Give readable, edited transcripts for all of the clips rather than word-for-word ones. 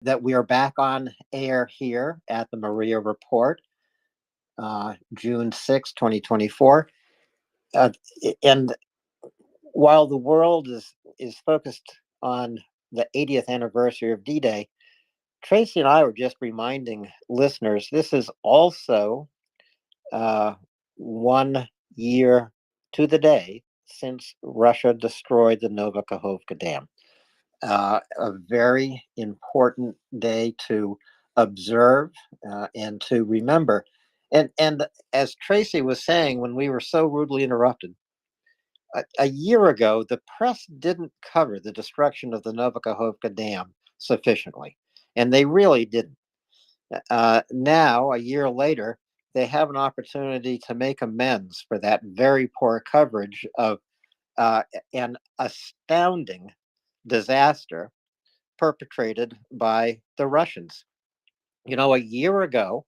that we are back on air here at the Maria Report, June 6, 2024. Uh, and while the world is focused on the 80th anniversary of D-Day, Tracy and I were just reminding listeners this is also 1 year to the day since Russia destroyed the Novakhovka Dam. A very important day to observe and to remember. And as Tracy was saying, when we were so rudely interrupted, a year ago, the press didn't cover the destruction of the Novakhovka Dam sufficiently, and they really didn't. Now, a year later, they have an opportunity to make amends for that very poor coverage of an astounding disaster perpetrated by the Russians. A year ago,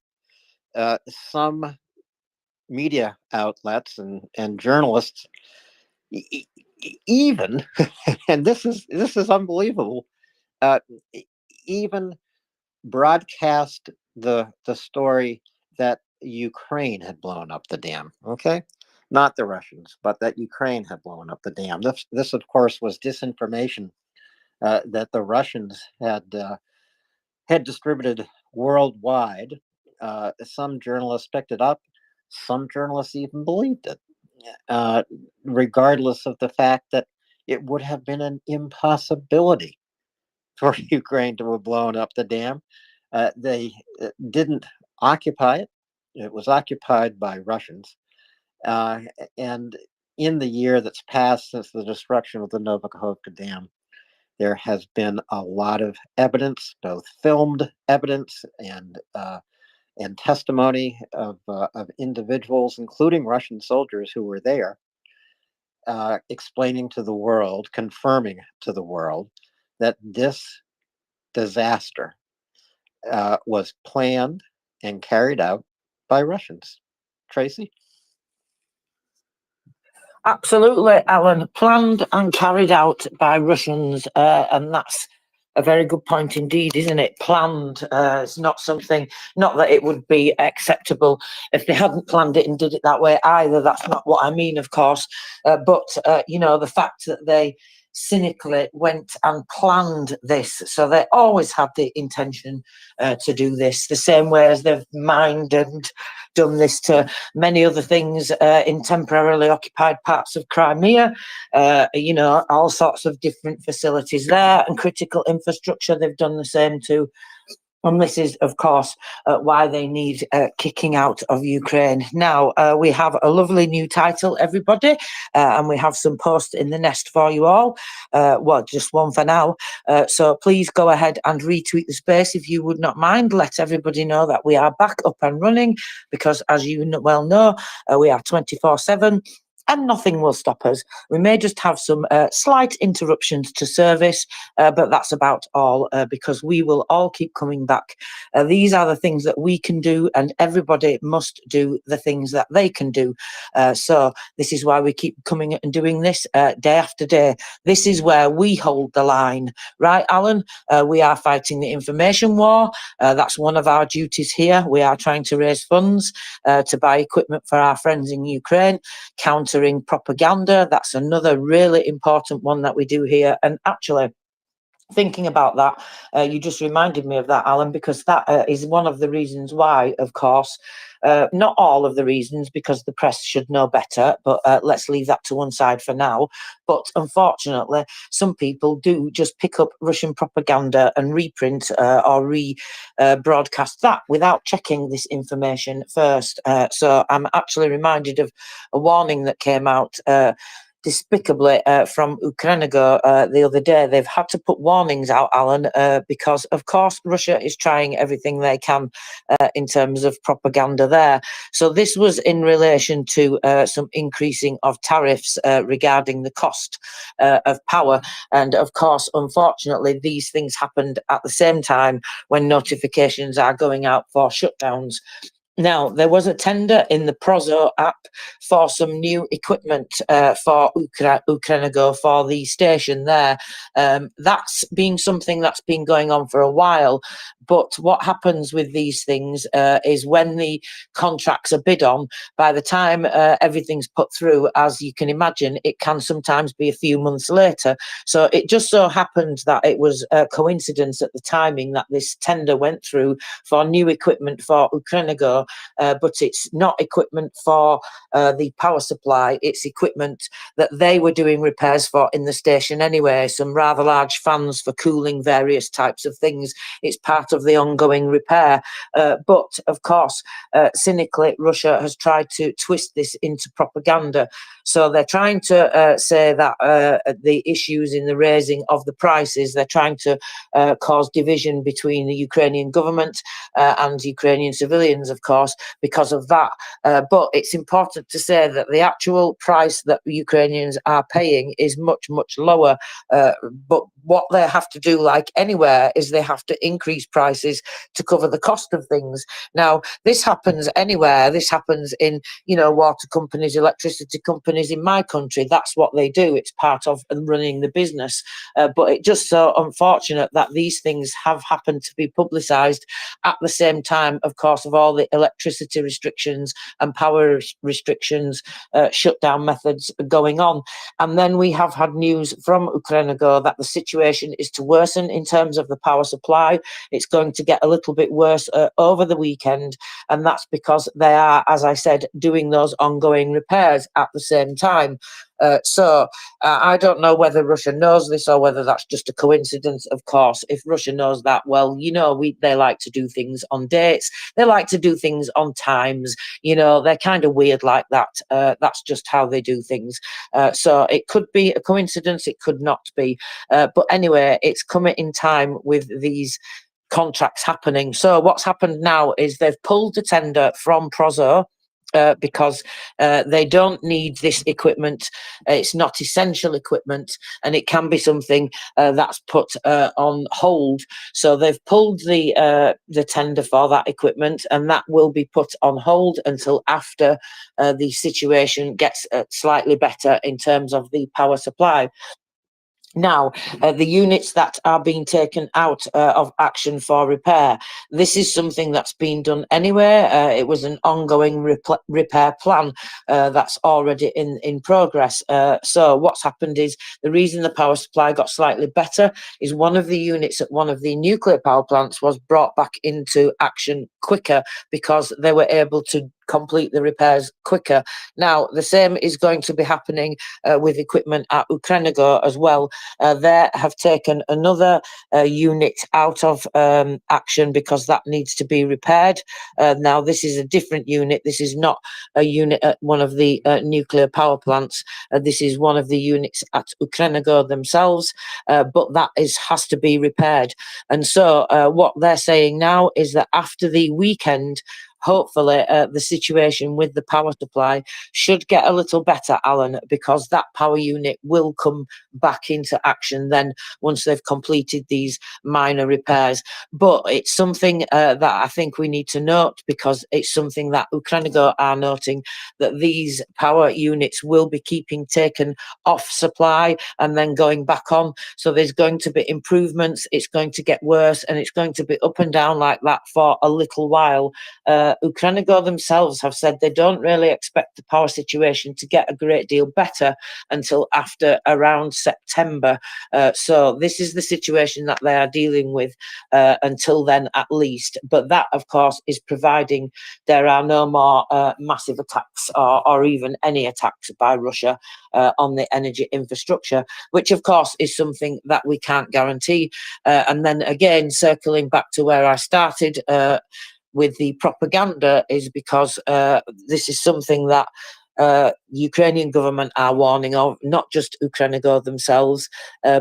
some media outlets and journalists even, and this is unbelievable, uh, even broadcast the story that Ukraine had blown up the dam. Okay, not the Russians, but that Ukraine had blown up the dam. This of course, was disinformation that the Russians had distributed worldwide. Some journalists picked it up. Some journalists even believed it, uh, regardless of the fact that it would have been an impossibility for Ukraine to have blown up the dam. They didn't occupy it, it was occupied by Russians. Uh, and in the year that's passed since the destruction of the Novakhovka Dam, there has been a lot of evidence, both filmed evidence and testimony of individuals, including Russian soldiers who were there, explaining to the world, confirming to the world that this disaster was planned and carried out by Russians. Tracy? Absolutely, Alan. Planned and carried out by Russians, and that's a very good point indeed, isn't it? Planned. It's not something, not that it would be acceptable if they hadn't planned it and did it that way either. That's not what I mean, of course. But the fact that they cynically went and planned this, so they always had the intention to do this, the same way as they've mined and done this to many other things in temporarily occupied parts of Crimea, all sorts of different facilities there and critical infrastructure they've done the same to. And this is, of course, why they need kicking out of Ukraine. Now, we have a lovely new title, everybody, and we have some posts in the nest for you all. Just one for now. So please go ahead and retweet the space if you would not mind. Let everybody know that we are back up and running because, as you well know, we are 24/7. And nothing will stop us. We may just have some slight interruptions to service, but that's about all because we will all keep coming back. These are the things that we can do, and everybody must do the things that they can do. So this is why we keep coming and doing this day after day. This is where we hold the line, right, Alan? We are fighting the information war. That's one of our duties here. We are trying to raise funds to buy equipment for our friends in Ukraine, countering propaganda. That's another really important one that we do here. And actually, thinking about that, you just reminded me of that, Alan, because that is one of the reasons why, of course, not all of the reasons, because the press should know better, but let's leave that to one side for now. But unfortunately, some people do just pick up Russian propaganda and reprint or broadcast that without checking this information first. So I'm actually reminded of a warning that came out despicably from Ukrenago the other day. They've had to put warnings out, Alan, because, of course, Russia is trying everything they can in terms of propaganda there. So this was in relation to some increasing of tariffs regarding the cost of power. And, of course, unfortunately, these things happened at the same time when notifications are going out for shutdowns. Now, there was a tender in the Prozo app for some new equipment for Ukrenago for the station there. That's been something that's been going on for a while. But what happens with these things is when the contracts are bid on, by the time everything's put through, as you can imagine, it can sometimes be a few months later. So it just so happened that it was a coincidence at the timing that this tender went through for new equipment for Ukrenago. But it's not equipment for the power supply. It's equipment that they were doing repairs for in the station anyway. Some rather large fans for cooling various types of things. It's part of the ongoing repair. But of course, cynically, Russia has tried to twist this into propaganda. So they're trying to say that the issues in the raising of the prices, they're trying to cause division between the Ukrainian government and Ukrainian civilians, of course, because of that. But it's important to say that the actual price that Ukrainians are paying is much, much lower. But what they have to do, like anywhere, is they have to increase prices to cover the cost of things. Now, this happens anywhere. This happens in, water companies, electricity companies in my country. That's what they do. It's part of running the business. But it's just so unfortunate that these things have happened to be publicised at the same time, of course, of all the electricity restrictions and power restrictions, shutdown methods going on. And then we have had news from Ukrenago that the situation is to worsen in terms of the power supply. It's going to get a little bit worse over the weekend. And that's because they are, as I said, doing those ongoing repairs at the same time. So I don't know whether Russia knows this or whether that's just a coincidence. Of course, if Russia knows that, well, they like to do things on dates. They like to do things on times. They're kind of weird like that. That's just how they do things. So it could be a coincidence. It could not be. But anyway, it's coming in time with these contracts happening. So what's happened now is they've pulled the tender from Prozo. Because they don't need this equipment. It's not essential equipment, and it can be something that's put on hold. So they've pulled the tender for that equipment, and that will be put on hold until after the situation gets slightly better in terms of the power supply. Now, the units that are being taken out of action for repair, this is something that's been done anyway. It was an ongoing repair plan that's already in progress. So what's happened is the reason the power supply got slightly better is one of the units at one of the nuclear power plants was brought back into action quicker because they were able to complete the repairs quicker. Now, the same is going to be happening with equipment at Ukrenago as well. They have taken another unit out of action because that needs to be repaired. Now, this is a different unit. This is not a unit at one of the nuclear power plants. This is one of the units at Ukrenago themselves, but that has to be repaired. And so what they're saying now is that after the weekend, hopefully the situation with the power supply should get a little better, Alan, because that power unit will come back into action then once they've completed these minor repairs. But it's something that I think we need to note, because it's something that Ukrenago are noting, that these power units will be taken off supply and then going back on. So there's going to be improvements, it's going to get worse, and it's going to be up and down like that for a little while. Ukrenago themselves have said they don't really expect the power situation to get a great deal better until after around September. So this is the situation that they are dealing with until then, at least. But that, of course, is providing there are no more massive attacks or even any attacks by Russia on the energy infrastructure, which, of course, is something that we can't guarantee. And then again, circling back to where I started, with the propaganda, is because this is something that Ukrainian government are warning of, not just Ukrainigo themselves,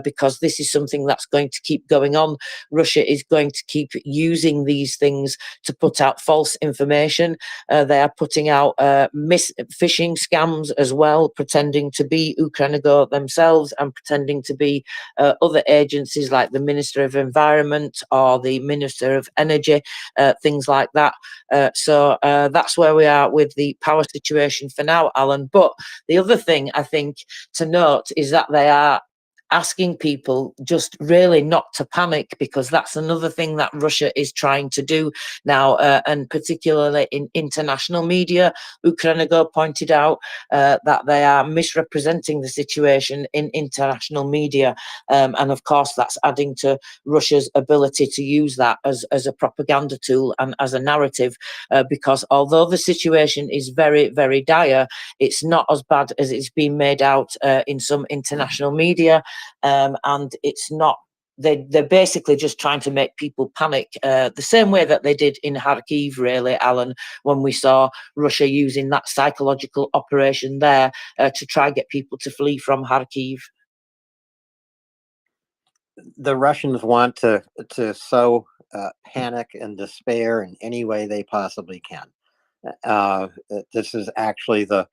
because this is something that's going to keep going on. Russia is going to keep using these things to put out false information. They are putting out phishing scams as well, pretending to be Ukrainigo themselves and pretending to be other agencies like the Minister of Environment or the Minister of Energy, things like that. So that's where we are with the power situation for now, Alan. But the other thing I think to note is that they are asking people just really not to panic, because that's another thing that Russia is trying to do now, and particularly in international media. Ukrainigo pointed out that they are misrepresenting the situation in international media, and of course that's adding to Russia's ability to use that as a propaganda tool and as a narrative, because although the situation is very, very dire, it's not as bad as it's been made out in some international media. And it's not, they're basically just trying to make people panic, the same way that they did in Kharkiv, really, Alan, when we saw Russia using that psychological operation there to try and get people to flee from Kharkiv. The Russians want to sow panic and despair in any way they possibly can. This is actually the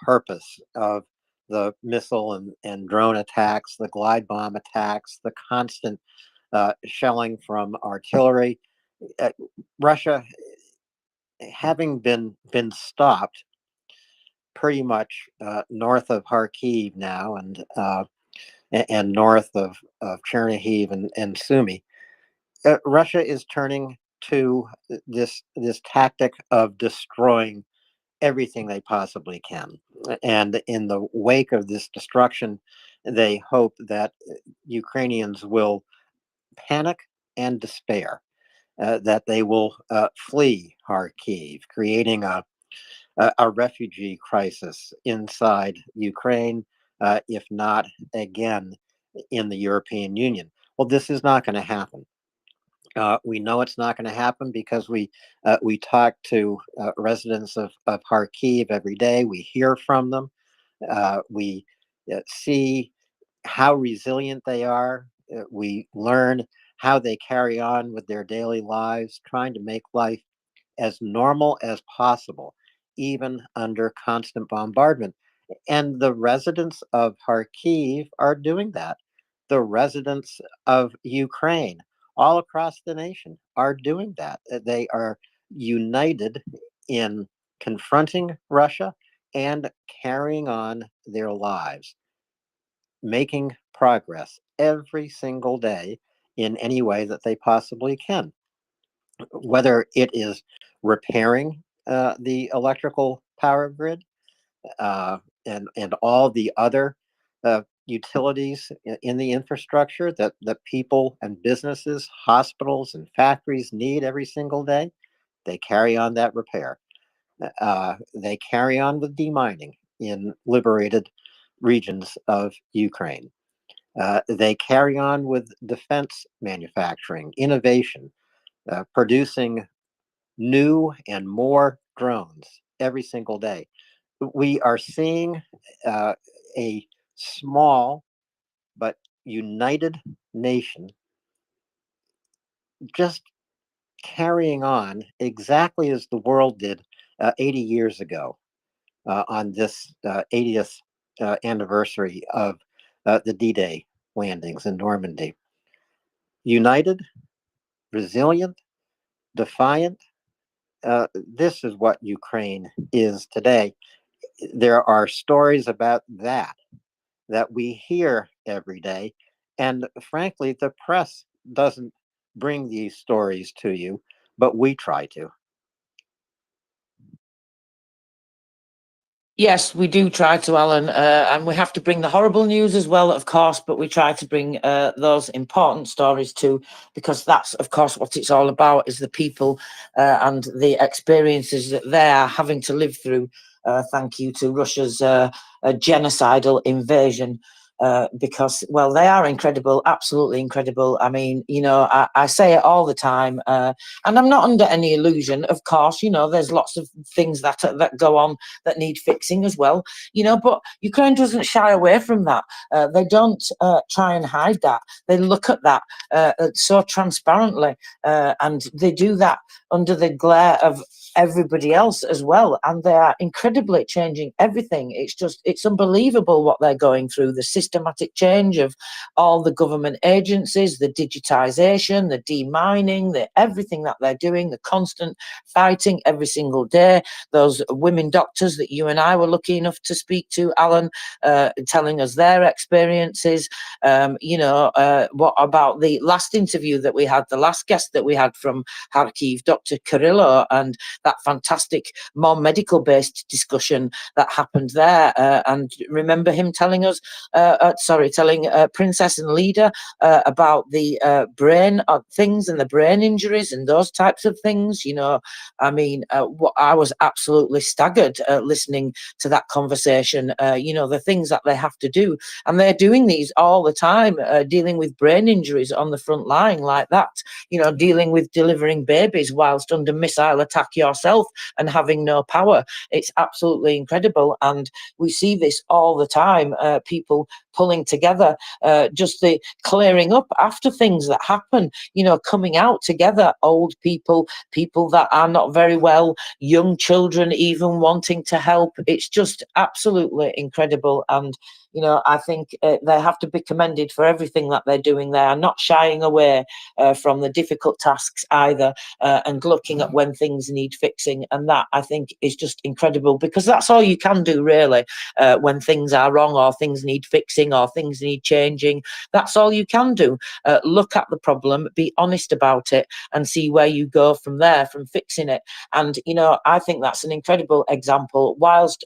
purpose of the missile and drone attacks, the glide bomb attacks, the constant shelling from artillery. Russia, having been stopped pretty much north of Kharkiv now, and north of Chernihiv and Sumy, Russia is turning to this tactic of destroying everything they possibly can. And in the wake of this destruction, they hope that Ukrainians will panic and despair, that they will flee Kharkiv, creating a refugee crisis inside Ukraine, if not again in the European Union. Well, this is not going to happen. We know it's not going to happen because we talk to residents of Kharkiv every day. We hear from them. We see how resilient they are. We learn how they carry on with their daily lives, trying to make life as normal as possible, even under constant bombardment. And the residents of Kharkiv are doing that. The residents of Ukraine, all across the nation, are doing that. They are united in confronting Russia and carrying on their lives, making progress every single day in any way that they possibly can. Whether it is repairing the electrical power grid, and all the other utilities in the infrastructure that people and businesses, hospitals and factories need every single day, they carry on that repair. They carry on with demining in liberated regions of Ukraine. They carry on with defense manufacturing, innovation, producing new and more drones every single day. We are seeing a small but united nation just carrying on exactly as the world did 80 years ago, on this 80th anniversary of the D-Day landings in Normandy. United, resilient, defiant. This is what Ukraine is today. There are stories about that we hear every day. And frankly, the press doesn't bring these stories to you, but we try to. Yes, we do try to, Alan, and we have to bring the horrible news as well, of course, but we try to bring those important stories too, because that's, of course, what it's all about, is the people and the experiences that they are having to live through, thank you to Russia's genocidal invasion. because, well, they are incredible, absolutely incredible. I mean, I say it all the time, and I'm not under any illusion. Of course, there's lots of things that go on that need fixing as well. But Ukraine doesn't shy away from that. They don't try and hide that. They look at that so transparently, and they do that under the glare of everybody else as well, and they are incredibly changing everything. It's unbelievable what they're going through, the systematic change of all the government agencies, the digitization, the demining, the everything that they're doing, the constant fighting every single day. Those women doctors that you and I were lucky enough to speak to, Alan, telling us their experiences. What about the last interview that we had, the last guest that we had from Kharkiv, Dr. Kirillo, and that fantastic, more medical-based discussion that happened there. And remember him telling us, telling Princess and Leader about the brain things and the brain injuries and those types of things. I was absolutely staggered listening to that conversation. The things that they have to do, and they're doing these all the time, dealing with brain injuries on the front line like that. Dealing with delivering babies whilst under missile attack yourself and having no power. It's absolutely incredible, and we see this all the time. People pulling together, just the clearing up after things that happen. Coming out together. Old people, people that are not very well, young children even wanting to help. It's just absolutely incredible, and I think they have to be commended for everything that they're doing. They are not shying away from the difficult tasks either, and looking at when things need fixing. And that, I think, is just incredible, because that's all you can do, really, when things are wrong or things need fixing or things need changing. That's all you can do. Look at the problem, be honest about it, and see where you go from there, from fixing it. And, I think that's an incredible example. Whilst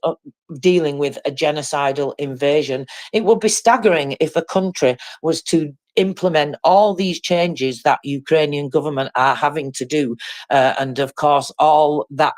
dealing with a genocidal invasion, it would be staggering if a country was to implement all these changes that Ukrainian government are having to do, and of course all that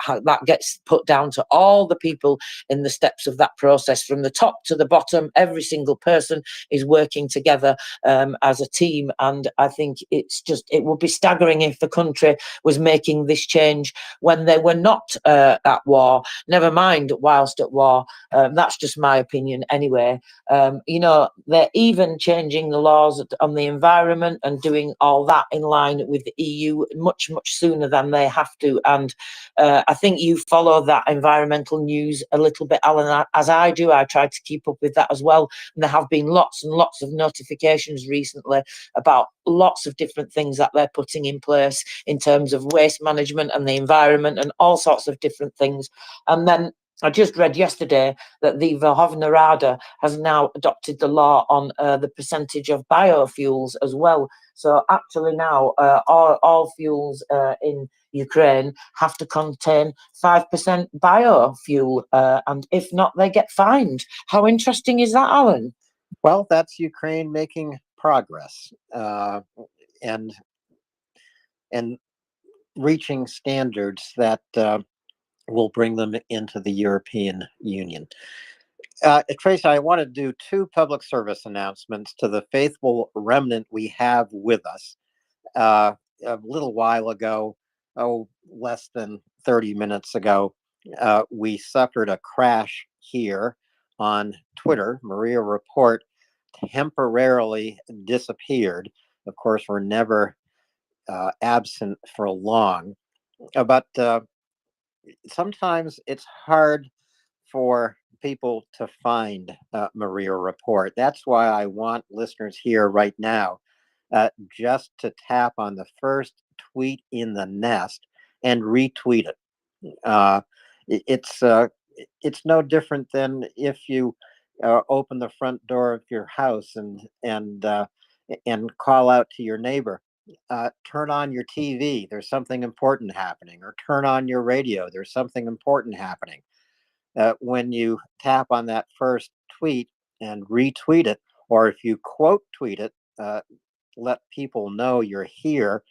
gets put down to all the people in the steps of that process, from the top to the bottom. Every single person is working together as a team, and I think it would be staggering if the country was making this change when they were not at war, never mind whilst at war. That's just my opinion anyway. They're even changing the laws on the environment and doing all that in line with the EU much, much sooner than they have to. And I think you follow that environmental news a little bit, Alan, as I do. I try to keep up with that as well. And there have been lots and lots of notifications recently about lots of different things that they're putting in place in terms of waste management and the environment and all sorts of different things. And then I just read yesterday that the Verkhovna Rada has now adopted the law on the percentage of biofuels as well. So actually now all fuels in Ukraine have to contain 5% biofuel, and if not, they get fined. How interesting is that, Alan? Well, that's Ukraine making progress, and reaching standards that will bring them into the European Union. Trace, I want to do two public service announcements to the faithful remnant we have with us. A little while ago, less than 30 minutes ago, we suffered a crash here on Twitter. MriyaReport temporarily disappeared. Of course, we're never absent for long, but sometimes it's hard for people to find MriyaReport. That's why I want listeners here right now just to tap on the first tweet in the nest and retweet it. It's no different than if you open the front door of your house and call out to your neighbor. Turn on your TV, there's something important happening, or turn on your radio, there's something important happening. When you tap on that first tweet and retweet it, or if you quote tweet it, let people know you're here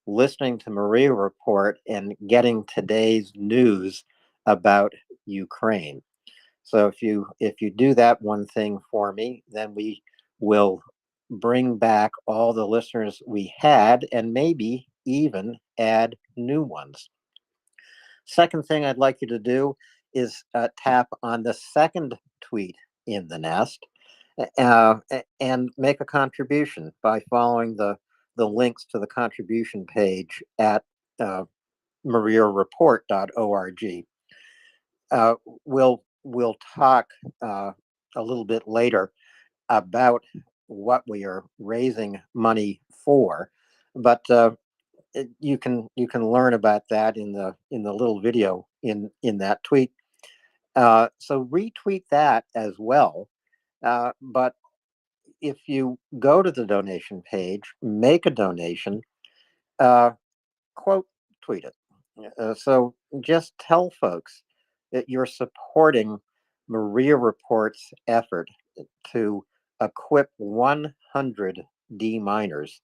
listening to MriyaReport and getting today's news about Ukraine. So if you do that one thing for me, then we will bring back all the listeners we had and maybe even add new ones. Second thing I'd like you to do is tap on the second tweet in the nest and make a contribution by following the links to the contribution page at MriyaReport.org. Uh, we'll talk a little bit later about what we are raising money for, but you can learn about that in the little video in that tweet. So retweet that as well. But if you go to the donation page, make a donation, uh, quote tweet it. So just tell folks that you're supporting Maria Report's effort to equip 100 D miners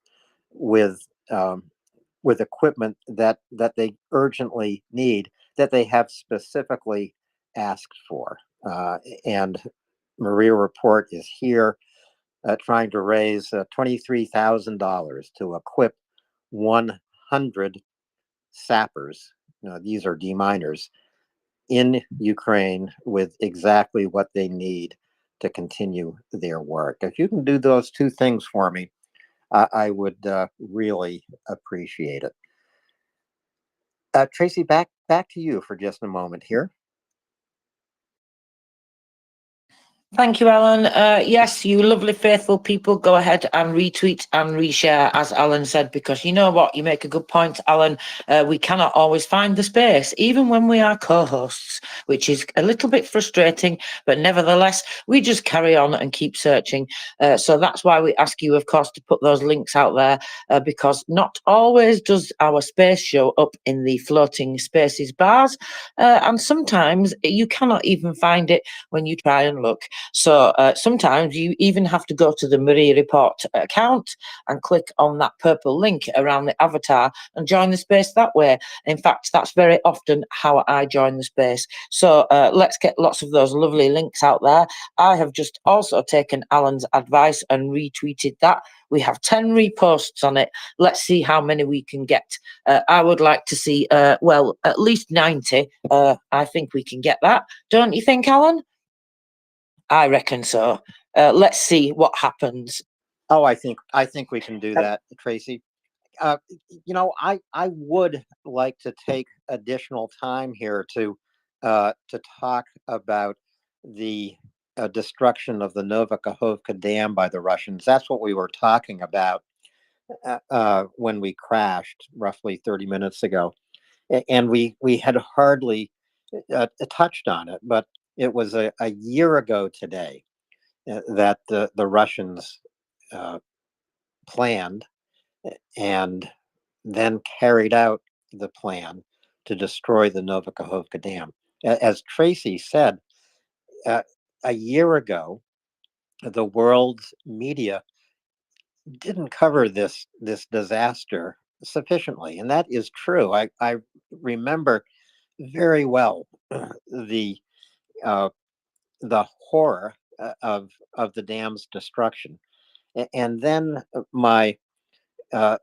with equipment that they urgently need, that they have specifically asked for. And Maria Report is here trying to raise $23,000 to equip 100 sappers. These are deminers in Ukraine with exactly what they need to continue their work. If you can do those two things for me, I would really appreciate it. Tracy, back to you for just a moment here. Thank you, Alan. Yes, you lovely, faithful people, go ahead and retweet and reshare, as Alan said, because you know what? You make a good point, Alan. We cannot always find the space, even when we are co-hosts, which is a little bit frustrating, but nevertheless, we just carry on and keep searching. So that's why we ask you, of course, to put those links out there, because not always does our space show up in the floating spaces bars, and sometimes you cannot even find it when you try and look. So sometimes you even have to go to the Maria Report account and click on that purple link around the avatar and join the space that way. In fact, that's very often how I join the space. So let's get lots of those lovely links out there. I have just also taken Alan's advice and retweeted that. We have 10 reposts on it. Let's see how many we can get. I would like to see, well, at least 90. I think we can get that. Don't you think, Alan? I reckon so. Let's see what happens. Oh, I think we can do that, Tracy. I would like to take additional time here to talk about the destruction of the Novakhovka Dam by the Russians. That's what we were talking about when we crashed roughly 30 minutes ago, and we had hardly touched on it, but it was a year ago today that the Russians planned and then carried out the plan to destroy the Novakhovka Dam. As Tracy said, a year ago, the world's media didn't cover this disaster sufficiently, and that is true. I remember very well the uh, the horror of the dam's destruction, and then my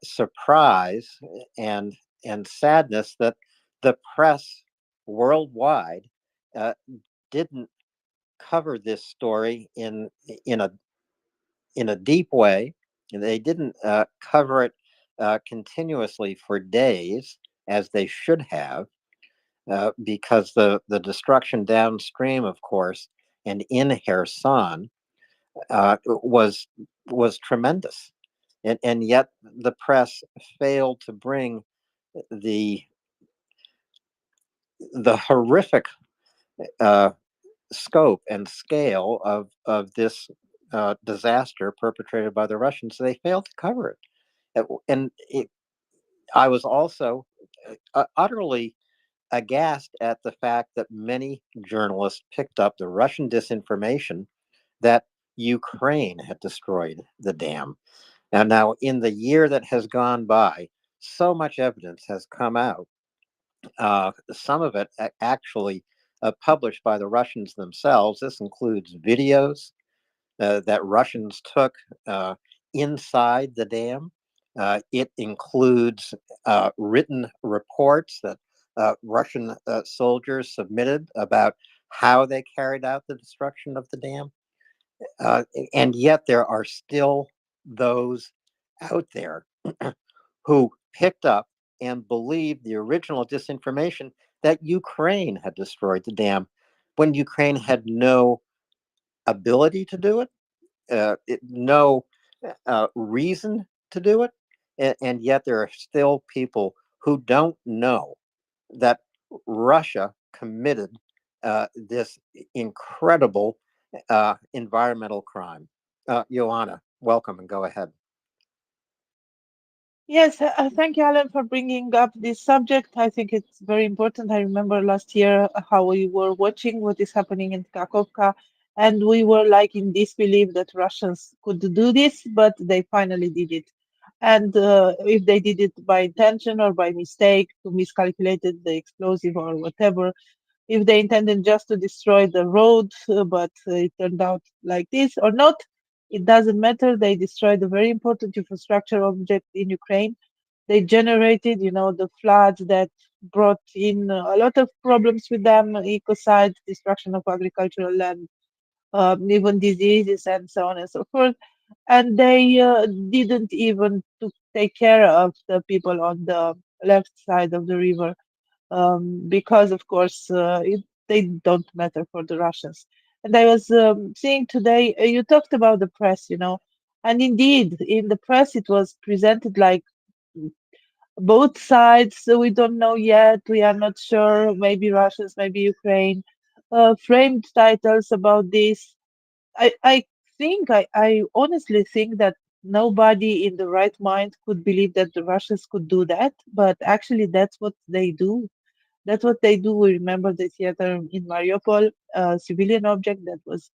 surprise and sadness that the press worldwide uh, didn't cover this story in a deep way. They didn't cover it continuously for days as they should have, because the destruction downstream, of course, and in Kherson was tremendous, and yet the press failed to bring the horrific uh, scope and scale of this disaster perpetrated by the Russians. They failed to cover it, and I was also utterly aghast at the fact that many journalists picked up the Russian disinformation that Ukraine had destroyed the dam. And now, in the year that has gone by, so much evidence has come out. Some of it actually published by the Russians themselves. This includes videos, that Russians took inside the dam. It includes written reports that Russian soldiers submitted about how they carried out the destruction of the dam. Uh, and yet there are still those out there who picked up and believed the original disinformation that Ukraine had destroyed the dam when Ukraine had no ability to do it, no reason to do it. And yet there are still people who don't know that Russia committed this incredible environmental crime. Joanna, welcome and go ahead. Yes, thank you, Alan, for bringing up this subject. I think it's very important. I remember last year how we were watching what is happening in Kakovka, and we were like in disbelief that Russians could do this, but they finally did it. And if they did it by intention or by mistake, to miscalculated the explosive or whatever, if they intended just to destroy the road, but it turned out like this or not, it doesn't matter. They destroyed a very important infrastructure object in Ukraine. They generated, the floods that brought in a lot of problems with them, ecocide, destruction of agricultural land, even diseases and so on and so forth. And they didn't even to take care of the people on the left side of the river because, of course, they don't matter for the Russians. And I was seeing today, you talked about the press, and indeed, in the press, it was presented like both sides. So we don't know yet. We are not sure. Maybe Russians, maybe Ukraine. Framed titles about this. I think, I honestly think that nobody in the right mind could believe that the Russians could do that. But actually, that's what they do. That's what they do. We remember the theater in Mariupol, a civilian object that was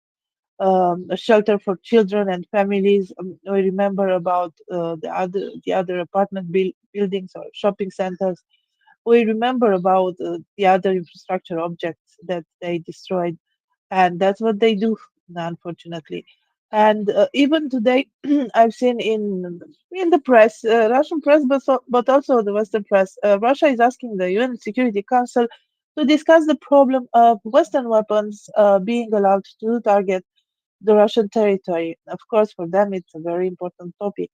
a shelter for children and families. We remember about the other apartment buildings or shopping centers. We remember about the other infrastructure objects that they destroyed, and that's what they do, unfortunately. And even today, I've seen in the press, Russian press, but also the Western press, Russia is asking the UN Security Council to discuss the problem of Western weapons being allowed to target the Russian territory. Of course, for them, it's a very important topic.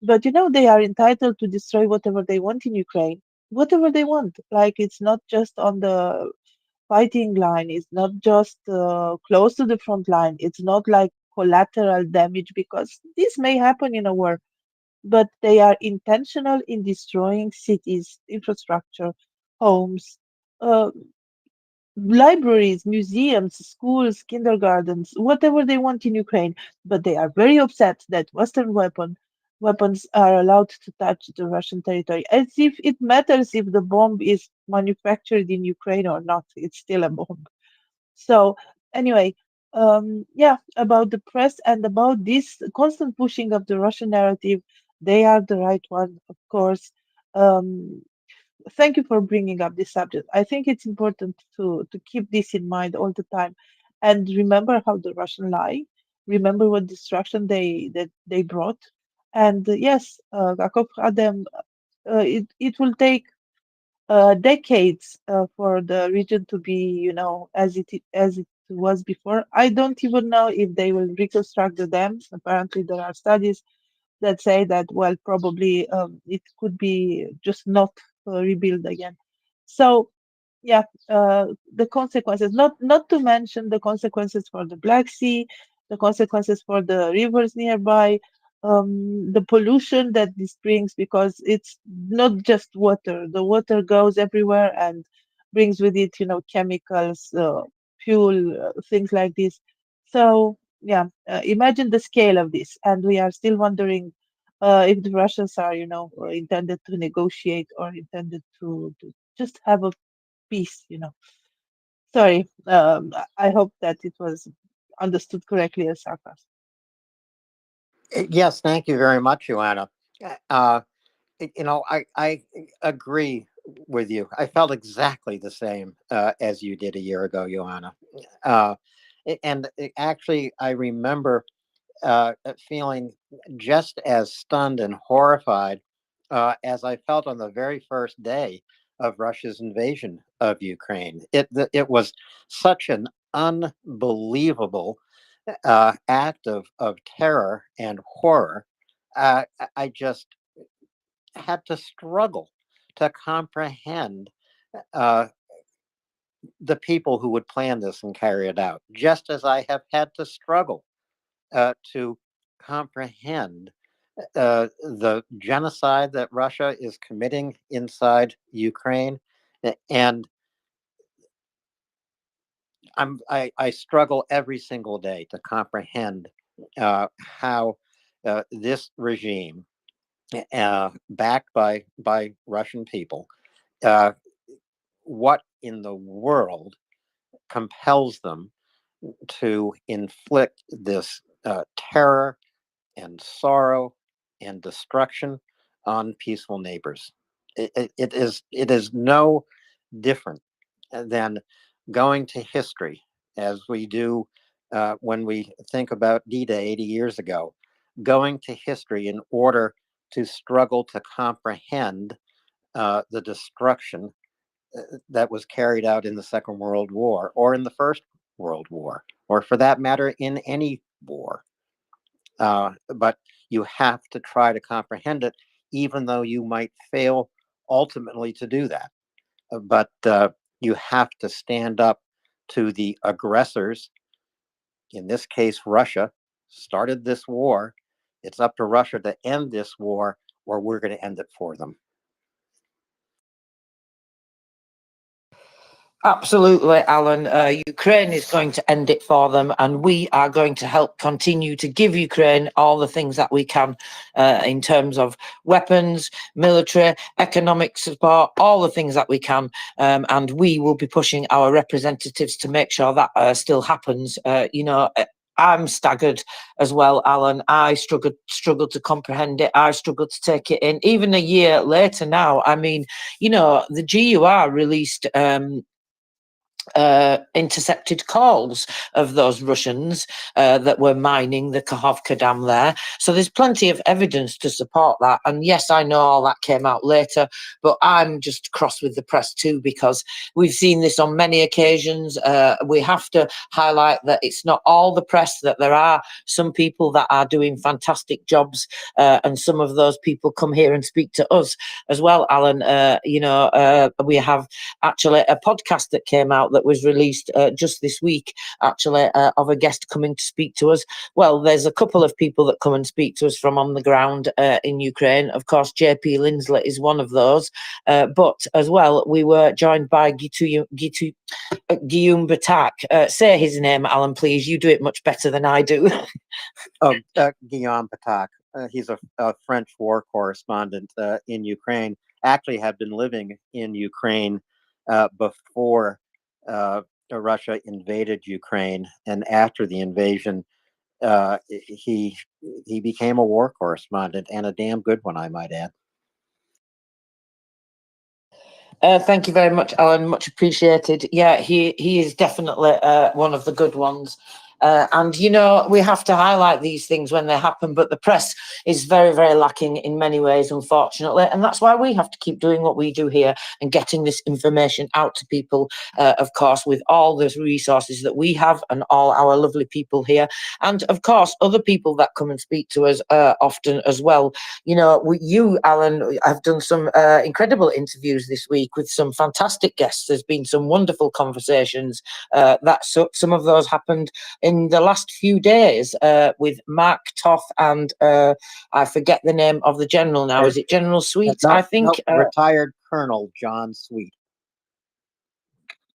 But they are entitled to destroy whatever they want in Ukraine, whatever they want. Like, it's not just on the fighting line, it's not just close to the front line, it's not like collateral damage, because this may happen in a war, but they are intentional in destroying cities, infrastructure, homes. Uh, Libraries, museums, schools, kindergartens, whatever they want in Ukraine, but they are very upset that Western weapons are allowed to touch the Russian territory, as if it matters if the bomb is manufactured in Ukraine or not. It's still a bomb. So anyway, yeah, about the press and about this constant pushing of the Russian narrative, they are the right one, of course. Um, Thank you for bringing up this subject. I think it's important to keep this in mind all the time, and remember how the Russian lie. Remember what destruction they brought, and yes, Gakov Adem. It will take decades for the region to be, as it was before. I don't even know if they will reconstruct the dams. Apparently, there are studies that say that, well, probably it could be just not rebuilt again. So yeah, the consequences, not to mention the consequences for the Black Sea, the consequences for the rivers nearby, the pollution that this brings, because it's not just water. The water goes everywhere and brings with it, chemicals, fuel, things like this. So yeah, imagine the scale of this, and we are still wondering if the Russians are, intended to negotiate or intended to just have a peace. Sorry, I hope that it was understood correctly as sarcasm. Yes, thank you very much, Joanna. Uh, I agree with you. I felt exactly the same as you did a year ago, Joanna. And actually, I remember feeling just as stunned and horrified as I felt on the very first day of Russia's invasion of Ukraine. It was such an unbelievable act of terror and horror. I just had to struggle to comprehend uh, the people who would plan this and carry it out, just as I have had to struggle to comprehend the genocide that Russia is committing inside Ukraine. And I struggle every single day to comprehend how this regime, backed by Russian people, what in the world compels them to inflict this terror and sorrow and destruction on peaceful neighbors. It is no different than going to history as we do when we think about D-Day 80 years ago, going to history in order to struggle to comprehend the destruction that was carried out in the Second World War or in the First World War, or for that matter, in any war. But you have to try to comprehend it, even though you might fail ultimately to do that. But you have to stand up to the aggressors. In this case, Russia started this war. It's up to Russia to end this war, or we're going to end it for them. Absolutely, Alan. Ukraine is going to end it for them, and we are going to help continue to give Ukraine all the things that we can in terms of weapons, military, economic support, all the things that we can. And we will be pushing our representatives to make sure that still happens. I'm staggered as well, Alan. I struggled to comprehend it. I struggled to take it in. Even a year later now, I mean, the GUR released intercepted calls of those Russians that were mining the Kakhovka Dam there. So there's plenty of evidence to support that. And yes, I know all that came out later, but I'm just cross with the press too, because we've seen this on many occasions. We have to highlight that it's not all the press, that there are some people that are doing fantastic jobs, and some of those people come here and speak to us as well, Alan. We have actually a podcast that came out that was released just this week, actually, of a guest coming to speak to us. Well, there's a couple of people that come and speak to us from on the ground in Ukraine. Of course, JP Lindsley is one of those. But as well, we were joined by Guillaume Batak. Say his name, Alan, please. You do it much better than I do. Guillaume Batak. He's a French war correspondent in Ukraine. Actually, had been living in Ukraine before Russia invaded Ukraine, and after the invasion, he became a war correspondent, and a damn good one, I might add. Thank you very much, Alan. Much appreciated. Yeah, he is definitely one of the good ones. And, we have to highlight these things when they happen, but the press is very, very lacking in many ways, unfortunately. And that's why we have to keep doing what we do here and getting this information out to people, of course, with all the resources that we have and all our lovely people here. And, of course, other people that come and speak to us often as well. You, Alan, have done some incredible interviews this week with some fantastic guests. There's been some wonderful conversations. Some of those happened in the last few days with Mark Toth and I forget the name of the general now. Is it General Sweet? I think retired Colonel John Sweet.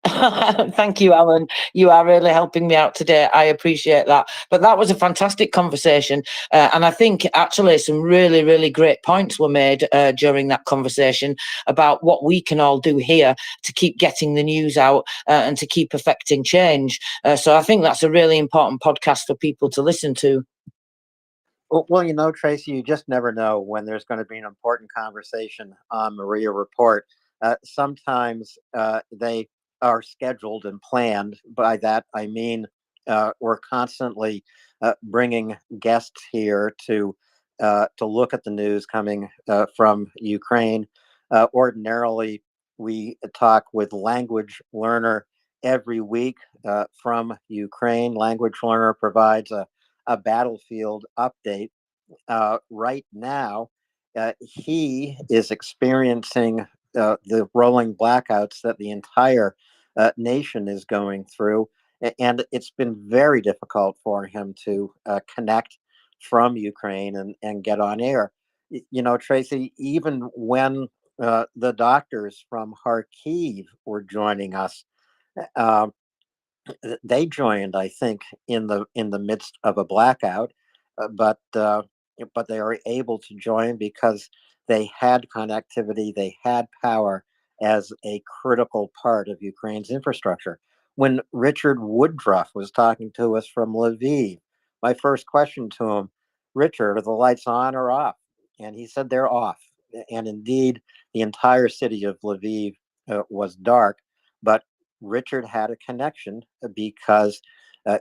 Thank you, Alan. You are really helping me out today. I appreciate that. But that was a fantastic conversation. And I think actually some really, really great points were made during that conversation about what we can all do here to keep getting the news out and to keep affecting change. So I think that's a really important podcast for people to listen to. Well, Tracy, you just never know when there's going to be an important conversation on MriyaReport. Sometimes they are scheduled and planned. By that, I mean we're constantly bringing guests here to look at the news coming from Ukraine. Ordinarily, we talk with language learner every week from Ukraine. Language learner provides a battlefield update. Right now, he is experiencing the rolling blackouts that the entire nation is going through. And it's been very difficult for him to connect from Ukraine and get on air. You know, Tracy, even when the doctors from Kharkiv were joining us, uh, they joined, I think, in the midst of a blackout, but they were able to join because they had connectivity, they had power as a critical part of Ukraine's infrastructure. When Richard Woodruff was talking to us from Lviv, my first question to him, Richard, are the lights on or off? And he said they're off. And indeed, the entire city of Lviv was dark, but Richard had a connection because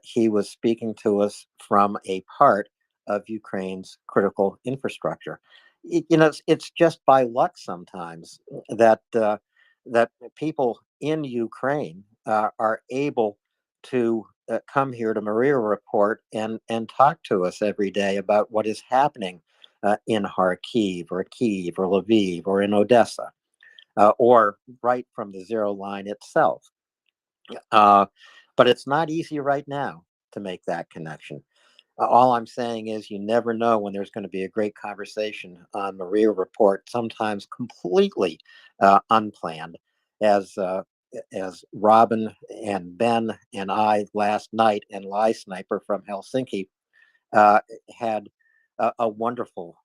he was speaking to us from a part of Ukraine's critical infrastructure. It's just by luck sometimes that that people in Ukraine are able to come here to MriyaReport and talk to us every day about what is happening in Kharkiv or Kiev or Lviv or in Odessa or right from the Zero Line itself. But it's not easy right now to make that connection. All I'm saying is you never know when there's going to be a great conversation on MriyaReport, sometimes completely unplanned, as Robin and Ben and I last night and Lie Sniper from Helsinki had a wonderful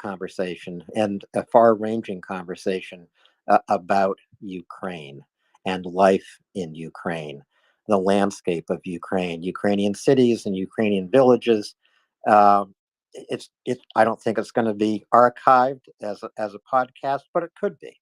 conversation and a far-ranging conversation about Ukraine and life in Ukraine, the landscape of Ukraine, Ukrainian cities and Ukrainian villages. I don't think it's going to be archived as a podcast, but it could be.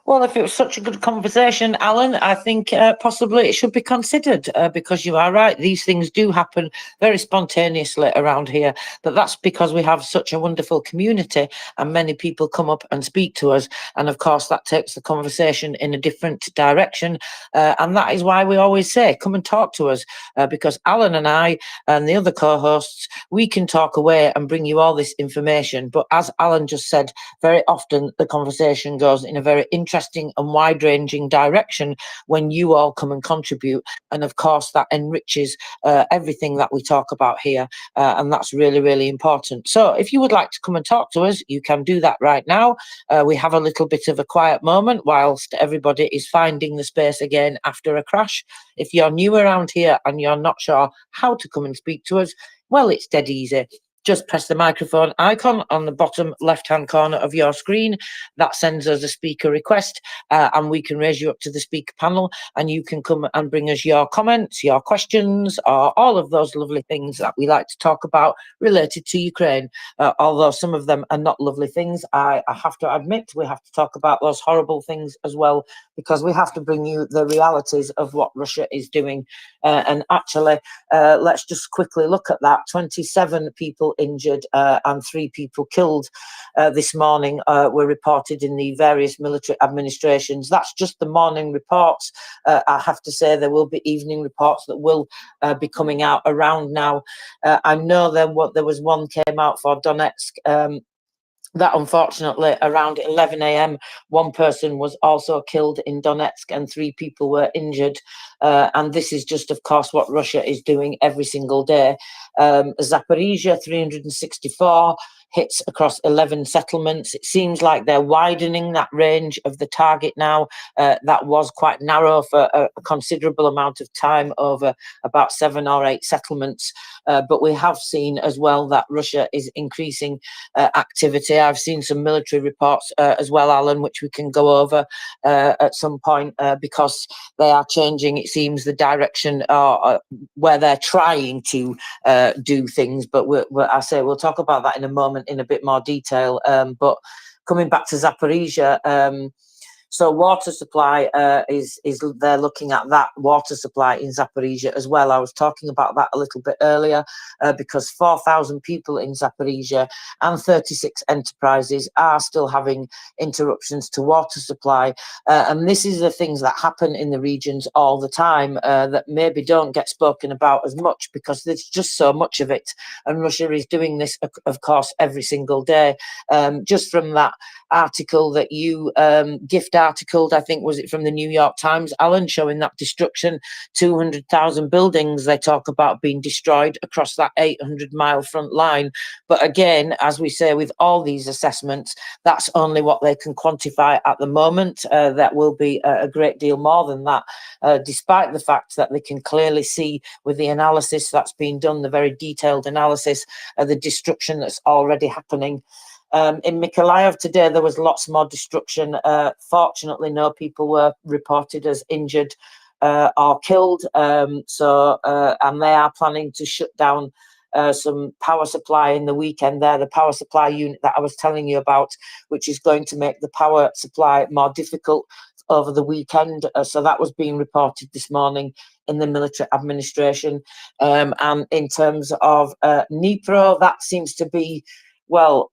Well, if it was such a good conversation, Alan, I think possibly it should be considered because you are right. These things do happen very spontaneously around here. But that's because we have such a wonderful community and many people come up and speak to us. And of course, that takes the conversation in a different direction. And that is why we always say, come and talk to us because Alan and I and the other co-hosts, we can talk away and bring you all this information. But as Alan just said, very often the conversation goes in a very interesting and wide-ranging direction when you all come and contribute, and of course that enriches everything that we talk about here, and that's really, really important. So if you would like to come and talk to us, you can do that right now. We have a little bit of a quiet moment whilst everybody is finding the space again after a crash. If you're new around here and you're not sure how to come and speak to us, well, it's dead easy. Just press the microphone icon on the bottom left-hand corner of your screen. That sends us a speaker request and we can raise you up to the speaker panel and you can come and bring us your comments, your questions, or all of those lovely things that we like to talk about related to Ukraine. Although some of them are not lovely things, I have to admit we have to talk about those horrible things as well because we have to bring you the realities of what Russia is doing. And actually, let's just quickly look at that. 27 people injured and 3 people killed this morning were reported in the various military administrations. That's just the morning reports. I have to say there will be evening reports that will be coming out around now. I know there was one came out for Donetsk that unfortunately around 11 a.m. one person was also killed in Donetsk and 3 people were injured. And this is just, of course, what Russia is doing every single day. Zaporizhia, 364 hits across 11 settlements. It seems like they're widening that range of the target now. That was quite narrow for a considerable amount of time over about 7 or 8 settlements. But we have seen as well that Russia is increasing activity. I've seen some military reports as well, Alan, which we can go over at some point because they are changing, it seems, the direction where they're trying to do things. But I say we'll talk about that in a moment in a bit more detail. But coming back to Zaporizhia, So water supply is they're looking at that water supply in Zaporizhia as well. I was talking about that a little bit earlier because 4,000 people in Zaporizhia and 36 enterprises are still having interruptions to water supply. And this is the things that happen in the regions all the time that maybe don't get spoken about as much because there's just so much of it. And Russia is doing this, of course, every single day. Just from that article that you gift articled, I think, was it from the New York Times, Alan, showing that destruction, 200,000 buildings they talk about being destroyed across that 800-mile front line. But again, as we say with all these assessments, that's only what they can quantify at the moment. That will be a great deal more than that, despite the fact that they can clearly see with the analysis that's been done, the very detailed analysis of the destruction that's already happening. In Mykolaiv today, there was lots more destruction. Fortunately, no people were reported as injured or killed. And they are planning to shut down some power supply in the weekend there, the power supply unit that I was telling you about, which is going to make the power supply more difficult over the weekend. So that was being reported this morning in the military administration. And in terms of Dnipro, that seems to be, well,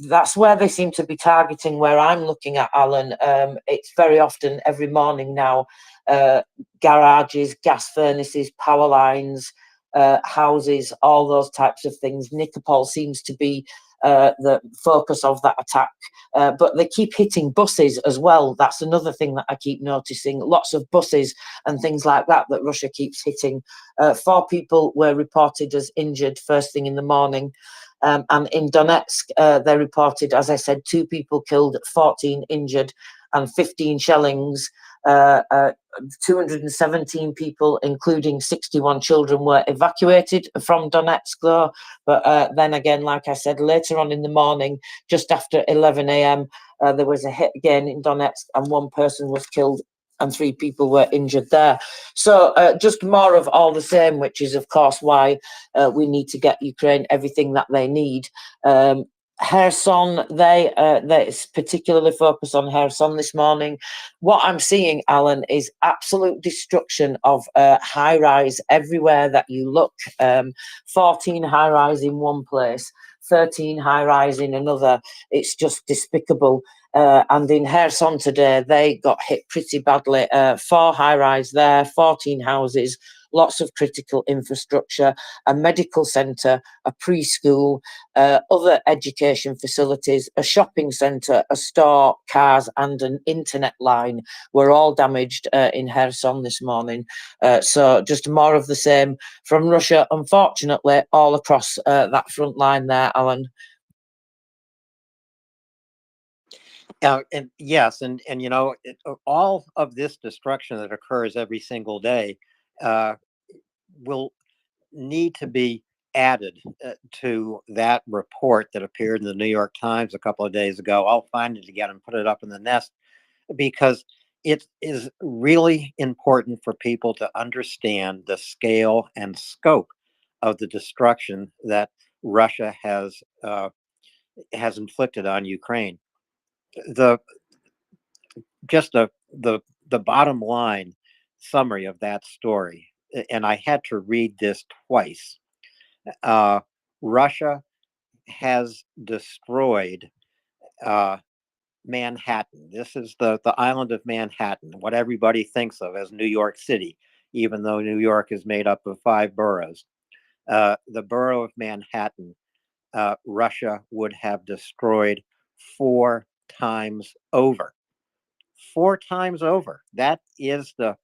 that's where they seem to be targeting, where I'm looking at, Alan. It's very often every morning now, garages, gas furnaces, power lines, houses, all those types of things. Nikopol seems to be the focus of that attack. But they keep hitting buses as well. That's another thing that I keep noticing. Lots of buses and things like that Russia keeps hitting. 4 people were reported as injured first thing in the morning. And in Donetsk, they reported, as I said, 2 people killed, 14 injured, and 15 shellings. 217 people, including 61 children, were evacuated from Donetsk, though. But then again, like I said, later on in the morning, just after 11 a.m., there was a hit again in Donetsk, and 1 person was killed and 3 people were injured there. So just more of all the same, which is, of course, why we need to get Ukraine everything that they need. Kherson, they particularly focus on Kherson this morning. What I'm seeing, Alan, is absolute destruction of high-rise everywhere that you look. 14 high-rise in one place, 13 high-rise in another. It's just despicable. And in Kherson today, they got hit pretty badly. 4 high-rise there, 14 houses, lots of critical infrastructure, a medical centre, a preschool, other education facilities, a shopping centre, a store, cars, and an internet line were all damaged in Kherson this morning. So just more of the same from Russia, unfortunately, all across that front line there, Alan. And yes, and you know, all of this destruction that occurs every single day will need to be added to that report that appeared in the New York Times a couple of days ago. I'll find it again and put it up in the nest, because it is really important for people to understand the scale and scope of the destruction that Russia has inflicted on Ukraine. The just the bottom line summary of that story, and I had to read this twice. Russia has destroyed Manhattan. This is the island of Manhattan, what everybody thinks of as New York City, even though New York is made up of 5 boroughs. The borough of Manhattan, Russia would have destroyed 4 times over. 4 times over. That is the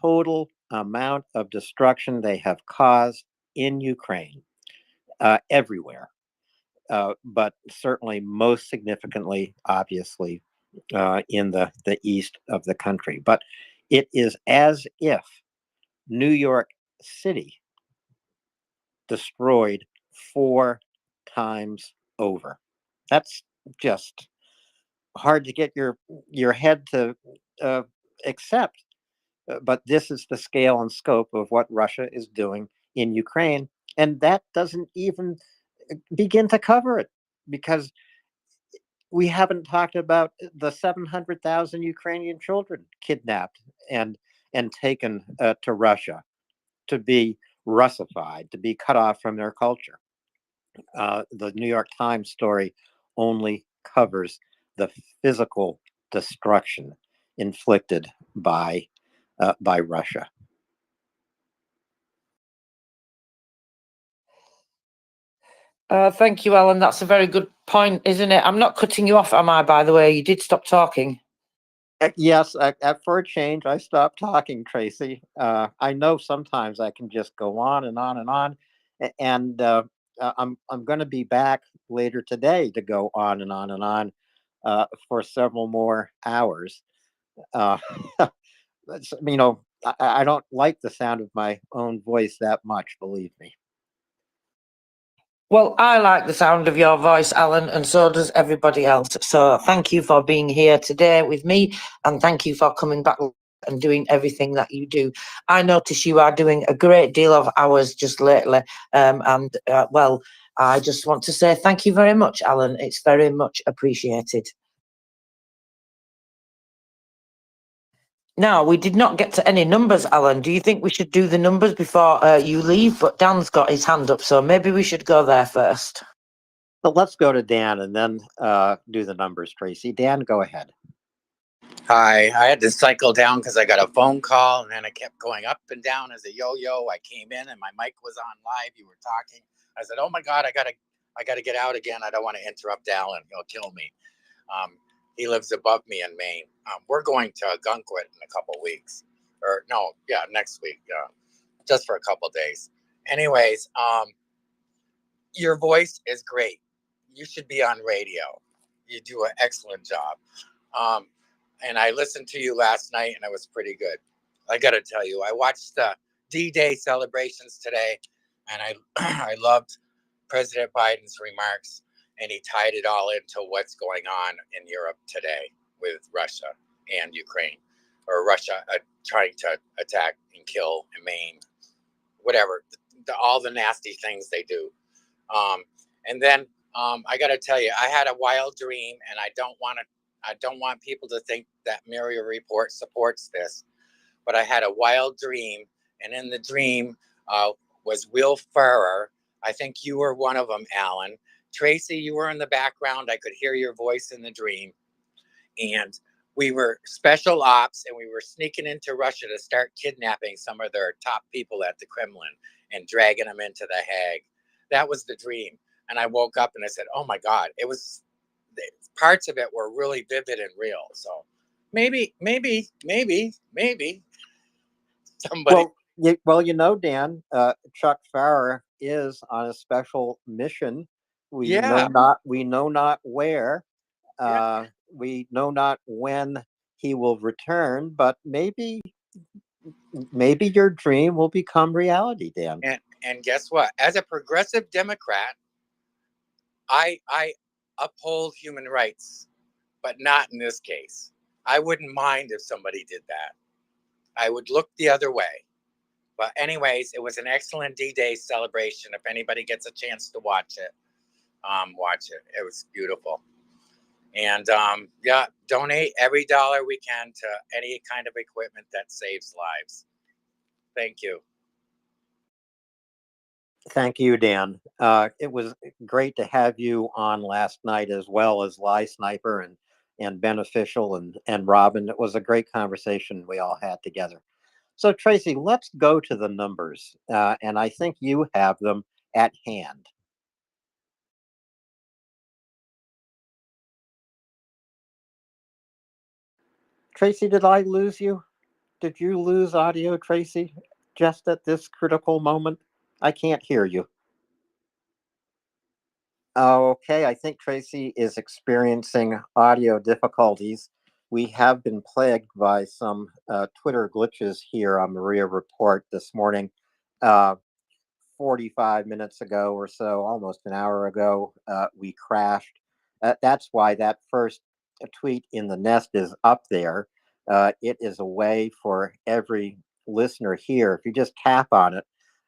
total amount of destruction they have caused in Ukraine, everywhere. But certainly most significantly, obviously, in the east of the country. But it is as if New York City destroyed 4 times over. That's just hard to get your head to accept. But this is the scale and scope of what Russia is doing in Ukraine. And that doesn't even begin to cover it, because We haven't talked about the 700,000 Ukrainian children kidnapped and taken to Russia to be Russified, to be cut off from their culture. The New York Times story only covers the physical destruction inflicted by Russia. Thank you, Alan. That's a very good point, isn't it? I'm not cutting you off, am I, by the way? You did stop talking. Yes, for a change, I stopped talking, Tracy. I know sometimes I can just go on and on and on, and I'm going to be back later today to go on and on and on for several more hours. Uh, I don't like the sound of my own voice that much, believe me. Well, I like the sound of your voice, Alan, and so does everybody else. So thank you for being here today with me, and thank you for coming back and doing everything that you do. I notice you are doing a great deal of hours just lately, well, I just want to say thank you very much, Alan. It's very much appreciated. Now, we did not get to any numbers, Alan. Do you think we should do the numbers before you leave? But Dan's got his hand up, so maybe we should go there first. So let's go to Dan and then do the numbers, Tracy. Dan, go ahead. Hi, I had to cycle down because I got a phone call, and then I kept going up and down as a yo-yo. I came in and my mic was on live. You were talking. I said, "Oh my God, I gotta get out again. I don't want to interrupt Alan. He'll kill me." He lives above me in Maine. We're going to Gunquit in a couple weeks, or no, yeah, next week, just for a couple days. Anyways, your voice is great. You should be on radio. You do an excellent job. And I listened to you last night, and it was pretty good. I got to tell you, I watched the D-Day celebrations today, and I loved President Biden's remarks, and he tied it all into what's going on in Europe today with Russia and Ukraine, or Russia trying to attack and kill and maim, whatever, all the nasty things they do. And then I got to tell you, I had a wild dream, and I don't want people to think that MriyaReport supports this, but I had a wild dream, and in the dream was Will Ferrer. I think you were one of them, Alan. Tracy, you were in the background. I could hear your voice in the dream. And we were special ops, and we were sneaking into Russia to start kidnapping some of their top people at the Kremlin and dragging them into the Hague. That was the dream. And I woke up and I said, oh my God, it was, parts of it were really vivid and real. So maybe somebody. Well, Dan, Chuck Farrer is on a special mission. We know not where. We know not when he will return, but maybe your dream will become reality, Dan. And guess what? As a progressive Democrat, I uphold human rights, but not in this case. I wouldn't mind if somebody did that. I would look the other way. But anyways, it was an excellent D-Day celebration. If anybody gets a chance to watch it, watch it. It was beautiful. And donate every dollar we can to any kind of equipment that saves lives. Thank you. Thank you, Dan. It was great to have you on last night, as well as Lie Sniper and Beneficial and Robin. It was a great conversation we all had together. So, Tracy, let's go to the numbers, and I think you have them at hand. Tracy, did I lose you? Did you lose audio, Tracy, just at this critical moment? I can't hear you. Okay, I think Tracy is experiencing audio difficulties. We have been plagued by some Twitter glitches here on MriyaReport this morning. 45 minutes ago or so, almost an hour ago, we crashed. That's why that first tweet in the nest is up there. It is a way for every listener here, if you just tap on it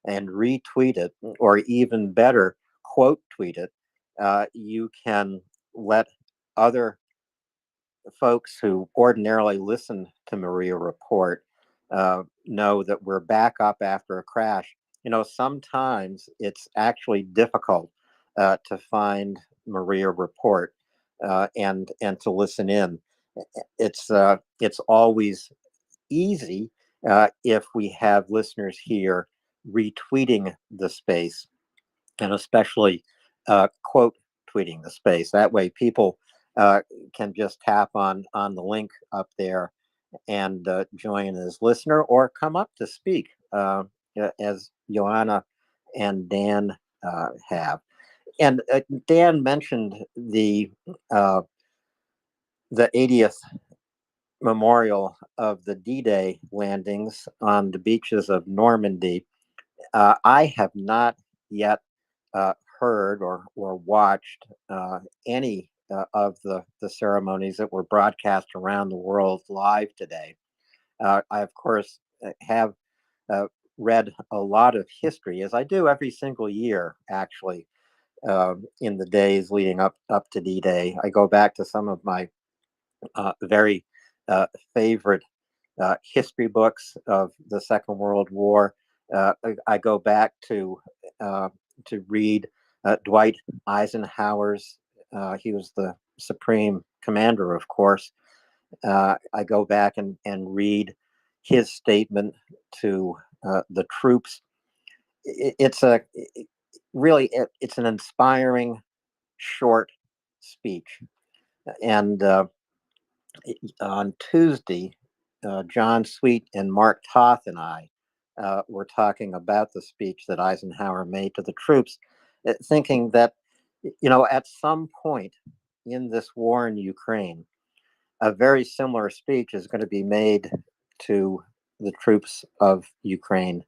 and retweet it, or even better, quote tweet it, you can let other folks who ordinarily listen to MriyaReport know that we're back up after a crash. Sometimes it's actually difficult to find MriyaReport and to listen in. It's always easy if we have listeners here retweeting the space, and especially quote tweeting the space. That way, people can just tap on the link up there and join as listener or come up to speak, as Joanna and Dan have. And Dan mentioned the 80th memorial of the D-Day landings on the beaches of Normandy. I have not yet heard or watched any of the ceremonies that were broadcast around the world live today. I, of course, have read a lot of history, as I do every single year, actually, in the days leading up to D-Day. I go back to some of my very favorite history books of the Second World War. I go back to read Dwight Eisenhower's. He was the supreme commander, of course. I go back and read his statement to the troops. It's an inspiring short speech, and on Tuesday, John Sweet and Mark Toth and I were talking about the speech that Eisenhower made to the troops, thinking that, at some point in this war in Ukraine, a very similar speech is going to be made to the troops of Ukraine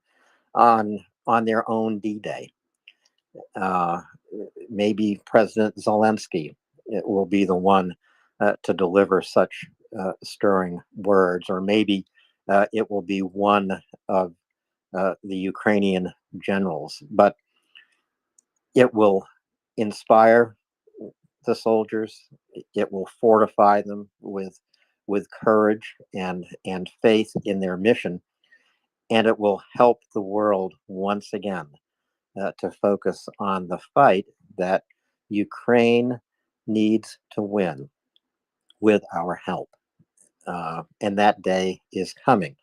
on their own D-Day. Maybe President Zelensky will be the one to deliver such stirring words, or maybe it will be one of the Ukrainian generals. But it will inspire the soldiers. It will fortify them with courage and faith in their mission, and it will help the world once again to focus on the fight that Ukraine needs to win with our help. And that day is coming.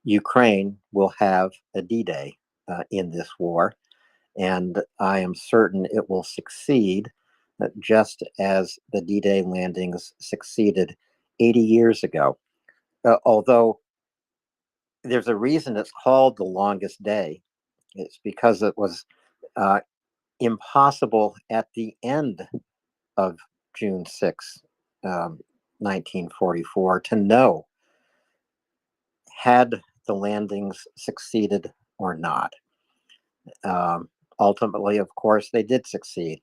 Ukraine will have a D-Day in this war, and I am certain it will succeed just as the D-Day landings succeeded 80 years ago. Although there's a reason it's called the longest day. It's because it was impossible at the end of June 6, 1944, to know had the landings succeeded or not. Ultimately, of course, they did succeed,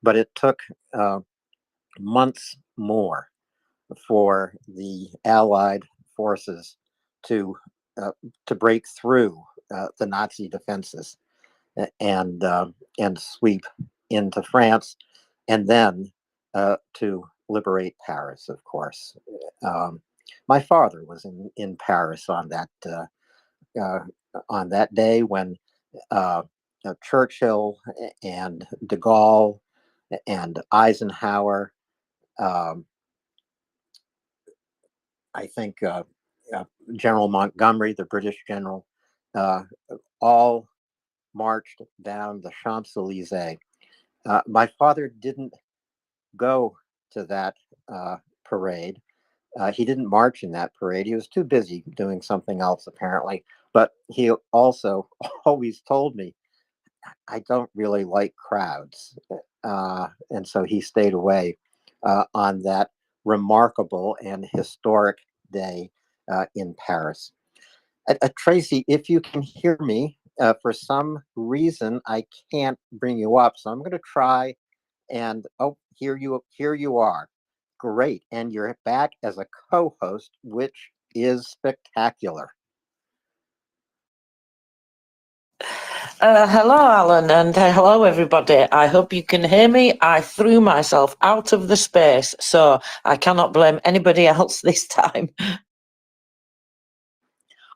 but it took months more for the Allied forces to break through the Nazi defenses and sweep into France, and then to liberate Paris. Of course, my father was in Paris on that day when Churchill and de Gaulle and Eisenhower, I think General Montgomery, the British general, all marched down the Champs-Élysées. My father didn't go to that parade. He didn't march in that parade. He was too busy doing something else, apparently. But he also always told me, I don't really like crowds. And so he stayed away on that remarkable and historic day in Paris. Tracy, if you can hear me, for some reason I can't bring you up, so I'm going to try. And here you are. Great, and you're back as a co-host, which is spectacular. Hello, Alan, and hello, everybody. I hope you can hear me. I threw myself out of the space, so I cannot blame anybody else this time.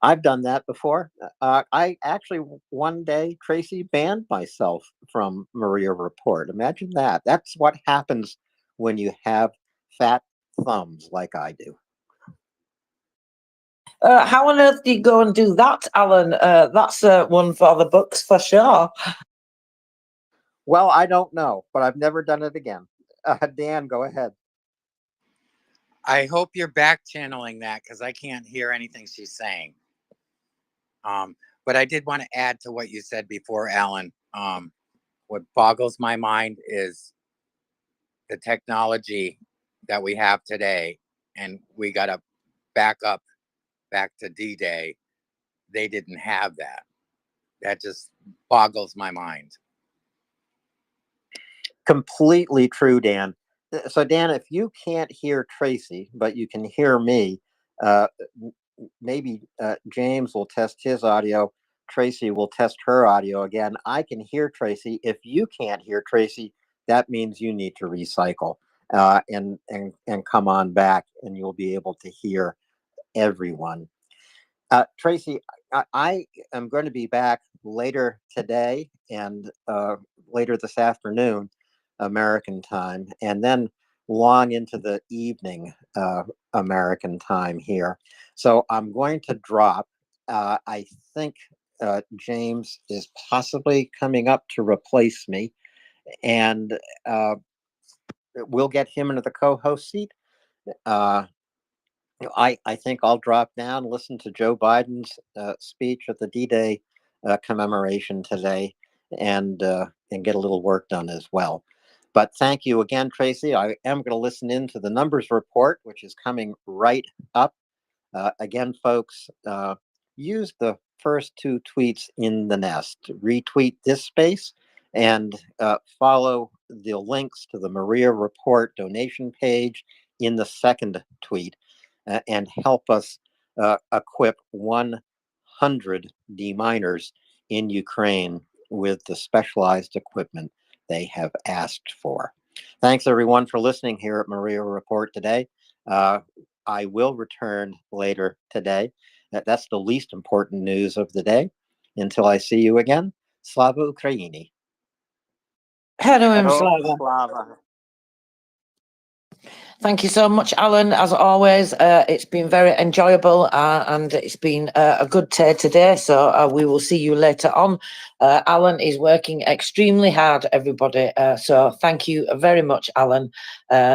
I've done that before. I actually one day, Tracy, banned myself from MriyaReport. Imagine that. That's what happens when you have fat thumbs like I do. How on earth do you go and do that, Alan? That's one for the books for sure. Well, I don't know, but I've never done it again. Dan, go ahead. I hope you're back channeling that because I can't hear anything she's saying. But I did want to add to what you said before, Alan. What boggles my mind is the technology that we have today, and we got to back up back to D-Day. They didn't have that. That just boggles my mind. Completely true, Dan. So, Dan, if you can't hear Tracy, but you can hear me, maybe James will test his audio. Tracy will test her audio again. I can hear Tracy. If you can't hear Tracy, that means you need to recycle and come on back, and you'll be able to hear everyone. Tracy, I am going to be back later today and later this afternoon, American time, and then long into the evening, American time here. So I'm going to drop. I think James is possibly coming up to replace me, and we'll get him into the co-host seat. I think I'll drop down, listen to Joe Biden's speech at the D-Day commemoration today, and get a little work done as well. But thank you again, Tracy. I am going to listen into the numbers report, which is coming right up. Again, folks, use the first two tweets in the nest. Retweet this space and follow the links to the MriyaReport donation page in the second tweet. And help us equip 100 deminers in Ukraine with the specialized equipment they have asked for. Thanks, everyone, for listening here at MriyaReport today. I will return later today. That's the least important news of the day. Until I see you again, Slava Ukraini. Heroin Slava. Slava. Thank you so much, Alan. As always, it's been very enjoyable and it's been a good day today. So we will see you later on. Alan is working extremely hard, everybody. So thank you very much, Alan.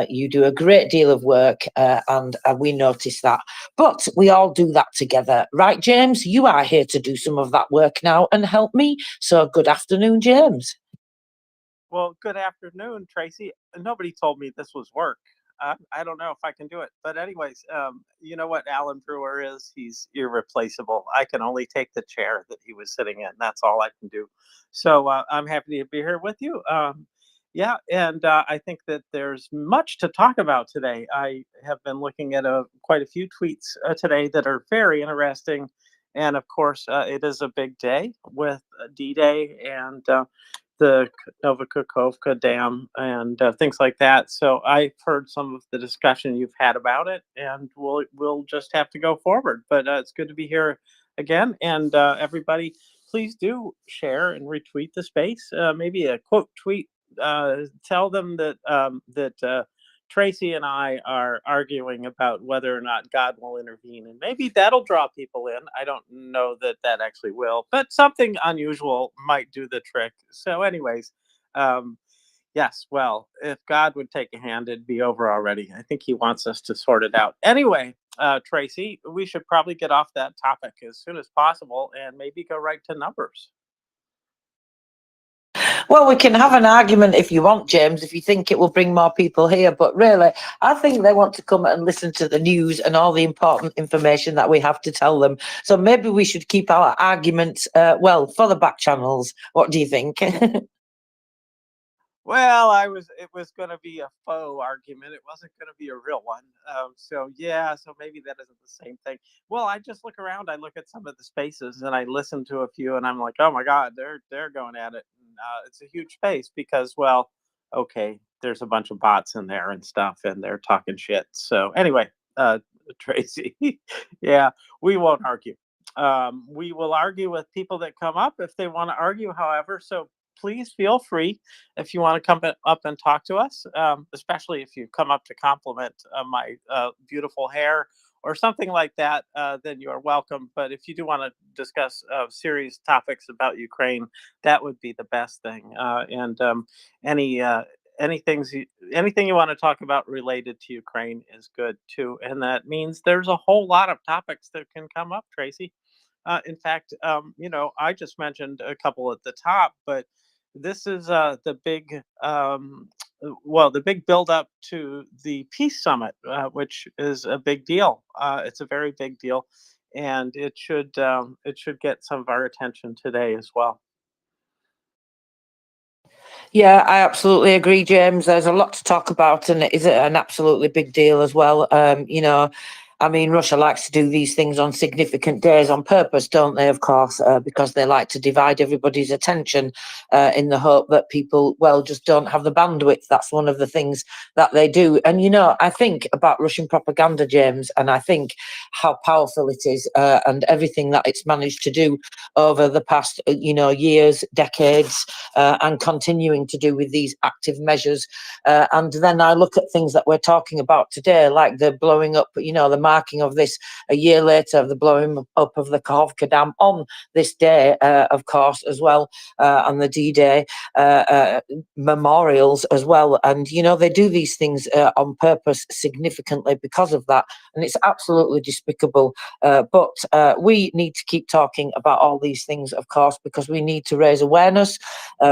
You do a great deal of work and we notice that. But we all do that together. Right, James? You are here to do some of that work now and help me. So good afternoon, James. Well, good afternoon, Tracy. Nobody told me this was work. I don't know if I can do it. But anyways, you know what Alan Brewer is? He's irreplaceable. I can only take the chair that he was sitting in. That's all I can do. So I'm happy to be here with you. Yeah, and I think that there's much to talk about today. I have been looking at quite a few tweets today that are very interesting. And of course, it is a big day with D-Day and the Novokhovka Dam and things like that. So I've heard some of the discussion you've had about it, and we'll just have to go forward. But it's good to be here again, and everybody, please do share and retweet the space. Maybe a quote tweet. Tell them that Tracy and I are arguing about whether or not God will intervene, and maybe that'll draw people in. I don't know that that actually will, but something unusual might do the trick. So, anyways, yes, well, if God would take a hand, it'd be over already. I think he wants us to sort it out. Anyway, Tracy, we should probably get off that topic as soon as possible and maybe go right to numbers. Well, we can have an argument if you want, James, if you think it will bring more people here. But really, I think they want to come and listen to the news and all the important information that we have to tell them. So maybe we should keep our arguments, well, for the back channels. What do you think? Well, it was going to be a faux argument. It wasn't going to be a real one. So yeah, so maybe that isn't the same thing. Well, I just look around. I look at some of the spaces, and I listen to a few, and I'm like, oh my God, they're going at it. And, it's a huge space because, well, okay, there's a bunch of bots in there and stuff, and they're talking shit. So anyway, Tracy, yeah, we won't argue. We will argue with people that come up if they want to argue. However, so please feel free if you want to come up and talk to us, especially if you come up to compliment my beautiful hair or something like that, then you are welcome. But if you do want to discuss serious topics about Ukraine, that would be the best thing. And any anything anything you want to talk about related to Ukraine is good too. And that means there's a whole lot of topics that can come up, Tracy. In fact, I just mentioned a couple at the top, but this is the big, the big build up to the peace summit, which is a big deal. It's a very big deal, and it should get some of our attention today as well. Yeah, I absolutely agree, James. There's a lot to talk about, and it is an absolutely big deal as well. I mean, Russia likes to do these things on significant days on purpose, don't they? Of course, because they like to divide everybody's attention in the hope that people, well, just don't have the bandwidth. That's one of the things that they do. And, I think about Russian propaganda, James, and I think how powerful it is and everything that it's managed to do over the past, years, decades, and continuing to do with these active measures. And then I look at things that we're talking about today, like the blowing up, the marking of this a year later of the blowing up of the Kakhovka Dam on this day, of course, as well, and the D-Day memorials as well. And, they do these things on purpose significantly because of that. And it's absolutely despicable. But we need to keep talking about all these things, of course, because we need to raise awareness.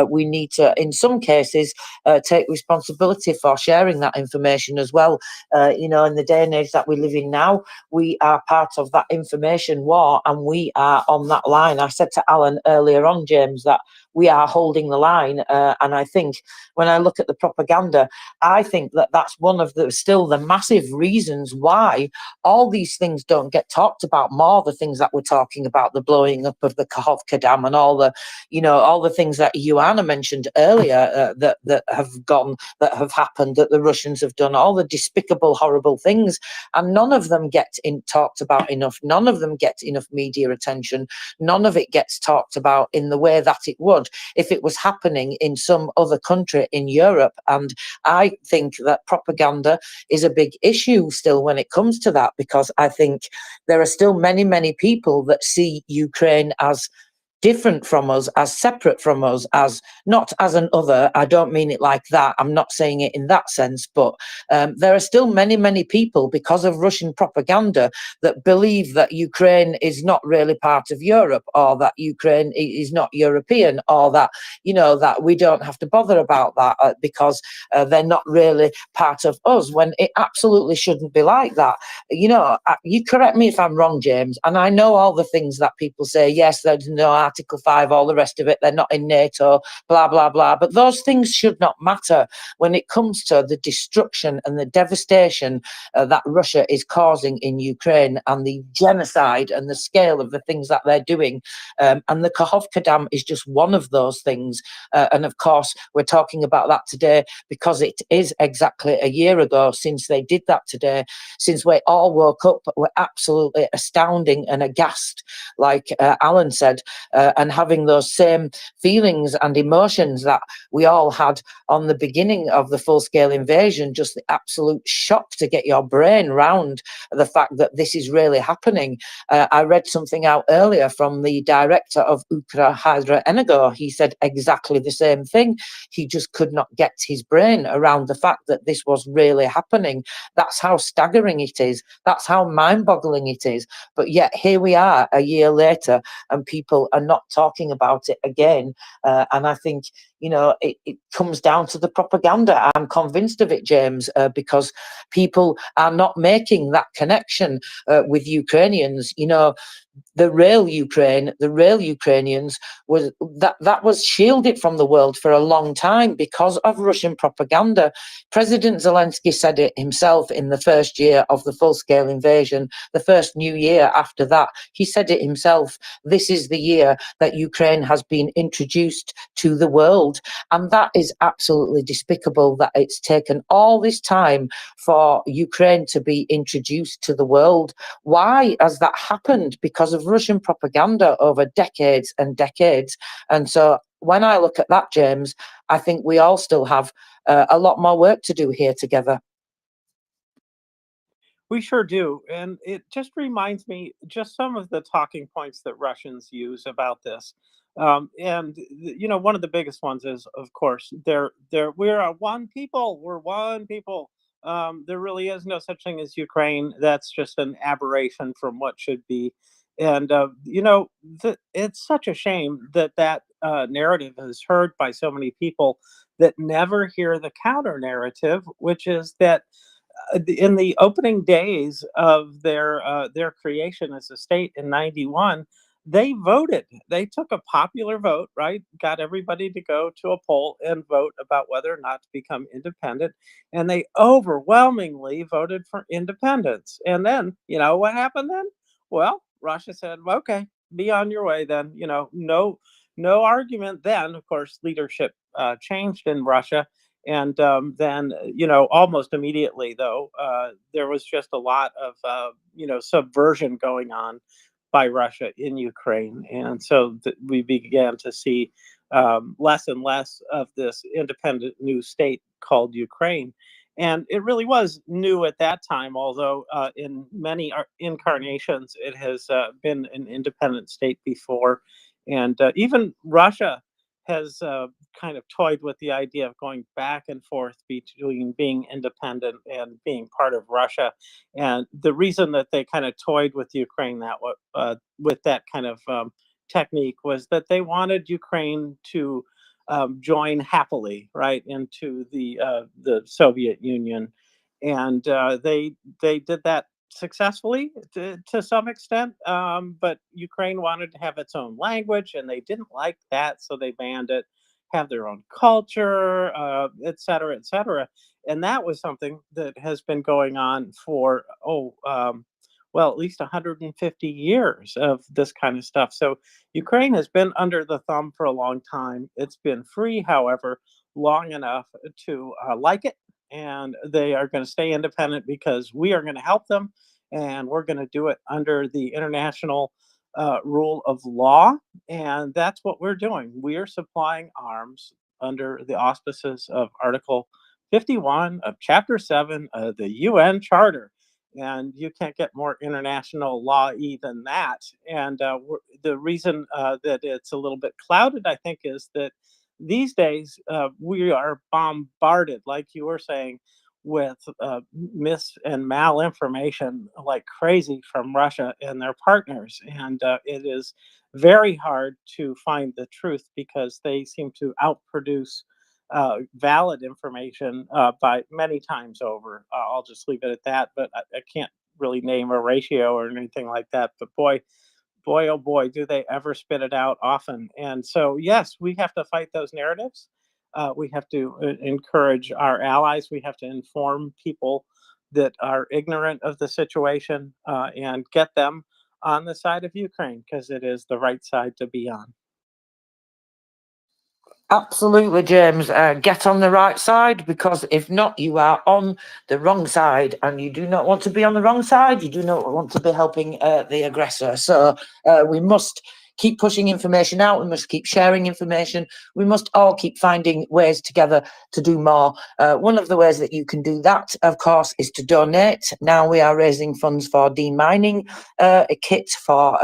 We need to, in some cases, take responsibility for sharing that information as well. In the day and age that we live in now, we are part of that information war, and we are on that line. I said to Alan earlier on, James, that we are holding the line. And I think when I look at the propaganda, I think that that's one of the massive reasons why all these things don't get talked about more. The things that we're talking about, the blowing up of the Kakhovka Dam and all the things that Joanna mentioned earlier that have happened, that the Russians have done, all the despicable, horrible things, and none of them get talked about enough. None of them get enough media attention. None of it gets talked about in the way that it would if it was happening in some other country in Europe. And I think that propaganda is a big issue still when it comes to that, because I think there are still many, many people that see Ukraine as different from us, as separate from us, as not as an other. I don't mean it like that. I'm not saying it in that sense, but there are still many, many people, because of Russian propaganda, that believe that Ukraine is not really part of Europe, or that Ukraine is not European, or that, that we don't have to bother about that because they're not really part of us, when it absolutely shouldn't be like that. You correct me if I'm wrong, James, and I know all the things that people say, yes, there's no Article 5, all the rest of it, they're not in NATO, blah, blah, blah. But those things should not matter when it comes to the destruction and the devastation that Russia is causing in Ukraine, and the genocide and the scale of the things that they're doing. And the Kakhovka Dam is just one of those things. And of course, we're talking about that today because it is exactly a year ago since they did that today, since we all woke up. We're absolutely astounding and aghast, like Alan said, and having those same feelings and emotions that we all had on the beginning of the full-scale invasion, just the absolute shock to get your brain round the fact that this is really happening. I read something out earlier from the director of Ukra Hydra Energo. He said exactly the same thing. He just could not get his brain around the fact that this was really happening. That's how staggering it is. That's how mind-boggling it is. But yet here we are a year later, and people are not talking about it again. And I think, it comes down to the propaganda. I'm convinced of it, James, because people are not making that connection with Ukrainians. The real Ukraine, the real Ukrainians, that was shielded from the world for a long time because of Russian propaganda. President Zelensky said it himself in the first year of the full-scale invasion, the first new year after that. He said it himself. This is the year that Ukraine has been introduced to the world. And that is absolutely despicable that it's taken all this time for Ukraine to be introduced to the world. Why has that happened? Because of Russian propaganda over decades and decades. And so when I look at that, James, I think we all still have a lot more work to do here together. We sure do. And it just reminds me just some of the talking points that Russians use about this. One of the biggest ones is, of course, we're a one people. We're one people. There really is no such thing as Ukraine. That's just an aberration from what should be. And, it's such a shame that narrative is heard by so many people that never hear the counter narrative, which is that in the opening days of their creation as a state in '91, they voted. They took a popular vote, right? Got everybody to go to a poll and vote about whether or not to become independent, and they overwhelmingly voted for independence. And then, what happened then? Well, Russia said, "Okay, be on your way then." No argument then. Of course, leadership changed in Russia, and then, almost immediately, though, there was just a lot of, subversion going on by Russia in Ukraine. And so we began to see less and less of this independent new state called Ukraine. And it really was new at that time, although in many incarnations, it has been an independent state before. And even Russia has kind of toyed with the idea of going back and forth between being independent and being part of Russia. And the reason that they kind of toyed with Ukraine with that kind of technique was that they wanted Ukraine to join happily, right, into the Soviet Union, and they did that successfully to some extent. But Ukraine wanted to have its own language, and they didn't like that, so they banned it. Have their own culture, et cetera, et cetera. And that was something that has been going on for at least 150 years of this kind of stuff. So Ukraine has been under the thumb for a long time. It's been free, however, long enough to like it, and they are going to stay independent because we are going to help them, and we're going to do it under the international rule of law. And that's what we're doing. We are supplying arms under the auspices of Article 51 of Chapter 7 of the UN Charter. And you can't get more international law than that. And the reason that it's a little bit clouded, I think, is that these days we are bombarded, like you were saying, with mis and malinformation like crazy from Russia and their partners. And it is very hard to find the truth because they seem to outproduce valid information by many times over. I'll just leave it at that, but I can't really name a ratio or anything like that. But boy, oh boy, do they ever spit it out often. And so, yes, we have to fight those narratives. We have to encourage our allies. We have to inform people that are ignorant of the situation and get them on the side of Ukraine because it is the right side to be on. Absolutely, James. Get on the right side, because if not, you are on the wrong side, and you do not want to be on the wrong side. You do not want to be helping the aggressor. So we must keep pushing information out. We must keep sharing information. We must all keep finding ways together to do more. One of the ways that you can do that, of course, is to donate. Now we are raising funds for demining a kit for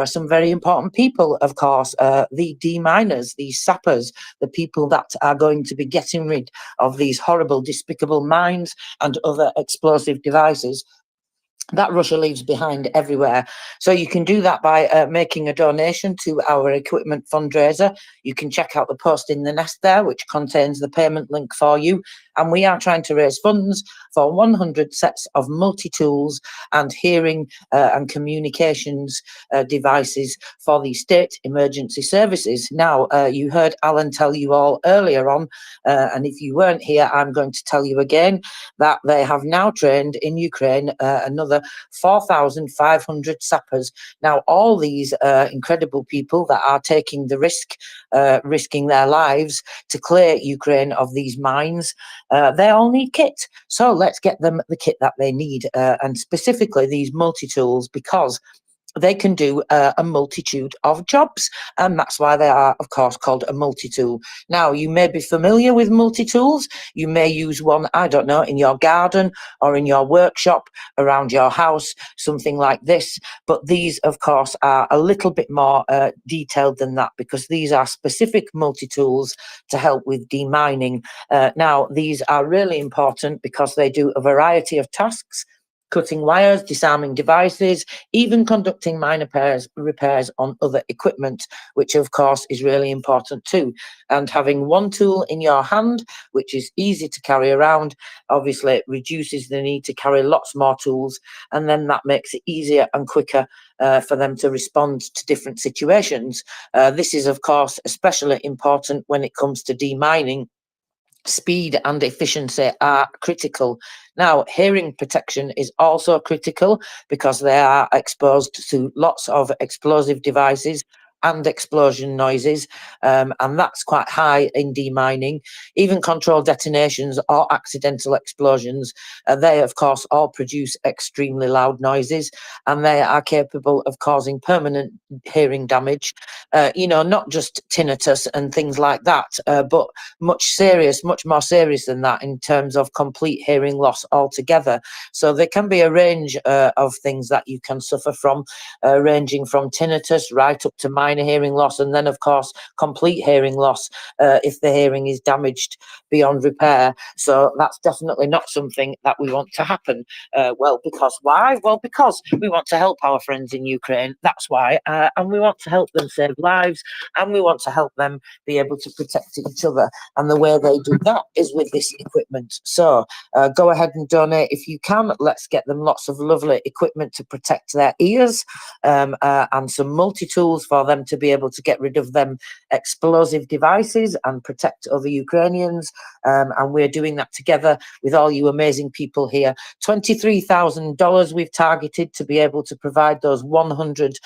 some very important people, of course, the deminers, the sappers, the people that are going to be getting rid of these horrible, despicable mines and other explosive devices. that Russia leaves behind everywhere. So you can do that by making a donation to our equipment fundraiser. You can check out the post in the nest there, which contains the payment link for you. And we are trying to raise funds for 100 sets of multi-tools and hearing and communications devices for the state emergency services. Now, you heard Alan tell you all earlier on, and if you weren't here, I'm going to tell you again, that they have now trained in Ukraine another 4,500 sappers. Now, all these incredible people that are taking the risk, risking their lives to clear Ukraine of these mines, they all need kit. So let's get them the kit that they need, and specifically these multi-tools, because they can do a multitude of jobs, and that's why they are, of course, called a multi-tool. Now, you may be familiar with multi-tools. You may use one, I don't know, in your garden or in your workshop around your house, something like this. But these, of course, are a little bit more detailed than that, because these are specific multi-tools to help with demining. Now, these are really important because they do a variety of tasks: cutting wires, disarming devices, even conducting minor repairs on other equipment, which of course is really important too. And having one tool in your hand, which is easy to carry around, obviously it reduces the need to carry lots more tools, and then that makes it easier and quicker for them to respond to different situations. This is of course especially important when it comes to demining. Speed and efficiency are critical. Now, hearing protection is also critical because they are exposed to lots of explosive devices and explosion noises, and that's quite high in demining. Even controlled detonations or accidental explosions, they of course all produce extremely loud noises, and they are capable of causing permanent hearing damage. Not just tinnitus and things like that, but much more serious than that in terms of complete hearing loss altogether. So there can be a range of things that you can suffer from, ranging from tinnitus right up to minor hearing loss, and then of course complete hearing loss if the hearing is damaged beyond repair. So that's definitely not something that we want to happen. Because why? Well, because we want to help our friends in Ukraine, that's why, and we want to help them save lives, and we want to help them be able to protect each other. And the way they do that is with this equipment. So go ahead and donate if you can. Let's get them lots of lovely equipment to protect their ears, and some multi-tools for them to be able to get rid of them explosive devices and protect other Ukrainians. And we're doing that together with all you amazing people here. $23,000 we've targeted to be able to provide those 100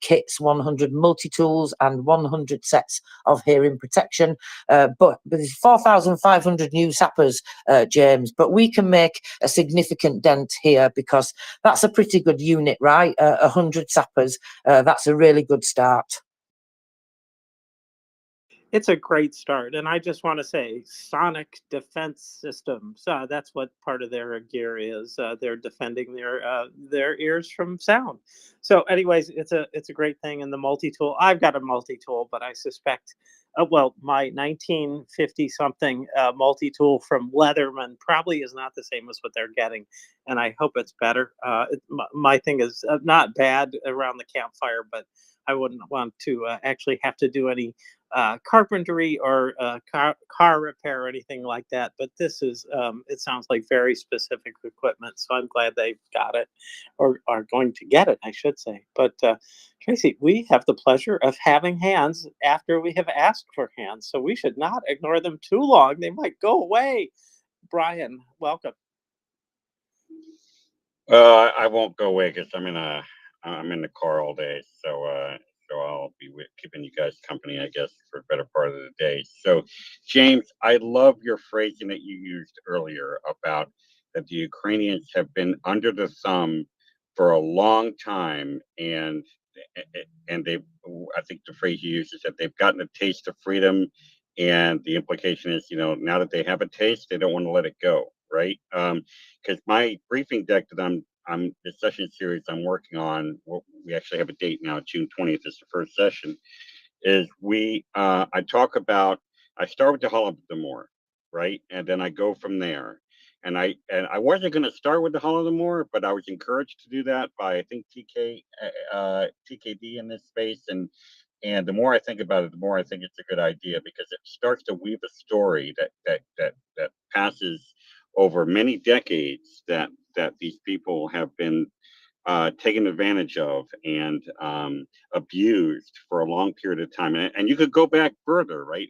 kits, 100 multi-tools and 100 sets of hearing protection. But there's 4,500 new sappers, James, but we can make a significant dent here because that's a pretty good unit, right? 100 sappers, that's a really good start. It's a great start, and I just want to say, sonic defense systems. That's what part of their gear is. They're defending their ears from sound. So, anyways, it's a great thing. And the multi tool. I've got a multi tool, but I suspect, my 1950 something multi tool from Leatherman probably is not the same as what they're getting, and I hope it's better. My thing is not bad around the campfire, but I wouldn't want to actually have to do any carpentry or car repair or anything like that. But this is, it sounds like very specific equipment. So I'm glad they've got it, or are going to get it, I should say. But Tracy, we have the pleasure of having hands after we have asked for hands. So we should not ignore them too long. They might go away. Brian, welcome. I won't go away because I'm in the car all day, so I'll be keeping you guys company, I guess, for a better part of the day. So, James, I love your phrasing that you used earlier about that the Ukrainians have been under the thumb for a long time, and they, I think the phrase you used is that they've gotten a taste of freedom, and the implication is, now that they have a taste, they don't want to let it go, right? Because my briefing deck that I'm the session series I'm working on, we actually have a date now, June 20th is the first session, is I start with the Holodomor, right? And then I go from there. And I wasn't going to start with the Holodomor, but I was encouraged to do that by, I think, TKD in this space. And the more I think about it, the more I think it's a good idea, because it starts to weave a story that passes over many decades, that these people have been taken advantage of and abused for a long period of time. And you could go back further, right?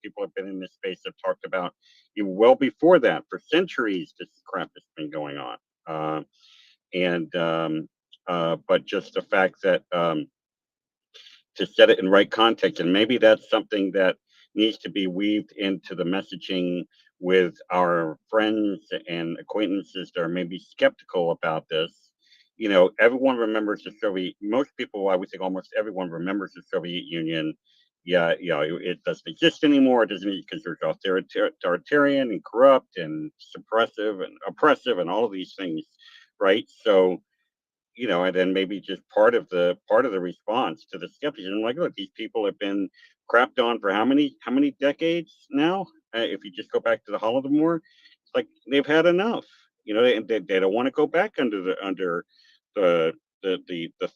People have been in this space, have talked about well before that, for centuries, this crap has been going on. But just the fact that to set it in right context, and maybe that's something that needs to be weaved into the messaging with our friends and acquaintances that are maybe skeptical about this. Everyone remembers the most people, I would think almost everyone remembers the Soviet Union. Yeah, it doesn't exist anymore. It doesn't, because they're authoritarian and corrupt and suppressive and oppressive and all of these things, right? So, and then maybe just part of the response to the skepticism, like, look, these people have been crapped on for how many decades now? If you just go back to the Holodomor, it's like they've had enough. They don't want to go back under the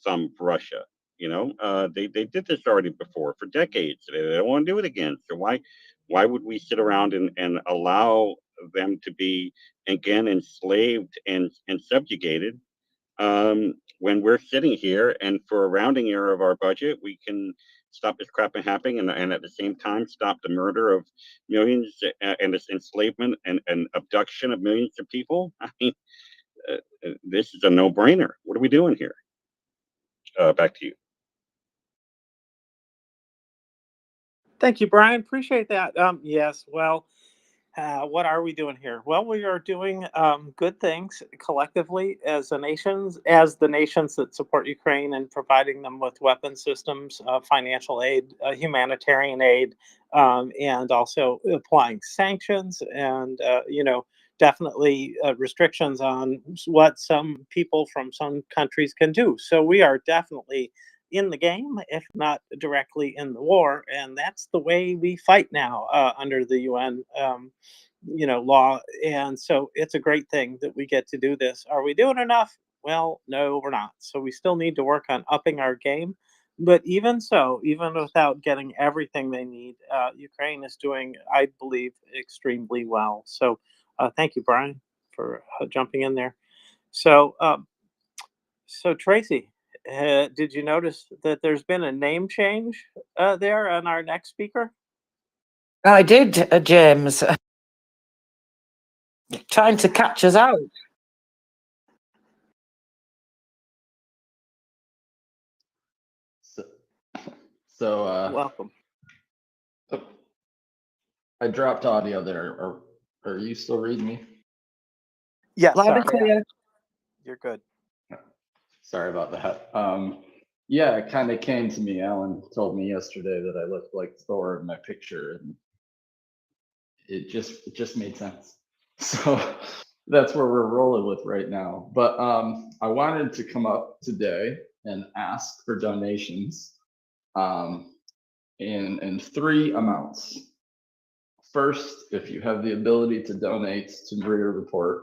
thumb of Russia. They did this already before for decades. They don't want to do it again. So why would we sit around and allow them to be again enslaved and subjugated? When we're sitting here, and for a rounding error of our budget, we can stop this crap from happening, and at the same time stop the murder of millions and this enslavement and abduction of millions of people. I mean, this is a no-brainer. What are we doing here? Back to you. Thank you, Brian. Appreciate that. Yes. Well, what are we doing here? Well, we are doing good things collectively as the nations that support Ukraine, and providing them with weapon systems, financial aid, humanitarian aid, and also applying sanctions and, definitely restrictions on what some people from some countries can do. So we are definitely in the game, if not directly in the war, and that's the way we fight now under the UN, law. And so it's a great thing that we get to do this. Are we doing enough? Well, no, we're not. So we still need to work on upping our game. But even so, even without getting everything they need, Ukraine is doing, I believe, extremely well. So thank you, Brian, for jumping in there. So, Tracy, did you notice that there's been a name change there on our next speaker? I did, James. Trying to catch us out. So Welcome. I dropped audio there. Are you still reading me? Yes, Loud and clear. you're good. Sorry about that. Yeah, it kind of came to me. Alan told me yesterday that I looked like Thor in my picture, and it just made sense. So that's where we're rolling with right now. But I wanted to come up today and ask for donations in three amounts. First, if you have the ability to donate to MriyaReport,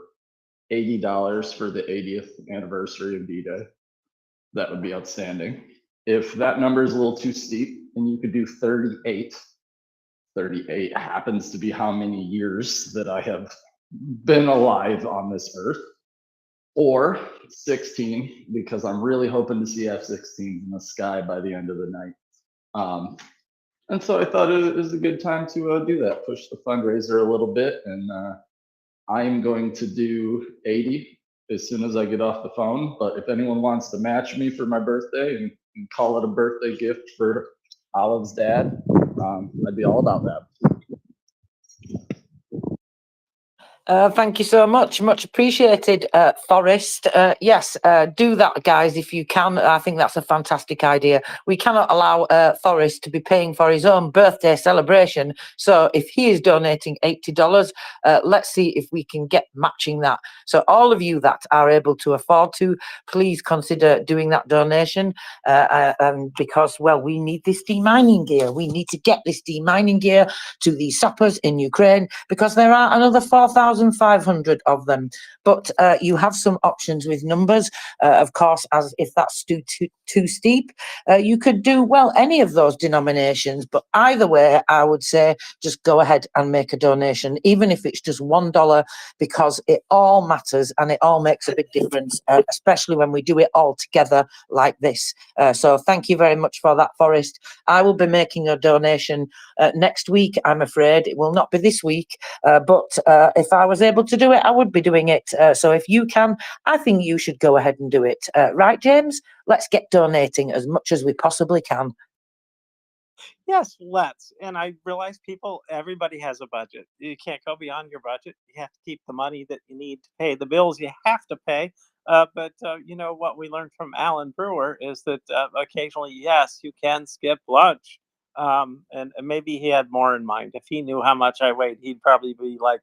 $80 for the 80th anniversary of D-Day, that would be outstanding. If that number is a little too steep and you could do 38 happens to be how many years that I have been alive on this earth, or 16, because I'm really hoping to see F-16 in the sky by the end of the night. And so I thought it was a good time to do that, push the fundraiser a little bit. And I'm going to do 80 as soon as I get off the phone. But if anyone wants to match me for my birthday and call it a birthday gift for Olive's dad, I'd be all about that. Thank you so much. Much appreciated, Forrest. Yes, do that, guys, if you can. I think that's a fantastic idea. We cannot allow Forrest to be paying for his own birthday celebration. So if he is donating $80, let's see if we can get matching that. So all of you that are able to afford to, please consider doing that donation because, well, we need this demining gear. We need to get this demining gear to the sappers in Ukraine, because there are another 4,000 2,500 of them. But you have some options with numbers, of course, as if that's too steep. You could do, well, any of those denominations, but either way, I would say just go ahead and make a donation, even if it's just $1, because it all matters and it all makes a big difference, especially when we do it all together like this. So thank you very much for that, Forrest. I will be making a donation next week, I'm afraid. It will not be this week, but if I was able to do it, I would be doing it. So if you can, I think you should go ahead and do it. Right, James? Let's get donating as much as we possibly can. Yes, let's. And I realize everybody has a budget. You can't go beyond your budget. You have to keep the money that you need to pay the bills you have to pay. But you know what we learned from Alan Brewer is that occasionally, yes, you can skip lunch. And maybe he had more in mind. If he knew how much I weighed, he'd probably be like,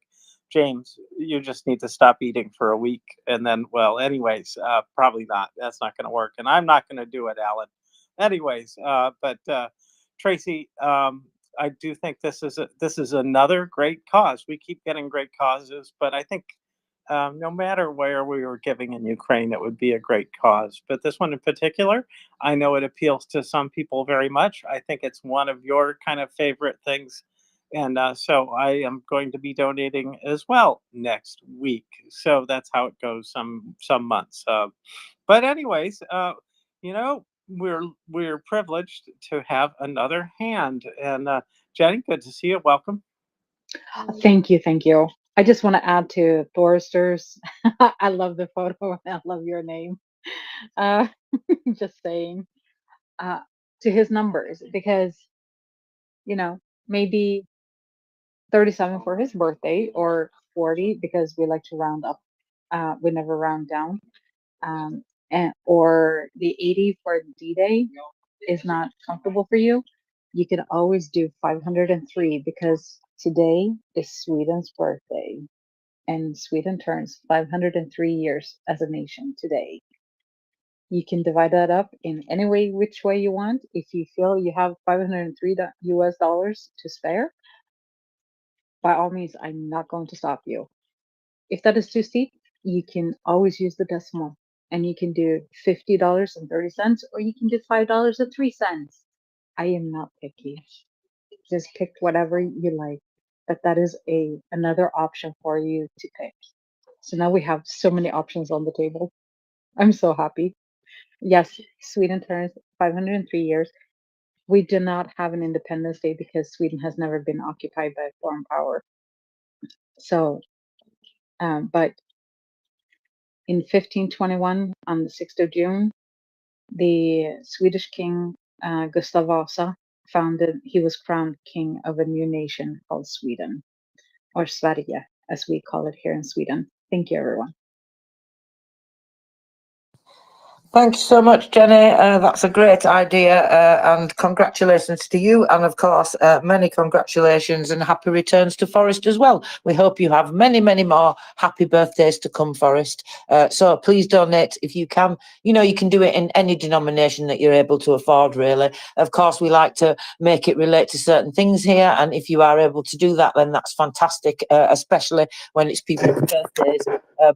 James, you just need to stop eating for a week. And then, well, anyways, probably not. That's not going to work. And I'm not going to do it, Alan. Anyways, but Tracy, I do think this is another great cause. We keep getting great causes, but I think no matter where we were giving in Ukraine, it would be a great cause. But this one in particular, I know it appeals to some people very much. I think it's one of your kind of favorite things. And so I am going to be donating as well next week. So that's how it goes some months. But anyways, you know, we're privileged to have another hand. And Jenny, good to see you. Welcome. Thank you, thank you. I just want to add to Forrester's. I love the photo and I love your name. Uh, just saying, uh, to his numbers, because you know maybe 37 for his birthday or 40 because we like to round up. We never round down. And or the 80 for D-Day is not comfortable for you. You can always do 503 because today is Sweden's birthday. And Sweden turns 503 years as a nation today. You can divide that up in any way, which way you want. If you feel you have 503 US dollars to spare, by all means, I'm not going to stop you. If that is too steep, you can always use the decimal and you can do $50.30 or you can do $5.03. I am not picky. Just pick whatever you like. But that is another option for you to pick. So now we have so many options on the table. I'm so happy. Yes, Sweden turns 503 years. We do not have an Independence Day because Sweden has never been occupied by a foreign power. So, but in 1521, on the 6th of June, the Swedish king Gustav Vasa he was crowned king of a new nation called Sweden, or Sverige, as we call it here in Sweden. Thank you, everyone. Thank you so much, Jenny. That's a great idea, and congratulations to you. And of course, many congratulations and happy returns to Forrest as well. We hope you have many, many more happy birthdays to come, Forrest. So please donate if you can. You know, you can do it in any denomination that you're able to afford, really. Of course, we like to make it relate to certain things here. And if you are able to do that, then that's fantastic, especially when it's people's birthdays.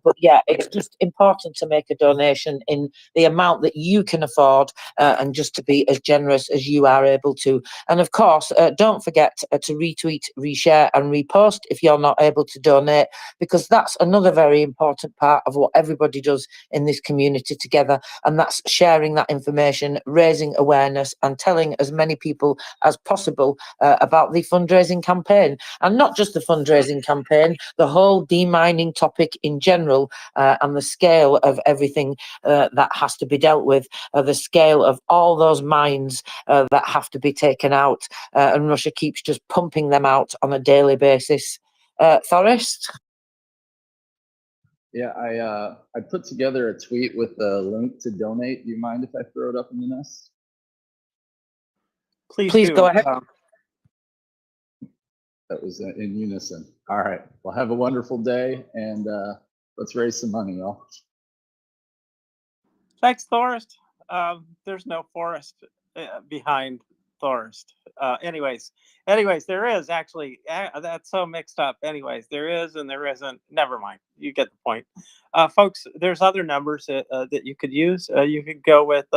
But yeah, it's just important to make a donation in the amount that you can afford, and just to be as generous as you are able to. And of course, don't forget to retweet, reshare and repost if you're not able to donate, because that's another very important part of what everybody does in this community together, and that's sharing that information, raising awareness and telling as many people as possible about the fundraising campaign. And not just the fundraising campaign, the whole demining topic in general, and the scale of everything that has to be dealt with, the scale of all those mines that have to be taken out, and Russia keeps just pumping them out on a daily basis. Forrest? Yeah, I put together a tweet with the link to donate. Do you mind if I throw it up in the nest? Please go ahead. That was in unison. All right. Well, have a wonderful day, and let's raise some money, y'all. Thanks, Forrest. There's no forest behind Thorst. Anyways, there is actually, that's so mixed up. Anyways, there is and there isn't. Never mind. You get the point. Folks, there's other numbers that you could use. You could go with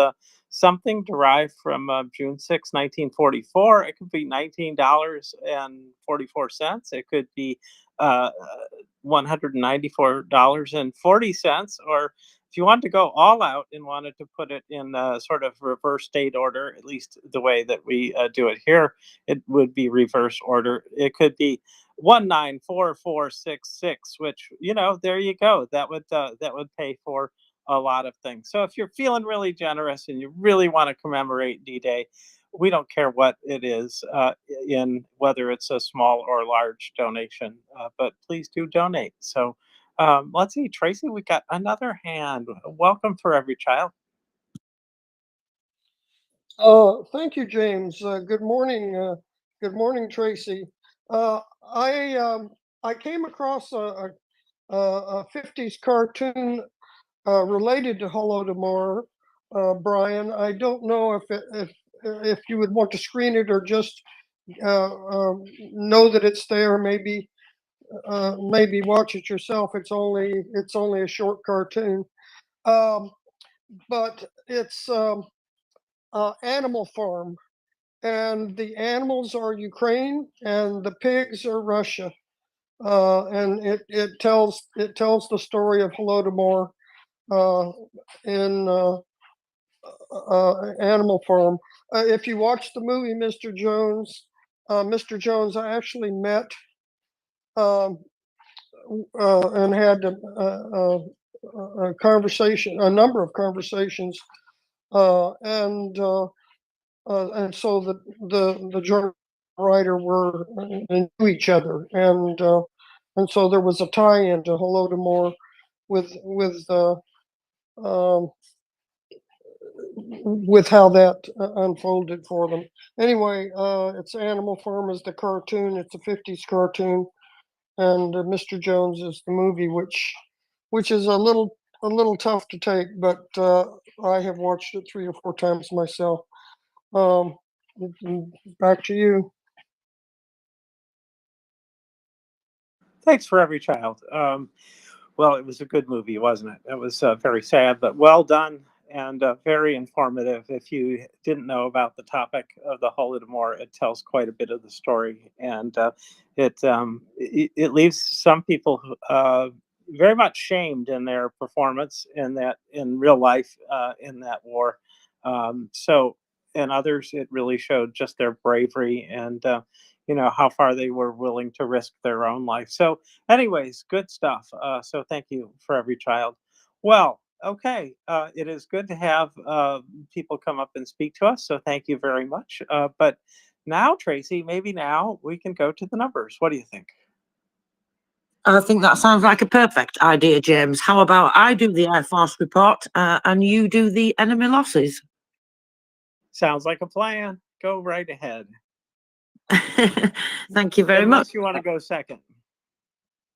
something derived from June 6, 1944. It could be $19.44. It could be $194.40. Or if you want to go all out and wanted to put it in sort of reverse date order, at least the way that we do it here, it would be reverse order. It could be 194466, which, there you go. That would pay for a lot of things. So if you're feeling really generous and you really want to commemorate D-Day, we don't care what it is, in whether it's a small or large donation, but please do donate. So let's see, Tracy, we got another hand. Welcome for every child. Thank you, James. Good morning. Good morning, Tracy. I came across a 50s cartoon related to Holodomor, Brian. I don't know if you would want to screen it or just know that it's there. Maybe watch it yourself. It's only a short cartoon, but it's Animal Farm, and the animals are Ukraine and the pigs are Russia. And it tells the story of Holodomor in Animal Farm. If you watch the movie Mr. Jones, I actually met and had a conversation, a number of conversations, and so the journal writer were into each other, and so there was a tie-in to Holodomor with how that unfolded for them. Anyway, it's Animal Farm is the cartoon. It's a 50s cartoon, and Mr. Jones is the movie, which is a little tough to take, but I have watched it 3 or 4 times myself. Back to you. Thanks for every child. Well, it was a good movie, wasn't it? It was very sad, but well done and very informative. If you didn't know about the topic of the Holodomor, it tells quite a bit of the story, and it leaves some people very much shamed in their performance in real life in that war. So, and others, it really showed just their bravery and how far they were willing to risk their own life. So anyways, good stuff. So thank you for every child. Well, okay. It is good to have people come up and speak to us. So thank you very much. But now, Tracy, maybe now we can go to the numbers. What do you think? I think that sounds like a perfect idea, James. How about I do the Air Force report and you do the enemy losses? Sounds like a plan. Go right ahead. Thank you very much. Unless you want to go second.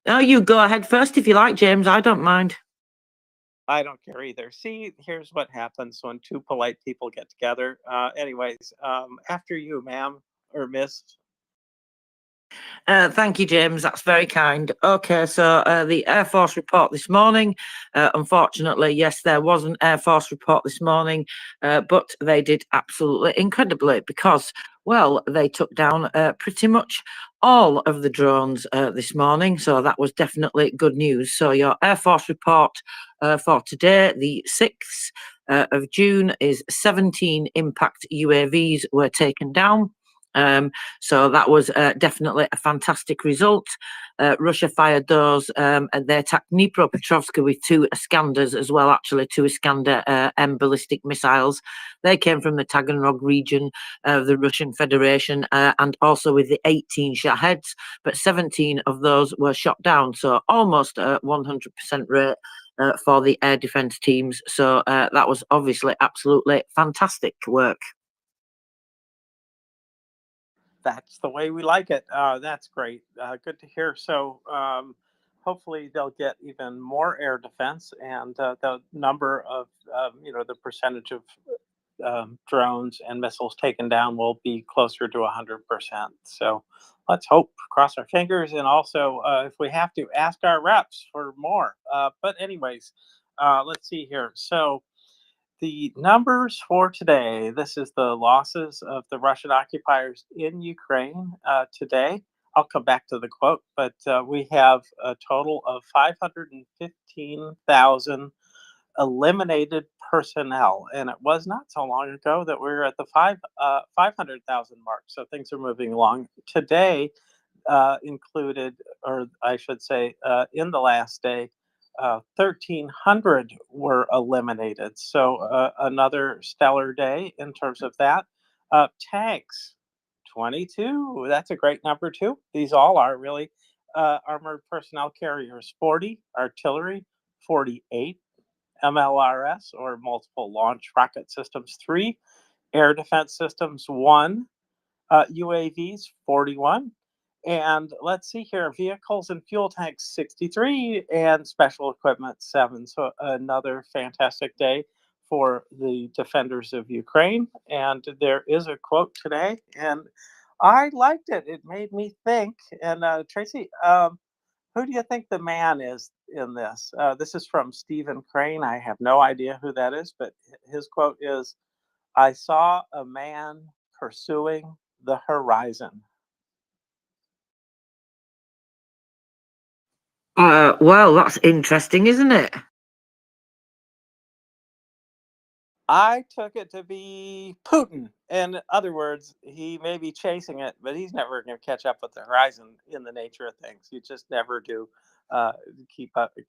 Oh, you go ahead first if you like, James. I don't mind. I don't care either. See, here's what happens when 2 polite people get together. Anyways, after you, ma'am or miss. Thank you, James. That's very kind. Okay, so the Air Force report this morning. Unfortunately, yes, there was an Air Force report this morning, but they did absolutely incredibly because, well, they took down pretty much all of the drones this morning. So that was definitely good news. So your Air Force report for today, the 6th of June, is 17 impact UAVs were taken down. So that was definitely a fantastic result. Russia fired those and they attacked Dnipropetrovsk with 2 Iskanders as well, actually 2 Iskander M ballistic missiles. They came from the Taganrog region of the Russian Federation and also with the 18 Shaheds, but 17 of those were shot down. So almost 100% rate for the air defense teams. So that was obviously absolutely fantastic work. That's the way we like it. That's great. Good to hear. So hopefully they'll get even more air defense, and the number of, the percentage of drones and missiles taken down will be closer to 100%. So let's hope, cross our fingers, and also if we have to, ask our reps for more. But anyways, let's see here. So the numbers for today, this is the losses of the Russian occupiers in Ukraine today. I'll come back to the quote, but we have a total of 515,000 eliminated personnel, and it was not so long ago that we were at the 500,000 mark. So things are moving along. Today included, or I should say, in the last day, 1,300 were eliminated. So another stellar day in terms of that. Tanks, 22. That's a great number too. These all are really armored personnel carriers. 40 artillery, 48 MLRS or multiple launch rocket systems, 3 air defense systems, 1 UAVs, 41. And let's see here, vehicles and fuel tanks, 63, and special equipment, 7. So another fantastic day for the defenders of Ukraine. And there is a quote today, and I liked it. It made me think. And Tracy, who do you think the man is in this? This is from Stephen Crane. I have no idea who that is, but his quote is, "I saw a man pursuing the horizon." Well, that's interesting, isn't it? I took it to be Putin. In other words, he may be chasing it, but he's never going to catch up with the horizon in the nature of things. You just never do uh,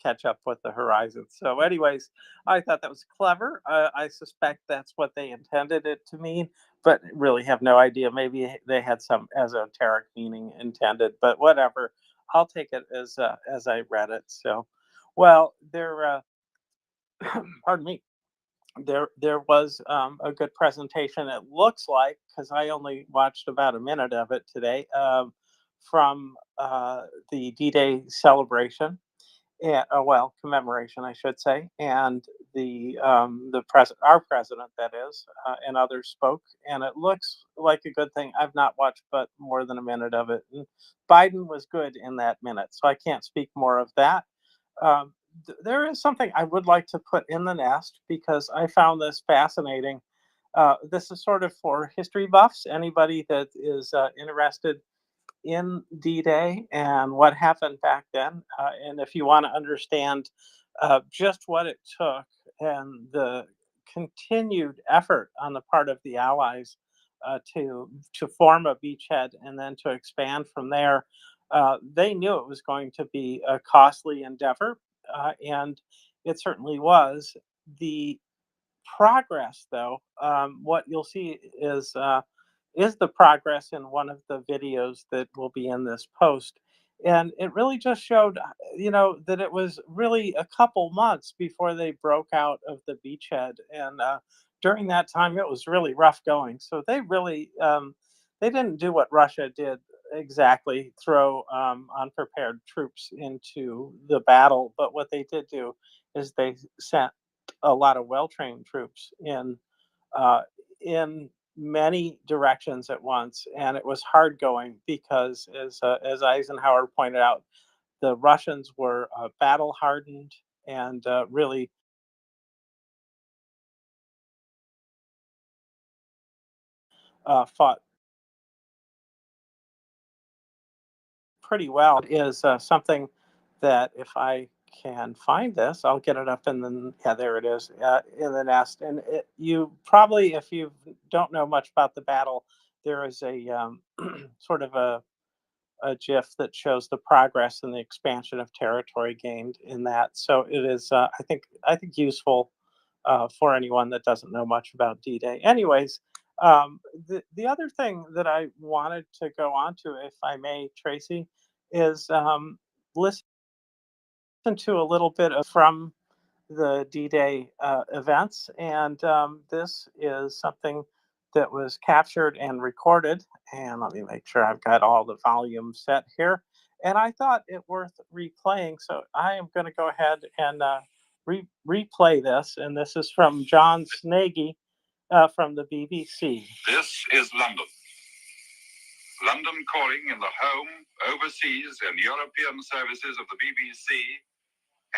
catch up with the horizon. So, anyways, I thought that was clever. I suspect that's what they intended it to mean, but really have no idea. Maybe they had some esoteric meaning intended, but whatever. I'll take it as I read it. So, well, there. Pardon me, there was a good presentation. It looks like, because I only watched about a minute of it today, from the D-Day celebration, and well, commemoration, I should say, and our president, that is, and others spoke, and it looks like a good thing. I've not watched but more than a minute of it. And Biden was good in that minute, so I can't speak more of that. um, there is something I would like to put in the nest because I found this fascinating. This is sort of for history buffs, anybody that is interested in D-Day and what happened back then. And if you want to understand just what it took and the continued effort on the part of the Allies to form a beachhead and then to expand from there, they knew it was going to be a costly endeavor, and it certainly was. The progress, though, what you'll see is the progress in one of the videos that will be in this post. And it really just showed, that it was really a couple months before they broke out of the beachhead. And during that time, it was really rough going. So they really, they didn't do what Russia did exactly, throw unprepared troops into the battle. But what they did do is they sent a lot of well-trained troops uh, in many directions at once, and it was hard going because, as Eisenhower pointed out, the Russians were battle hardened and really fought pretty well. It is something that, if I can find this, I'll get it up in the, yeah, there it is, in the nest. And you probably, if you don't know much about the battle, there is a sort of a GIF that shows the progress and the expansion of territory gained in that. So it is, I think useful for anyone that doesn't know much about D-Day. Anyways, the other thing that I wanted to go on to, if I may, Tracy, is listen to a little bit from the D-Day events, and this is something that was captured and recorded. And let me make sure I've got all the volume set here. And I thought it worth replaying, so I am going to go ahead and replay this. And this is from John Snaggy, from the BBC. This is London. London calling in the home, overseas, and European services of the BBC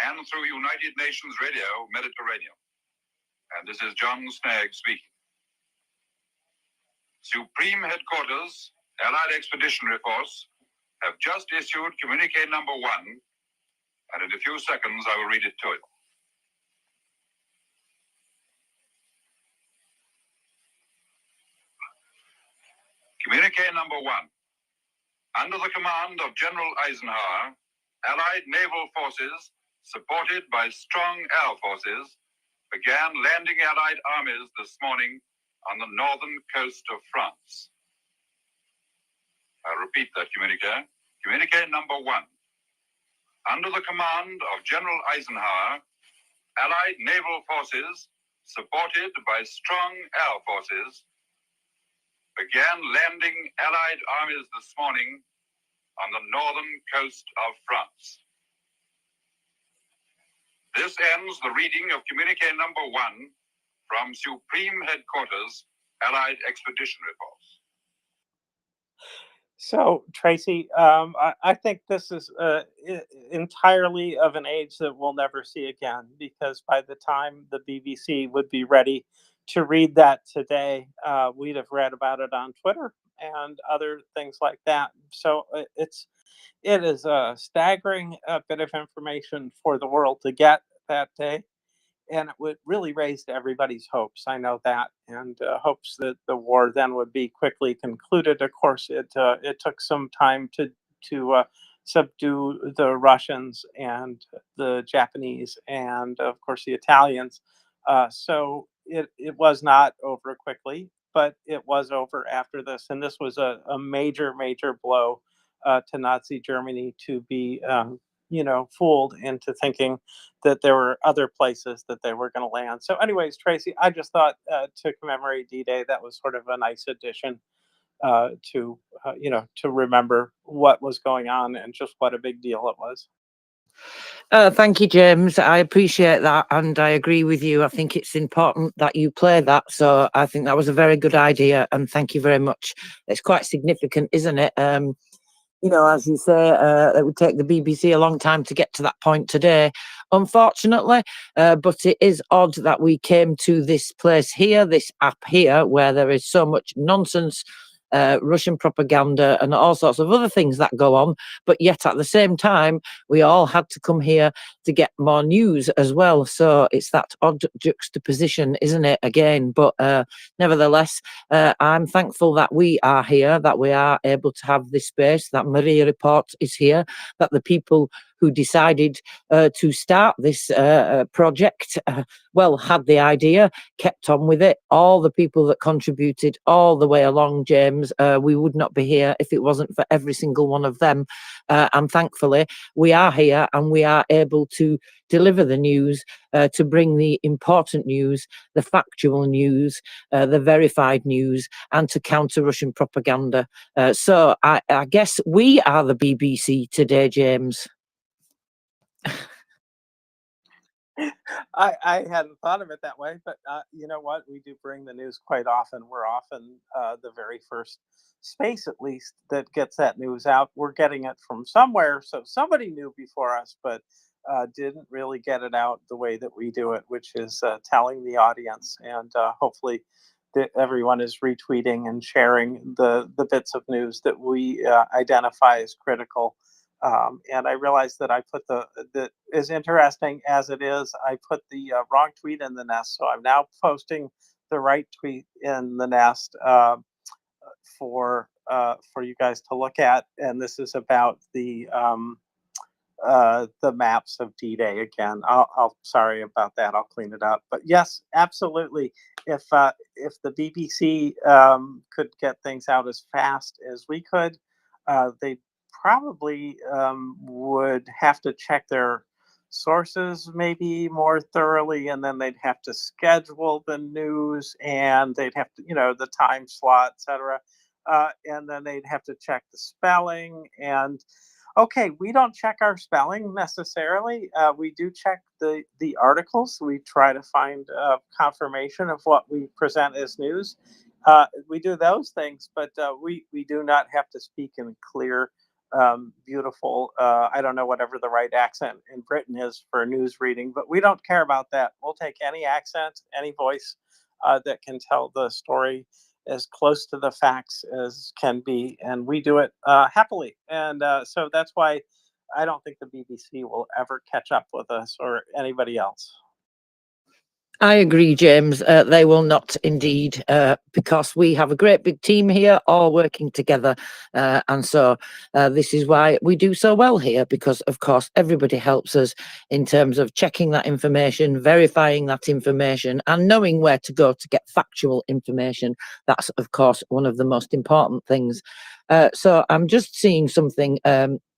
and through United Nations Radio Mediterranean. And this is John Snagg speaking. Supreme Headquarters, Allied Expeditionary Force, have just issued communique number 1, and in a few seconds I will read it to you. Communique number 1. Under the command of General Eisenhower, Allied naval forces, supported by strong air forces, began landing Allied armies this morning on the northern coast of France. I repeat that communique. Communique number 1. Under the command of General Eisenhower, Allied naval forces, supported by strong air forces, began landing Allied armies this morning on the northern coast of France. This ends the reading of communique number 1 from Supreme Headquarters, Allied Expeditionary Force. So, Tracy, I think this is entirely of an age that we'll never see again, because by the time the BBC would be ready to read that today, we'd have read about it on Twitter and other things like that. So it is a staggering bit of information for the world to get that day. And it would really raised everybody's hopes. I know that, and hopes that the war then would be quickly concluded. Of course, it took some time to subdue the Russians and the Japanese, and of course the Italians. So it was not over quickly, but it was over after this, and this was a major blow to Nazi Germany to be fooled into thinking that there were other places that they were going to land. So anyways, Tracy, I just thought to commemorate D-Day, that was sort of a nice addition to remember what was going on and just what a big deal it was. Thank you, James. I appreciate that, and I agree with you. I think it's important that you play that. So I think that was a very good idea, and thank you very much. It's quite significant, isn't it? As you say, it would take the BBC a long time to get to that point today, unfortunately. But it is odd that we came to this place here, this app here, where there is so much nonsense, Russian propaganda and all sorts of other things that go on. But yet at the same time, we all had to come here to get more news as well. So it's that odd juxtaposition, isn't it, again? But nevertheless, I'm thankful that we are here, that we are able to have this space, that MriyaReport is here, that the people who decided to start this project, had the idea, kept on with it. All the people that contributed all the way along, James, we would not be here if it wasn't for every single one of them. And thankfully, we are here and we are able to deliver the news, to bring the important news, the factual news, the verified news, and to counter Russian propaganda. So I guess we are the BBC today, James. I hadn't thought of it that way, but you know what? We do bring the news quite often. We're often the very first space, at least, that gets that news out. We're getting it from somewhere, so somebody knew before us, but didn't really get it out the way that we do it, which is telling the audience, and hopefully that everyone is retweeting and sharing the bits of news that we identify as critical. And I realized that I put that as interesting as it is, I put the wrong tweet in the nest. So I'm now posting the right tweet in the nest for you guys to look at. And this is about the maps of D-Day again. I'll sorry about that. I'll clean it up. But yes, absolutely. If the BBC could get things out as fast as we could, they probably would have to check their sources maybe more thoroughly, and then they'd have to schedule the news, and they'd have to, the time slot, etc. And then they'd have to check the spelling, and Okay, we don't check our spelling necessarily. We do check the articles. We try to find confirmation of what we present as news. We do those things, but we do not have to speak in clear, beautiful. I don't know whatever the right accent in Britain is for news reading, but we don't care about that. We'll take any accent, any voice that can tell the story as close to the facts as can be, and we do it happily. And so that's why I don't think the BBC will ever catch up with us or anybody else. I agree, James. They will not indeed, because we have a great big team here, all working together. And so this is why we do so well here, because, of course, everybody helps us in terms of checking that information, verifying that information, and knowing where to go to get factual information. That's, of course, one of the most important things. So I'm just seeing something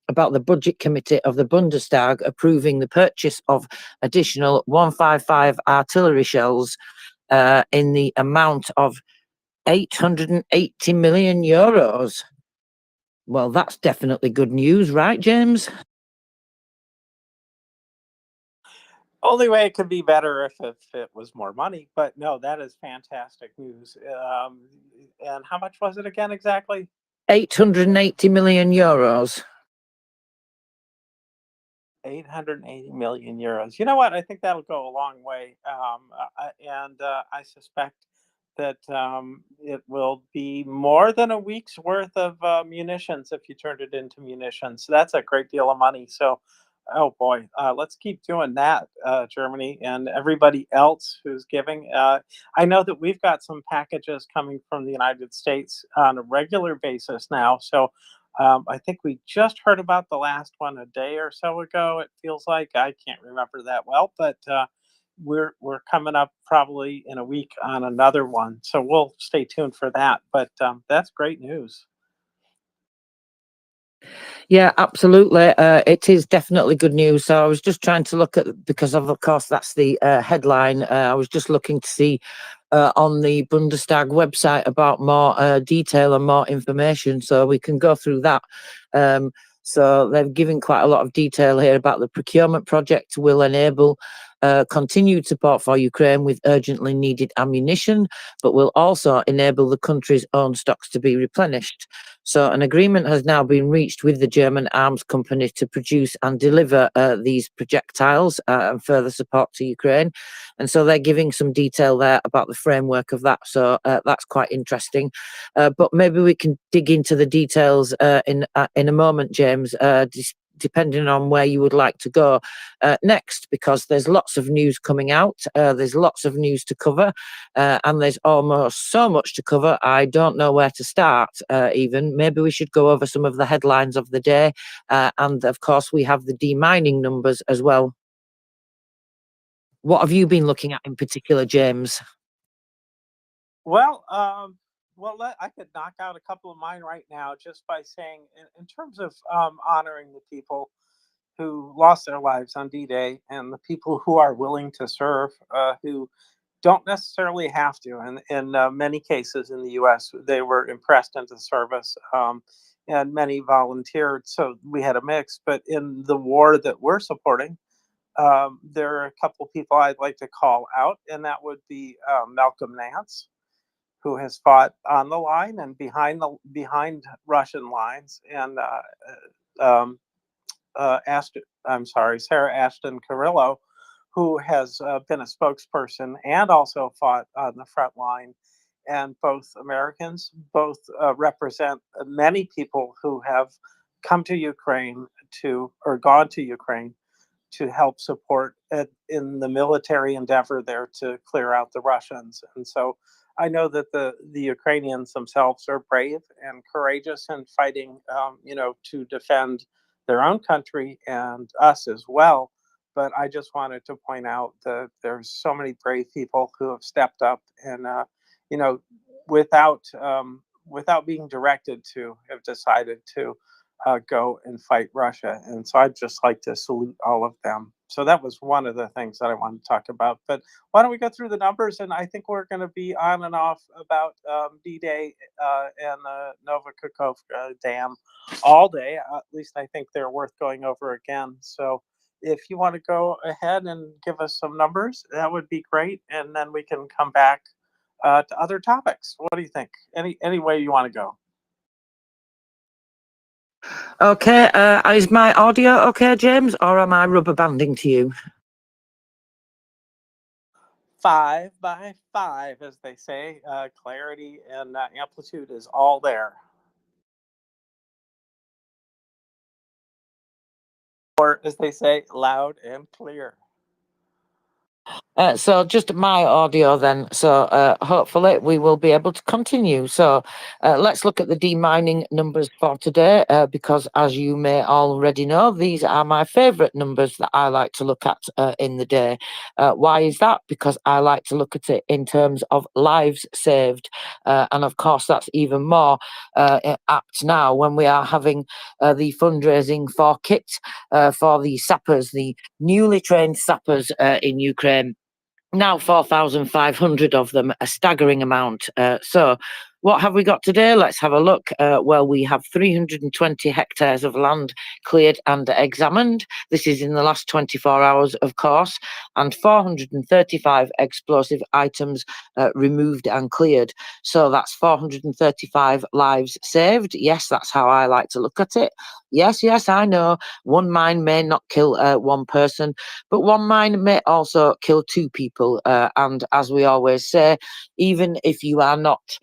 about the budget committee of the Bundestag approving the purchase of additional 155 artillery shells in the amount of 880 million euros. Well, that's definitely good news, right, James? Only way it could be better if it was more money, but no, that is fantastic news. And how much was it again exactly? 880 million euros. 880 million euros. You know what? I think that'll go a long way. And I suspect that it will be more than a week's worth of munitions if you turned it into munitions. So that's a great deal of money. So, oh boy, let's keep doing that, Germany and everybody else who's giving. I know that we've got some packages coming from the United States on a regular basis now. So I think we just heard about the last one a day or so ago. It feels like I can't remember that well, but we're coming up probably in a week on another one, so we'll stay tuned for that. But that's great news. Yeah, absolutely. It is definitely good news. So I was just trying to look at, because of course that's the headline. I was just looking to see on the Bundestag website about more detail and more information, so we can go through that. So they've given quite a lot of detail here about the procurement project will enable continued support for Ukraine with urgently needed ammunition, but will also enable the country's own stocks to be replenished. So an agreement has now been reached with the German arms company to produce and deliver these projectiles and further support to Ukraine. And so they're giving some detail there about the framework of that. So that's quite interesting. But maybe we can dig into the details in a moment, James, depending on where you would like to go next, because there's lots of news coming out. There's lots of news to cover, and there's almost so much to cover. I don't know where to start even. Maybe we should go over some of the headlines of the day. And of course, we have the demining numbers as well. What have you been looking at in particular, James? Well, I could knock out a couple of mine right now just by saying, in terms of honoring the people who lost their lives on D-Day and the people who are willing to serve, who don't necessarily have to. And in many cases in the U.S., they were impressed into service, and many volunteered. So we had a mix. But in the war that we're supporting, there are a couple of people I'd like to call out, and that would be Malcolm Nance, who has fought on the line and behind Russian lines, and Sarah Ashton Carrillo, who has been a spokesperson and also fought on the front line. And both Americans, both represent many people who have come to Ukraine or gone to Ukraine to help support it in the military endeavor there to clear out the Russians. And so I know that the Ukrainians themselves are brave and courageous in fighting, to defend their own country and us as well. But I just wanted to point out that there's so many brave people who have stepped up and, you know, without being directed to, have decided to go and fight Russia. And so I'd just like to salute all of them. So that was one of the things that I wanted to talk about. But why don't we go through the numbers? And I think we're going to be on and off about D-Day and the Novakhovka Dam all day. At least I think they're worth going over again. So if you want to go ahead and give us some numbers, that would be great. And then we can come back to other topics. What do you think? Any way you want to go? Okay, is my audio okay, James, or am I rubber banding to you? 5 by 5, as they say. Clarity and amplitude is all there. Or, as they say, loud and clear. So just my audio then. So hopefully we will be able to continue. So let's look at the demining numbers for today, because as you may already know, these are my favourite numbers that I like to look at in the day. Why is that? Because I like to look at it in terms of lives saved. And of course, that's even more apt now when we are having the fundraising for kit for the sappers, the newly trained sappers in Ukraine. Now 4,500 of them, a staggering amount. So what have we got today? Let's have a look. Well, we have 320 hectares of land cleared and examined. This is in the last 24 hours, of course, and 435 explosive items removed and cleared. So that's 435 lives saved. Yes, that's how I like to look at it. Yes, I know one mine may not kill one person, but one mine may also kill two people. And as we always say, even if you are not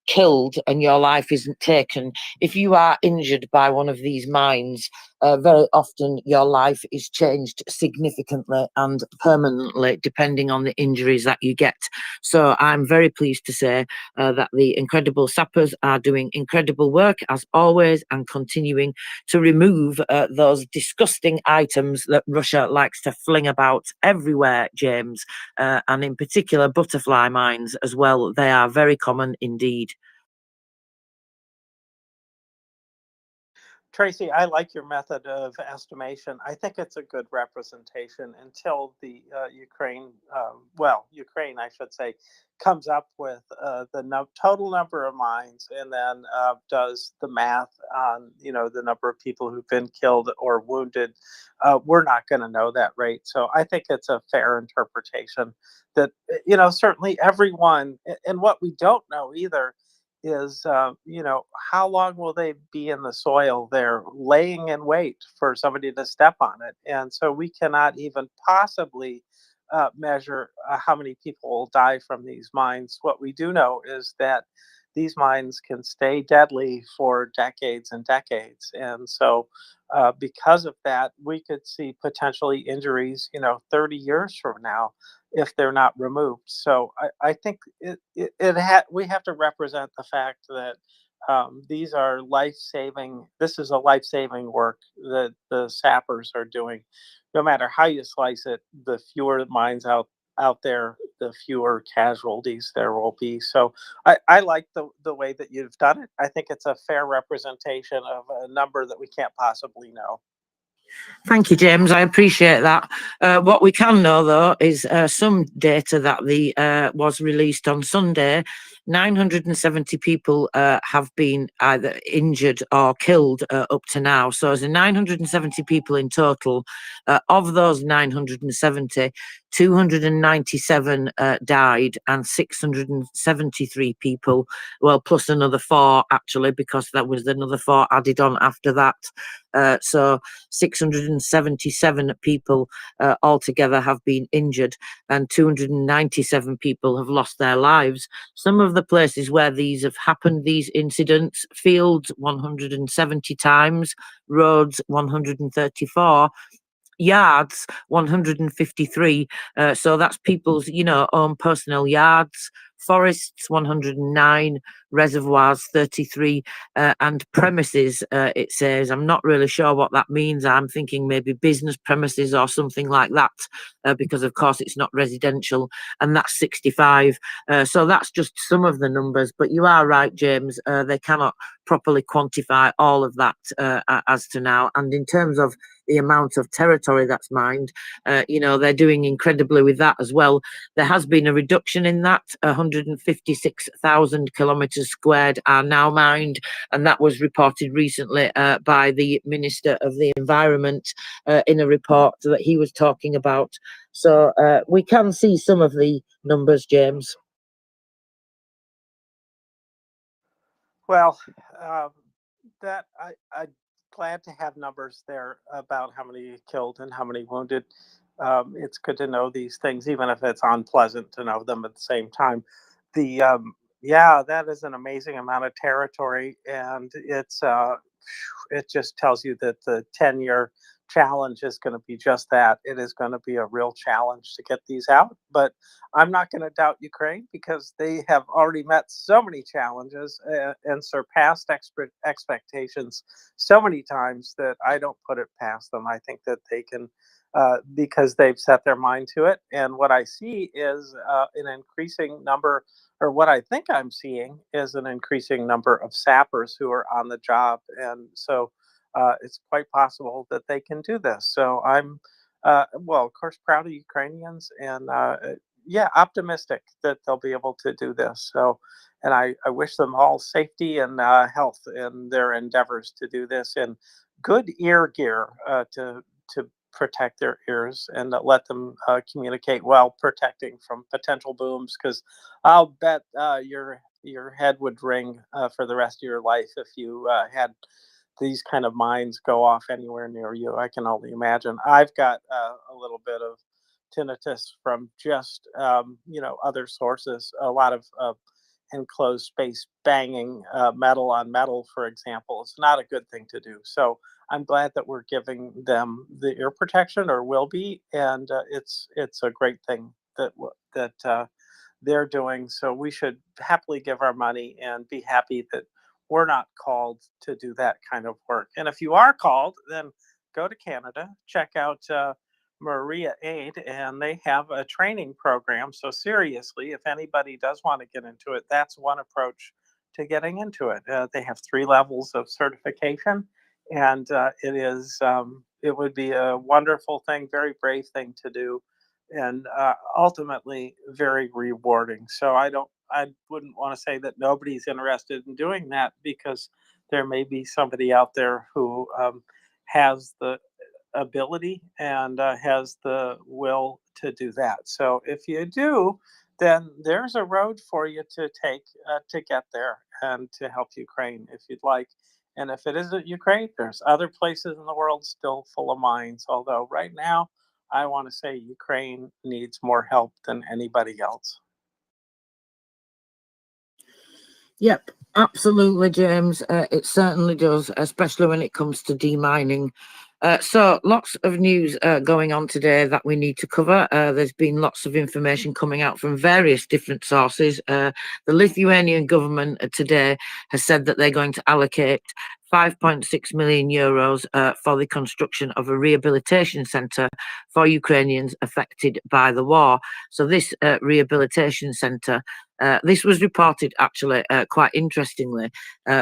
killed and your life isn't taken, if you are injured by one of these mines, very often your life is changed significantly and permanently depending on the injuries that you get. So I'm very pleased to say that the incredible sappers are doing incredible work as always and continuing to remove those disgusting items that Russia likes to fling about everywhere, James, and in particular butterfly mines as well. They are very common indeed. Tracy, I like your method of estimation. I think it's a good representation until the Ukraine, Ukraine, I should say, comes up with the total number of mines and then does the math on, the number of people who've been killed or wounded. We're not going to know that rate. So I think it's a fair interpretation that, certainly everyone, and what we don't know either is how long will they be in the soil there laying in wait for somebody to step on it, and so we cannot even possibly measure how many people will die from these mines. What we do know is that these mines can stay deadly for decades and decades, and so because of that we could see potentially injuries 30 years from now if they're not removed. So I think we have to represent the fact that these are life-saving. This is a life-saving work that the sappers are doing. No matter how you slice it, the fewer mines out there, the fewer casualties there will be. So I like the way that you've done it. I think it's a fair representation of a number that we can't possibly know. Thank you, James. I appreciate that. What we can know, though, is some data that was released on Sunday. 970 people have been either injured or killed up to now. So there's 970 people in total. Of those 970, 297 died and 673 people, well, plus another 4 actually, because there was another 4 added on after that. So 677 people altogether have been injured and 297 people have lost their lives. Some of the places where these have happened, these incidents, fields 170 times, roads 134, yards 153. So that's people's own personal yards, forests 109, reservoirs 33, and premises, it says. I'm not really sure what that means. I'm thinking maybe business premises or something like that, because of course it's not residential, and that's 65. So that's just some of the numbers, but you are right, James. They cannot properly quantify all of that as to now. And in terms of the amount of territory that's mined, they're doing incredibly with that as well. There has been a reduction in that. 156,000 kilometres squared are now mined, and that was reported recently by the Minister of the Environment in a report that he was talking about. So we can see some of the numbers, James. Well, that I'm glad to have numbers there about how many killed and how many wounded. It's good to know these things, even if it's unpleasant to know them at the same time. The Yeah, that is an amazing amount of territory, and it just tells you that the 10-year challenge is going to be just that. It is going to be a real challenge to get these out, but I'm not going to doubt Ukraine because they have already met so many challenges and surpassed expectations so many times that I don't put it past them. I think that they can, because they've set their mind to it. And what I see is an increasing number, or what I think I'm seeing is an increasing number of sappers who are on the job. And so it's quite possible that they can do this. So I'm, well, of course, proud of Ukrainians and yeah, optimistic that they'll be able to do this. So, and I wish them all safety and health in their endeavors to do this, and good ear gear to protect their ears and let them communicate while protecting from potential booms. Because I'll bet your head would ring for the rest of your life if you had these kind of mines go off anywhere near you. I can only imagine. I've got a little bit of tinnitus from just other sources. A lot of enclosed space banging metal on metal, for example, is not a good thing to do. So I'm glad that we're giving them the ear protection, or will be, and it's a great thing that they're doing. So we should happily give our money and be happy that we're not called to do that kind of work. And if you are called, then go to Canada, check out Maria Aid, and they have a training program. So seriously, if anybody does want to get into it, that's one approach to getting into it. They have 3 levels of certification, and it would be a wonderful thing, very brave thing to do, and ultimately very rewarding. So I wouldn't want to say that nobody's interested in doing that, because there may be somebody out there who has the ability and has the will to do that. So if you do, then there's a road for you to take to get there and to help Ukraine if you'd like. And if it isn't Ukraine, there's other places in the world still full of mines. Although right now, I want to say Ukraine needs more help than anybody else. Yep, absolutely, James. It certainly does, especially when it comes to demining. So lots of news going on today that we need to cover. There's been lots of information coming out from various different sources. The Lithuanian government today has said that they're going to allocate 5.6 million euros for the construction of a rehabilitation centre for Ukrainians affected by the war. So this rehabilitation centre, this was reported actually quite interestingly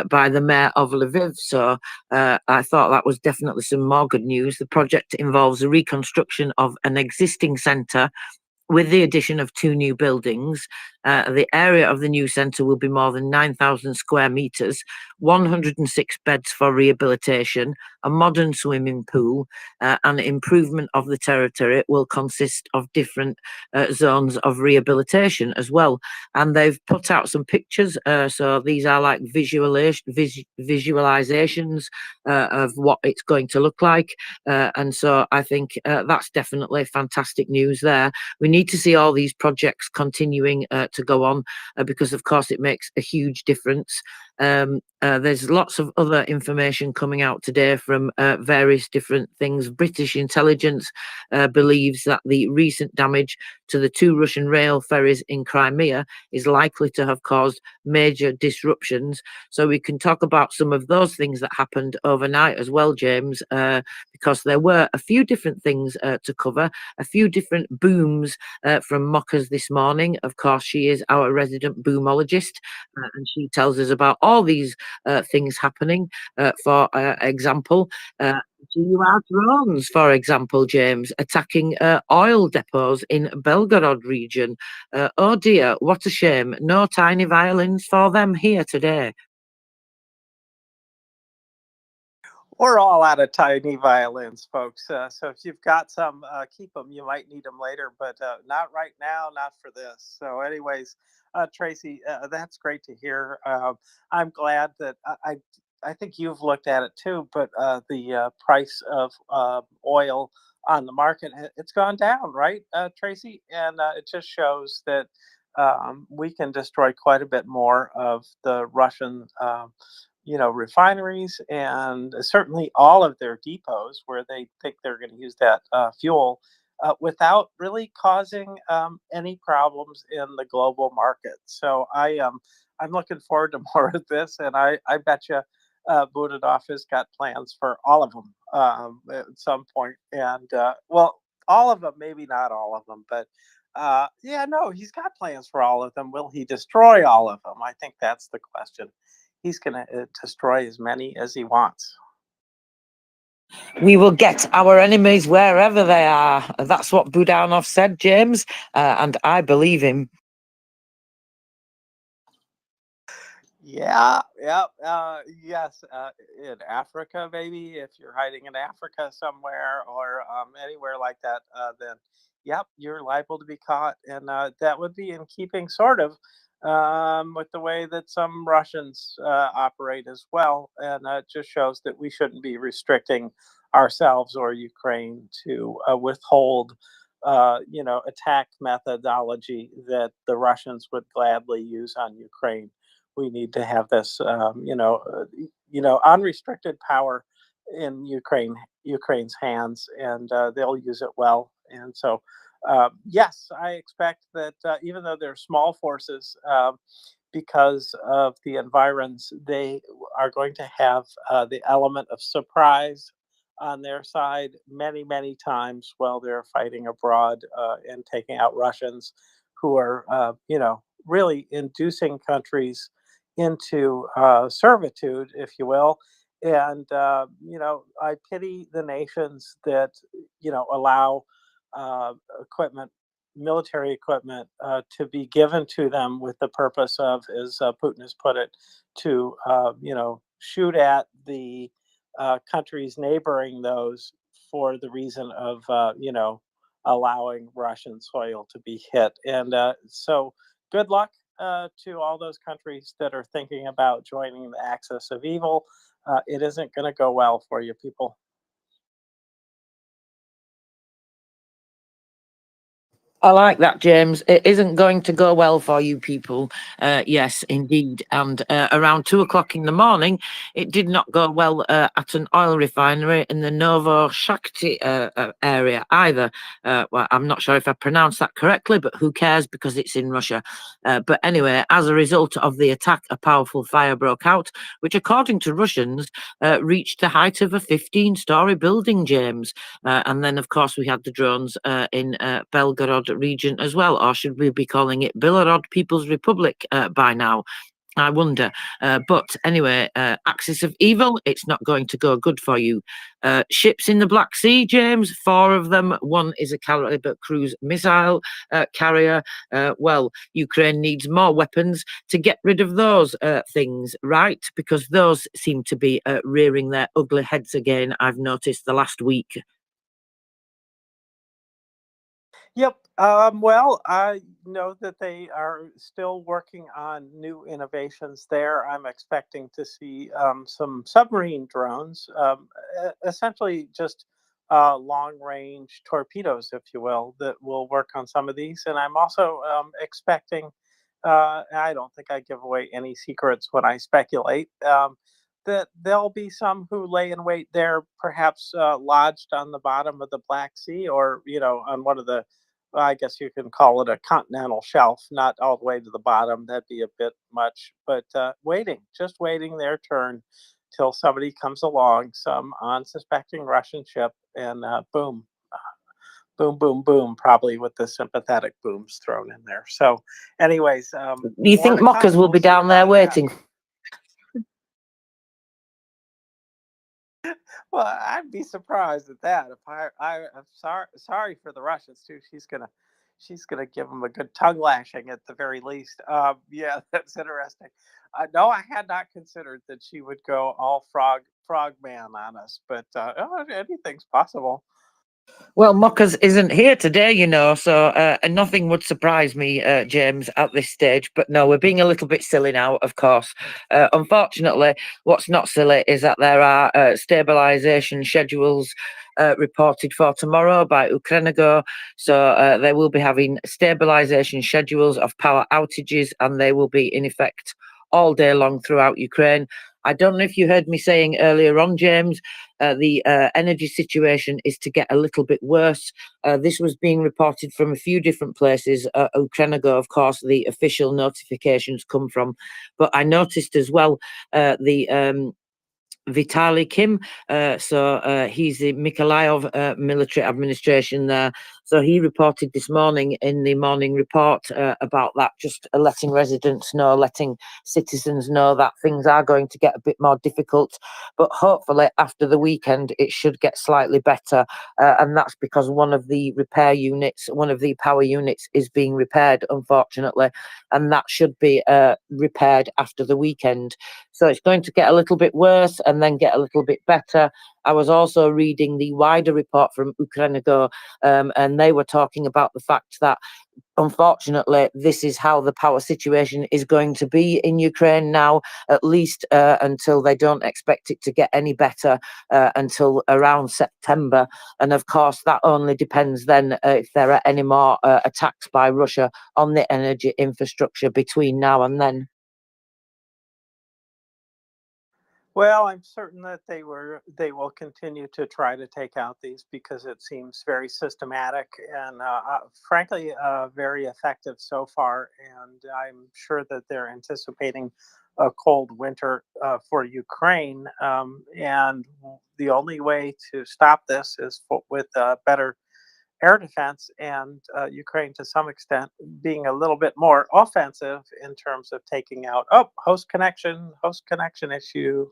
by the mayor of Lviv. So I thought that was definitely some more good news. The project involves a reconstruction of an existing centre with the addition of 2 new buildings. The area of the new centre will be more than 9,000 square metres, 106 beds for rehabilitation, a modern swimming pool, and improvement of the territory will consist of different zones of rehabilitation as well. And they've put out some pictures. So these are like visualizations of what it's going to look like. And so I think that's definitely fantastic news there. We need to see all these projects continuing to to go on, because of course it makes a huge difference. There's lots of other information coming out today from various different things. British intelligence believes that the recent damage to the 2 Russian rail ferries in Crimea is likely to have caused major disruptions. So we can talk about some of those things that happened overnight as well, James, because there were a few different things to cover, a few different booms from Mockers this morning. Of course, she is our resident boomologist, and she tells us about all these things happening. For example, GUR drones, for example, James, attacking oil depots in Belgorod region. Oh dear, what a shame. No tiny violins for them here today. We're all out of tiny violins, folks. So if you've got some, keep them. You might need them later, but not right now, not for this. So, anyways, Tracy, that's great to hear. I'm glad that I think you've looked at it too, but the price of oil on the market, it's gone down, right, Tracy? And it just shows that we can destroy quite a bit more of the Russian refineries, and certainly all of their depots where they think they're going to use that fuel without really causing any problems in the global market. So I'm looking forward to more of this, and I bet you Budadov has got plans for all of them at some point. And well, all of them, maybe not all of them, but yeah, no, he's got plans for all of them. Will he destroy all of them? I think that's the question. He's going to destroy as many as he wants. We will get our enemies wherever they are. That's what Budanov said, James, and I believe him. Yeah, yes. In Africa, maybe if you're hiding in Africa somewhere or anywhere like that, then yep, you're liable to be caught, and that would be in keeping sort of with the way that some Russians operate as well, and it just shows that we shouldn't be restricting ourselves or Ukraine to withhold. Attack methodology that the Russians would gladly use on Ukraine. We need to have this, unrestricted power in Ukraine's hands, and they'll use it well. And so, yes, I expect that even though they're small forces, because of the environs, they are going to have the element of surprise on their side many, many times while they're fighting abroad and taking out Russians who are, really inducing countries into servitude, if you will. And, I pity the nations that, allow equipment, military equipment, to be given to them with the purpose of, as Putin has put it, to, shoot at the countries neighboring those for the reason of, allowing Russian soil to be hit. And so good luck to all those countries that are thinking about joining the axis of evil. It isn't going to go well for you people. I like that, James. It isn't going to go well for you people. Yes, indeed. And around 2 o'clock in the morning, it did not go well at an oil refinery in the Novoshakti area either. Well, I'm not sure if I pronounced that correctly, but who cares because it's in Russia. But anyway, as a result of the attack, a powerful fire broke out, which, according to Russians, reached the height of a 15-story building, James. And then, of course, we had the drones in Belgorod region as well, or should we be calling it Belgorod People's Republic by now? I wonder. But anyway, axis of evil, it's not going to go good for you. Ships in the Black Sea, James, 4 of them. One is a caliber cruise missile carrier. Well, Ukraine needs more weapons to get rid of those things, right? Because those seem to be rearing their ugly heads again, I've noticed the last week. Yep. Well, I know that they are still working on new innovations there. I'm expecting to see some submarine drones, essentially just long range torpedoes, if you will, that will work on some of these. And I'm also expecting I don't think I give away any secrets when I speculate. That there'll be some who lay in wait there, perhaps lodged on the bottom of the Black Sea, or on one of the, well, I guess you can call it a continental shelf, not all the way to the bottom. That'd be a bit much, but just waiting their turn till somebody comes along, some unsuspecting Russian ship, and boom, boom, boom, boom, probably with the sympathetic booms thrown in there. So, anyways, Do you more think to mockers come. will We'll be see down there about that. waiting? Well, I'd be surprised at that. If I'm sorry for the Russians too. She's gonna give them a good tongue lashing at the very least. Yeah, that's interesting. No, I had not considered that she would go all frog man on us, but anything's possible. Well, Mockers isn't here today, so nothing would surprise me, James, at this stage. But no, we're being a little bit silly now, of course. Unfortunately, what's not silly is that there are stabilisation schedules reported for tomorrow by Ukrenergo. So they will be having stabilisation schedules of power outages, and they will be in effect all day long throughout Ukraine. I don't know if you heard me saying earlier on, James, the energy situation is to get a little bit worse. This was being reported from a few different places. Ukrenergo, of course, the official notifications come from. But I noticed as well the Vitaly Kim. He's the Mykolaiv military administration there. So he reported this morning in the morning report about that, just letting residents know, letting citizens know that things are going to get a bit more difficult. But hopefully after the weekend, it should get slightly better. And that's because one of the power units is being repaired, unfortunately. And that should be repaired after the weekend. So it's going to get a little bit worse and then get a little bit better. I was also reading the wider report from Ukrenergo, and they were talking about the fact that, unfortunately, this is how the power situation is going to be in Ukraine now, at least until they don't expect it to get any better until around September. And of course, that only depends then if there are any more attacks by Russia on the energy infrastructure between now and then. Well, I'm certain that they will continue to try to take out these because it seems very systematic and frankly very effective so far. And I'm sure that they're anticipating a cold winter for Ukraine. And the only way to stop this is with better air defense, and Ukraine to some extent being a little bit more offensive in terms of taking out host connection issue.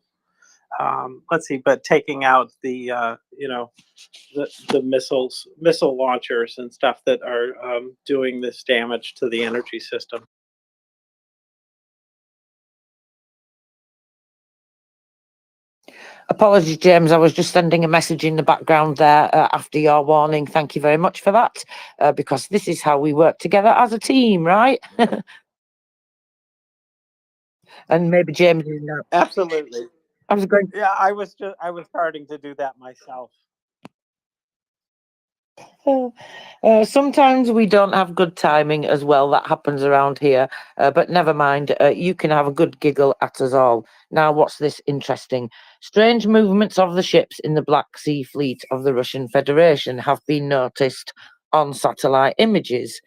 Let's see, but taking out the missile launchers and stuff that are doing this damage to the energy system. Apologies, James. I was just sending a message in the background there after your warning. Thank you very much for that, because this is how we work together as a team, right? And maybe James is now. Absolutely. I was going. Yeah, I was starting to do that myself. Sometimes we don't have good timing as well. That happens around here. But never mind. You can have a good giggle at us all. Now, what's this interesting? Strange movements of the ships in the Black Sea Fleet of the Russian Federation have been noticed on satellite images.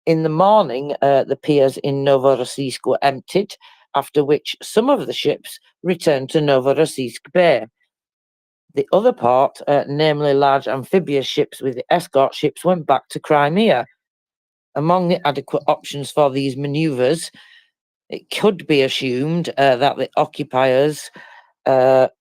In the morning, the piers in Novorossiysk were emptied, after which some of the ships returned to Novorossiysk Bay. The other part, namely large amphibious ships with escort ships, went back to Crimea. Among the adequate options for these manoeuvres, it could be assumed that the occupiers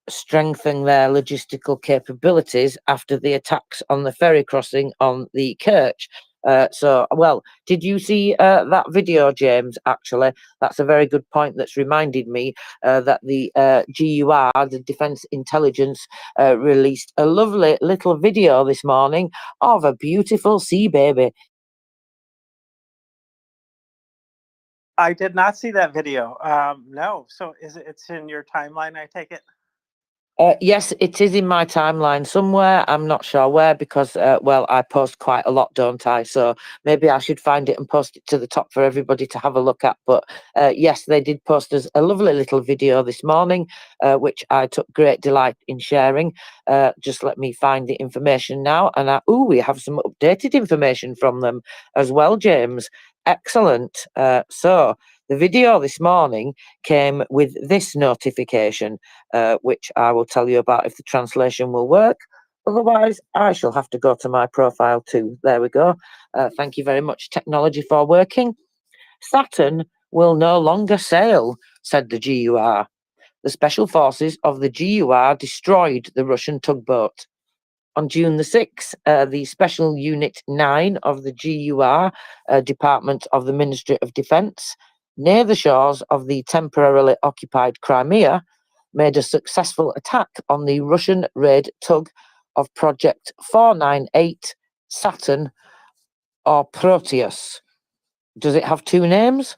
strengthen their logistical capabilities after the attacks on the ferry crossing on the Kerch. Well, did you see that video, James? Actually, that's a very good point. That's reminded me that the GUR, the Defence Intelligence, released a lovely little video this morning of a beautiful sea baby. I did not see that video. No. So it's in your timeline, I take it? Yes, it is in my timeline somewhere. I'm not sure where because, well, I post quite a lot, don't I? So maybe I should find it and post it to the top for everybody to have a look at. But yes, they did post us a lovely little video this morning, which I took great delight in sharing. Just let me find the information now. And we have some updated information from them as well, James. Excellent. So the video this morning came with this notification, which I will tell you about if the translation will work. Otherwise, I shall have to go to my profile too. There we go. Thank you very much, technology, for working. Saturn will no longer sail, said the GUR. The special forces of the GUR destroyed the Russian tugboat. On June the 6th, the Special Unit 9 of the GUR, Department of the Ministry of Defence, near the shores of the temporarily occupied Crimea, made a successful attack on the Russian raid tug of Project 498 Saturn or Proteus. Does it have two names?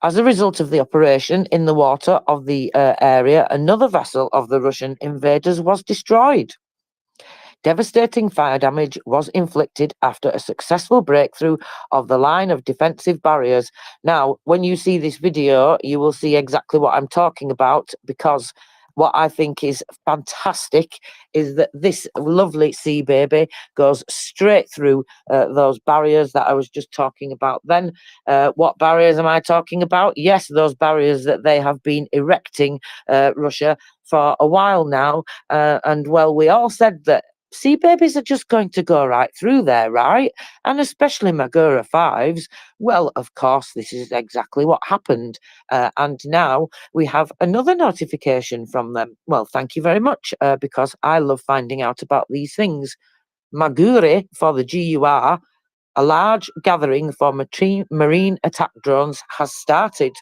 As a result of the operation in the water of the area, another vessel of the Russian invaders was destroyed. Devastating fire damage was inflicted after a successful breakthrough of the line of defensive barriers. Now, when you see this video, you will see exactly what I'm talking about, because what I think is fantastic is that this lovely sea baby goes straight through those barriers that I was just talking about then. What barriers am I talking about? Yes, those barriers that they have been erecting, Russia, for a while now. And well, we all said that sea babies are just going to go right through there, right? And especially Magura 5s. Well, of course, this is exactly what happened. And now we have another notification from them. Well, thank you very much, because I love finding out about these things. Magure for the GUR, a large gathering for marine attack drones has started.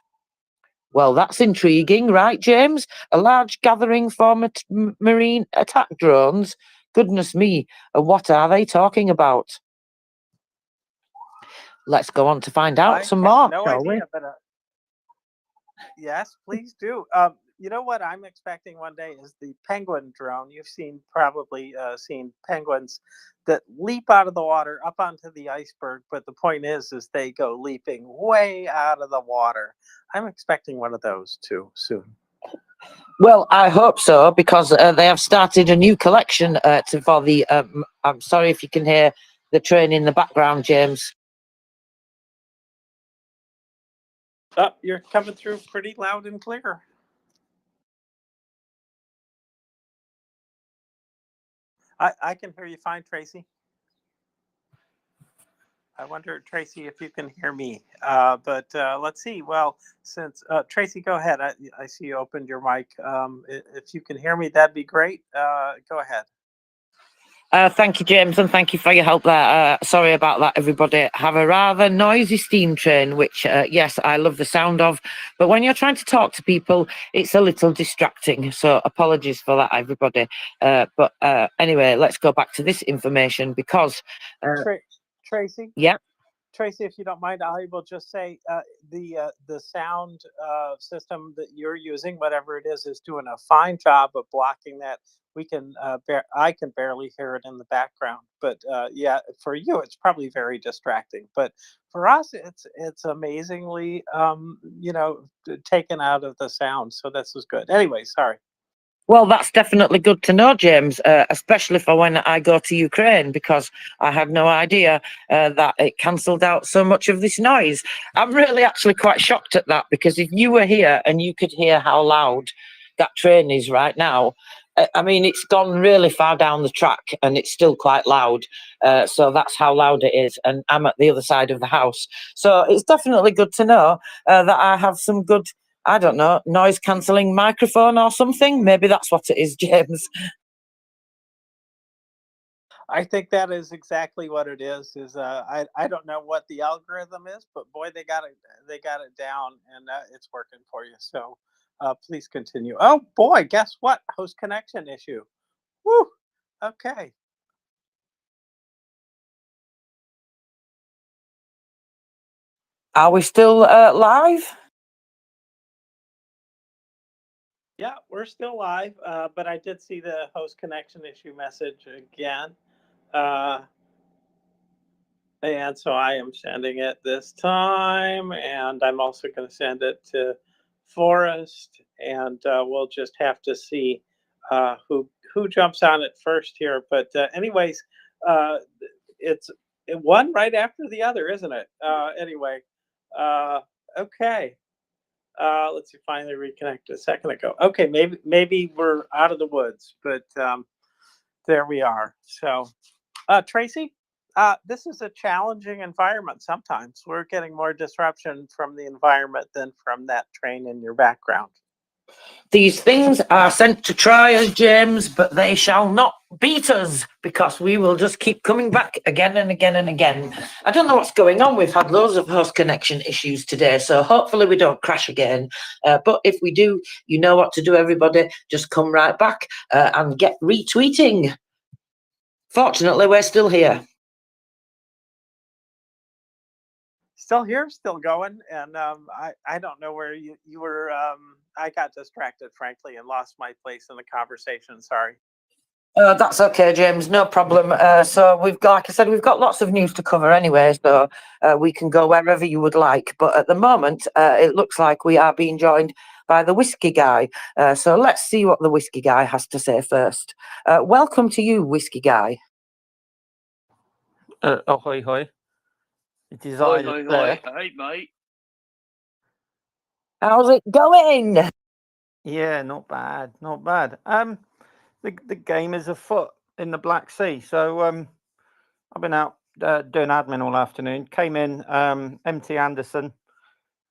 Well, that's intriguing, right, James? A large gathering for marine attack drones? Goodness me, what are they talking about? Let's go on to find out some more, no shall we? idea, but yes, please do. You know what I'm expecting one day is the penguin drone. You've probably seen penguins that leap out of the water up onto the iceberg, but the point is they go leaping way out of the water. I'm expecting one of those too soon. Well, I hope so, because they have started a new collection for the. I'm sorry if you can hear the train in the background, James. Oh, you're coming through pretty loud and clear. I can hear you fine, Tracy. I wonder, Tracy, if you can hear me. But let's see. Well, since Tracy, go ahead. I see you opened your mic. If you can hear me, that'd be great. Go ahead. Thank you, James, and thank you for your help there. Sorry about that, everybody. Have a rather noisy steam train, which, yes, I love the sound of. But when you're trying to talk to people, it's a little distracting. So apologies for that, everybody. But anyway, let's go back to this information because... Tracy? Yeah. Tracy, if you don't mind, I will just say the sound system that you're using, whatever it is doing a fine job of blocking that. I can barely hear it in the background, but yeah, for you, it's probably very distracting. But for us, it's amazingly, taken out of the sound. So this is good. Anyway, sorry. Well, that's definitely good to know, James, especially for when I go to Ukraine, because I had no idea that it cancelled out so much of this noise. I'm really actually quite shocked at that, because if you were here and you could hear how loud that train is right now, I mean, it's gone really far down the track and it's still quite loud. So that's how loud it is. And I'm at the other side of the house. So it's definitely good to know that I have some good, I don't know, noise cancelling microphone or something. Maybe that's what it is, James. I think that is exactly what it is. I don't know what the algorithm is, but boy, they got it down, and it's working for you. So please continue. Oh boy, guess what? Host connection issue. Woo. Okay. Are we still live? Yeah, we're still live, but I did see the host connection issue message again. And so I am sending it this time, and I'm also going to send it to Forrest, and we'll just have to see who jumps on it first here. But anyways, it's one right after the other, isn't it? Anyway, uh, okay. Let's see. Finally reconnected a second ago. Okay, maybe we're out of the woods, but there we are. So, Tracy, this is a challenging environment. Sometimes we're getting more disruption from the environment than from that train in your background. These things are sent to try us, James, but they shall not beat us, because we will just keep coming back again and again and again. I don't know what's going on. We've had loads of host connection issues today, so hopefully we don't crash again. But if we do, you know what to do, everybody. Just come right back and get retweeting. Fortunately, we're still here. Still here, still going, and I don't know where you were. I got distracted, frankly, and lost my place in the conversation. Sorry. That's okay, James. No problem. So we've got, like I said, we've got lots of news to cover anyway, so we can go wherever you would like. But at the moment, it looks like we are being joined by the Whiskey Guy. So let's see what the Whiskey Guy has to say first. Welcome to you, Whiskey Guy. Ahoy, hoy. It is I that's there. Hey, mate. How's it going? Yeah, not bad, not bad. The game is afoot in the Black Sea, so I've been out doing admin all afternoon. Came in, MT Anderson,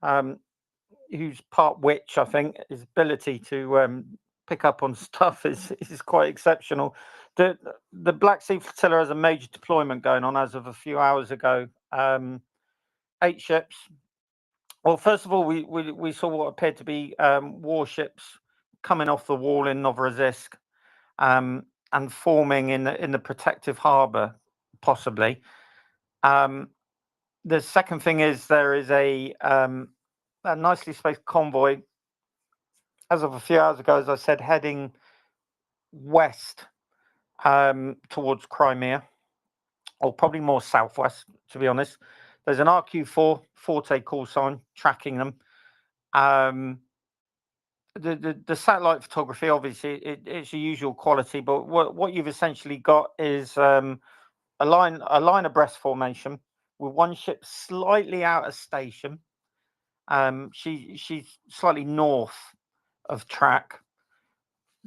who's part witch, I think. His ability to pick up on stuff is quite exceptional. The Black Sea Flotilla has a major deployment going on as of a few hours ago. 8 ships. Well, first of all, we saw what appeared to be warships coming off the wall in Novorossiysk and forming in the protective harbour, possibly. The second thing is there is a nicely spaced convoy, as of a few hours ago, as I said, heading west towards Crimea, or probably more southwest, to be honest. There's an RQ-4 Forte call sign tracking them. The satellite photography, obviously, it's the usual quality, but what you've essentially got is a line abreast formation with one ship slightly out of station. She's slightly north of track.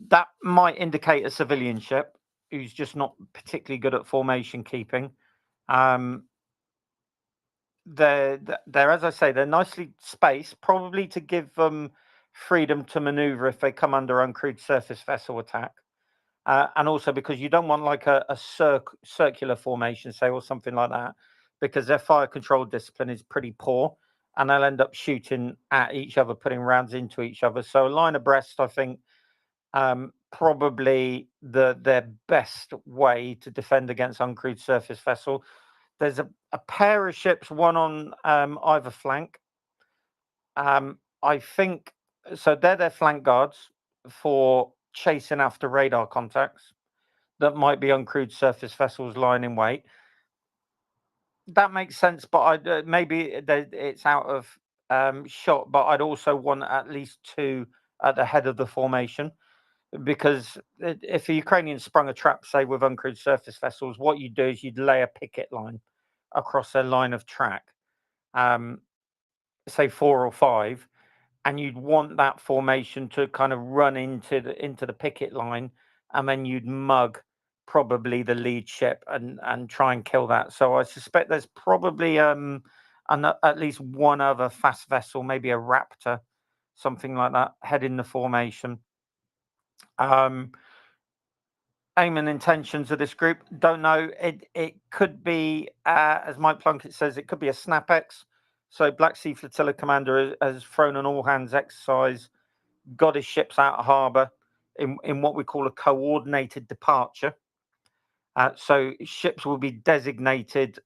That might indicate a civilian ship who's just not particularly good at formation keeping. They're, as I say, they're nicely spaced, probably to give them freedom to maneuver if they come under uncrewed surface vessel attack. And also because you don't want like a circular formation, say, or something like that, because their fire control discipline is pretty poor and they'll end up shooting at each other, putting rounds into each other. So a line abreast, I think, probably their best way to defend against uncrewed surface vessel. There's a pair of ships, one on either flank. I think so. They're their flank guards for chasing after radar contacts that might be uncrewed surface vessels lying in wait. That makes sense, but maybe it's out of shot. But I'd also want at least 2 at the head of the formation, because if the Ukrainians sprung a trap, say with uncrewed surface vessels, what you'd do is you'd lay a picket line across their line of track, say 4 or 5, and you'd want that formation to kind of run into the picket line, and then you'd mug probably the lead ship and try and kill that. So I suspect there's probably at least one other fast vessel, maybe a Raptor, something like that, heading the formation. Aim and intentions of this group, don't know. It could be, as Mike Plunkett says, it could be a SnapX. So Black Sea Flotilla Commander has thrown an all-hands exercise, got his ships out of harbour in what we call a coordinated departure. So ships will be designated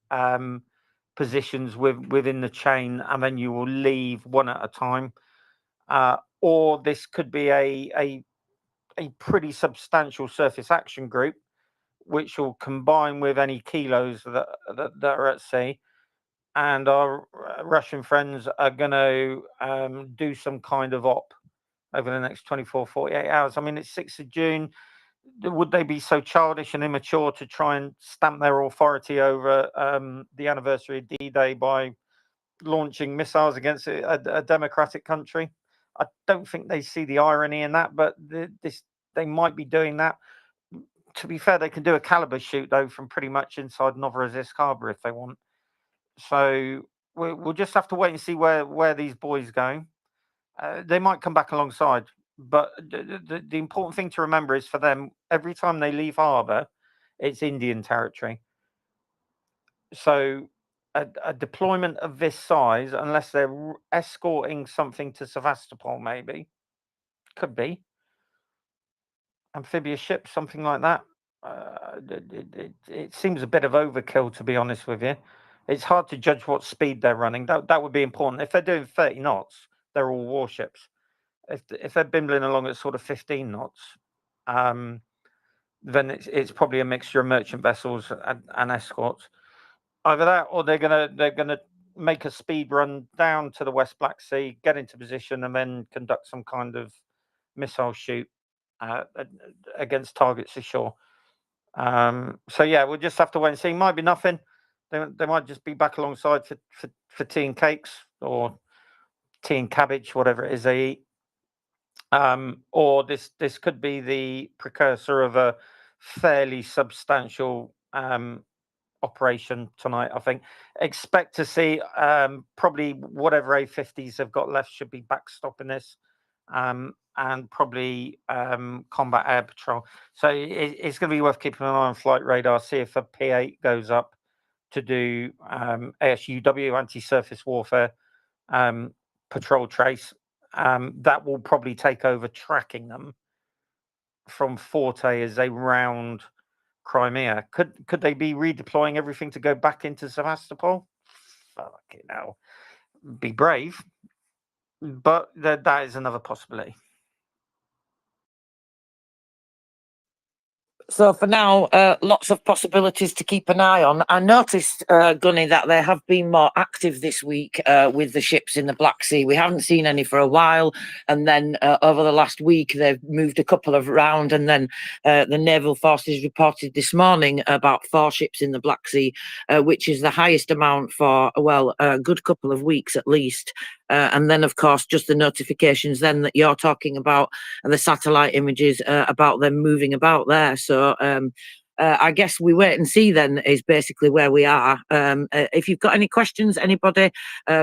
positions within the chain, and then you will leave one at a time. or this could be a pretty substantial surface action group, which will combine with any kilos that are at sea. And our Russian friends are going to do some kind of op over the next 24, 48 hours. I mean, it's 6th of June. Would they be so childish and immature to try and stamp their authority over the anniversary of D-Day by launching missiles against a democratic country? I don't think they see the irony in that, but they might be doing that. To be fair, they can do a caliber shoot, though, from pretty much inside Novorossiysk Harbour if they want. So we'll just have to wait and see where these boys go. They might come back alongside, but the important thing to remember is for them, every time they leave harbour, it's Indian territory. So a deployment of this size, unless they're escorting something to Sevastopol, maybe, could be amphibious ships, something like that. It seems a bit of overkill, to be honest with you. It's hard to judge what speed they're running. That would be important. If they're doing 30 knots, they're all warships. If they're bimbling along at sort of 15 knots, then it's probably a mixture of merchant vessels and escorts. Either that, or they're gonna make a speed run down to the West Black Sea, get into position, and then conduct some kind of missile shoot against targets ashore. So yeah, we'll just have to wait and see. Might be nothing. They might just be back alongside for tea and cakes, or tea and cabbage, whatever it is they eat. Or this could be the precursor of a fairly substantial operation tonight. I think expect to see probably whatever A-50s have got left should be backstopping this, and probably combat air patrol. So it's going to be worth keeping an eye on flight radar, see if a P8 goes up to do ASUW, anti-surface warfare patrol trace. That will probably take over tracking them from Forte as they round Crimea. Could they be redeploying everything to go back into Sevastopol? Fucking hell. Be brave. But that is another possibility. So for now, lots of possibilities to keep an eye on. I noticed, Gunny, that they have been more active this week with the ships in the Black Sea. We haven't seen any for a while, and then over the last week they've moved a couple of round, and then the naval forces reported this morning about 4 ships in the Black Sea, which is the highest amount for, well, a good couple of weeks at least. And then, of course, just the notifications then that you're talking about, and the satellite images about them moving about there. So I guess we wait and see then is basically where we are. If you've got any questions, anybody,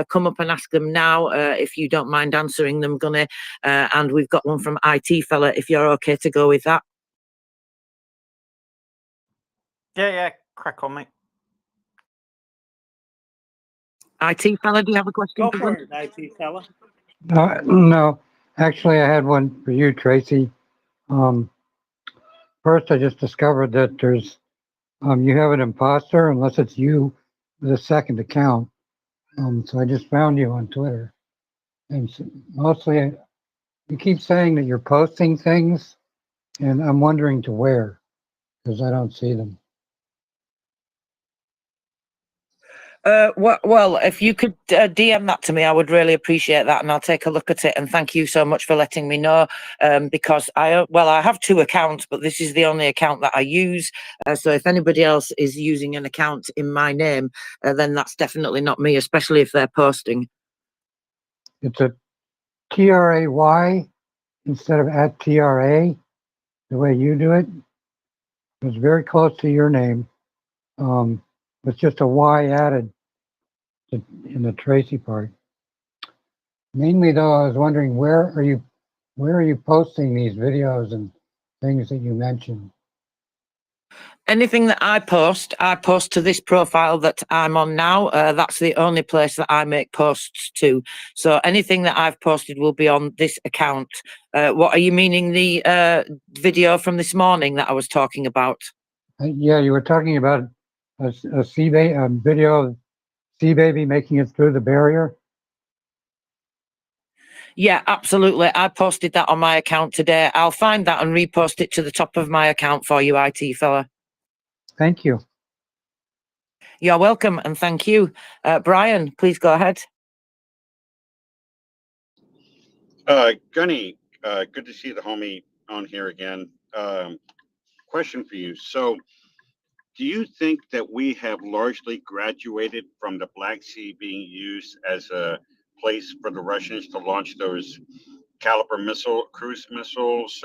come up and ask them now, if you don't mind answering them, Gunny. And we've got one from IT fella, if you're okay to go with that. Yeah, crack on, mate. IT fella, do you have a question? Go for it, IT fella. No, actually, I had one for you, Tracy. First, I just discovered that there's you have an imposter unless it's you with a second account. So I just found you on Twitter, and mostly you keep saying that you're posting things, and I'm wondering to where, because I don't see them. Well, if you could DM that to me, I would really appreciate that, and I'll take a look at it. And thank you so much for letting me know, because I have 2 accounts, but this is the only account that I use. So if anybody else is using an account in my name, then that's definitely not me, especially if they're posting. It's a TRAY instead of @TRA, the way you do it. It's very close to your name. It's just a Y added in the Tracy part. Mainly though, I was wondering where are you posting these videos and things that you mentioned? Anything that I post to this profile that I'm on now. That's the only place that I make posts to. So anything that I've posted will be on this account. What are you meaning, the video from this morning that I was talking about? Yeah, you were talking about a video of sea baby making it through the barrier. Yeah, absolutely. I posted that on my account today. I'll find that and repost it to the top of my account for you, IT fella. Thank you. You're welcome, and thank you. Brian, please go ahead. Gunny, good to see the homie on here again. Question for you. So, do you think that we have largely graduated from the Black Sea being used as a place for the Russians to launch those caliber cruise missiles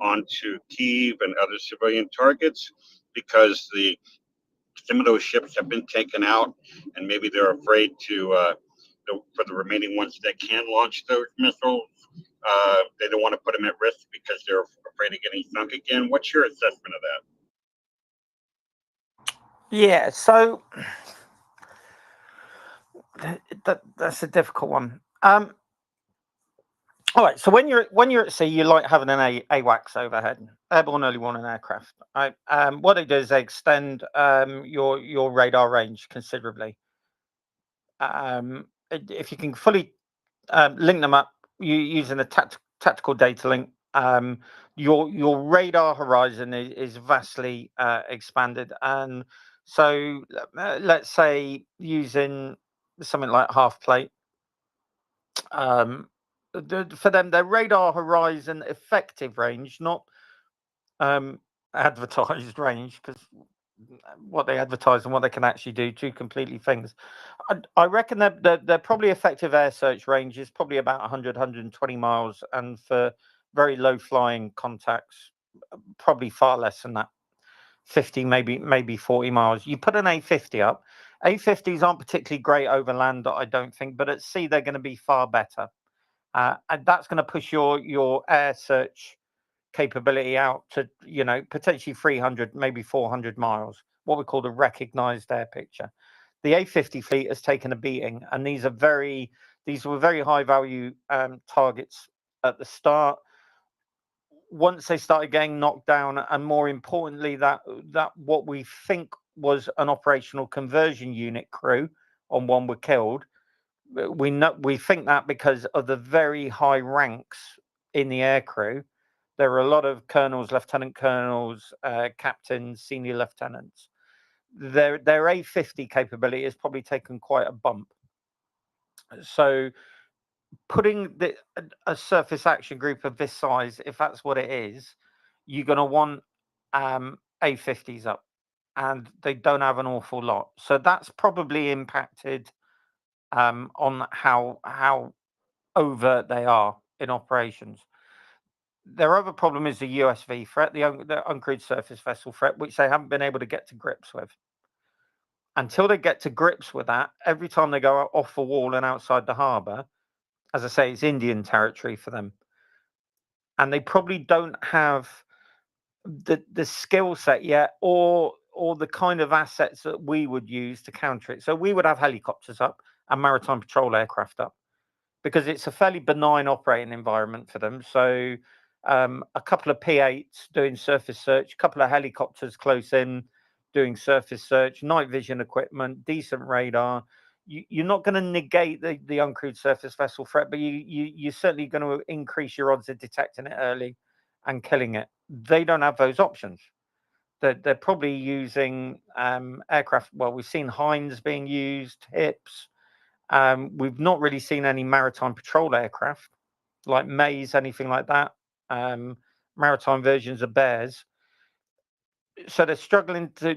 onto Kyiv and other civilian targets? Because some of those ships have been taken out, and maybe they're afraid for the remaining ones that can launch those missiles. They don't want to put them at risk because they're afraid of getting sunk again. What's your assessment of that? Yeah, so that's a difficult one. All right, so when you're at sea, you like having an AWACS overhead, airborne early warning aircraft. Right? What they do is they extend your radar range considerably. If you can fully link them up using a tactical data link, your radar horizon is vastly expanded. And so let's say using something like half plate, for them, their radar horizon effective range, not advertised range, because what they advertise and what they can actually do, two completely things. I reckon that their probably effective air search range is probably about 100, 120 miles, and for very low flying contacts, probably far less than that, 50, maybe 40 miles. You put an A50 up. A50s aren't particularly great over land, I don't think, but at sea they're going to be far better. And that's going to push your air search capability out to, potentially 300, maybe 400 miles, what we call the recognized air picture. The A50 fleet has taken a beating, and these were very high value targets at the start. Once they started getting knocked down, and more importantly, that what we think was an operational conversion unit crew on one were killed. We think that because of the very high ranks in the air crew. There are a lot of colonels, lieutenant colonels, captains, senior lieutenants. Their A50 capability has probably taken quite a bump. So putting a surface action group of this size, if that's what it is, you're going to want A50s up, and they don't have an awful lot. So that's probably impacted on how overt they are in operations. Their other problem is the USV threat, the uncrewed surface vessel threat, which they haven't been able to get to grips with. Until they get to grips with that, every time they go off the wall and outside the harbour, as I say, it's Indian territory for them. And they probably don't have the skill set yet, or the kind of assets that we would use to counter it. So we would have helicopters up and maritime patrol aircraft up, because it's a fairly benign operating environment for them. So a couple of P8s doing surface search, a couple of helicopters close in doing surface search, night vision equipment, decent radar. You're not going to negate the uncrewed surface vessel threat, but you're certainly going to increase your odds of detecting it early and killing it. They don't have those options. They're probably using aircraft. Well, we've seen Heinz being used, HIPs. We've not really seen any maritime patrol aircraft like Maze, anything like that. Maritime versions of Bears. So they're struggling to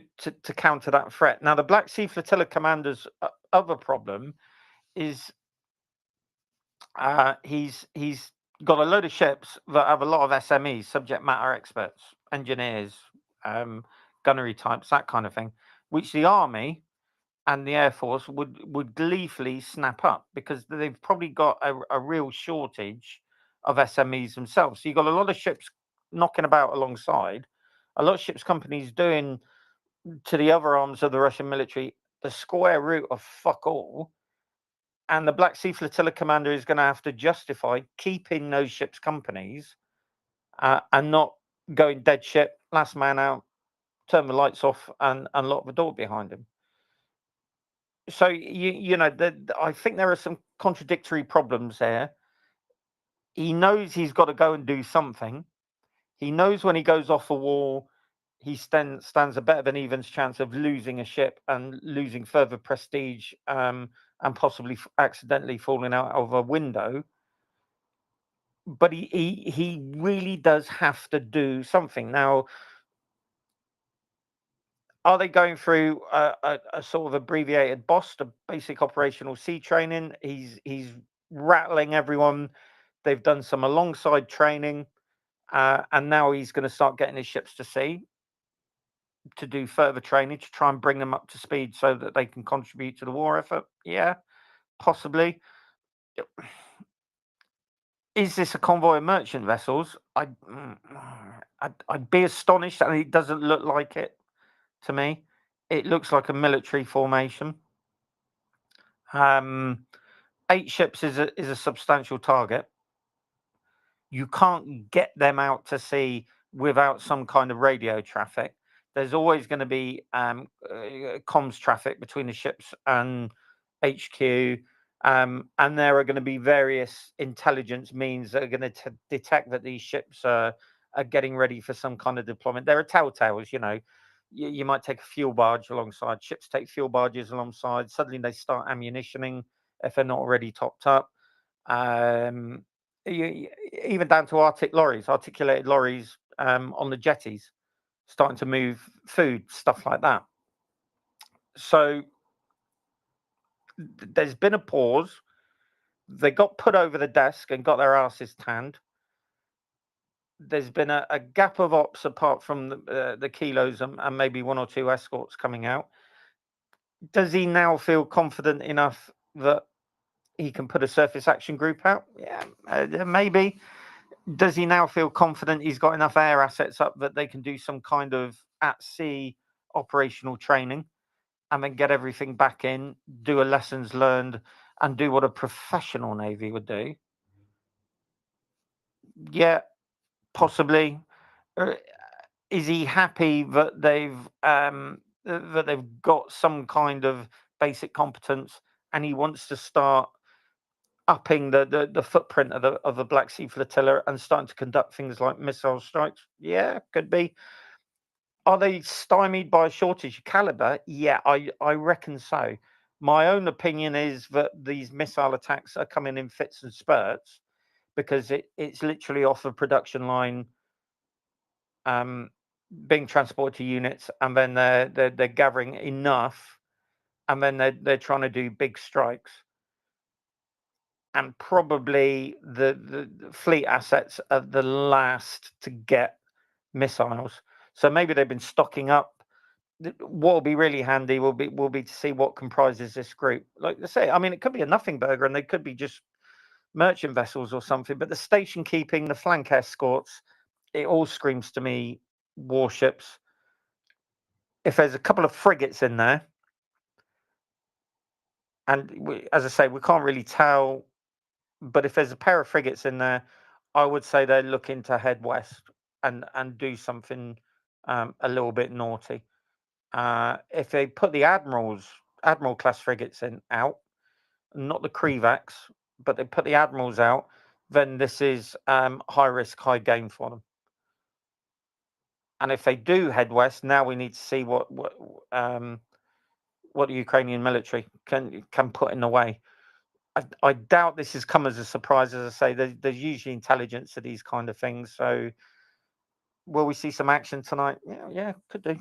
counter that threat. Now, the Black Sea Flotilla commander's other problem is he's got a load of ships that have a lot of SMEs, subject matter experts, engineers, gunnery types, that kind of thing, which the Army and the Air Force would gleefully snap up, because they've probably got a real shortage of SMEs themselves. So you've got a lot of ships knocking about alongside, a lot of ships companies doing to the other arms of the Russian military the square root of fuck all. And the Black Sea Flotilla commander is going to have to justify keeping those ships companies and not going dead ship, last man out, turn the lights off and lock the door behind him. So I think there are some contradictory problems there. he knows he's got to go and do something. He knows when he goes off a wall, he stands a better than evens chance of losing a ship and losing further prestige, and possibly accidentally falling out of a window. But he really does have to do something. Now, are they going through a sort of abbreviated BOSS, the basic operational sea training? He's rattling everyone. They've done some alongside training, and now he's going to start getting his ships to sea to do further training to try and bring them up to speed so that they can contribute to the war effort. Yeah, possibly. Is this a convoy of merchant vessels? I'd be astonished, and it doesn't look like it to me. It looks like a military formation. 8 ships is a substantial target. You can't get them out to sea without some kind of radio traffic. There's always going to be comms traffic between the ships and HQ, and there are going to be various intelligence means that are going to detect that these ships are getting ready for some kind of deployment. There are telltales, you know. You might take a fuel barge alongside. Ships take fuel barges alongside. Suddenly they start ammunitioning if they're not already topped up. Even down to articulated lorries on the jetties, starting to move food, stuff like that. So there's been a pause. They got put over the desk and got their asses tanned. There's been a gap of ops apart from the kilos and maybe 1 or 2 escorts coming out. Does he now feel confident enough that he can put a surface action group out? Yeah, maybe. Does he now feel confident he's got enough air assets up that they can do some kind of at sea operational training and then get everything back in, do a lessons learned, and do what a professional Navy would do? Yeah, possibly. Is he happy that they've got some kind of basic competence, and he wants to start upping the footprint of the Black Sea flotilla and starting to conduct things like missile strikes? Yeah, could be. Are they stymied by a shortage of caliber? Yeah, I reckon so. My own opinion is that these missile attacks are coming in fits and spurts because it's literally off a production line, being transported to units, and then they're gathering enough, and then they're trying to do big strikes. And probably the fleet assets are the last to get missiles. So maybe they've been stocking up. What will be really handy will be to see what comprises this group. Like I say, I mean, it could be a nothing burger, and they could be just merchant vessels or something. But the station keeping, the flank escorts, it all screams to me warships. If there's a couple of frigates in there, and as I say, we can't really tell, but if there's a pair of frigates in there, I would say they're looking to head west and do something a little bit naughty. If they put the admiral class frigates out, not the Krivaks, but they put the admirals out, then this is high risk, high gain for them. And if they do head west, now we need to see what the Ukrainian military can put in the way. I doubt this has come as a surprise. As I say, there's usually intelligence to these kind of things. So will we see some action tonight? Yeah, could do.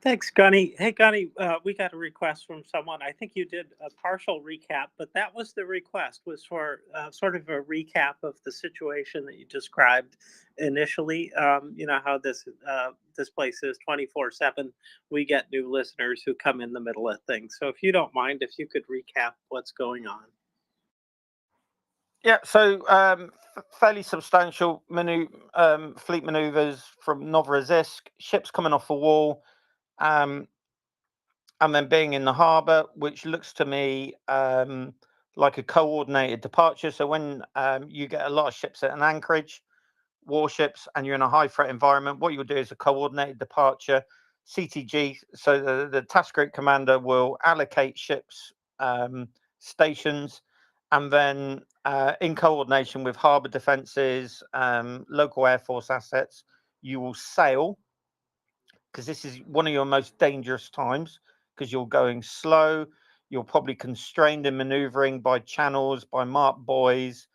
Thanks, Gunny. Hey, Gunny, we got a request from someone. I think you did a partial recap, but that was the request, was for sort of a recap of the situation that you described initially. You know how this place is 24/7. We get new listeners who come in the middle of things. So if you don't mind, if you could recap what's going on. Yeah, so fairly substantial fleet maneuvers from Novorossiysk, ships coming off the wall, and then being in the harbour, which looks to me like a coordinated departure. So when you get a lot of ships at an anchorage, warships, and you're in a high threat environment, what you'll do is a coordinated departure, CTG. So the task group commander will allocate ships stations, and then in coordination with harbour defences, local Air Force assets, you will sail, because this is one of your most dangerous times, because you're going slow, you're probably constrained in manoeuvring by channels, by marked buoys,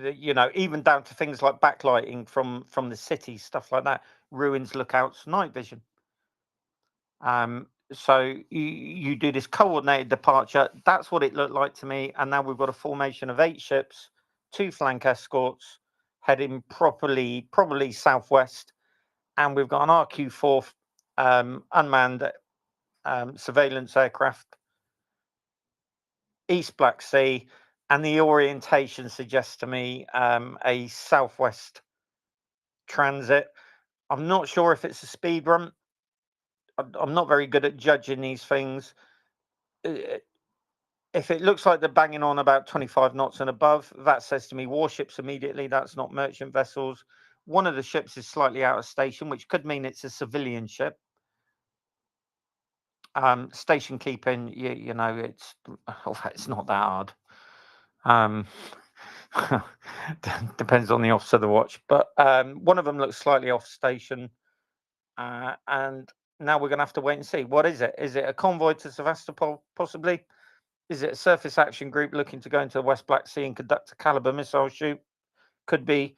you know, even down to things like backlighting from the city, stuff like that, ruins, lookouts, night vision. So you do this coordinated departure. That's what it looked like to me. And now we've got a formation of 8 ships, 2 flank escorts heading probably southwest, and we've got an RQ-4 unmanned surveillance aircraft East Black Sea, and the orientation suggests to me a southwest transit. I'm not sure if it's a speed run. I'm not very good at judging these things. If it looks like they're banging on about 25 knots and above, that says to me warships immediately. That's not merchant vessels. One of the ships is slightly out of station, which could mean it's a civilian ship. Station keeping, you know, it's not that hard. Depends on the officer of the watch, but one of them looks slightly off station, and now we're going to have to wait and see. What is it? Is it a convoy to Sevastopol, possibly? Is it a surface action group looking to go into the West Black Sea and conduct a caliber missile shoot? Could be.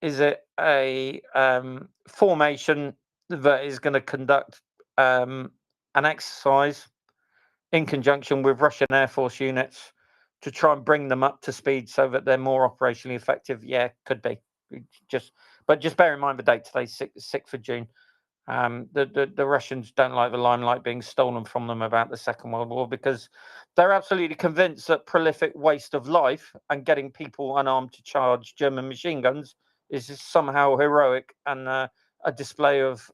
Is it a formation that is going to conduct an exercise in conjunction with Russian Air Force units to try and bring them up to speed so that they're more operationally effective? Yeah, could be. But just bear in mind the date today, 6th of June. The Russians don't like the limelight being stolen from them about the Second World War, because they're absolutely convinced that prolific waste of life and getting people unarmed to charge German machine guns is somehow heroic and a display of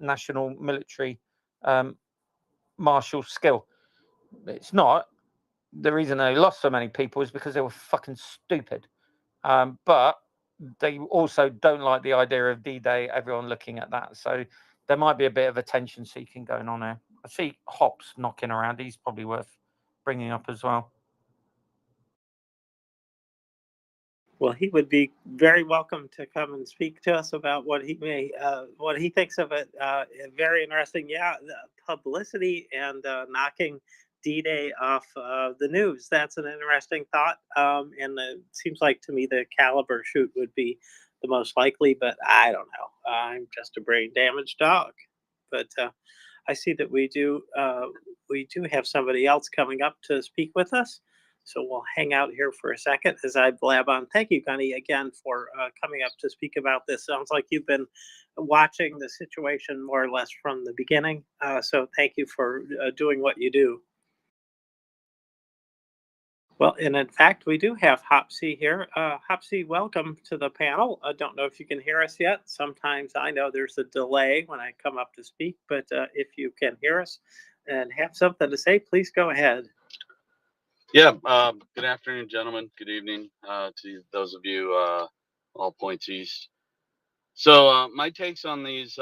national military martial skill. It's not. The reason they lost so many people is because they were fucking stupid. But they also don't like the idea of D-Day, everyone looking at that. So there might be a bit of attention seeking going on there. I see Hops knocking around. He's probably worth bringing up as well. Well, he would be very welcome to come and speak to us about what he thinks of it. Very interesting. Yeah, the publicity and knocking D-Day off the news. That's an interesting thought. And it seems like to me the caliber shoot would be the most likely, but I don't know. I'm just a brain damaged dog. But I see that we do have somebody else coming up to speak with us. So we'll hang out here for a second as I blab on. Thank you, Gunny, again for coming up to speak about this. Sounds like you've been watching the situation more or less from the beginning. So thank you for doing what you do. Well, and in fact, we do have Hopsy here. Hopsy, welcome to the panel. I don't know if you can hear us yet. Sometimes I know there's a delay when I come up to speak, but if you can hear us and have something to say, please go ahead. Yeah, good afternoon, gentlemen. Good evening to those of you all points east. So my takes on these,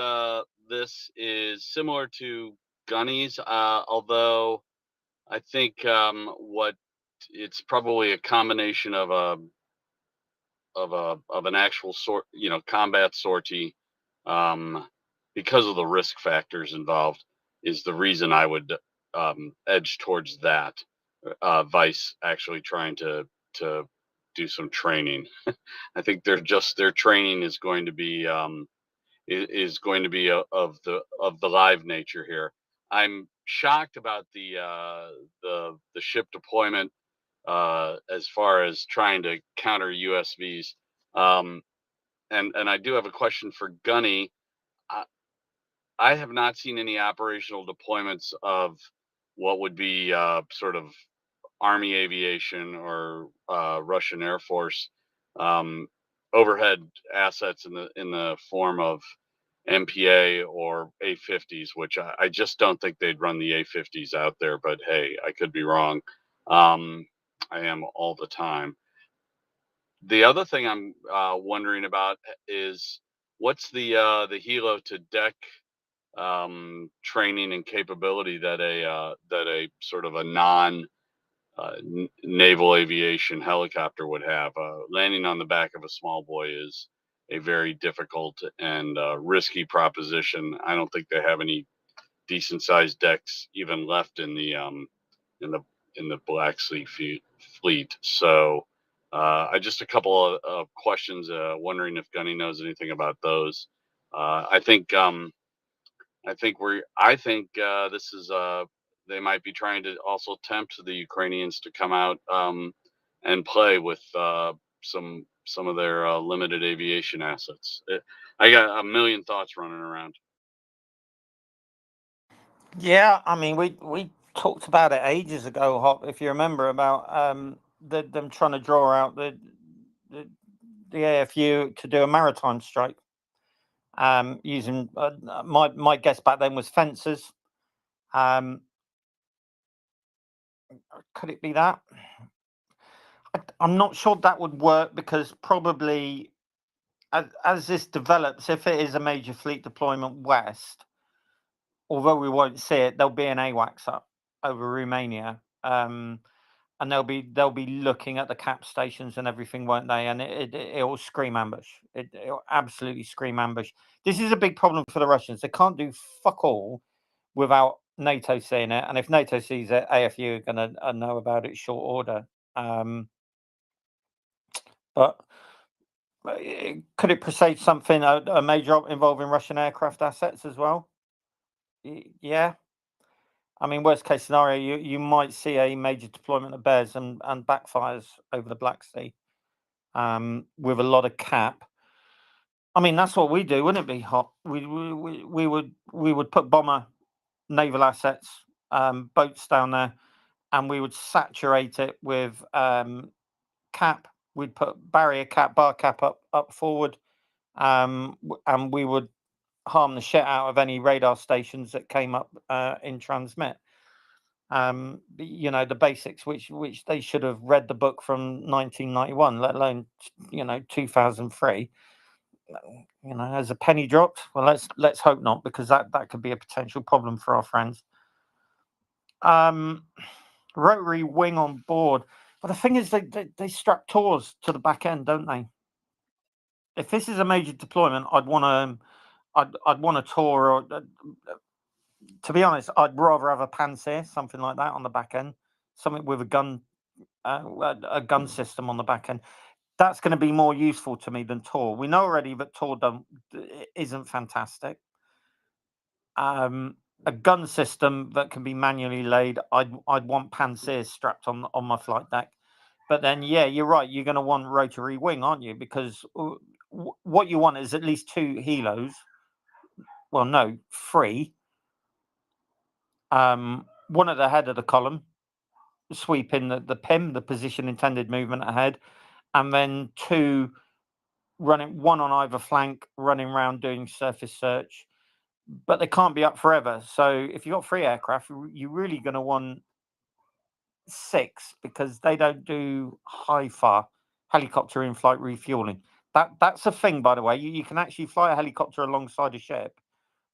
this is similar to Gunny's, although I think what it's probably a combination of an actual combat sortie, because of the risk factors involved, is the reason I would edge towards that. Vice actually trying to do some training. I think their training is going to be of the live nature here. I'm shocked about the ship deployment as far as trying to counter USVs. And I do have a question for Gunny. I have not seen any operational deployments of what would be sort of Army aviation or Russian Air Force overhead assets in the form of MPA or A50s, which I just don't think they'd run the A50s out there. But hey, I could be wrong. I am all the time. The other thing I'm wondering about is what's the helo to deck training and capability that a sort of a non naval aviation helicopter would have. Landing on the back of a small boy is a very difficult and risky proposition. I don't think they have any decent sized decks even left in the Black Sea fleet. So just a couple of questions, wondering if Gunny knows anything about those. I think this is they might be trying to also tempt the Ukrainians to come out and play with some of their limited aviation assets. I got a million thoughts running around. Yeah, I mean, we talked about it ages ago, Hop, if you remember, about them trying to draw out the AFU to do a maritime strike, using my guess back then was fences. Could it be that? I'm not sure that would work, because probably as this develops, if it is a major fleet deployment west, although we won't see it, there'll be an AWACS up over Romania, and they'll be looking at the cap stations and everything, won't they? And it'll scream ambush. It'll absolutely scream ambush. This is a big problem for the Russians. They can't do fuck all without NATO seeing it, and if NATO sees it, AFU are going to know about it short order. But could it presage something, a major op involving Russian aircraft assets as well? Yeah. I mean, worst case scenario, you might see a major deployment of bears and backfires over the Black Sea, with a lot of cap. I mean, that's what we do, wouldn't it be, Hot? We would put bomber naval assets, boats down there, and we would saturate it with cap. We'd put barrier cap, bar cap up forward, and we would harm the shit out of any radar stations that came up in transmit. The basics, which they should have read the book from 1991, let alone 2003. As a penny dropped. Well, let's hope not, because that could be a potential problem for our friends. Rotary wing on board. But the thing is, they strap Tors to the back end, don't they? If this is a major deployment, I'd want a Tor, or to be honest, I'd rather have a Panzer, something like that on the back end, something with a gun system on the back end. That's going to be more useful to me than Tor. We know already that Tor isn't fantastic. A gun system that can be manually laid, I'd want Panzer strapped on my flight deck. But then, yeah, you're right. You're going to want rotary wing, aren't you? Because what you want is at least 2 helos. Well, no, 3. One at the head of the column, sweeping the PIM, the position intended movement ahead, and then 2 running, 1 on either flank, running around doing surface search. But they can't be up forever. So if you've got 3 aircraft, you're really going to want 6, because they don't do HIFAR, helicopter in-flight refueling. That's a thing, by the way. You can actually fly a helicopter alongside a ship,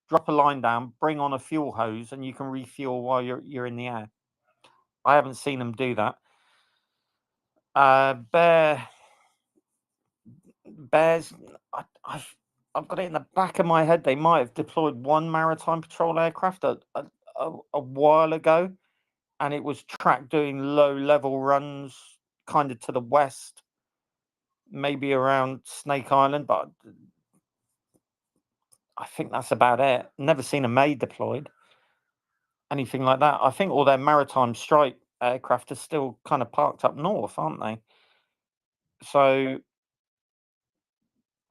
drop a line down, bring on a fuel hose, and you can refuel while you're in the air. I haven't seen them do that. Bears, I've got it in the back of my head. They might have deployed 1 maritime patrol aircraft a while ago, and it was tracked doing low-level runs, kind of to the west, maybe around Snake Island, but I think that's about it. Never seen a May deployed, anything like that. I think all their maritime strike aircraft are still kind of parked up north, aren't they? So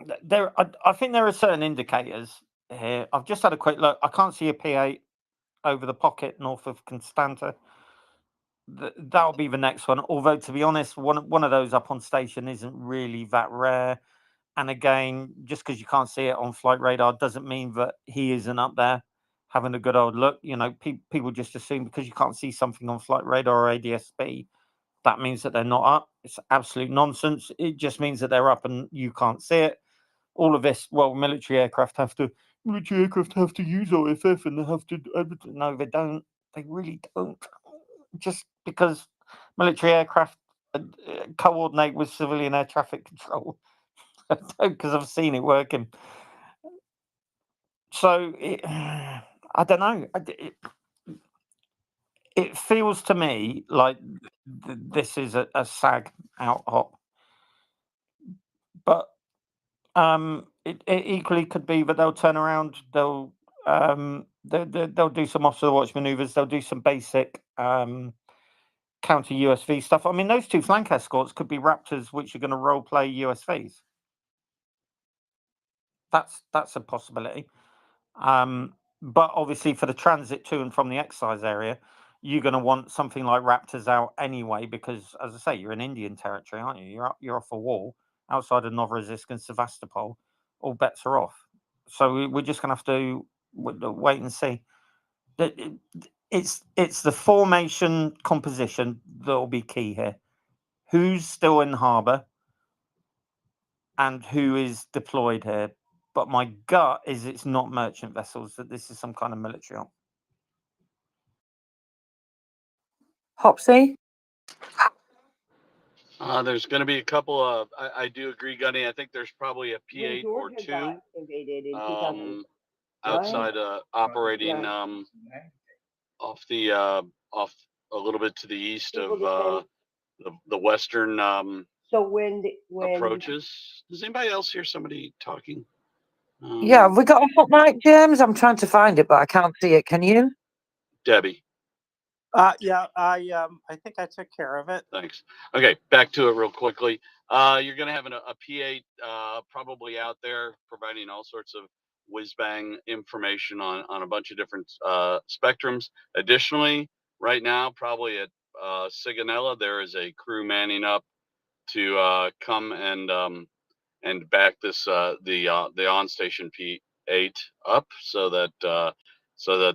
I think there are certain indicators here. I've just had a quick look. I can't see a P8 over the pocket north of Constanta. That'll be the next one. Although, to be honest, one of those up on station isn't really that rare. And again, just because you can't see it on flight radar doesn't mean that he isn't up there having a good old look. People just assume because you can't see something on flight radar or ADS-B, that means that they're not up. It's absolute nonsense. It just means that they're up and you can't see it. All of this, well, military aircraft have to military aircraft have to use OFF and they have to. No, they don't. They really don't. Just because military aircraft coordinate with civilian air traffic control, because I've seen it working. So I don't know. It feels to me like this is a SAG out hop, but it equally could be that they'll turn around. They'll do some off the watch maneuvers. They'll do some basic counter USV stuff. I mean, those two flank escorts could be Raptors, which are going to role play USVs. That's a possibility. But obviously, for the transit to and from the exercise area, you're going to want something like Raptors out anyway, because, as I say, you're in Indian territory, aren't you? You're off a wall outside of Novorossiysk and Sevastopol. All bets are off. So we're just going to have to wait and see. It's the formation composition that will be key here. Who's still in harbour and who is deployed here? But my gut is it's not merchant vessels, that this is some kind of military op. Hopsy? There's going to be a couple of. I do agree, Gunny. I think there's probably a P8 or two outside operating off a little bit to the east of the western approaches. Does anybody else hear somebody talking? Yeah, have we got a hot mic, James? I'm trying to find it, but I can't see it. Can you? Debbie. Yeah, I think I took care of it. Thanks. Okay, back to it real quickly. You're going to have a P8 probably out there providing all sorts of whiz-bang information on a bunch of different spectrums. Additionally, right now, probably at Sigonella, there is a crew manning up to come and back this the on-station P8 up so that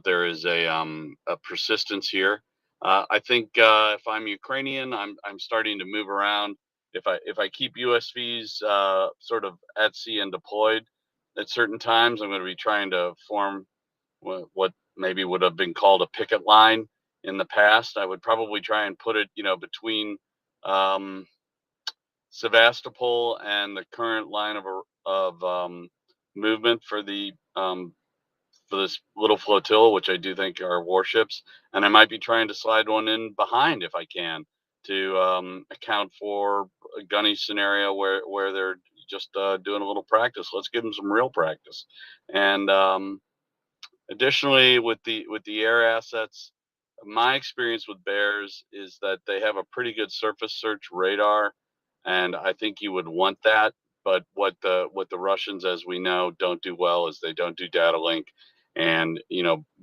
there is a persistence here. I think if I'm Ukrainian, I'm starting to move around. If I keep USVs sort of at sea and deployed at certain times, I'm going to be trying to form what maybe would have been called a picket line in the past. I would probably try and put it, between Sevastopol and the current line of movement for this little flotilla, which I do think are warships, and I might be trying to slide one in behind if I can to account for a gunny scenario where they're just doing a little practice. Let's give them some real practice. And additionally, with the air assets, my experience with Bears is that they have a pretty good surface search radar, and I think you would want that. But what the Russians, as we know, don't do well is they don't do data link. And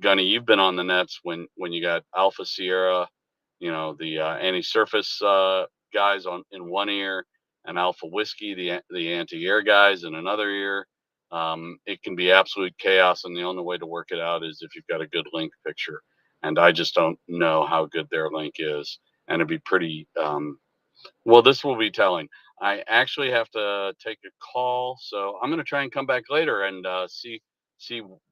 Gunny, you've been on the nets when you got Alpha Sierra, the anti-surface guys in one ear, and Alpha Whiskey, the anti-air guys in another ear. It can be absolute chaos, and the only way to work it out is if you've got a good link picture. And I just don't know how good their link is, and it'd be pretty. Well, this will be telling. I actually have to take a call, so I'm going to try and come back later and see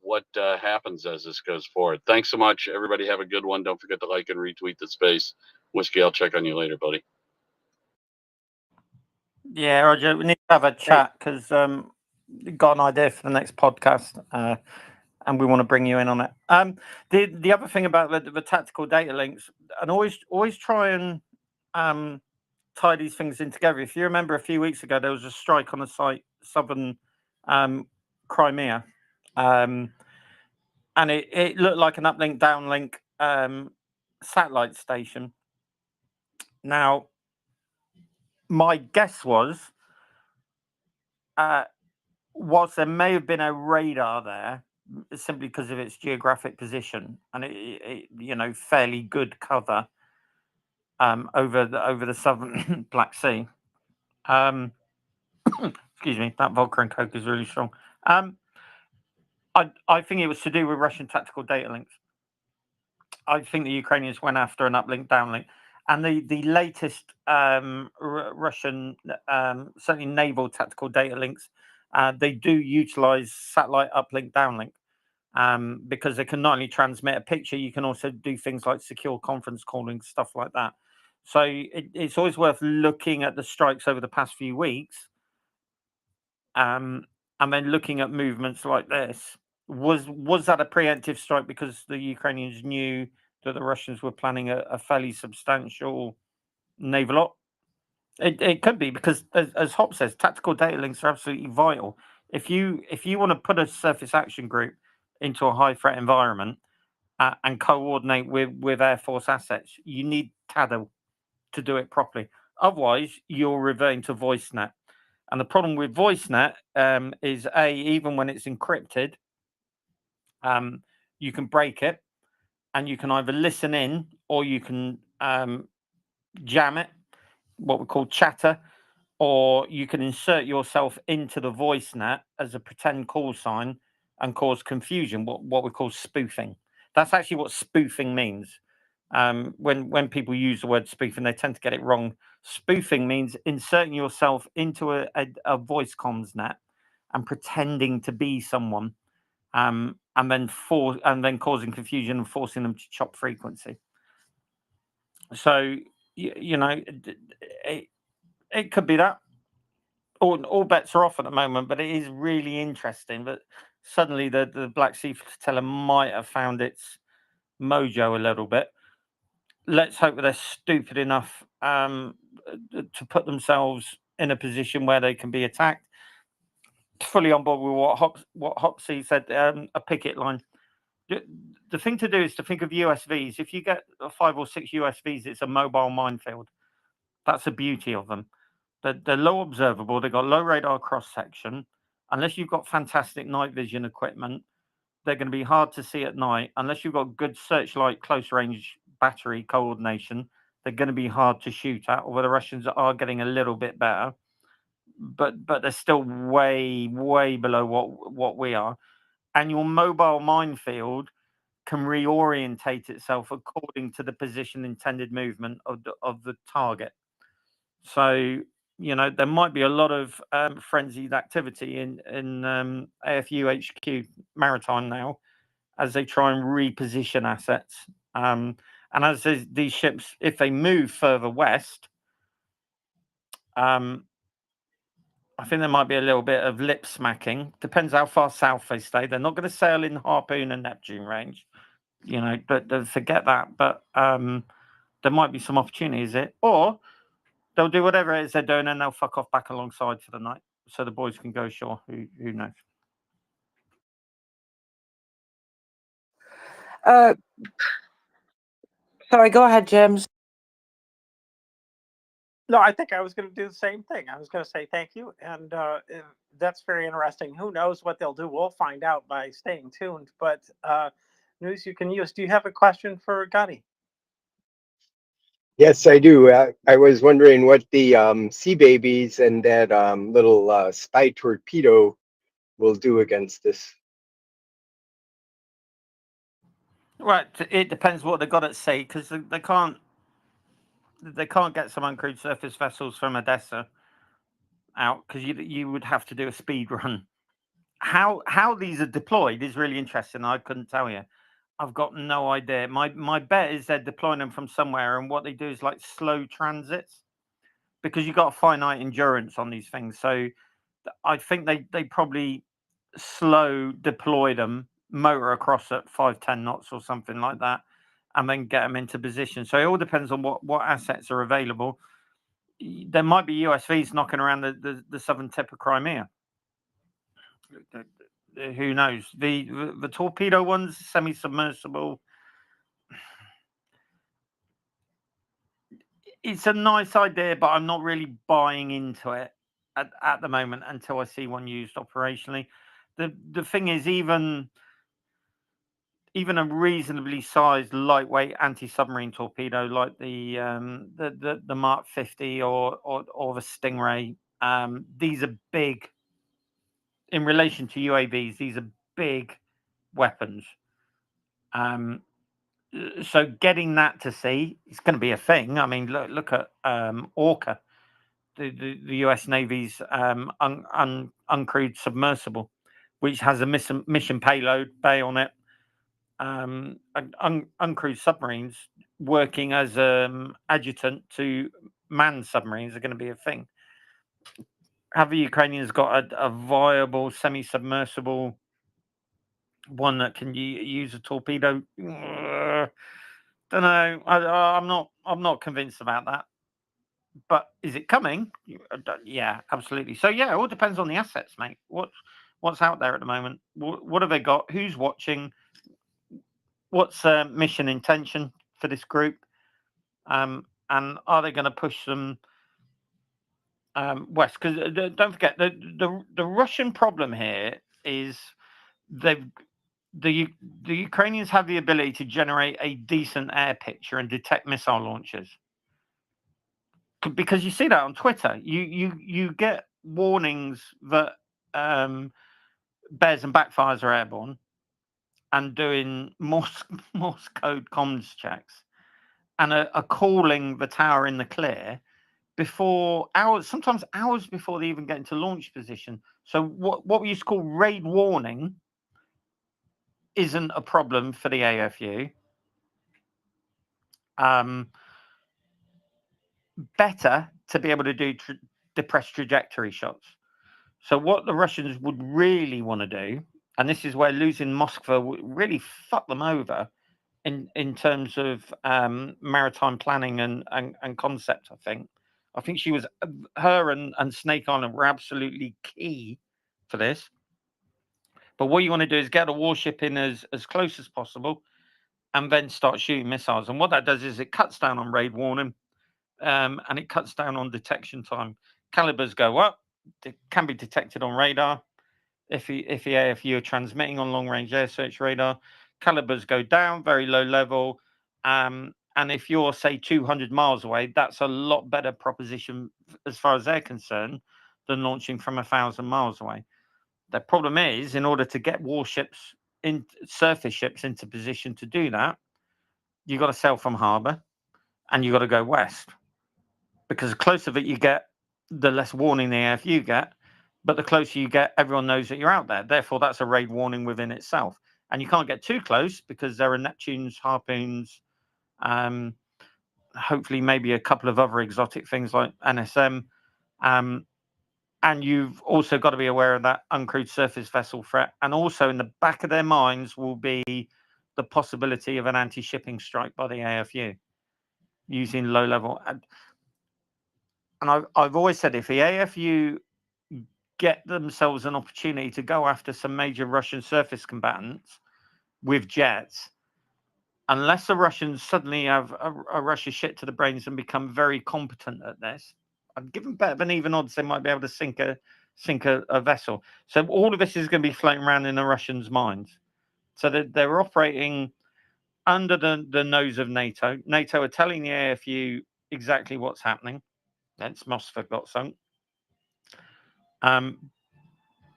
what happens as this goes forward. Thanks so much, everybody. Have a good one. Don't forget to like and retweet the space. Whiskey, I'll check on you later, buddy. Yeah, Roger, we need to have a chat because got an idea for the next podcast, and we want to bring you in on it. The other thing about the tactical data links, and always try and tie these things in together. If you remember, a few weeks ago there was a strike on the site southern Crimea, and it looked like an uplink downlink satellite station. Now, my guess was, whilst there may have been a radar there, simply because of its geographic position and it fairly good cover over the southern Black Sea. Excuse me, that vodka and coke is really strong. I think it was to do with Russian tactical data links. I think the Ukrainians went after an uplink downlink, and the latest Russian certainly naval tactical data links They do utilize satellite uplink, downlink, because they can not only transmit a picture, you can also do things like secure conference calling, stuff like that. So it's always worth looking at the strikes over the past few weeks, and then looking at movements like this. Was that a preemptive strike because the Ukrainians knew that the Russians were planning a fairly substantial naval op? It could be, because as Hop says, tactical data links are absolutely vital. If you want to put a surface action group into a high threat environment and coordinate with Air Force assets, you need TADL to do it properly. Otherwise, you're reverting to VoiceNet. And the problem with VoiceNet is, even when it's encrypted, you can break it, and you can either listen in or you can jam it, what we call chatter, or you can insert yourself into the VoiceNet as a pretend call sign and cause confusion, what we call spoofing. That's actually what spoofing means. When people use the word spoofing, they tend to get it wrong. Spoofing means inserting yourself into a voice comms net and pretending to be someone, and then causing confusion and forcing them to chop frequency. So it could be that. All bets are off at the moment, but it is really interesting that suddenly the Black Sea Flotilla might have found its mojo a little bit. Let's hope that they're stupid enough to put themselves in a position where they can be attacked. Fully on board with what Hopsy said, a picket line. The thing to do is to think of USVs. If you get 5 or 6 USVs, it's a mobile minefield. That's the beauty of them. They're low observable. They've got low radar cross section. Unless you've got fantastic night vision equipment, they're going to be hard to see at night. Unless you've got good searchlight close range battery coordination, they're going to be hard to shoot at. Although the Russians are getting a little bit better, but they're still way below what we are. And your mobile minefield can reorientate itself according to the position intended movement of the target. So there might be a lot of frenzied activity in AFU HQ Maritime now, as they try and reposition assets. And as these ships, if they move further west, I think there might be a little bit of lip smacking. Depends how far south they stay. They're not going to sail in Harpoon and Neptune range, but forget that. But there might be some opportunities or they'll do whatever it is they're doing and they'll fuck off back alongside for the night so the boys can go ashore. Who knows? Sorry, go ahead, James. No, I think I was going to do the same thing. I was going to say thank you, and that's very interesting. Who knows what they'll do? We'll find out by staying tuned. But news you can use. Do you have a question for Gotti? Yes, I do. I was wondering what the Sea Babies and that little spy torpedo will do against this. Right, it depends what they've got at sea, because they can't get some uncrewed surface vessels from Odessa out, because you would have to do a speed run. How these are deployed is really interesting. I couldn't tell you. I've got no idea. My bet is they're deploying them from somewhere, and what they do is like slow transits, because you've got finite endurance on these things. So I think they probably slow deploy them, motor across at 5-10 knots or something like that, and then get them into position. So it all depends on what assets are available. There might be USVs knocking around the southern tip of Crimea. Who knows? The torpedo ones, semi-submersible. It's a nice idea, but I'm not really buying into it at the moment until I see one used operationally. The thing is, even a reasonably sized lightweight anti-submarine torpedo like the Mark 50 or the Stingray, these are big in relation to UAVs. These are big weapons. So getting that to sea is going to be a thing. I mean, look at Orca. the US Navy's uncrewed submersible, which has a mission payload bay on it. Uncrewed submarines working as adjutant to manned submarines are going to be a thing. Have the Ukrainians got a viable semi-submersible one that can use a torpedo? Don't know. I'm not convinced about that. But is it coming? Yeah, absolutely. So yeah, it all depends on the assets, mate. What's out there at the moment? What have they got? Who's watching? What's mission intention for this group? And are they going to push them west? Because don't forget the Russian problem here is the Ukrainians have the ability to generate a decent air picture and detect missile launchers. Because you see that on Twitter, you get warnings that bears and backfires are airborne, and doing Morse code comms checks, and are calling the tower in the clear before hours, sometimes hours before they even get into launch position. So what we used to call raid warning isn't a problem for the AFU. Better to be able to do depressed trajectory shots. So what the Russians would really want to do, and this is where losing Moskva would really fuck them over in terms of maritime planning and concept. I think she was her and Snake Island were absolutely key for this. But what you want to do is get a warship in as close as possible, and then start shooting missiles. And what that does is it cuts down on raid warning. And it cuts down on detection time. Calibers go up. They can be detected on radar. If the AFU are transmitting on long-range air search radar, calibers go down, very low level. And if you're, say, 200 miles away, that's a lot better proposition as far as they're concerned than launching from 1,000 miles away. The problem is, in order to get warships, surface ships into position to do that, you've got to sail from harbour and you've got to go west. Because the closer that you get, the less warning the AFU get. But the closer you get, everyone knows that you're out there. Therefore, that's a raid warning within itself. And you can't get too close because there are Neptunes, Harpoons, hopefully maybe a couple of other exotic things like NSM. And you've also got to be aware of that uncrewed surface vessel threat. And also in the back of their minds will be the possibility of an anti-shipping strike by the AFU using low-level. And I've always said, if the AFU get themselves an opportunity to go after some major Russian surface combatants with jets, unless the Russians suddenly have a rush of shit to the brains and become very competent at this, I'd give them better than even odds they might be able to sink a vessel. So all of this is going to be floating around in the Russians' minds. So they're operating under the nose of NATO. NATO are telling the AFU exactly what's happening. Hence Moskva got sunk.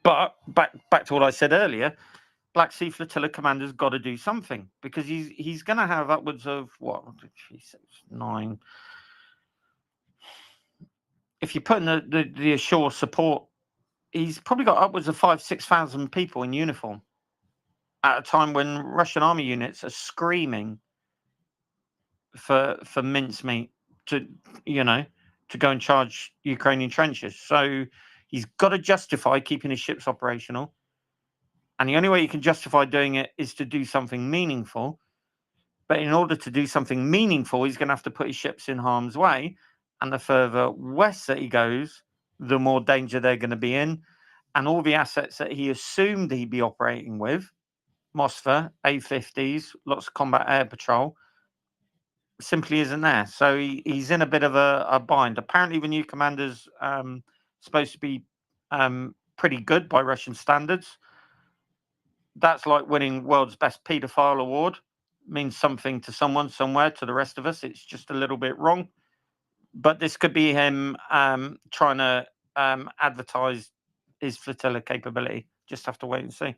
But back to what I said earlier, Black Sea Flotilla commander's got to do something, because he's going to have upwards of what, 9. If you put in the ashore support, he's probably got upwards of 5,000-6,000 people in uniform at a time when Russian army units are screaming for mincemeat to go and charge Ukrainian trenches. So he's got to justify keeping his ships operational. And the only way you can justify doing it is to do something meaningful. But in order to do something meaningful, he's going to have to put his ships in harm's way. And the further west that he goes, the more danger they're going to be in. And all the assets that he assumed he'd be operating with, Moskva, A-50s, lots of combat air patrol, simply isn't there. So he's in a bit of a bind. Apparently the new commander's supposed to be pretty good by Russian standards. That's like winning world's best paedophile award. Means something to someone somewhere. To the rest of us, it's just a little bit wrong. But this could be him trying to advertise his flotilla capability. Just have to wait and see.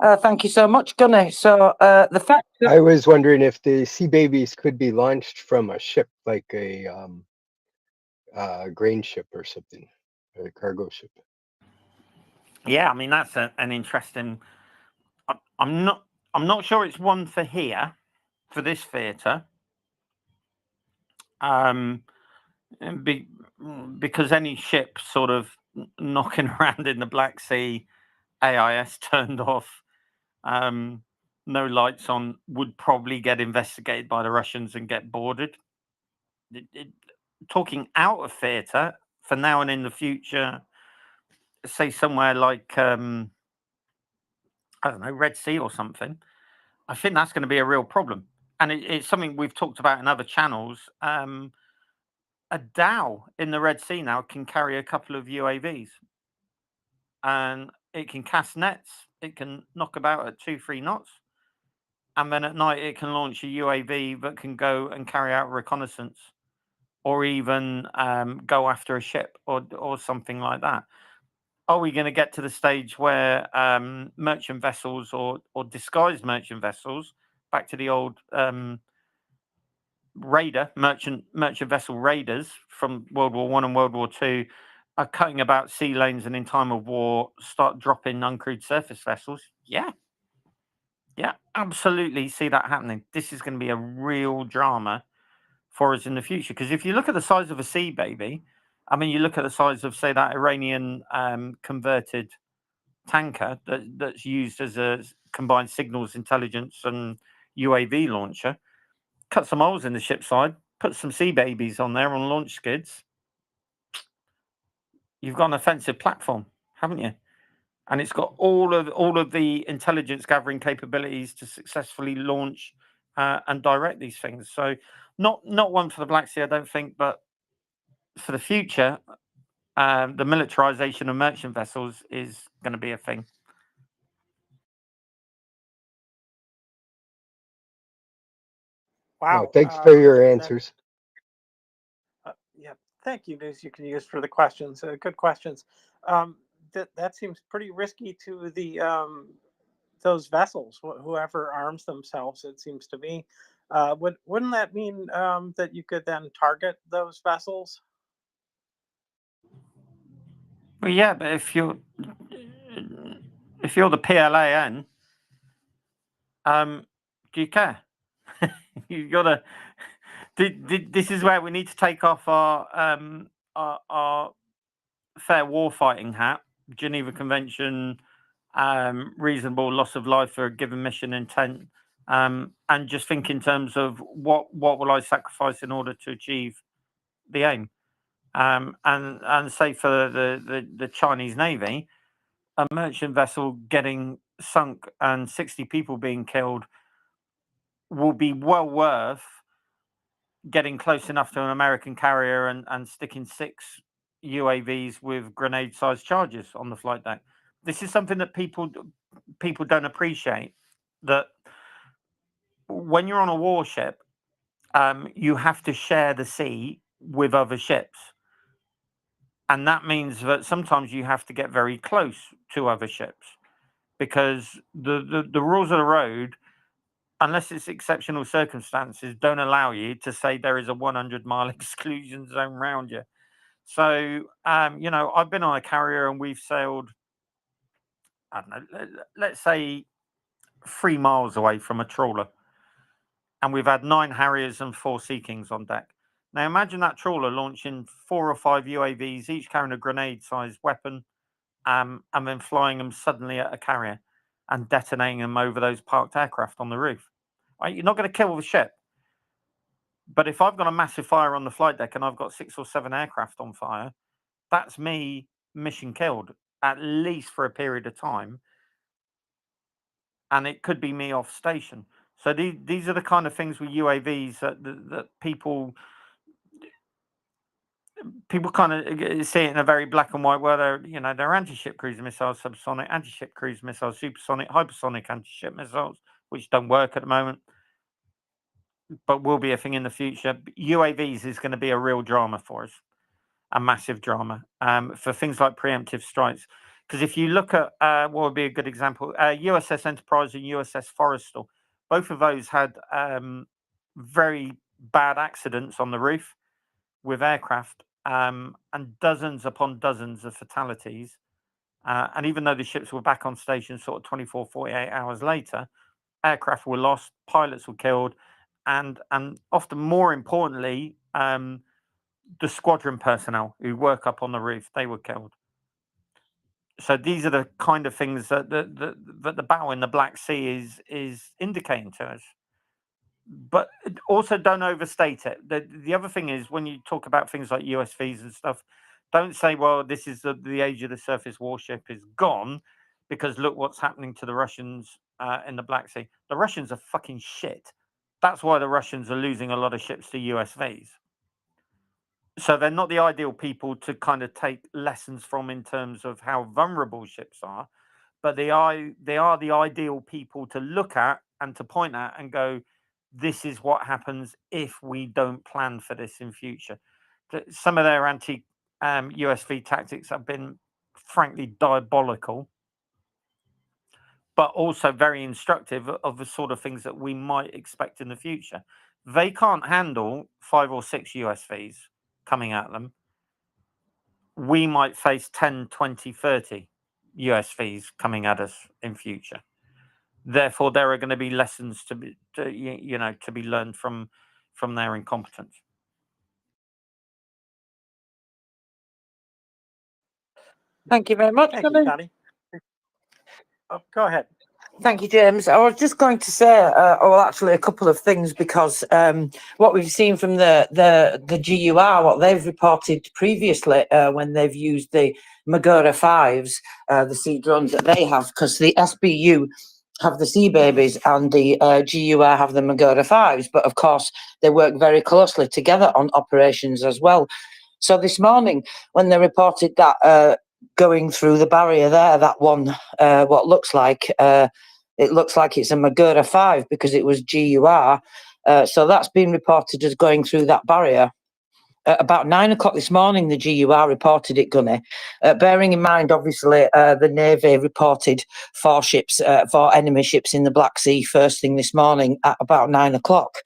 Thank you so much, Gunnar. So the fact that I was wondering if the Sea Babies could be launched from a ship like a grain ship or something, or a cargo ship. Yeah, I mean that's an interesting. I'm not sure it's one for here, for this theatre. Because any ship sort of knocking around in the Black Sea, AIS turned off, no lights on, would probably get investigated by the Russians and get boarded. Talking out of theatre for now and in the future, say somewhere like I don't know, Red Sea or something, I think that's going to be a real problem, and it's something we've talked about in other channels. A dhow in the Red Sea now can carry a couple of UAVs, and it can cast nets. It can knock about at 2-3 knots, and then at night it can launch a UAV that can go and carry out reconnaissance, or even go after a ship or something like that. Are we going to get to the stage where merchant vessels or disguised merchant vessels, back to the old raider, merchant vessel raiders from World War One and World War Two, are cutting about sea lanes and in time of war start dropping uncrewed surface vessels? Yeah, absolutely see that happening. This is going to be a real drama for us in the future, because if you look at the size of a sea baby, I mean, you look at the size of, say, that Iranian converted tanker that's used as a combined signals, intelligence, and UAV launcher. Cut some holes in the ship side, put some sea babies on there on launch skids. You've got an offensive platform, haven't you? And it's got all of the intelligence gathering capabilities to successfully launch and direct these things. So not one for the Black Sea, I don't think, but for the future, the militarization of merchant vessels is going to be a thing. Wow. Thanks for your answers. Yeah, thank you, News you can use for the questions. Good questions. That seems pretty risky to the those vessels. Whoever arms themselves, it seems to me. Wouldn't that mean that you could then target those vessels? Well, yeah, but if you're the PLAN, do you care? You've got to. This is where we need to take off our fair war fighting hat, Geneva Convention, reasonable loss of life for a given mission intent, and just think in terms of what will I sacrifice in order to achieve the aim. And say for the Chinese Navy, a merchant vessel getting sunk and 60 people being killed will be well worth getting close enough to an American carrier and sticking 6 UAVs with grenade-sized charges on the flight deck. This is something that people don't appreciate, that when you're on a warship, you have to share the sea with other ships. And that means that sometimes you have to get very close to other ships, because the rules of the road, unless it's exceptional circumstances, don't allow you to say there is a 100-mile exclusion zone around you. So, I've been on a carrier and we've sailed, I don't know, let's say 3 miles away from a trawler. And we've had 9 Harriers and 4 Sea Kings on deck. Now imagine that trawler launching 4 or 5 UAVs, each carrying a grenade-sized weapon, and then flying them suddenly at a carrier and detonating them over those parked aircraft on the roof. Right? You're not going to kill the ship. But if I've got a massive fire on the flight deck and I've got 6 or 7 aircraft on fire, that's me mission killed, at least for a period of time. And it could be me off station. So these are the kind of things with UAVs that people kind of see it in a very black and white way. They're anti-ship cruise missiles, subsonic, anti-ship cruise missiles, supersonic, hypersonic anti-ship missiles, which don't work at the moment, but will be a thing in the future. UAVs is going to be a real drama for us, a massive drama, for things like preemptive strikes. Because if you look at what would be a good example, USS Enterprise and USS Forrestal, both of those had very bad accidents on the roof with aircraft, and dozens upon dozens of fatalities. And even though the ships were back on station sort of 24, 48 hours later, aircraft were lost, pilots were killed, and often more importantly, the squadron personnel who work up on the roof, they were killed. So these are the kind of things that the battle in the Black Sea is indicating to us. But also don't overstate it. The other thing is, when you talk about things like USVs and stuff, don't say, well, this is the age of the surface warship is gone, because look what's happening to the Russians in the Black Sea. The Russians are fucking shit. That's why the Russians are losing a lot of ships to USVs. So they're not the ideal people to kind of take lessons from in terms of how vulnerable ships are, but they are the ideal people to look at and to point at and go, this is what happens if we don't plan for this in future. Some of their anti USV tactics have been frankly diabolical, but also very instructive of the sort of things that we might expect in the future. They can't handle 5 or 6 USVs coming at them. We might face 10, 20, 30 USVs coming at us in future. Therefore, there are going to be lessons to be learned from their incompetence. Thank you very much. Thank you, Connie. Oh, go ahead. Thank you, James. I was just going to say, well, actually, a couple of things, because what we've seen from the GUR, what they've reported previously when they've used the Magura 5s, the sea drones that they have, because the SBU have the Sea Babies and the GUR have the Magura 5s, but of course they work very closely together on operations as well. So this morning, when they reported that going through the barrier there, that one, what looks like, it looks like it's a Magura 5 because it was GUR. So that's been reported as going through that barrier. About 9 o'clock this morning, the GUR reported it, Gunny. Bearing in mind, obviously, the Navy reported 4 ships, 4 enemy ships in the Black Sea first thing this morning at about 9 o'clock.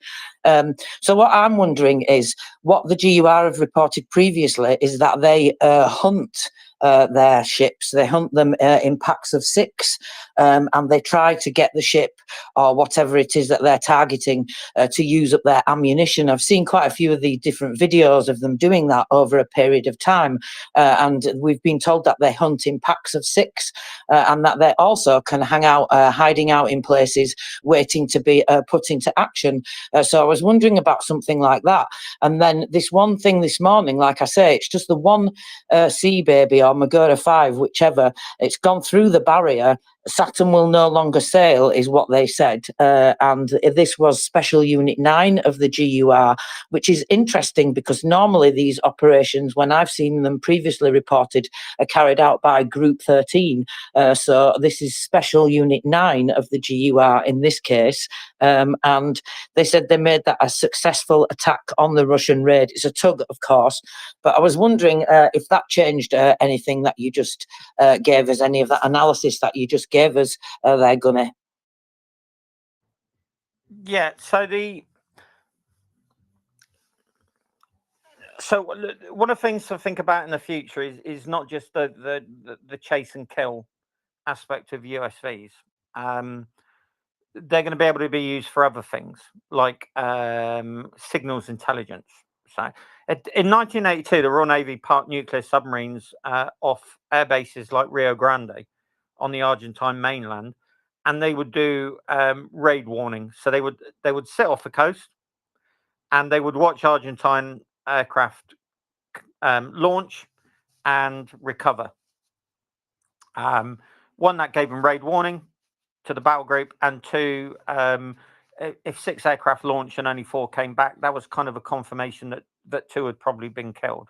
So what I'm wondering is, what the GUR have reported previously is that they hunt their ships. They hunt them in packs of 6, and they try to get the ship or whatever it is that they're targeting to use up their ammunition. I've seen quite a few of the different videos of them doing that over a period of time, and we've been told that they hunt in packs of 6, and that they also can hang out, hiding out in places, waiting to be put into action. So I was wondering about something like that. And then this one thing this morning, like I say, it's just the one Sea Baby or Magura 5, whichever, it's gone through the barrier. Saturn will no longer sail, is what they said. And this was Special Unit 9 of the GUR, which is interesting because normally these operations, when I've seen them previously reported, are carried out by Group 13. So this is Special Unit 9 of the GUR in this case. And they said they made that a successful attack on the Russian raid. It's a tug, of course. But I was wondering if that changed anything that you just gave us, any of that analysis that you just gave us there, Gunny. Yeah, so one of the things to think about in the future is not just the chase and kill aspect of USVs. They're going to be able to be used for other things like signals intelligence. So in 1982, the Royal Navy parked nuclear submarines off air bases like Rio Grande on the Argentine mainland, and they would do raid warning. So they would sit off the coast, and they would watch Argentine aircraft launch and recover. One, that gave them raid warning to the battle group, and 2, if 6 aircraft launched and only 4 came back, that was kind of a confirmation that 2 had probably been killed.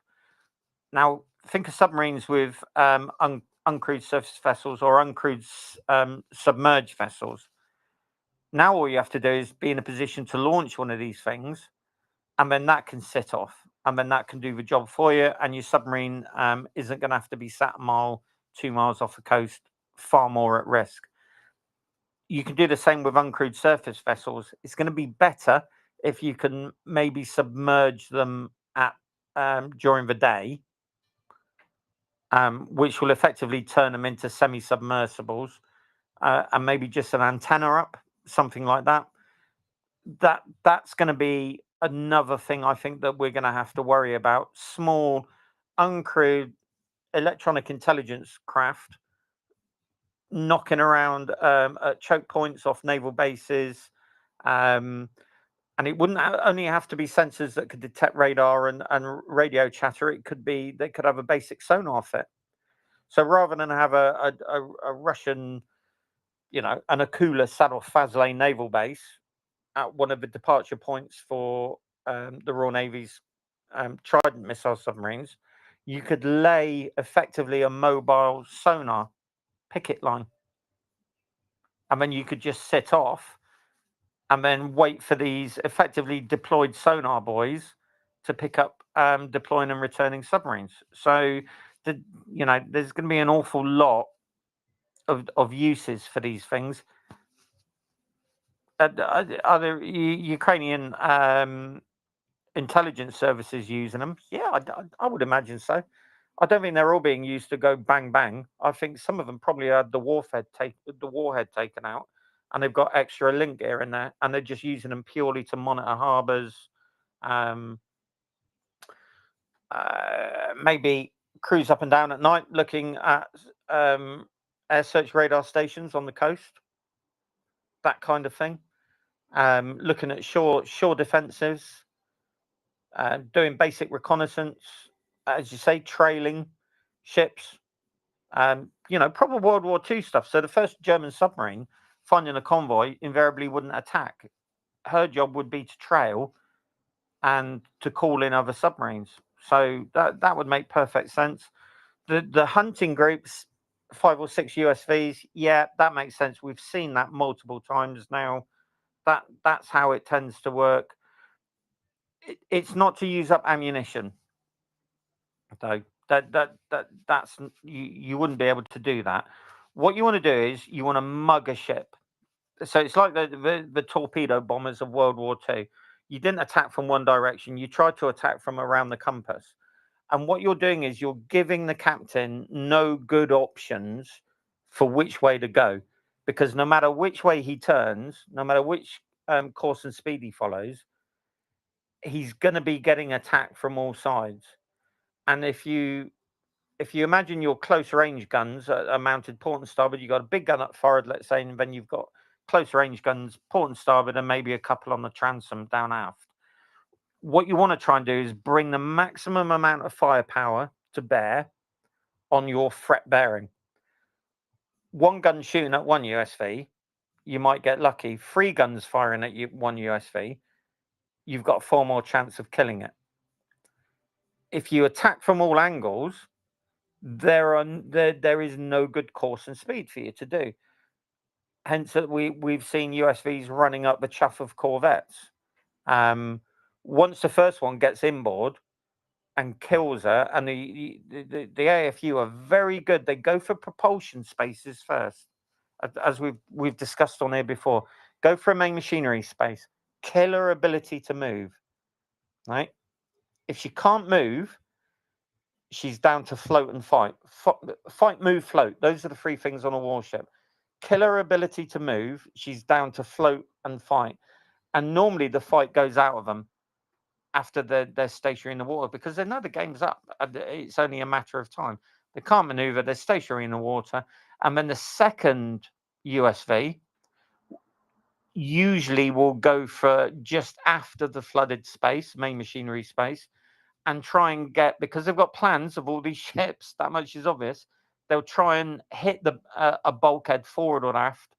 Now, think of submarines with uncrewed surface vessels or uncrewed submerged vessels. Now all you have to do is be in a position to launch one of these things, and then that can sit off, and then that can do the job for you, and your submarine isn't going to have to be sat a mile, 2 miles off the coast, far more at risk. You can do the same with uncrewed surface vessels. It's going to be better if you can maybe submerge them at during the day, which will effectively turn them into semi-submersibles, and maybe just an antenna up, something like that. That's going to be another thing I think that we're going to have to worry about. Small, uncrewed electronic intelligence craft knocking around at choke points off naval bases. And it wouldn't only have to be sensors that could detect radar and radio chatter. It could be they could have a basic sonar fit. So rather than have a Russian, an Akula sat off Fazlane naval base at one of the departure points for the Royal Navy's Trident missile submarines, you could lay effectively a mobile sonar picket line. And then you could just sit off and then wait for these effectively deployed sonar boys to pick up deploying and returning submarines. So, there's going to be an awful lot of uses for these things. Are the Ukrainian intelligence services using them? Yeah, I would imagine so. I don't think they're all being used to go bang bang. I think some of them probably had the warhead taken out, and they've got extra link gear in there, and they're just using them purely to monitor harbors, maybe cruise up and down at night, looking at air search radar stations on the coast, that kind of thing. Looking at shore defensives, doing basic reconnaissance, as you say, trailing ships. Proper World War II stuff. So the first German submarine finding a convoy invariably wouldn't attack. Her job would be to trail and to call in other submarines. So that would make perfect sense. The hunting groups, 5 or 6 USVs, yeah, that makes sense. We've seen that multiple times now. That's how it tends to work. It's not to use up ammunition, though. That's you wouldn't be able to do that. What you want to do is you want to mug a ship. So it's like the torpedo bombers of World War II. You didn't attack from one direction. You tried to attack from around the compass. And what you're doing is you're giving the captain no good options for which way to go, because no matter which way he turns, no matter which course and speed he follows, he's going to be getting attacked from all sides. And if you imagine your close range guns are mounted port and starboard, you've got a big gun up forward, let's say, and then you've got close range guns port and starboard, and maybe a couple on the transom down aft. What you want to try and do is bring the maximum amount of firepower to bear on your threat bearing. One gun shooting at one USV, you might get lucky. 3 guns firing at one USV, you've got 4 more chance of killing it. If you attack from all angles, there is no good course and speed for you to do. Hence, we've seen USVs running up the chuff of corvettes. Once the first one gets inboard and kills her, and the AFU are very good. They go for propulsion spaces first, as we've discussed on here before. Go for a main machinery space. Kill her ability to move. Right? If she can't move, she's down to float and fight. Fight, move, float. Those are the 3 things on a warship. Kill her ability to move, she's down to float and fight. And normally the fight goes out of them after they're stationary in the water, because they know the game's up. It's only a matter of time. They can't maneuver, they're stationary in the water. And then the second USV usually will go for just after the flooded space, main machinery space, and try and get, because they've got plans of all these ships, that much is obvious, they'll try and hit a bulkhead forward or aft,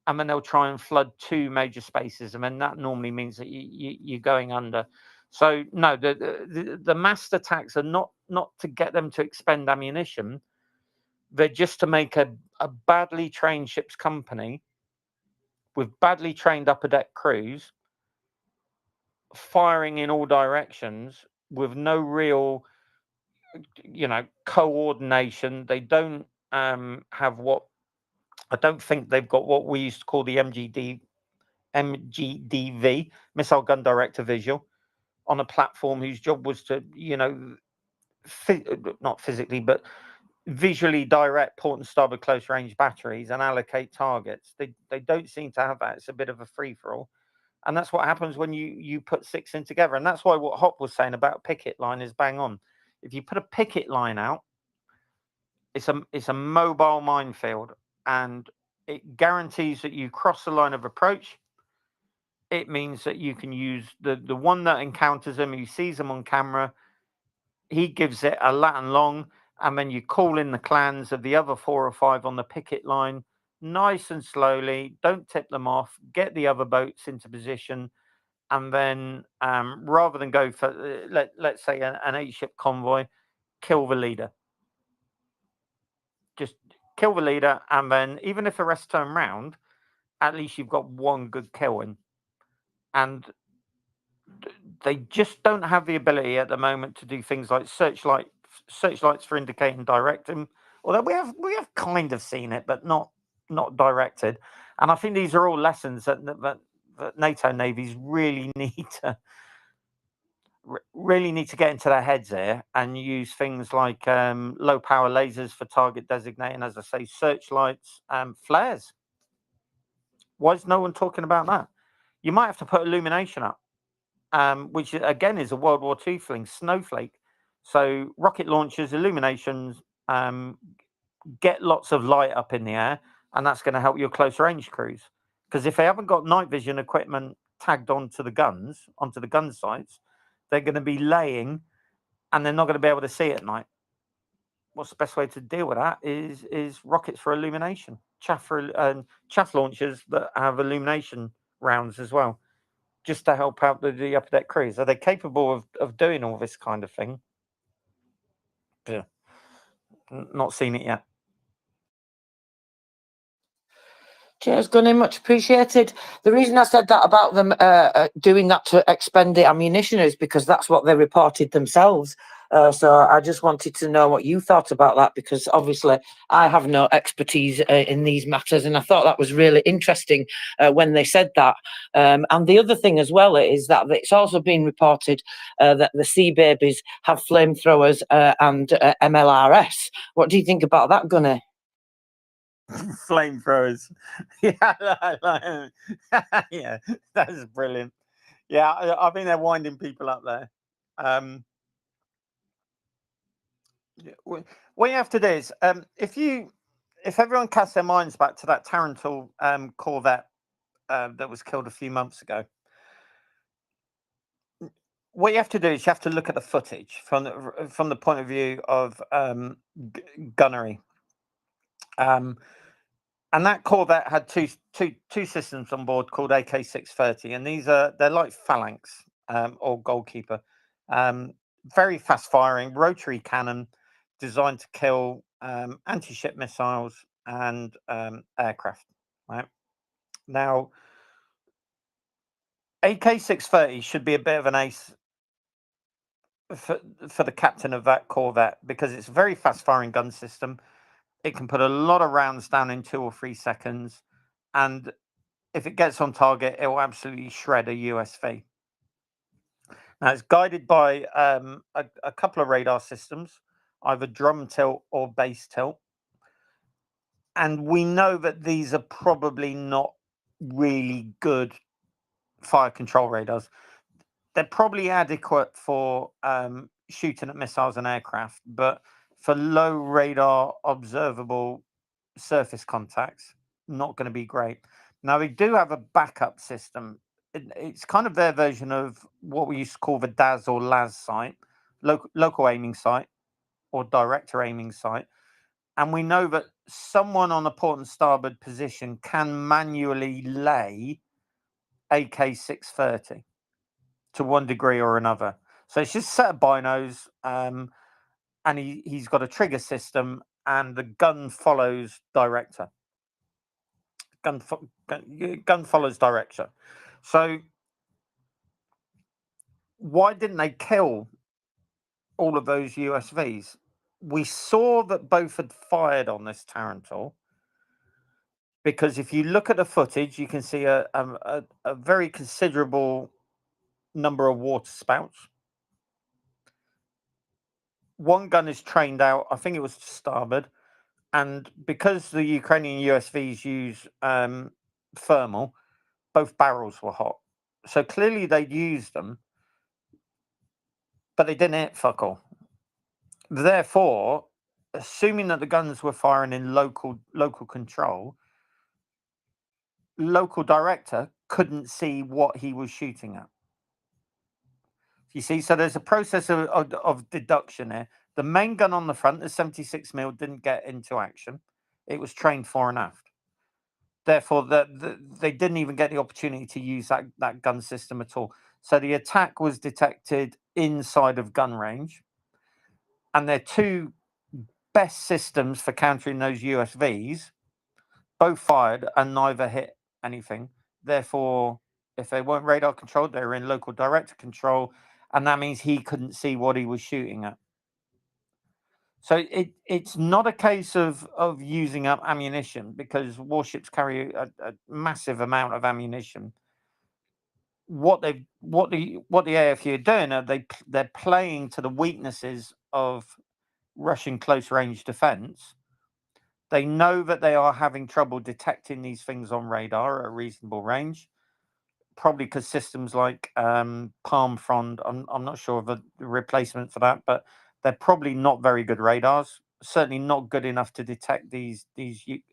and then they'll try and flood 2 major spaces, and then that normally means that you're going under. So no, the massed attacks are not to get them to expend ammunition. They're just to make a badly trained ship's company with badly trained upper deck crews firing in all directions with no real coordination. They don't have what, I don't think they've got what we used to call the MGDV, missile gun director visual, on a platform whose job was to, you know, not physically, but visually direct port and starboard close range batteries and allocate targets. They don't seem to have that. It's a bit of a free for all. And that's what happens when you put 6 in together. And that's why what Hop was saying about picket line is bang on. If you put a picket line out, it's a mobile minefield, and it guarantees that you cross the line of approach. It means that you can use the one that encounters them, who sees them on camera. He gives it a lat and long, and then you call in the clans of the other 4 or 5 on the picket line, nice and slowly. Don't tip them off. Get the other boats into position, and then rather than go for let's say an 8-ship convoy, kill the leader. Just kill the leader, and then even if the rest turn round, at least you've got one good kill in. And they just don't have the ability at the moment to do things like searchlights for indicating directing. Although we have kind of seen it, but not directed. And I think these are all lessons that NATO navies really need to get into their heads here and use things like low power lasers for target designating, as I say, searchlights, flares. Why is no one talking about that? You might have to put illumination up, which again is a World War II thing, snowflake. So rocket launchers, illuminations, get lots of light up in the air, and that's going to help your close range crews. Because if they haven't got night vision equipment tagged onto the gun sites, they're going to be laying, and they're not going to be able to see at night. What's the best way to deal with that is rockets for illumination, chaff launchers that have illumination rounds as well, just to help out the upper deck crews. Are they capable of doing all this kind of thing? Yeah. Not seen it yet. Cheers, Gunny, much appreciated. The reason I said that about them doing that to expend the ammunition is because that's what they reported themselves. So I just wanted to know what you thought about that, because obviously I have no expertise in these matters, and I thought that was really interesting when they said that. And the other thing as well is that it's also been reported that the Sea Babies have flamethrowers and MLRS. What do you think about that, Gunny? Flamethrowers. Yeah, yeah, that is brilliant. Yeah, I think they're winding people up there. What you have to do is, if everyone casts their minds back to that Tarantul corvette that was killed a few months ago, what you have to do is you have to look at the footage from the point of view of gunnery. And that corvette had two systems on board called AK-630, and they're like Phalanx or Goalkeeper, very fast firing rotary cannon designed to kill anti-ship missiles and aircraft. Right now, AK-630 should be a bit of an ace for the captain of that corvette, because it's a very fast firing gun system. It can put a lot of rounds down in 2 or 3 seconds, and if it gets on target, it will absolutely shred a USV. Now, it's guided by a couple of radar systems, either drum tilt or base tilt. And we know that these are probably not really good fire control radars. They're probably adequate for shooting at missiles and aircraft, but for low radar observable surface contacts, not going to be great. Now, they do have a backup system. It's kind of their version of what we used to call the DAS or LAS site, local aiming site or director aiming site. And we know that someone on the port and starboard position can manually lay AK-630 to one degree or another. So it's just a set of binos, and he's got a trigger system, and the gun follows director. Gun follows direction. So why didn't they kill all of those USVs? We saw that both had fired on this Tarantul, because if you look at the footage, you can see a very considerable number of water spouts. One gun is trained out, I think it was to starboard, and because the Ukrainian USVs use thermal, both barrels were hot. So clearly they'd used them, but they didn't hit fuck all. Therefore, assuming that the guns were firing in local control, local director couldn't see what he was shooting at. You see, so there's a process of deduction here. The main gun on the front, the 76mm, didn't get into action. It was trained fore and aft. Therefore, they didn't even get the opportunity to use that gun system at all. So the attack was detected inside of gun range. And their two best systems for countering those USVs both fired and neither hit anything. Therefore, if they weren't radar controlled, they were in local director control, and that means he couldn't see what he was shooting at. So it's not a case of using up ammunition, because warships carry a massive amount of ammunition. What the AFU are doing, they're playing to the weaknesses of Russian close range defense. They know that they are having trouble detecting these things on radar at a reasonable range, probably because systems like Palm Frond, I'm not sure of a replacement for that, but they're probably not very good radars. Certainly not good enough to detect these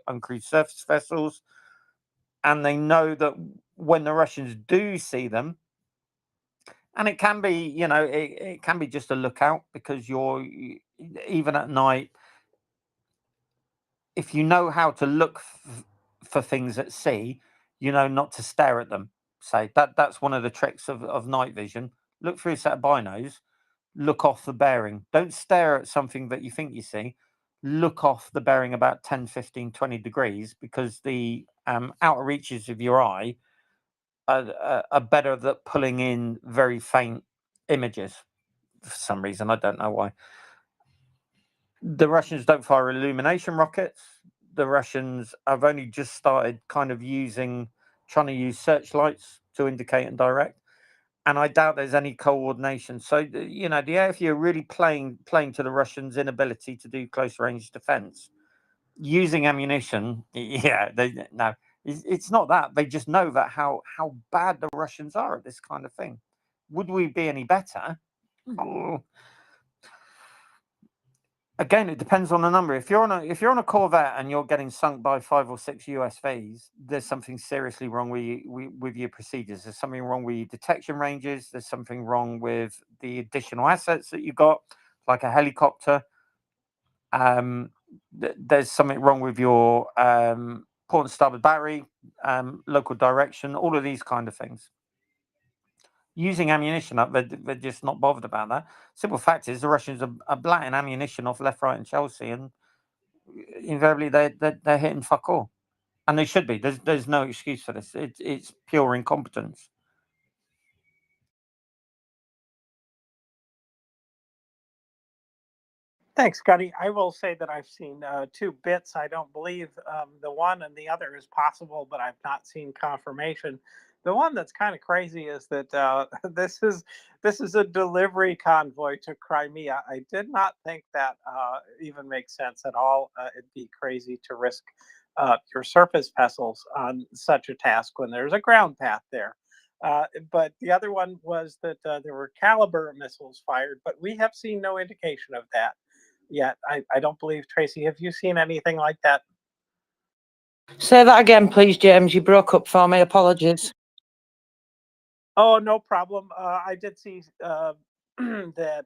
uncrewed surface vessels. And they know that when the Russians do see them, and it can be, it can be just a lookout, because even at night, if you know how to look for things at sea, you know not to stare at them. Say that's one of the tricks of night vision. Look through a set of binos, look off the bearing. Don't stare at something that you think you see. Look off the bearing about 10, 15, 20 degrees, because the outer reaches of your eye are better at pulling in very faint images for some reason. I don't know why. The Russians don't fire illumination rockets. The Russians have only just started kind of trying to use searchlights to indicate and direct. And I doubt there's any coordination. So, the AFU are really playing to the Russians' inability to do close range defense. Using ammunition, it's not that. They just know that how bad the Russians are at this kind of thing. Would we be any better? Again, it depends on the number. If you're on a Corvette and you're getting sunk by 5 or 6 USVs, there's something seriously wrong with your procedures. There's something wrong with your detection ranges. There's something wrong with the additional assets that you got, like a helicopter. There's something wrong with your port and starboard battery, local direction, all of these kind of things. Using ammunition up, they're just not bothered about that. Simple fact is, the Russians are blatting ammunition off left, right, and Chelsea, and invariably they're hitting fuck all, and they should be. There's no excuse for this. It's pure incompetence. Thanks, Scotty. I will say that I've seen two bits. I don't believe the one and the other is possible, but I've not seen confirmation. The one that's kind of crazy is that this is a delivery convoy to Crimea. I did not think that even makes sense at all. It'd be crazy to risk your surface vessels on such a task when there's a ground path there. But the other one was that there were Caliber missiles fired, but we have seen no indication of that yet. I don't believe. Tracy, have you seen anything like that? Say that again, please, James. You broke up for me. Apologies. Oh, no problem. I did see that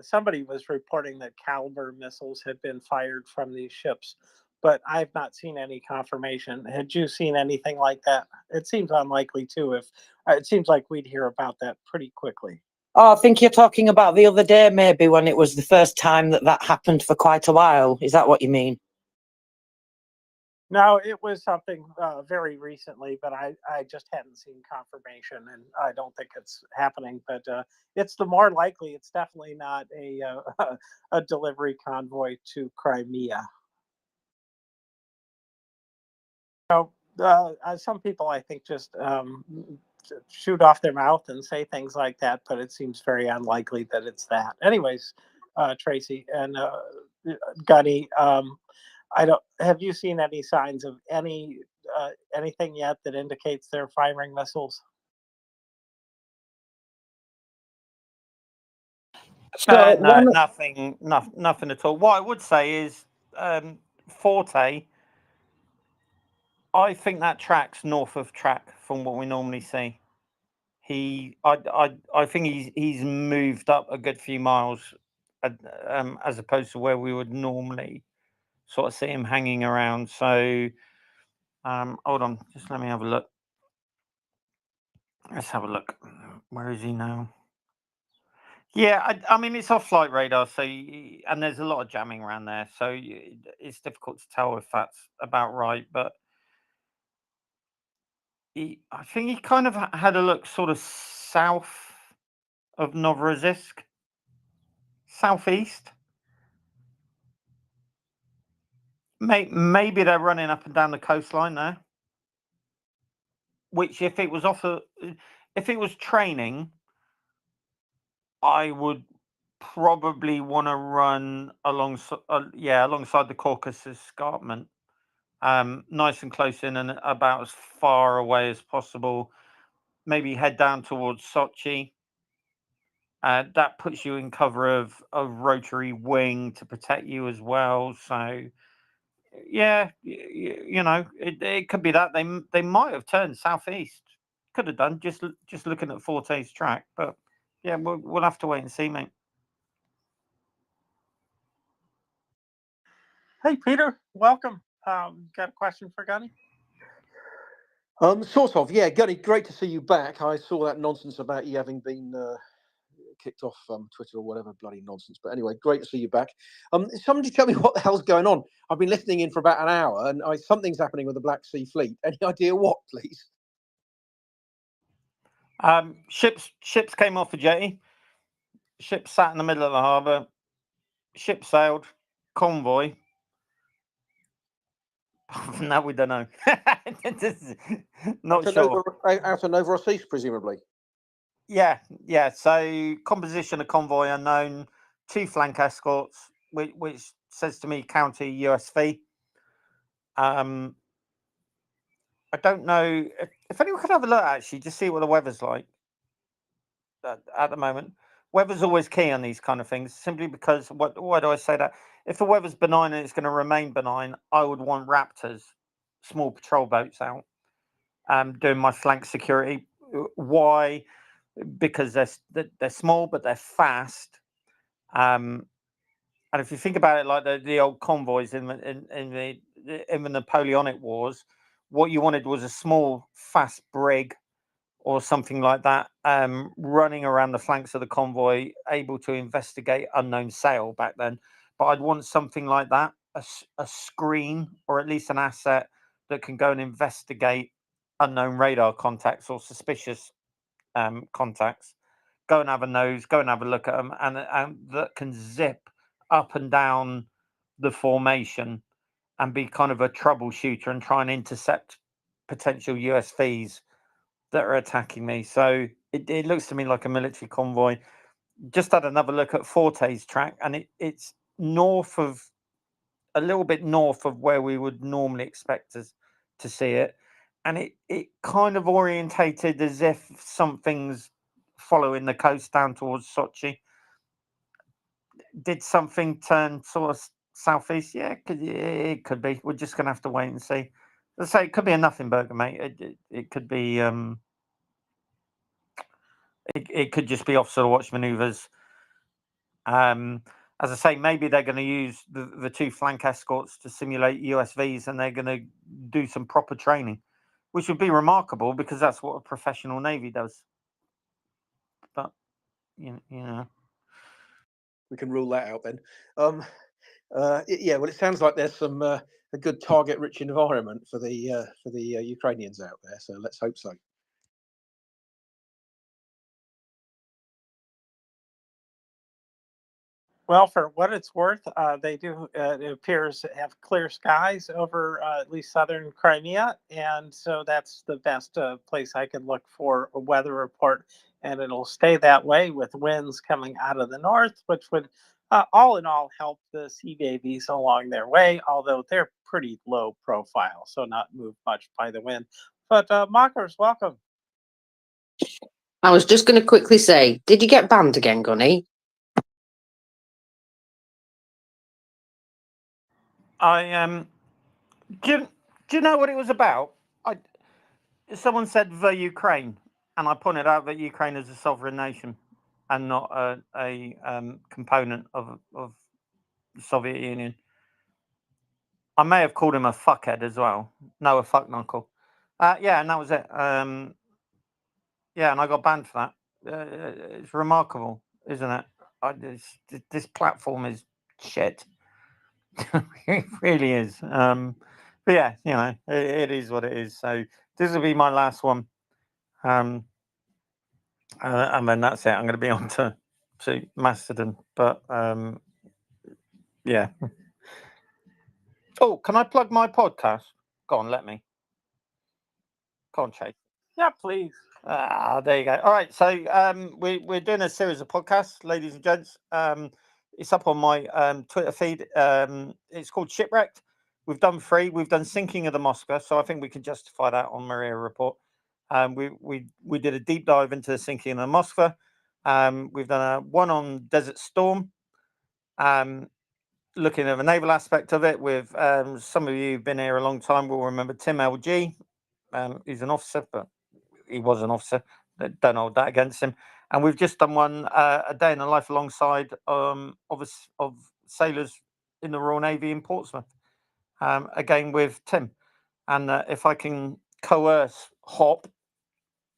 somebody was reporting that Caliber missiles had been fired from these ships, but I've not seen any confirmation. Had you seen anything like that? It seems unlikely too. If it seems like we'd hear about that pretty quickly. Oh, I think you're talking about the other day, maybe, when it was the first time that happened for quite a while. Is that what you mean? No, it was something very recently, but I just hadn't seen confirmation, and I don't think it's happening. But it's the more likely. It's definitely not a delivery convoy to Crimea. So some people, I think, just shoot off their mouth and say things like that, but it seems very unlikely that it's that. Anyways, Tracy and Gunny, I don't. Have you seen any signs of anything yet that indicates they're firing missiles? So No, one, nothing at all. What I would say is, Forte, I think that track's north of track from what we normally see. I think he's moved up a good few miles, as opposed to where we would normally sort of see him hanging around. So, hold on, just let me have a look. Let's have a look. Where is he now? Yeah, I mean it's off flight radar, so and there's a lot of jamming around there, so it's difficult to tell if that's about right. But I think he kind of had a look sort of south of Novorossiysk, southeast. Maybe they're running up and down the coastline there. Which, if it was if it was training, I would probably want to run alongside the Caucasus Escarpment, nice and close in and about as far away as possible. Maybe head down towards Sochi. That puts you in cover of a rotary wing to protect you as well. So yeah, it could be that they might have turned southeast. Could have done just looking at Forte's track, but yeah, we'll have to wait and see, mate. Hey, Peter, welcome. Got a question for Gunny? Sort of, yeah. Gunny, great to see you back. I saw that nonsense about you having been kicked off Twitter or whatever bloody nonsense. But anyway, great to see you back. Somebody tell me what the hell's going on. I've been listening in for about an hour, and something's happening with the Black Sea Fleet. Any idea what, please? Ships came off the jetty. Ships sat in the middle of the harbour. Ship sailed. Convoy. No, we don't know. Not sure. Out of Novorossiysk, presumably. Yeah. So composition of convoy unknown. 2 flank escorts, which says to me county USV. I don't know if anyone could have a look actually to see what the weather's like at the moment. Weather's always key on these kind of things, simply because why do I say that? If the weather's benign and it's going to remain benign, I would want Raptors, small patrol boats out, doing my flank security. Why? Because they're small but they're fast. And if you think about it, like the old convoys in the Napoleonic Wars, what you wanted was a small, fast brig or something like that, running around the flanks of the convoy, able to investigate unknown sail back then. But I'd want something like that, a screen or at least an asset that can go and investigate unknown radar contacts or suspicious contacts. Go and have a nose, go and have a look at them, and that can zip up and down the formation and be kind of a troubleshooter and try and intercept potential USVs that are attacking me. So it looks to me like a military convoy. Just had another look at Forte's track, and it's a little bit north of where we would normally expect us to see it. And it kind of orientated as if something's following the coast down towards Sochi. Did something turn sort of southeast? Yeah, it could be. We're just going to have to wait and see. Let's say it could be a nothing burger, mate. It could be... It could just be officer watch maneuvers. As I say, maybe they're going to use the 2 flank escorts to simulate USVs, and they're going to do some proper training, which would be remarkable because that's what a professional navy does. But you know, We can rule that out then. Yeah, well, it sounds like there's some a good target-rich environment for the Ukrainians out there. So let's hope so. Well, for what it's worth, they do, it appears, have clear skies over at least southern Crimea. And so that's the best place I can look for a weather report. And it'll stay that way with winds coming out of the north, which would, all in all, help the sea babies along their way, although they're pretty low profile, so not moved much by the wind. But Mockers, welcome. I was just going to quickly say, did you get banned again, Gunny? Do you know what it was about? Someone said the Ukraine, and I pointed out that Ukraine is a sovereign nation and not a component of the Soviet Union. I may have called him a fuckhead as well. No, a fuck knuckle. Yeah, and that was it. Yeah, and I got banned for that. It's remarkable, isn't it? This platform is shit. It really is. But yeah, you know, it is what it is. So this will be my last one. And then that's it. I'm going to be on to Mastodon. But yeah. Oh, can I plug my podcast? Go on, let me. Go on, Chase. Yeah, please. There you go. All right, so we're doing a series of podcasts, ladies and gents. It's up on my Twitter feed. It's called Shipwrecked. We've done 3. We've done Sinking of the Moskva, so I think we can justify that on MriyaReport. We did a deep dive into the sinking of the Moskva. We've done one on Desert Storm, looking at the naval aspect of it. With some of you who've been here a long time will remember Tim LG. He's an officer, but he was an officer. Don't hold that against him. And we've just done one, a day in the life alongside of sailors in the Royal Navy in Portsmouth. Again with Tim. And if I can coerce Hop,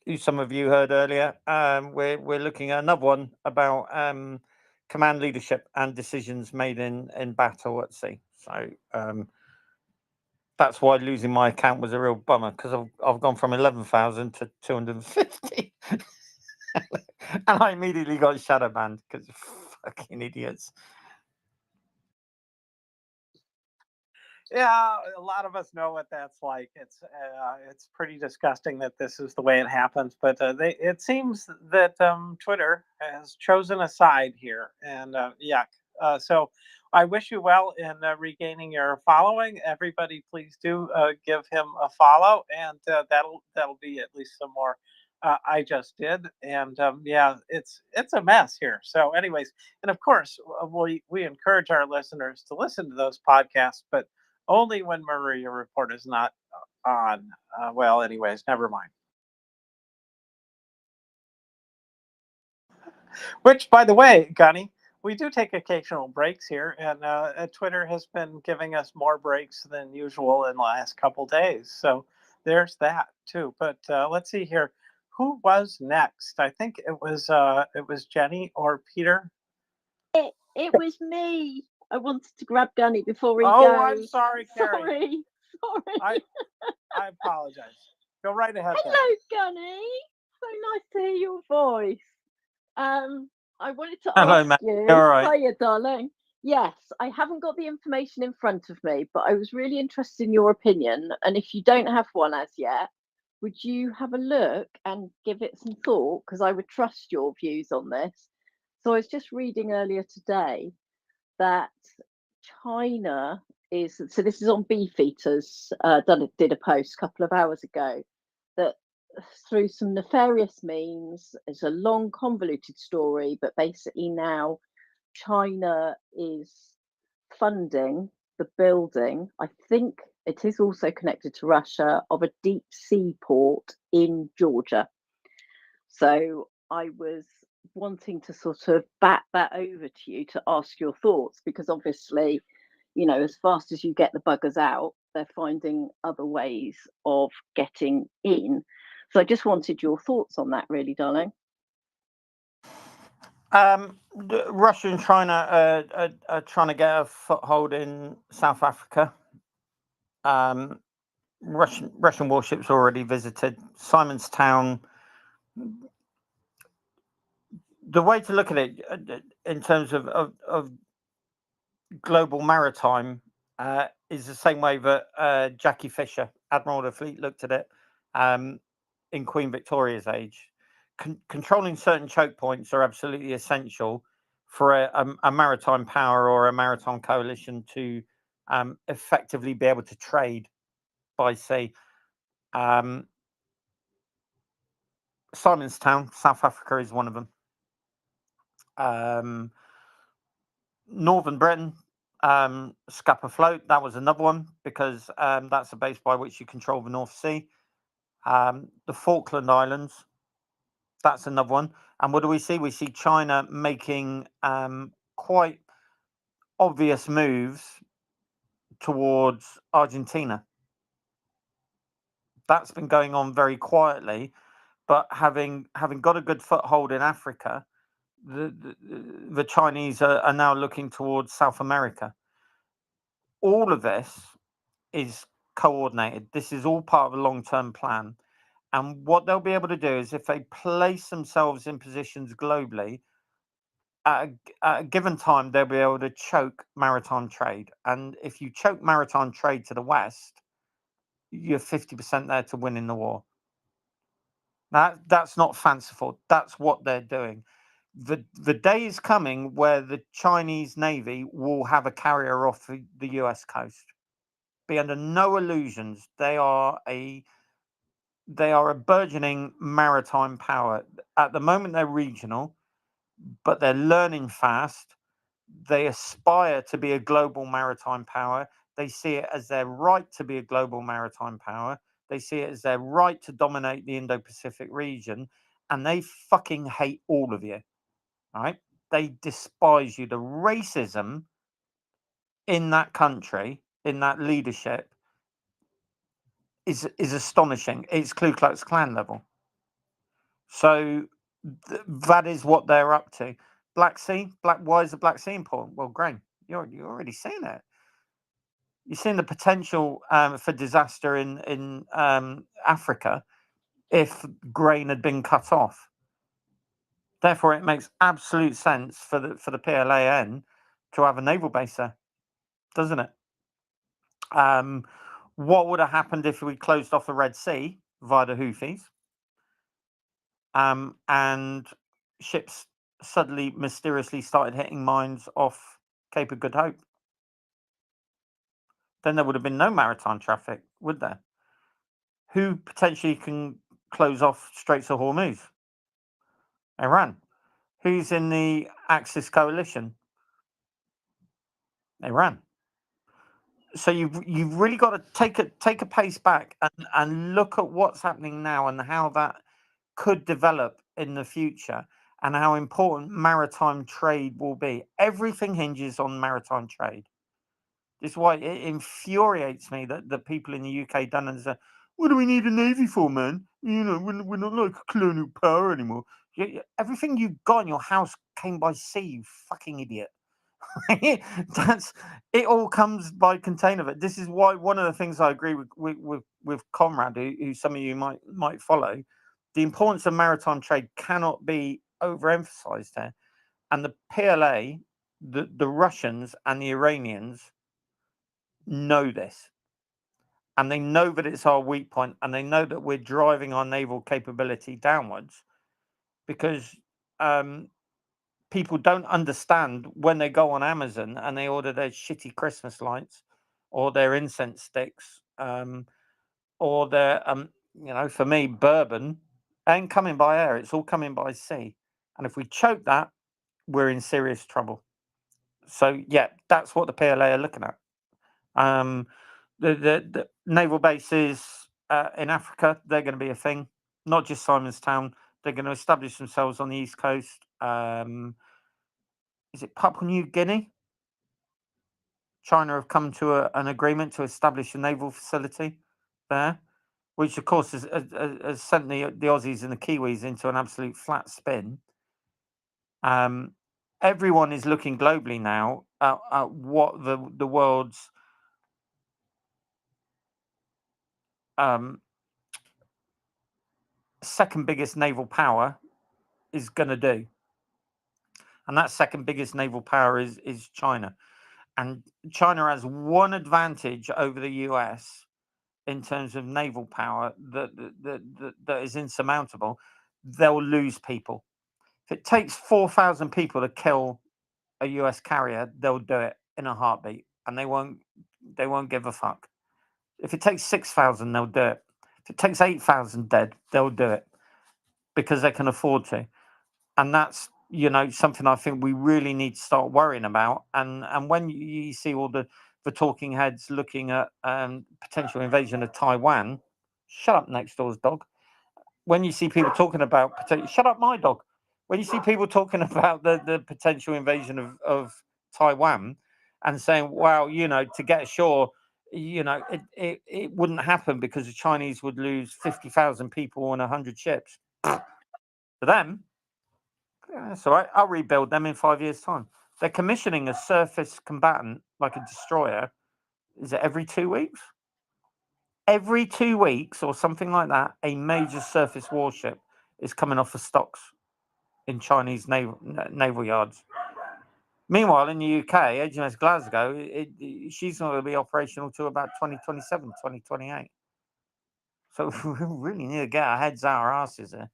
who some of you heard earlier, we're looking at another one about command leadership and decisions made in battle at sea. So that's why losing my account was a real bummer, because I've gone from 11,000 to 250. And I immediately got shadow banned because fucking idiots. Yeah, a lot of us know what that's like. It's pretty disgusting that this is the way it happens. But it seems that Twitter has chosen a side here, and yuck. So I wish you well in regaining your following. Everybody, please do give him a follow, and that'll be at least some more. I just did, and yeah, it's a mess here. So, anyways, and of course, we encourage our listeners to listen to those podcasts, but only when MriyaReport is not on. Well, anyways, never mind. Which, by the way, Gunny, we do take occasional breaks here, and Twitter has been giving us more breaks than usual in the last couple days. So there's that too. But let's see here. Who was next? I think it was Jenny or Peter. It was me. I wanted to grab Gunny before he Oh, goes. I'm sorry, Carrie. Sorry. I apologize. Go right ahead. Hello, Gunny. So nice to hear your voice. I wanted to Hello, ask Matt. you. All right. Hiya, darling. Yes, I haven't got the information in front of me, but I was really interested in your opinion. And if you don't have one as yet, would you have a look and give it some thought? Because I would trust your views on this. So I was just reading earlier today that China is, so this is on Beefeaters, did a post a couple of hours ago, that through some nefarious means, it's a long convoluted story, but basically now China is funding the building, I think it is also connected to Russia, of a deep sea port in Georgia. So I was wanting to sort of bat that over to you to ask your thoughts, because obviously, you know, as fast as you get the buggers out, they're finding other ways of getting in. So I just wanted your thoughts on that, really, darling. Russia and China are trying to get a foothold in South Africa. Russian warships already visited Simonstown. the way to look at it in terms of global maritime is the same way that Jackie Fisher, Admiral of the Fleet, looked at it in Queen Victoria's age. Controlling certain choke points are absolutely essential for a maritime power or a maritime coalition to effectively be able to trade by sea. Simonstown, South Africa, is one of them. Northern Britain, Scapa Float, that was another one, because that's a base by which you control the North Sea. The Falkland Islands, that's another one. And what do we see? We see China making quite obvious moves towards Argentina. That's been going on very quietly, but having got a good foothold in Africa, the Chinese are now looking towards South America. All of this is coordinated. This is all part of a long-term plan. And what they'll be able to do is, if they place themselves in positions globally, at a given time, they'll be able to choke maritime trade. And if you choke maritime trade to the west, you're 50% there to win in the war. Now, that's not fanciful. That's what they're doing. The day is coming where the Chinese Navy will have a carrier off the US coast. Be under no illusions. They are a burgeoning maritime power. At the moment, they're regional, but they're learning fast. They aspire to be a global maritime power. They see it as their right to be a global maritime power. They see it as their right to dominate the Indo-Pacific region, and they fucking hate all of you, right? They despise you. The racism in that country, in that leadership, is astonishing. It's Ku Klux Klan level. So that is what they're up to. Black Sea, why is the Black Sea important? Well, grain. You're already seeing it. You're seeing the potential for disaster in Africa if grain had been cut off. Therefore, it makes absolute sense for the PLAN to have a naval base there, doesn't it? What would have happened if we closed off the Red Sea via the Houthis, and ships suddenly mysteriously started hitting mines off Cape of Good Hope? Then there would have been no maritime traffic, would there? Who potentially can close off Straits of Hormuz? Iran. Who's in the Axis coalition? Iran. So you've really got to take a pace back and look at what's happening now and how that could develop in the future, and how important maritime trade will be. Everything hinges on maritime trade. This is why it infuriates me that the people in the UK don't understand. What do we need a navy for, man? You know, we're not like a colonial power anymore. Everything you got in your house came by sea, you fucking idiot. That's it. All comes by container. But this is why one of the things I agree with Conrad, who some of you might follow, the importance of maritime trade cannot be overemphasized here. And the PLA, the Russians and the Iranians know this, and they know that it's our weak point, and they know that we're driving our naval capability downwards, because people don't understand when they go on Amazon and they order their shitty Christmas lights or their incense sticks, or their for me, bourbon ain't coming by air, it's all coming by sea. And if we choke that, we're in serious trouble. So yeah, that's what the PLA are looking at. The naval bases in Africa, they're going to be a thing, not just Simonstown. They're going to establish themselves on the East Coast. Is it Papua New Guinea? China have come to an agreement to establish a naval facility there, which of course has sent the Aussies and the Kiwis into an absolute flat spin. Everyone is looking globally now at what the world's second biggest naval power is going to do. and that second biggest naval power is China. And China has one advantage over the US in terms of naval power that is insurmountable. They'll lose people. If it takes 4,000 people to kill a US carrier, they'll do it in a heartbeat, and they won't give a fuck. If it takes 6,000, they'll do it. If it takes 8,000 dead, they'll do it because they can afford to. And that's, something I think we really need to start worrying about. And when you see all the talking heads looking at potential invasion of Taiwan, shut up, next door's dog. When you see people talking about shut up, my dog. When you see people talking about the potential invasion of Taiwan and saying, wow, to get ashore, it wouldn't happen because the Chinese would lose 50,000 people on 100 ships. To them, that's all right. I'll rebuild them in 5 years' time. They're commissioning a surface combatant like a destroyer. Is it every 2 weeks? Every 2 weeks or something like that, a major surface warship is coming off the stocks in Chinese naval yards. Meanwhile, in the UK, HMS Glasgow, she's not going to be operational till about 2027, 2028. So we really need to get our heads out our asses here.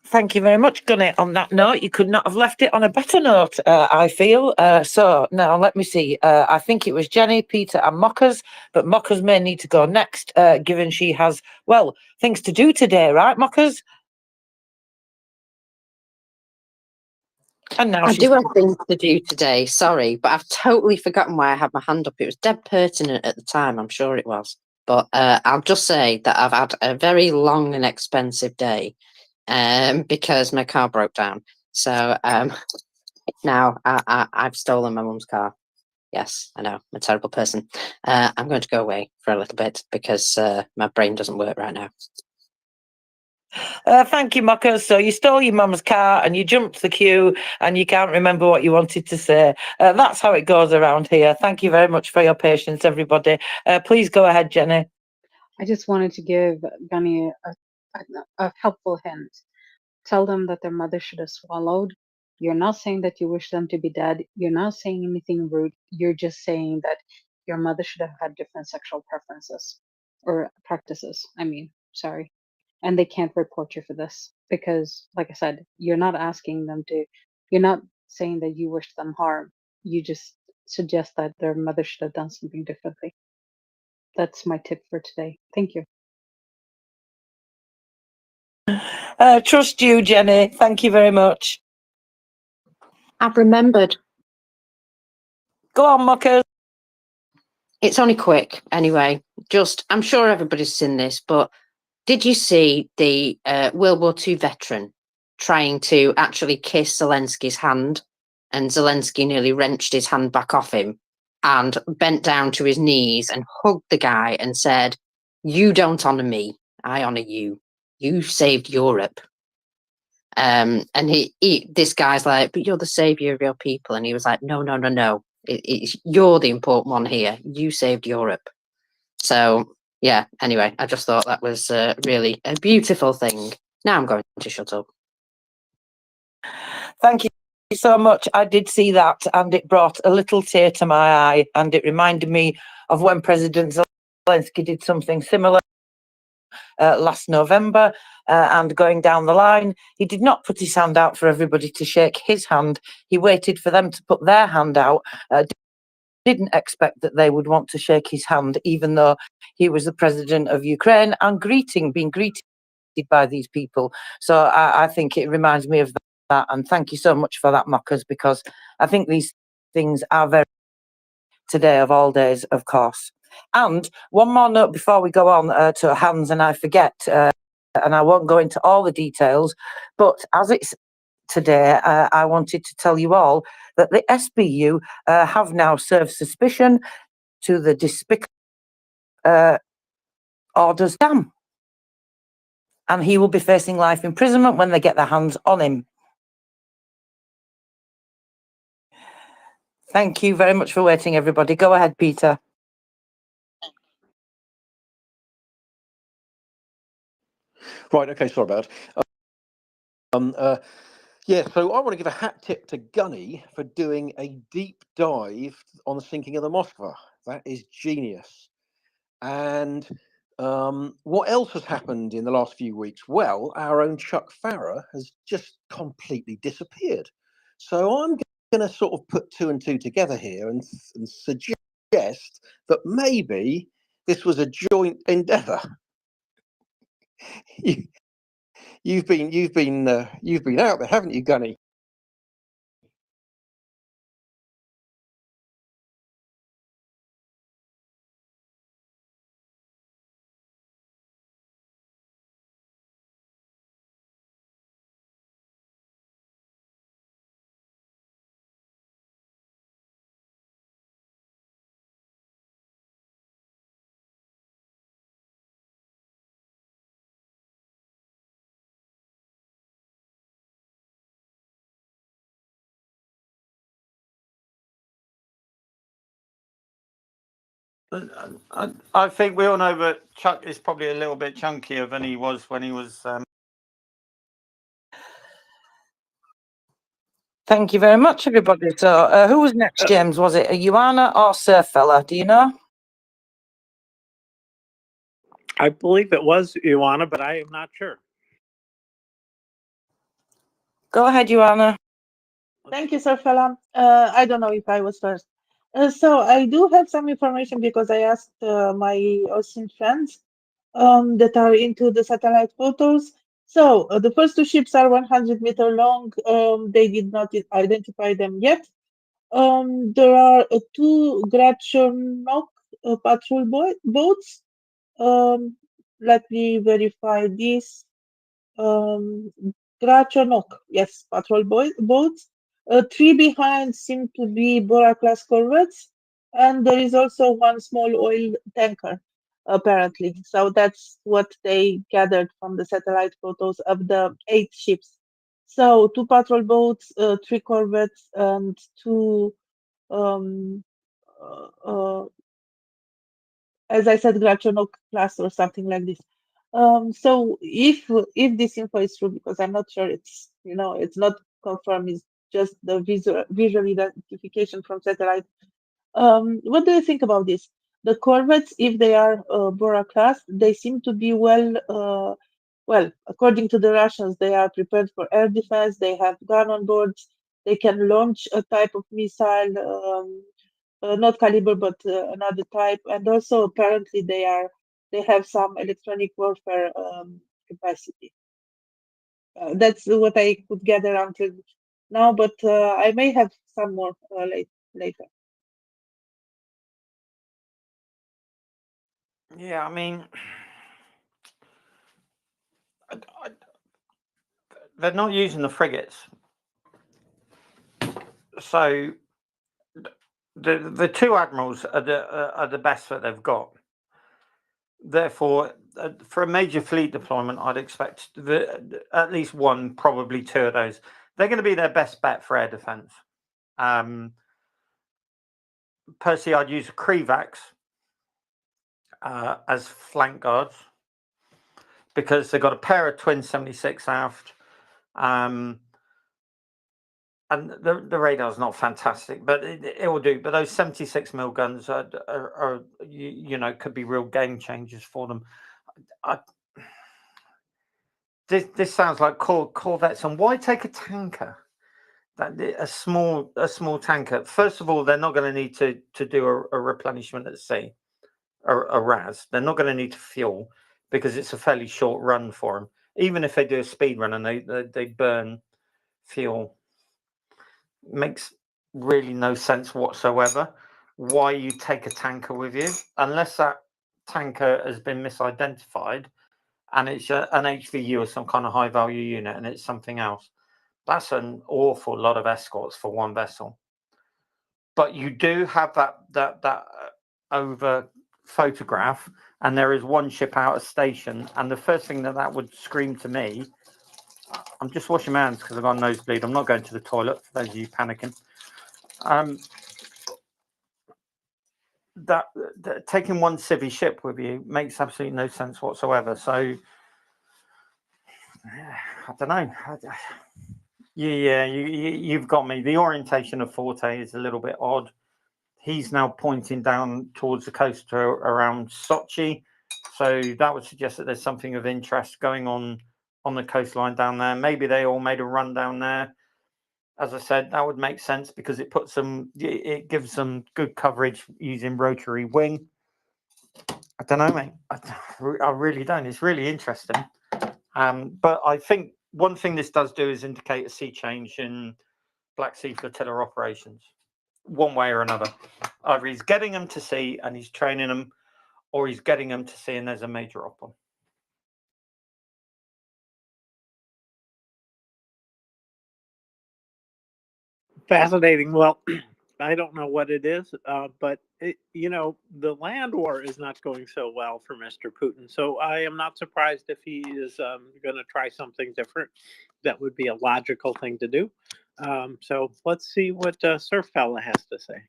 Thank you very much, Gunny. On that note, you could not have left it on a better note, I feel. So now let me see. I think it was Jenny, Peter and Mockers, but Mockers may need to go next, given she has, well, things to do today, right, Mockers? And now I do have things to do today, sorry, but I've totally forgotten why I had my hand up. It was dead pertinent at the time, I'm sure it was. But I'll just say that I've had a very long and expensive day because my car broke down. So now I've stolen my mum's car. Yes, I know, I'm a terrible person. I'm going to go away for a little bit because my brain doesn't work right now. Thank you, Mockers. So you stole your mum's car and you jumped the queue and you can't remember what you wanted to say. That's how it goes around here. Thank you very much for your patience, everybody. Please go ahead, Jenny. I just wanted to give Gunny a helpful hint. Tell them that their mother should have swallowed. You're not saying that you wish them to be dead. You're not saying anything rude. You're just saying that your mother should have had different sexual preferences or practices. Sorry. And they can't report you for this because, like I said, you're not asking them to, you're not saying that you wish them harm. You just suggest that their mother should have done something differently. That's my tip for today. Thank you. Trust you, Jenny. Thank you very much. I've remembered. Go on, Mockers. It's only quick anyway. Just, I'm sure everybody's seen this, but did you see the World War II veteran trying to actually kiss Zelensky's hand? And Zelensky nearly wrenched his hand back off him and bent down to his knees and hugged the guy and said, "You don't honour me, I honour you. You saved Europe." And this guy's like, "But you're the saviour of your people." And he was like, no. You're the important one here. You saved Europe. So, yeah, anyway, I just thought that was really a beautiful thing. Now I'm going to shut up. Thank you so much. I did see that and it brought a little tear to my eye and it reminded me of when President Zelensky did something similar last November and going down the line. He did not put his hand out for everybody to shake his hand. He waited for them to put their hand out. Didn't expect that they would want to shake his hand, even though he was the president of Ukraine and being greeted by these people. So I think it reminds me of that. And thank you so much for that, Mockers, because I think these things are very today of all days, of course. And one more note before we go on to hands and I forget, and I won't go into all the details, but as it's today, I wanted to tell you all that the SBU have now served suspicion to the despicable orders dam. And he will be facing life imprisonment when they get their hands on him. Thank you very much for waiting, everybody. Go ahead, Peter. Right. Okay. Sorry about that. Yeah. So I want to give a hat tip to Gunny for doing a deep dive on the sinking of the Moskva. That is genius. And what else has happened in the last few weeks? Well, our own Chuck Farrer has just completely disappeared. So I'm going to sort of put two and two together here and suggest that maybe this was a joint endeavour. You've been out there, haven't you, Gunny? I think we all know that Chuck is probably a little bit chunkier than he was when he was. Thank you very much, everybody. So, who was next, James? Was it a Ioana or Sir Fella? Do you know? I believe it was Ioana, but I am not sure. Go ahead, Ioana. Thank you, Sir Fela. I don't know if I was first. So I do have some information because I asked my Austin friends that are into the satellite photos. So the first two ships are 100-meter long. They did not identify them yet. There are two Grachonok patrol boats. Let me verify this. Grachonok, yes, patrol boats. Three behind seem to be Bora-class corvettes, and there is also one small oil tanker, apparently. So that's what they gathered from the satellite photos of the 8 ships. So 2 patrol boats, 3 corvettes, and 2, um, uh, as I said, Grachonok class or something like this. So if this info is true, because I'm not sure, it's not confirmed, it's just the visual identification from satellite. What do you think about this? The corvettes, if they are Bora class, they seem to be well, according to the Russians, they are prepared for air defense. They have gun on board. They can launch a type of missile. Not caliber, but another type, and also apparently they have some electronic warfare capacity. That's what I could gather until now, but I may have some more later. Yeah, I mean, they're not using the frigates, so the two admirals are the best that they've got. Therefore, for a major fleet deployment, I'd expect at least one, probably 2 of those. They're going to be their best bet for air defense. Personally, I'd use Krivax as flank guards because they've got a pair of twin 76 aft. And the radar's not fantastic, but it will do. But those 76 mil guns are could be real game changers for them. This sounds like corvettes, and why take a tanker? A small tanker. First of all, they're not going to need to do a replenishment at sea, a RAS. They're not going to need to fuel because it's a fairly short run for them. Even if they do a speed run and they burn fuel, makes really no sense whatsoever. Why you take a tanker with you unless that tanker has been misidentified and it's an HVU or some kind of high value unit and it's something else. That's an awful lot of escorts for one vessel. But you do have that over photograph, and there is one ship out of station. And the first thing that would scream to me, I'm just washing my hands because I've got a nosebleed. I'm not going to the toilet for those of you panicking. That taking one civvy ship with you makes absolutely no sense whatsoever. So I don't know. Yeah, you've got me. The orientation of Forte is a little bit odd. He's now pointing down towards the coast around Sochi, so that would suggest that there's something of interest going on the coastline down there. Maybe they all made a run down there. As I said, that would make sense because it puts them, it gives them good coverage using rotary wing. I don't know, mate. I really don't. It's really interesting. But I think one thing this does do is indicate a sea change in Black Sea flotilla operations, one way or another. Either he's getting them to sea and he's training them, or he's getting them to sea and there's a major op on. Fascinating. Well, I don't know what it is, but the land war is not going so well for Mr. Putin. So I am not surprised if he is going to try something different. That would be a logical thing to do. So let's see what Surf Fella has to say.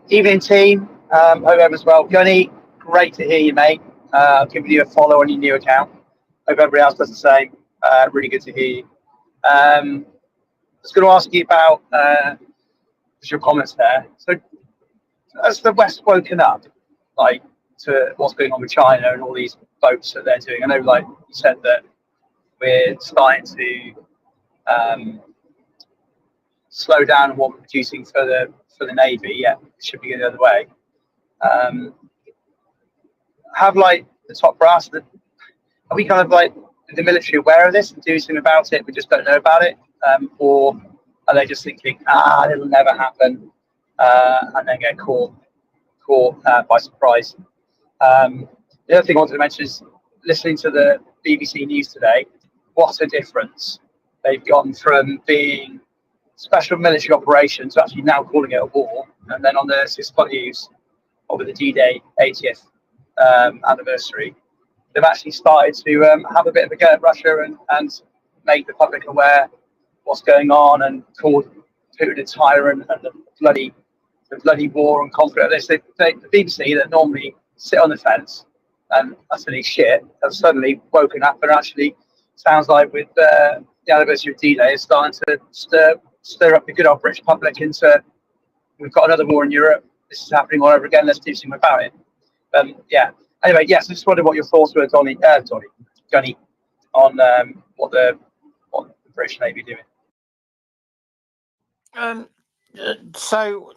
Evening, team. Hope everyone's well. Gunny, great to hear you, mate. Giving you a follow on your new account. Hope everybody else does the same. Really good to hear you. I was going to ask you about your comments there. So, has the West woken up, like, to what's going on with China and all these boats that they're doing? I know, like you said, that we're starting to slow down on what we're producing for the Navy. Yeah, it should be going the other way. Have like the top brass, are we kind of like the military aware of this and doing something about it? We just don't know about it, or are they just thinking, it'll never happen, and then get caught by surprise? The other thing I wanted to mention is listening to the BBC News today. What a difference! They've gone from being special military operations to actually now calling it a war, and then on the 6 o'clock news over the D-Day 80th anniversary, they've actually started to have a bit of a go at Russia and make the public aware what's going on and call Putin a tyrant and the bloody war and conflict. The BBC that normally sit on the fence and utterly shit have suddenly woken up and actually sounds like with the anniversary of D-Day is starting to stir up the good old British public into we've got another war in Europe. This is happening all over again. Let's do something about it. Yeah. Anyway, yes, I just wondered what your thoughts were, Gunny, on what the British Navy are doing. So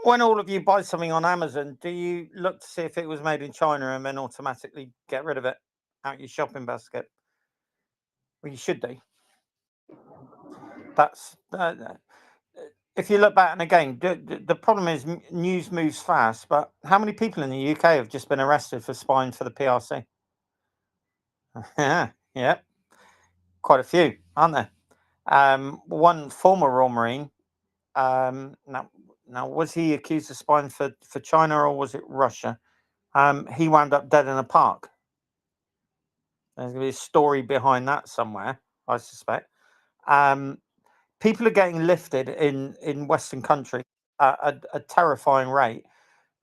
when all of you buy something on Amazon, do you look to see if it was made in China and then automatically get rid of it out your shopping basket? Well, you should do. That's if you look back, and again, the problem is news moves fast. But how many people in the UK have just been arrested for spying for the PRC? Yeah, quite a few, aren't there? One former Royal Marine. Now, was he accused of spying for China or was it Russia? He wound up dead in a park. There's going to be a story behind that somewhere, I suspect. People are getting lifted in Western countries at a terrifying rate,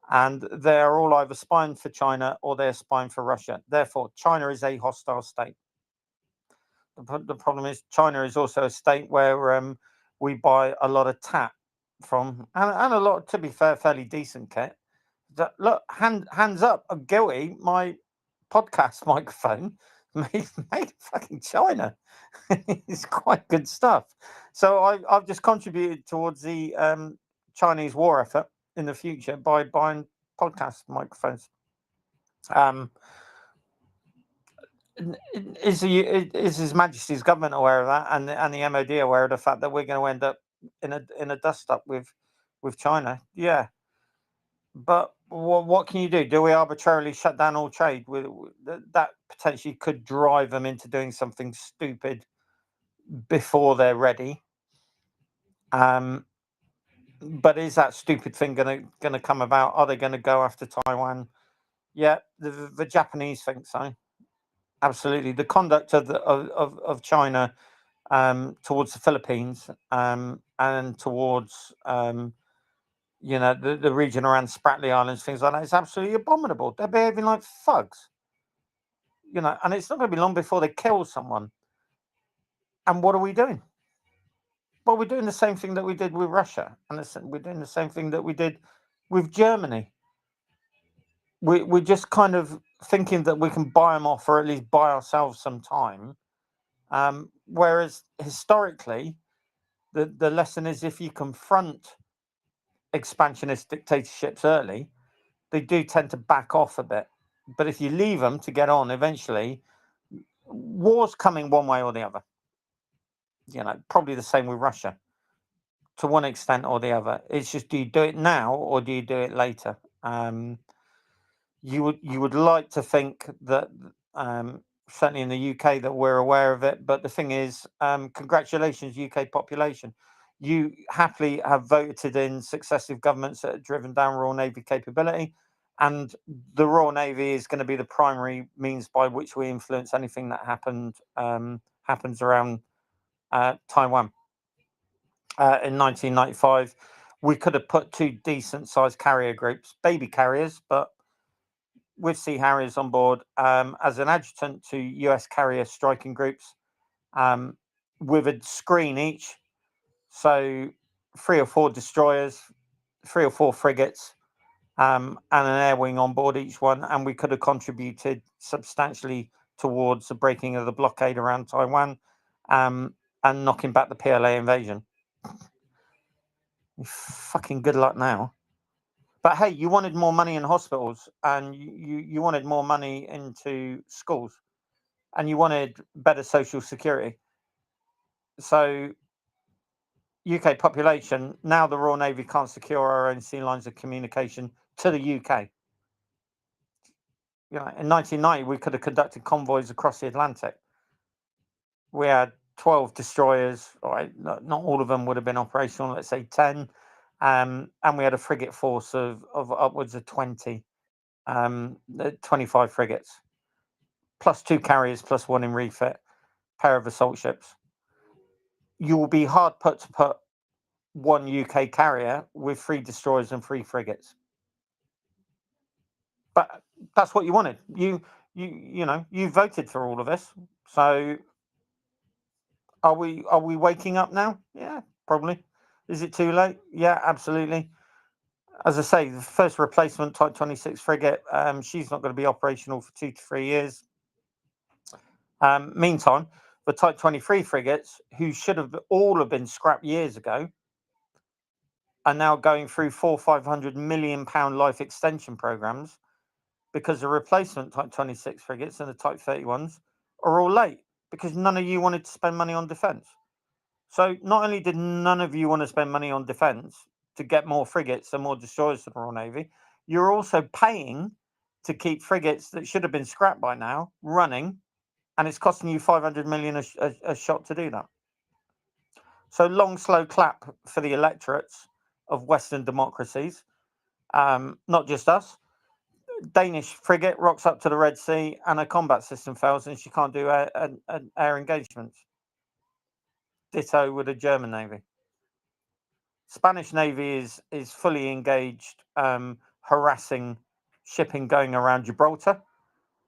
and they're all either spying for China or they're spying for Russia. Therefore, China is a hostile state. The problem is China is also a state where we buy a lot of tat from, and a lot, to be fair, fairly decent kit. Look, hands up, I'm guilty. My podcast microphone made fucking China. It's quite good stuff. So I've just contributed towards the Chinese war effort in the future by buying podcast microphones. Is His Majesty's government aware of that, and the MOD aware of the fact that we're going to end up in a dust up with China? Yeah, but what can you do? Do we arbitrarily shut down all trade? That potentially could drive them into doing something stupid before they're ready. But is that stupid thing going to come about? Are they going to go after Taiwan? Yeah, the Japanese think so. Absolutely, the conduct of China towards the Philippines and towards the region around Spratly Islands, things like that, is absolutely abominable. They're behaving like thugs. you know, and it's not going to be long before they kill someone. And what are we doing? Well, we're doing the same thing that we did with Russia, and we're doing the same thing that we did with Germany. We're just kind of thinking that we can buy them off, or at least buy ourselves some time. Whereas historically, the lesson is if you confront expansionist dictatorships early, they do tend to back off a bit. But if you leave them to get on, eventually, war's coming one way or the other. You know, probably the same with Russia, to one extent or the other. It's just, do you do it now or do you do it later? You would like to think that certainly in the UK that we're aware of it, but the thing is, congratulations, UK population. You happily have voted in successive governments that have driven down Royal Navy capability, and the Royal Navy is going to be the primary means by which we influence anything that happens around Taiwan. In 1995, we could have put 2 decent-sized carrier groups, baby carriers, but with Sea Harriers on board as an adjutant to US carrier striking groups, with a screen each. So 3 or 4 destroyers, 3 or 4 frigates, and an air wing on board each one. And we could have contributed substantially towards the breaking of the blockade around Taiwan, and knocking back the PLA invasion. Fucking good luck now. But hey, you wanted more money in hospitals, and you wanted more money into schools, and you wanted better social security. So UK population, now the Royal Navy can't secure our own sea lines of communication to the UK. You know, in 1990, we could have conducted convoys across the Atlantic. We had 12 destroyers, all right, not all of them would have been operational, let's say 10. And we had a frigate force of upwards of 20, 25 frigates, plus 2 carriers, plus 1 in refit, pair of assault ships. You will be hard put to put 1 UK carrier with 3 destroyers and 3 frigates. But that's what you wanted. You know, you voted for all of this. So are we waking up now? Yeah, probably. Is it too late? Yeah, absolutely. As I say, the first replacement Type 26 frigate, she's not going to be operational for 2 to 3 years. Meantime, the Type 23 frigates, who should have all have been scrapped years ago, are now going through £400-500 million life extension programs, because the replacement Type 26 frigates and the Type 31s are all late because none of you wanted to spend money on defence. So not only did none of you want to spend money on defence to get more frigates and more destroyers to the Royal Navy, you're also paying to keep frigates that should have been scrapped by now running, and it's costing you 500 million a shot to do that. So long, slow clap for the electorates of Western democracies, not just us. Danish frigate rocks up to the Red Sea and a combat system fails and she can't do air engagements. Ditto with the German Navy. Spanish Navy is fully engaged, harassing shipping going around Gibraltar,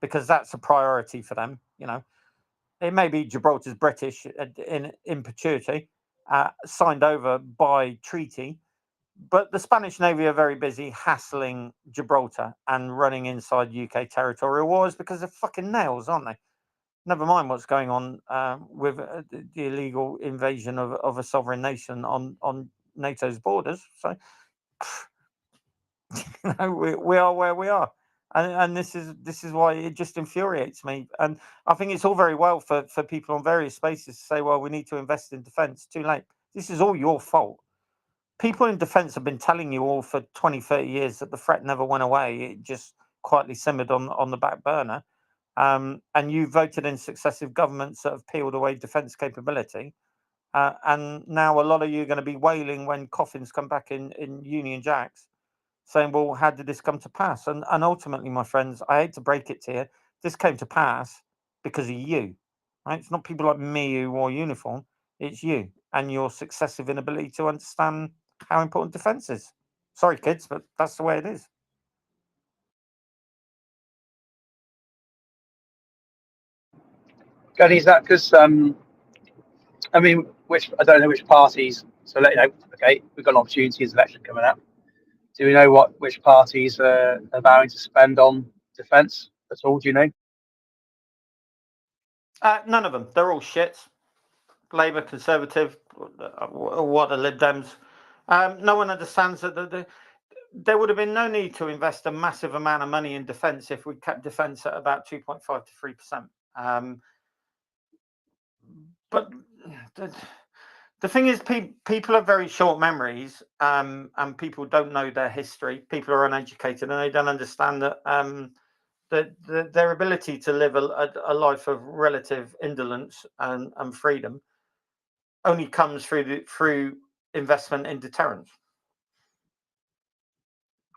because that's a priority for them. You know, it may be Gibraltar's British in perpetuity, signed over by treaty, but the Spanish Navy are very busy hassling Gibraltar and running inside UK territorial waters because they're fucking nails, aren't they? Never mind what's going on with the illegal invasion of a sovereign nation on NATO's borders. So, you know, we are where we are. And this is why it just infuriates me. And I think it's all very well for people on various spaces to say, well, we need to invest in defence. Too late. This is all your fault. People in defence have been telling you all for 20, 30 years that the threat never went away. It just quietly simmered on the back burner. And you voted in successive governments that have peeled away defence capability. And now a lot of you are going to be wailing when coffins come back in Union Jacks, saying, well, how did this come to pass? And ultimately, my friends, I hate to break it to you, this came to pass because of you. Right? It's not people like me who wore uniform. It's you and your successive inability to understand how important defence is. Sorry, kids, but that's the way it is. Gunny, is that because I mean, I don't know which parties. So let you know. Okay, we've got an opportunity as election coming up. Do we know which parties are vowing to spend on defence at all? Do you know? None of them. They're all shits. Labour, Conservative, what the Lib Dems. No one understands that there would have been no need to invest a massive amount of money in defence if we kept defence at about 2.5 to 3%. But the thing is, people have very short memories, and people don't know their history. People are uneducated, and they don't understand that their ability to live a life of relative indolence and freedom only comes through investment in deterrence.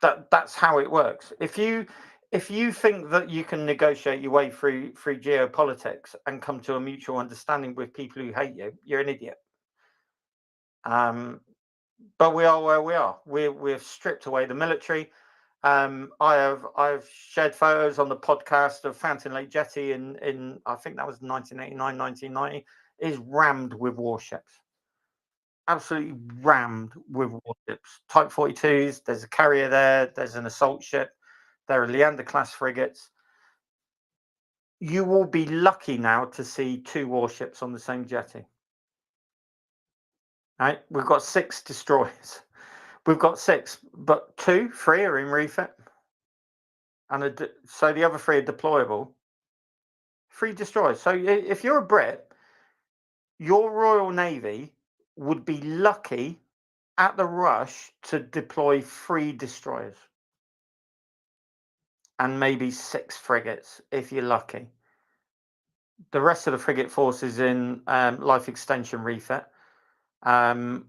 That's how it works. If you think that you can negotiate your way through geopolitics and come to a mutual understanding with people who hate you, you're an idiot. But we are where we are. We've stripped away the military. I've shared photos on the podcast of Fountain Lake Jetty in I think that was 1989, 1990, is rammed with warships. Absolutely rammed with warships. Type 42s, there's a carrier there, there's an assault ship, there are Leander class frigates. You will be lucky now to see 2 warships on the same jetty. Right? We've got 6 destroyers. We've got 6, but 3 are in refit. And so the other 3 are deployable. 3 destroyers. So if you're a Brit, your Royal Navy would be lucky at the rush to deploy 3 destroyers and maybe 6 frigates if you're lucky. The rest of the frigate force is in life extension refit, and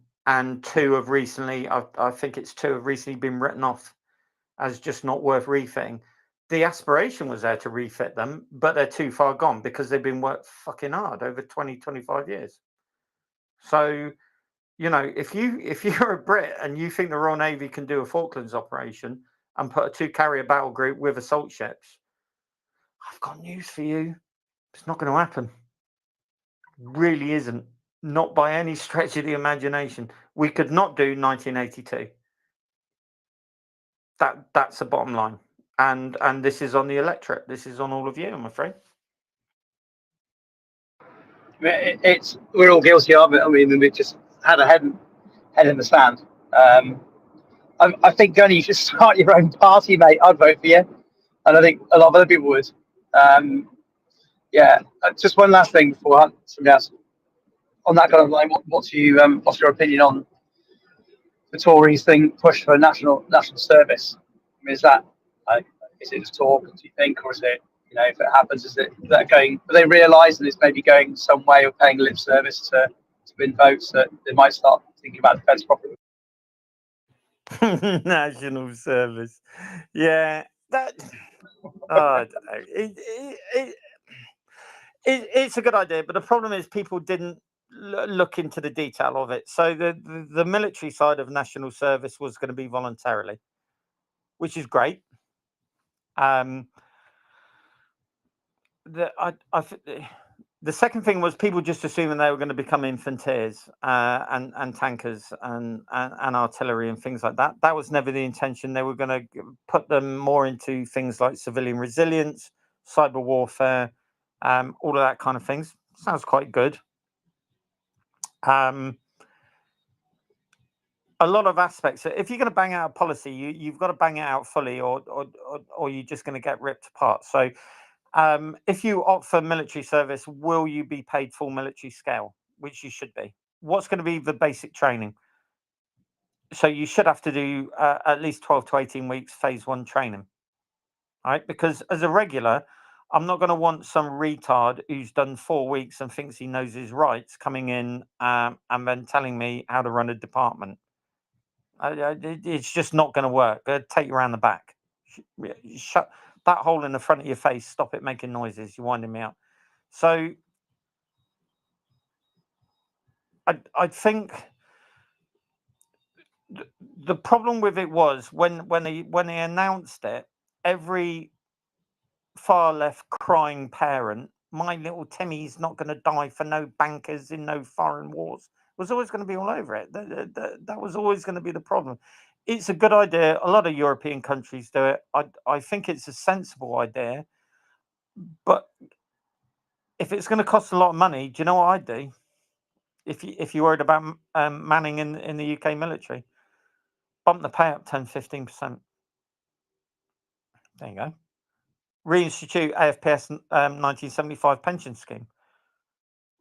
2 have recently, I think it's 2 have recently been written off as just not worth refitting. The aspiration was there to refit them, but they're too far gone because they've been worked fucking hard over 20, 25 years. So, you know, if you're a Brit and you think the Royal Navy can do a Falklands operation and put a 2 carrier battle group with assault ships, I've got news for you. It's not going to happen. Really isn't. Not by any stretch of the imagination. We could not do 1982. That's the bottom line. And this is on the electorate. This is on all of you, I'm afraid. We're all guilty of it. I mean, we just had a head in the sand. I think, Gunny, you should start your own party, mate. I'd vote for you, and I think a lot of other people would. Just one last thing before somebody else on that kind of line. What's your opinion on the Tories thing push for national service? I mean, is it just talk? Do you think, or is it, you know, if it happens, is it that going? But they realise that it's maybe going some way of paying lip service to win votes, that they might start thinking about defence properly. National service, yeah. That I don't know. It's a good idea, but the problem is people didn't look into the detail of it. So the military side of national service was going to be voluntarily, which is great. The second thing was people just assuming they were going to become infanteers and tankers and artillery and things like that. That was never the intention. They were going to put them more into things like civilian resilience, cyber warfare, all of that kind of things. Sounds quite good. A lot of aspects. If you're going to bang out a policy, you've got to bang it out fully, or you're just going to get ripped apart. So if you opt for military service, will you be paid full military scale, which you should be? What's going to be the basic training? So you should have to do at least 12 to 18 weeks phase 1 training, right? Because as a regular, I'm not going to want some retard who's done 4 weeks and thinks he knows his rights coming in and then telling me how to run a department. It's just not going to work. Take you around the back. Shut that hole in the front of your face. Stop it making noises. You're winding me up. So I think the problem with it was when they announced it, every far left crying parent my little Timmy's not going to die for no bankers in no foreign wars was always going to be all over it. That was always going to be the problem. It's a good idea. A lot of European countries do it. I think it's a sensible idea. But if it's going to cost a lot of money, do you know what I'd do? If you're worried about manning in the UK military, bump the pay up 10-15%. There you go. Reinstitute AFPS 1975 pension scheme,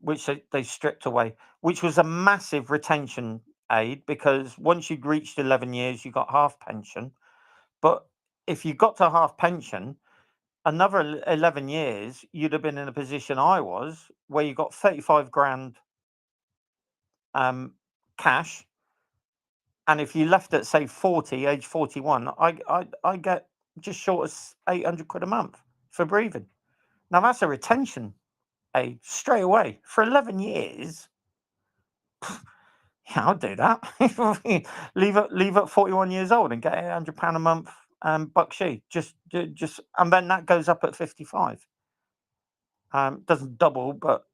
which they stripped away, which was a massive retention aid, because once you'd reached 11 years, you got half pension. But if you got to half pension, another 11 years, you'd have been in a position I was, where you got 35 grand cash. And if you left at, say, 40, age 41, I get just short of 800 quid a month for breathing. Now, that's a retention aid straight away for 11 years. Yeah, I'll do that. leave at 41 years old and get £800 a month buckshee. Just, and then that goes up at 55. Doesn't double, but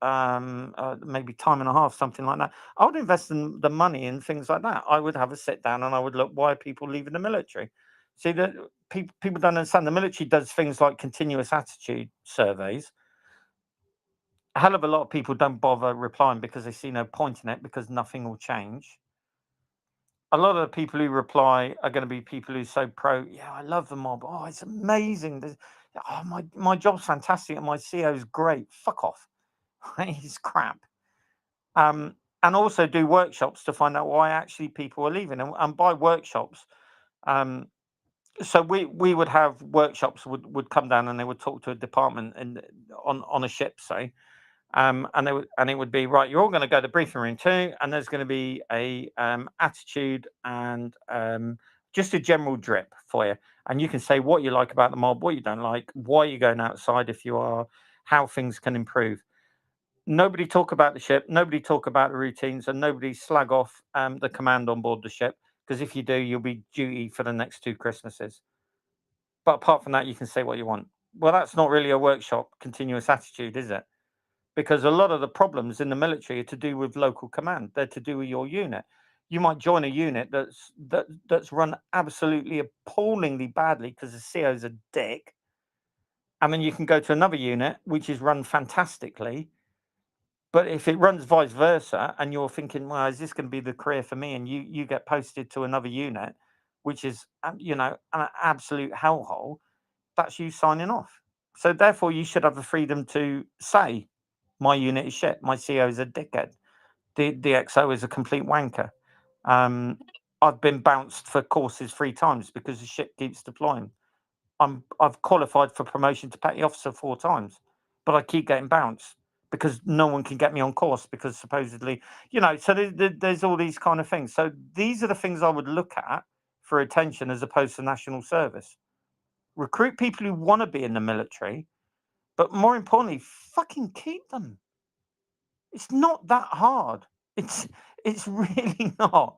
maybe time and a half, something like that. I would invest in the money in things like that. I would have a sit down and I would look, why are people leaving the military? See, that people don't understand. The military does things like continuous attitude surveys. A hell of a lot of people don't bother replying because they see no point in it, because nothing will change. A lot of the people who reply are going to be people who so pro, yeah, I love the mob. Oh, it's amazing. Oh, my job's fantastic and my CEO is great. Fuck off. He's crap. And also do workshops to find out why actually people are leaving. And by workshops, so we would have workshops would come down and they would talk to a department on a ship, say, and it would be, right, you're all going to go to briefing room 2, and there's going to be a attitude and just a general drip for you, and you can say what you like about the mob, what you don't like, why you're going outside if you are, how things can improve. Nobody talk about the ship, nobody talk about the routines, and nobody slag off the command on board the ship, because if you do, you'll be duty for the next 2 Christmases. But apart from that, you can say what you want. Well, that's not really a workshop continuous attitude, is it? Because a lot of the problems in the military are to do with local command. They're to do with your unit. You might join a unit that's run absolutely appallingly badly because the CO's a dick. And then you can go to another unit which is run fantastically. But if it runs vice versa and you're thinking, well, is this going to be the career for me? And you get posted to another unit, which is, an absolute hellhole, that's you signing off. So therefore, you should have the freedom to say, my unit is shit, my CO is a dickhead, the DXO is a complete wanker. I've been bounced for courses 3 times because the ship keeps deploying. I've qualified for promotion to petty officer 4 times, but I keep getting bounced because no one can get me on course, because supposedly, so there's all these kind of things. So these are the things I would look at for retention as opposed to national service. Recruit people who want to be in the military, but more importantly, fucking keep them. It's not that hard. It's really not.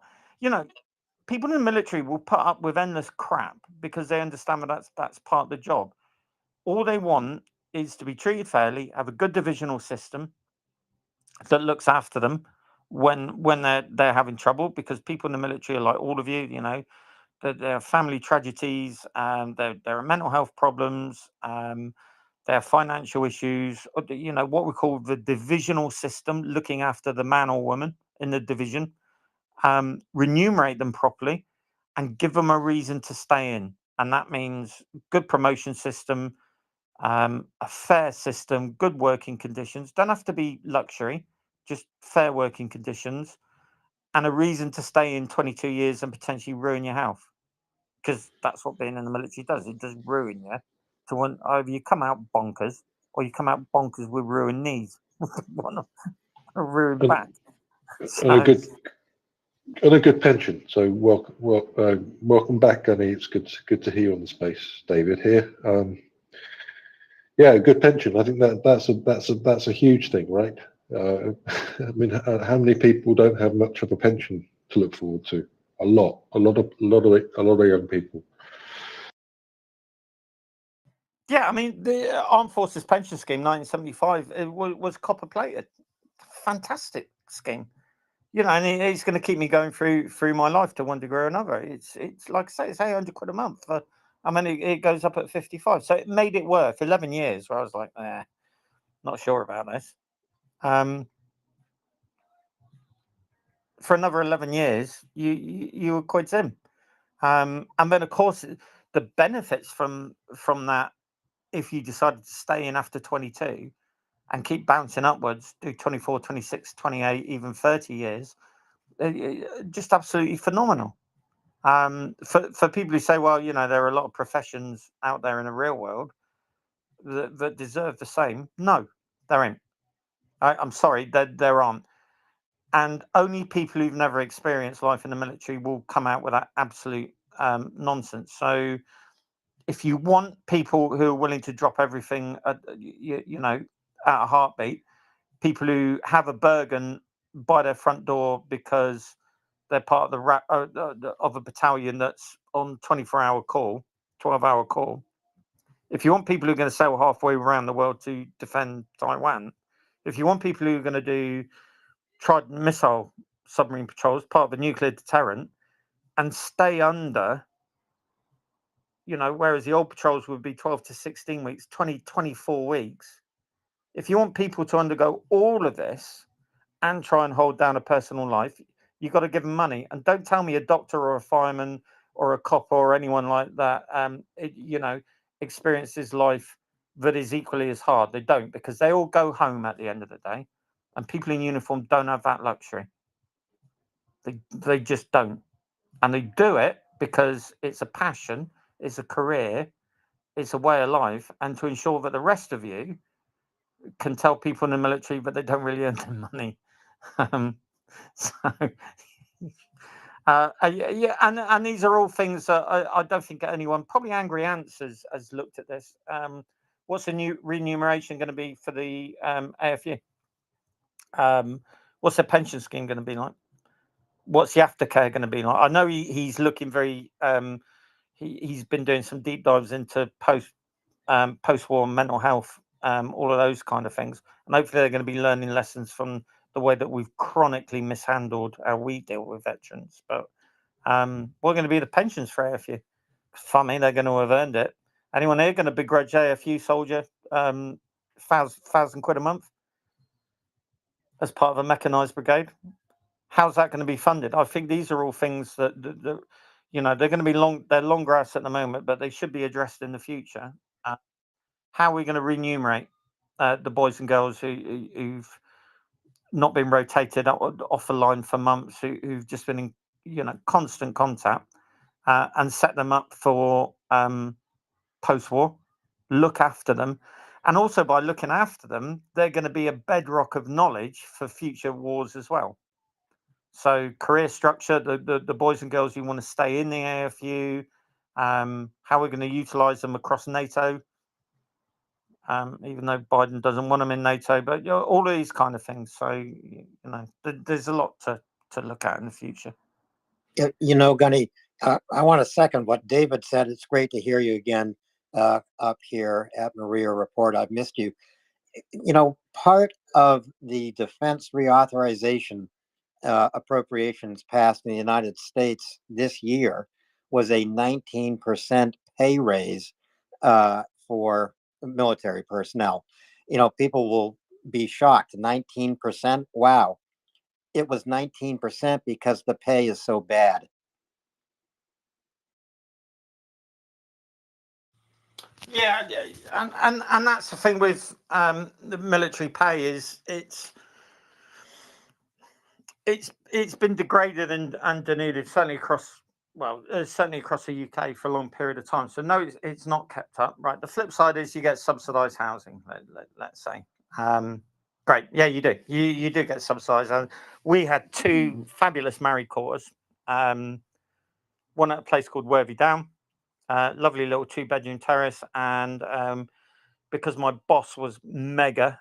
People in the military will put up with endless crap because they understand that that's part of the job. All they want is to be treated fairly, have a good divisional system that looks after them when they're having trouble, because people in the military are like all of you, there are family tragedies, there are mental health problems, there are financial issues, what we call the divisional system, looking after the man or woman in the division, remunerate them properly and give them a reason to stay in. And that means good promotion system, a fair system, good working conditions, don't have to be luxury, just fair working conditions, and a reason to stay in 22 years and potentially ruin your health. Because that's what being in the military does. It does ruin you. Either you come out bonkers, or you come out bonkers with ruined knees, a ruined back. And a good pension. So welcome back, Gunny. It's good to hear you on the space, David here. Yeah, a good pension. I think that's a huge thing, right? I mean, how many people don't have much of a pension to look forward to? A lot of young people. Yeah, I mean, the Armed Forces Pension Scheme, 1975, it was copper plated. Fantastic scheme. You know, and it's going to keep me going through my life to one degree or another. It's like I say, it's 800 quid a month. I mean, it goes up at 55. So it made it worth 11 years where I was like, not sure about this. For another 11 years, you were quid in. And then, of course, the benefits from that, if you decided to stay in after 22 and keep bouncing upwards, do 24, 26, 28, even 30 years, just absolutely phenomenal. For people who say, well, you know, there are a lot of professions out there in the real world that deserve the same. No, there ain't. I'm sorry, there aren't. And only people who've never experienced life in the military will come out with that absolute nonsense. So if you want people who are willing to drop everything, you know, at a heartbeat, people who have a Bergen by their front door because they're part of of a battalion that's on 24-hour call, 12-hour call. If you want people who are going to sail halfway around the world to defend Taiwan, if you want people who are going to do Trident missile submarine patrols, part of a nuclear deterrent, and stay under, you know, whereas the old patrols would be 12 to 16 weeks, 20, 24 weeks. If you want people to undergo all of this and try and hold down a personal life, you've got to give them money. And don't tell me a doctor or a fireman or a cop or anyone like that, you know, experiences life that is equally as hard. They don't, because they all go home at the end of the day. And people in uniform don't have that luxury. They just don't. And they do it because it's a passion, it's a career, it's a way of life, and to ensure that the rest of you can tell people in the military that they don't really earn their money. So, yeah, and these are all things that I don't think anyone, probably Angry Ants, has looked at this. What's the new remuneration going to be for the AFU? What's the pension scheme going to be like? What's the aftercare going to be like? I know he's looking very. He's been doing some deep dives into post-war mental health, all of those kind of things, and hopefully they're going to be learning lessons from the way that we've chronically mishandled how we deal with veterans. But we're going to be the pensions for AFU. Funny, they're going to have earned it. Anyone here going to begrudge AFU soldier £1,000 a month as part of a mechanised brigade? How's that going to be funded? I think these are all things that you know, they're going to be they're long grass at the moment, but they should be addressed in the future. How are we going to remunerate the boys and girls who've not been rotated off the line for months, who've just been in, you know, constant contact, and set them up for post-war, look after them, and also by looking after them, they're going to be a bedrock of knowledge for future wars as well. So career structure, the boys and girls who want to stay in the AFU, how we're going to utilise them across NATO, even though Biden doesn't want them in NATO, but, you know, all of these kind of things. So, you know, there's a lot to look at in the future. You know, Gunny, I want to second what David said. It's great to hear you again up here at MriyaReport. I've missed you. You know, part of the defense reauthorization appropriations passed in the United States this year was a 19% pay raise for military personnel. You know, people will be shocked. 19%? Wow. It was 19% because the pay is so bad. Yeah, and that's the thing with the military pay is it's been degraded and denuded certainly across the UK for a long period of time. So no, it's not kept up. Right. The flip side is you get subsidised housing. Let's say. Great. Yeah, you do. You do get subsidised. And we had two fabulous married quarters. One at a place called Worthy Down. Lovely little 2-bedroom terrace, and because my boss was mega,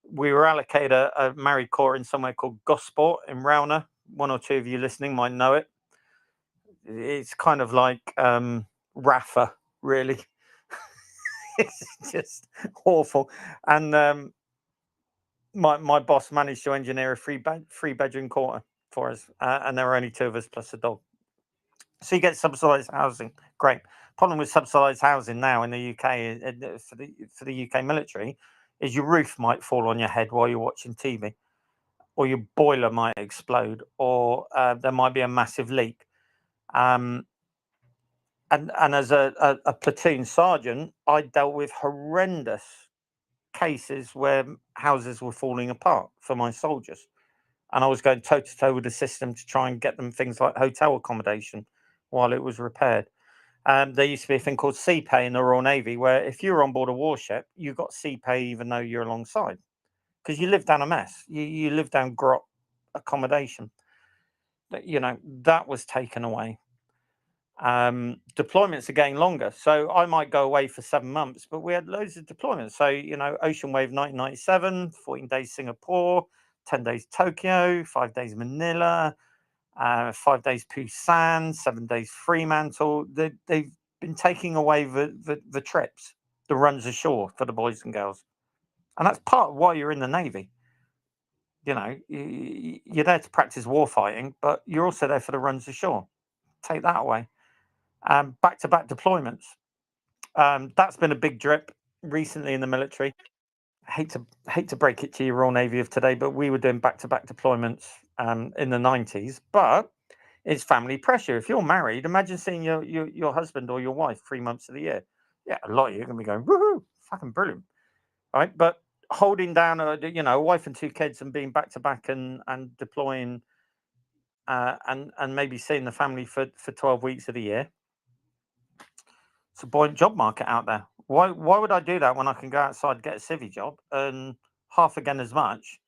we were allocated a married quarter in somewhere called Gosport in Rowner. One or two of you listening might know it. It's kind of like Rafa, really. It's just awful. And my boss managed to engineer a three bedroom quarter for us, and there were only two of us plus a dog. So you get subsidised housing. Great. Problem with subsidised housing now in the UK for the UK military is your roof might fall on your head while you're watching TV, or your boiler might explode, or there might be a massive leak. And as a platoon sergeant, I dealt with horrendous cases where houses were falling apart for my soldiers, and I was going toe to toe with the system to try and get them things like hotel accommodation while it was repaired. There used to be a thing called sea pay in the Royal Navy, where if you were on board a warship, you got sea pay even though you're alongside, because you live down a mess. You live down grot accommodation. That was taken away. Deployments are getting longer, so I might go away for 7 months, but we had loads of deployments. So Ocean Wave 1997, 14 days Singapore, 10 days Tokyo, 5 days Manila, 5 days Busan, 7 days Fremantle. They've been taking away the trips, the runs ashore for the boys and girls, and that's part of why you're in the Navy. You're there to practice war fighting, but you're also there for the runs ashore. Take that away. Back-to-back deployments. That's been a big drip recently in the military. Hate to break it to you, Royal Navy of today, but we were doing back-to-back deployments in the 90s. But it's family pressure. If you're married, imagine seeing your husband or your wife 3 months of the year. Yeah, a lot of you are going to be going, woohoo, fucking brilliant, right? But holding down a wife and 2 kids and being back-to-back and deploying and maybe seeing the family for 12 weeks of the year. It's a buoyant job market out there. Why would I do that when I can go outside, get a civvy job, earn half again as much,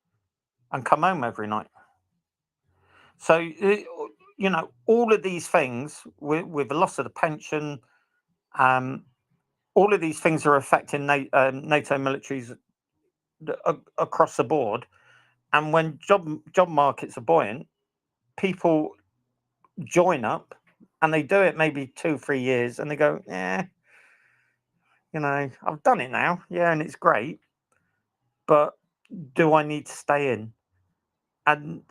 and come home every night? So all of these things with the loss of the pension, all of these things are affecting NATO militaries across the board. And when job markets are buoyant, people join up, and they do it maybe 2-3 years, and they go, I've done it now, and it's great, but do I need to stay in? And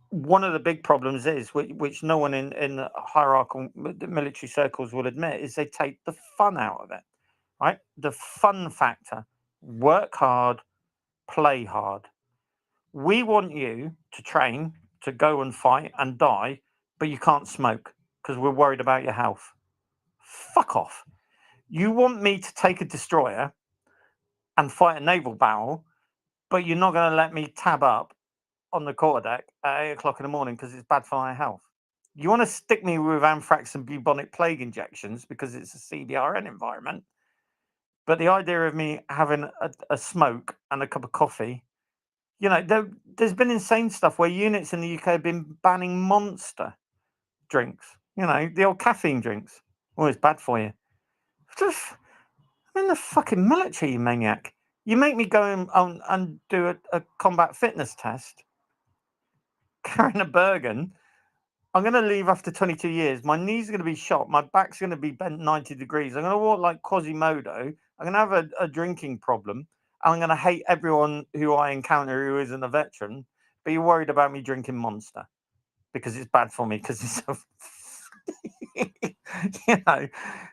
one of the big problems is, which no one in hierarchical military circles will admit, is they take the fun out of it, right? The fun factor. Work hard, play hard. We want you to train, to go and fight and die, but you can't smoke because we're worried about your health. Fuck off. You want me to take a destroyer and fight a naval battle, but you're not going to let me tab up on the quarterdeck at 8 o'clock in the morning because it's bad for my health. You want to stick me with anthrax and bubonic plague injections because it's a CBRN environment, but the idea of me having a smoke and a cup of coffee, there's been insane stuff where units in the UK have been banning Monster drinks, the old caffeine drinks. Oh, it's bad for you. I'm in the fucking military, you maniac. You make me go and do a combat fitness test, carrying a Bergen. I'm going to leave after 22 years. My knees are going to be shot. My back's going to be bent 90 degrees. I'm going to walk like Quasimodo. I'm going to have a drinking problem. And I'm going to hate everyone who I encounter who isn't a veteran. But you're worried about me drinking Monster because it's bad for me because it's so...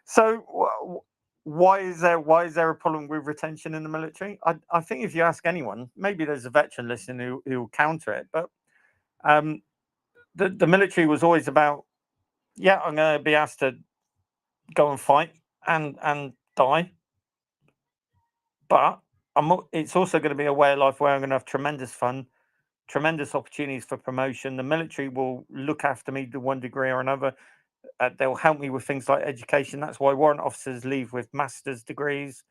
So why is there a problem with retention in the military? I think if you ask anyone, maybe there's a veteran listening who will counter it, but the military was always about, I'm going to be asked to go and fight and die, but it's also going to be a way of life where I'm going to have tremendous fun, tremendous opportunities for promotion. The military will look after me to one degree or another. They'll help me with things like education. That's why warrant officers leave with master's degrees.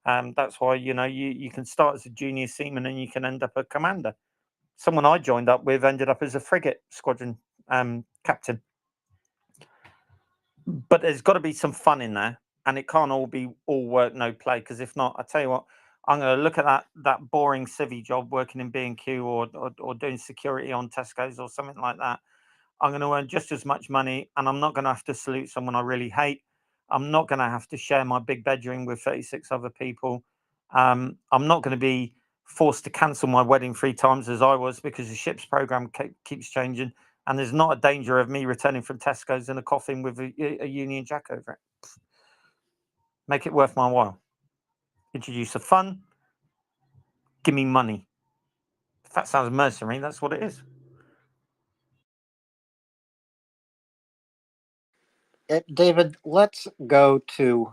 That's why you can start as a junior seaman and you can end up a commander. Someone I joined up with ended up as a frigate squadron captain. But there's got to be some fun in there, and it can't all be all work, no play. Because if not, I tell you what, I'm going to look at that boring civvy job working in B&Q or doing security on Tesco's or something like that. I'm going to earn just as much money, and I'm not going to have to salute someone I really hate. I'm not going to have to share my big bedroom with 36 other people. I'm not going to be forced to cancel my wedding 3 times as I was because the ship's program keeps changing. And there's not a danger of me returning from Tesco's in a coffin with a Union Jack over it. Make it worth my while. Introduce the fun. Give me money. If that sounds mercenary, that's what it is. David, let's go to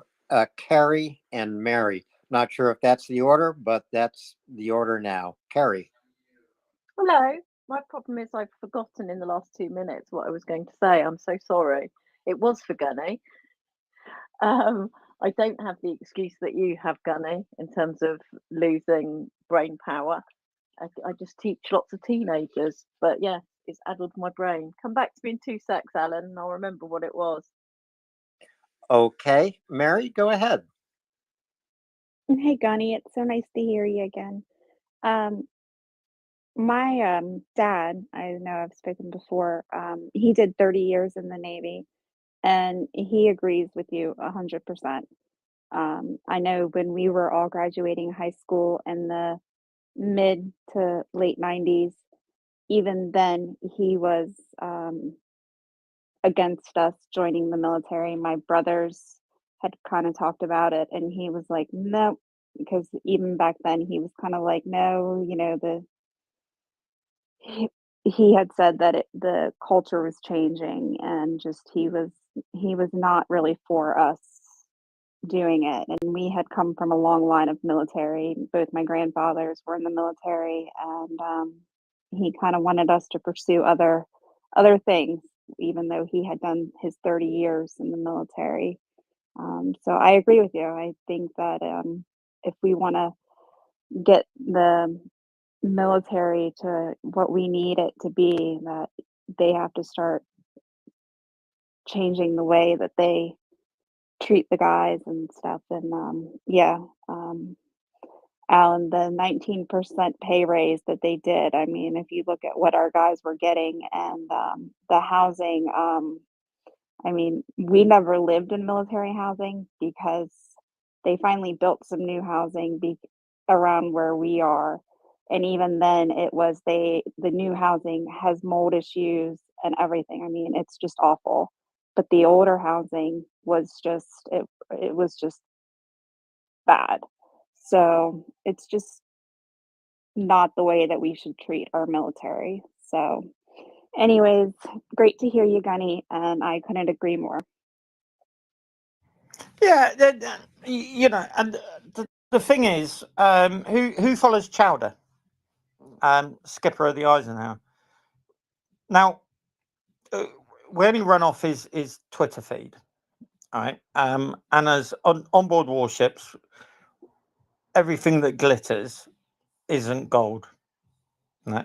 Carrie and Mary. Not sure if that's the order, but that's the order now. Carrie. Hello. My problem is I've forgotten in the last 2 minutes what I was going to say. I'm so sorry. It was for Gunny. I don't have the excuse that you have, Gunny, in terms of losing brain power. I just teach lots of teenagers, but yeah, it's addled my brain. Come back to me in 2 secs, Alan, and I'll remember what it was. Okay, Mary, go ahead. Hey, Gunny, it's so nice to hear you again. My dad, I know I've spoken before, he did 30 years in the Navy, and he agrees with you 100%. I know when we were all graduating high school in the mid to late 90s, even then he was against us joining the military. My brothers had kind of talked about it, and he was like, no, because even back then he was kind of like, no, you know, he had said that the culture was changing, and just he was not really for us doing it. And we had come from a long line of military. Both my grandfathers were in the military, and he kind of wanted us to pursue other things, even though he had done his 30 years in the military. So I agree with you. I think that if we want to get the military to what we need it to be, that they have to start changing the way that they treat the guys and stuff. And Alan, the 19% pay raise that they did, I mean, if you look at what our guys were getting and the housing, I mean, we never lived in military housing because they finally built some new housing around where we are. And even then, it was the new housing has mold issues and everything. I mean, it's just awful. But the older housing was it was just bad. So it's just not the way that we should treat our military. So, anyways, great to hear you, Gunny, and I couldn't agree more. Yeah, you know, and the thing is, who follows Chowder? Skipper of the Eisenhower. Now, we only run off his Twitter feed, all right? And as onboard warships, everything that glitters isn't gold. No,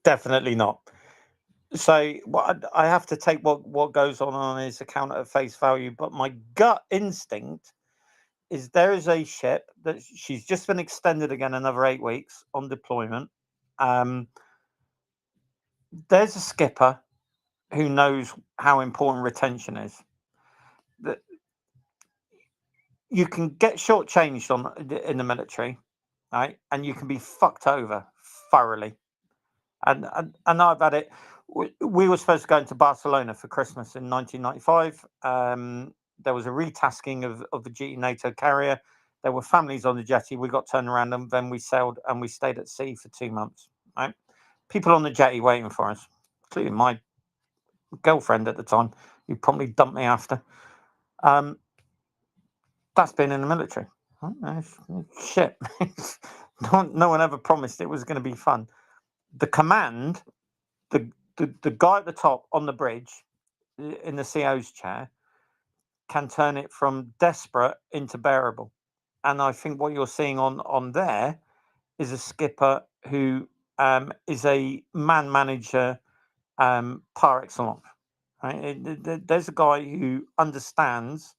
definitely not. So I have to take what goes on his account at face value. But my gut instinct is there is a ship that she's just been extended again another 8 weeks on deployment. There's a skipper who knows how important retention is. That you can get shortchanged in the military, right? And you can be fucked over thoroughly. And I've had it. We were supposed to go into Barcelona for Christmas in 1995. There was a retasking of the GT NATO carrier. There were families on the jetty. We got turned around and then we sailed and we stayed at sea for 2 months. Right? People on the jetty waiting for us, including my girlfriend at the time, who promptly dumped me after. That's been in the military. Shit. No one ever promised it was going to be fun. The command, the guy at the top on the bridge in the CO's chair can turn it from desperate into bearable. And I think what you're seeing on there is a skipper who is a man manager par excellence. Right? There's a guy who understands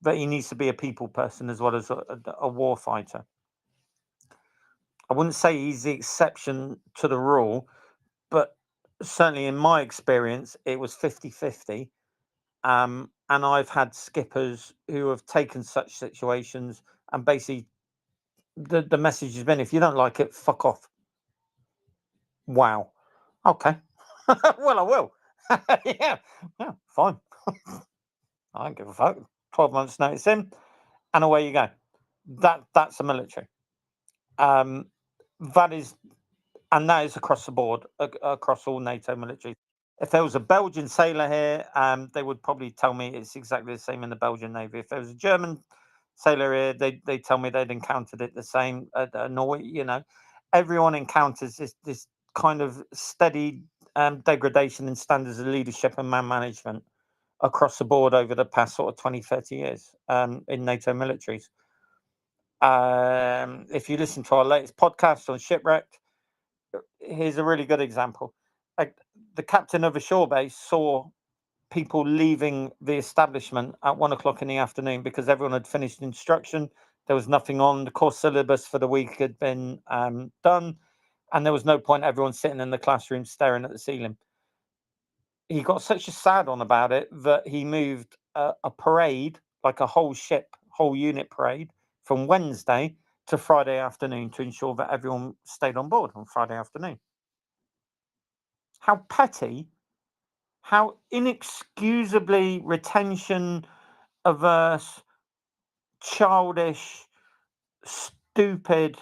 that he needs to be a people person as well as a war fighter. I wouldn't say he's the exception to the rule, but certainly in my experience, it was 50-50. And and I've had skippers who have taken such situations, and basically the message has been, if you don't like it, fuck off. Wow. Okay. Well, I will. Yeah, fine. I don't give a fuck. 12 months notice in, and away you go. That's the military. That is, and that is across the board, across all NATO militaries. If there was a Belgian sailor here, they would probably tell me it's exactly the same in the Belgian Navy. If there was a German sailor here, they tell me they'd encountered it the same. Norway, everyone encounters this kind of steady degradation in standards of leadership and man management across the board over the past sort of 20, 30 years in NATO militaries. If you listen to our latest podcast on Shipwrecked, here's a really good example. The captain of a shore base saw people leaving the establishment at 1 o'clock in the afternoon because everyone had finished instruction. There was nothing on. The course syllabus for the week had been done, and there was no point everyone sitting in the classroom staring at the ceiling. He got such a sad on about it that he moved a parade, like a whole unit parade, from Wednesday to Friday afternoon to ensure that everyone stayed on board on Friday afternoon. How petty, how inexcusably retention averse, childish, stupid,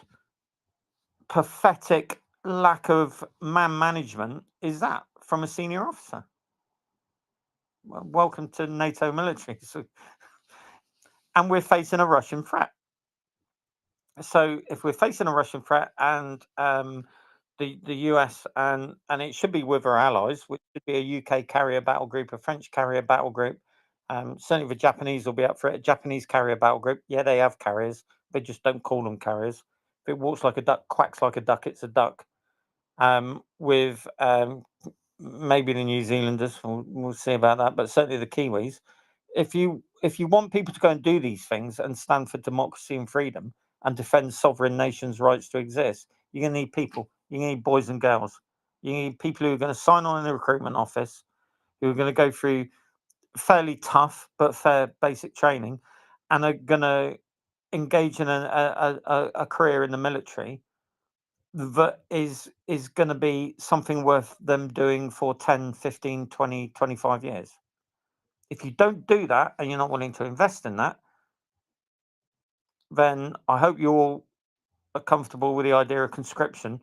pathetic lack of man management is that from a senior officer? Well, welcome to NATO military. And we're facing a Russian threat. So if we're facing a Russian threat and the US and it should be with our allies, which should be a UK carrier battle group, a French carrier battle group. Certainly the Japanese will be up for it. A Japanese carrier battle group. Yeah, they have carriers. They just don't call them carriers. If it walks like a duck, quacks like a duck, it's a duck. With maybe the New Zealanders, we'll see about that, but certainly the Kiwis. If you want people to go and do these things and stand for democracy and freedom and defend sovereign nations' rights to exist, you're going to need people. You're going to need boys and girls. You need people who are going to sign on in the recruitment office, who are going to go through fairly tough but fair basic training, and are going to engage in a career in the military that is going to be something worth them doing for 10, 15, 20, 25 years. If you don't do that and you're not willing to invest in that, then I hope you all are comfortable with the idea of conscription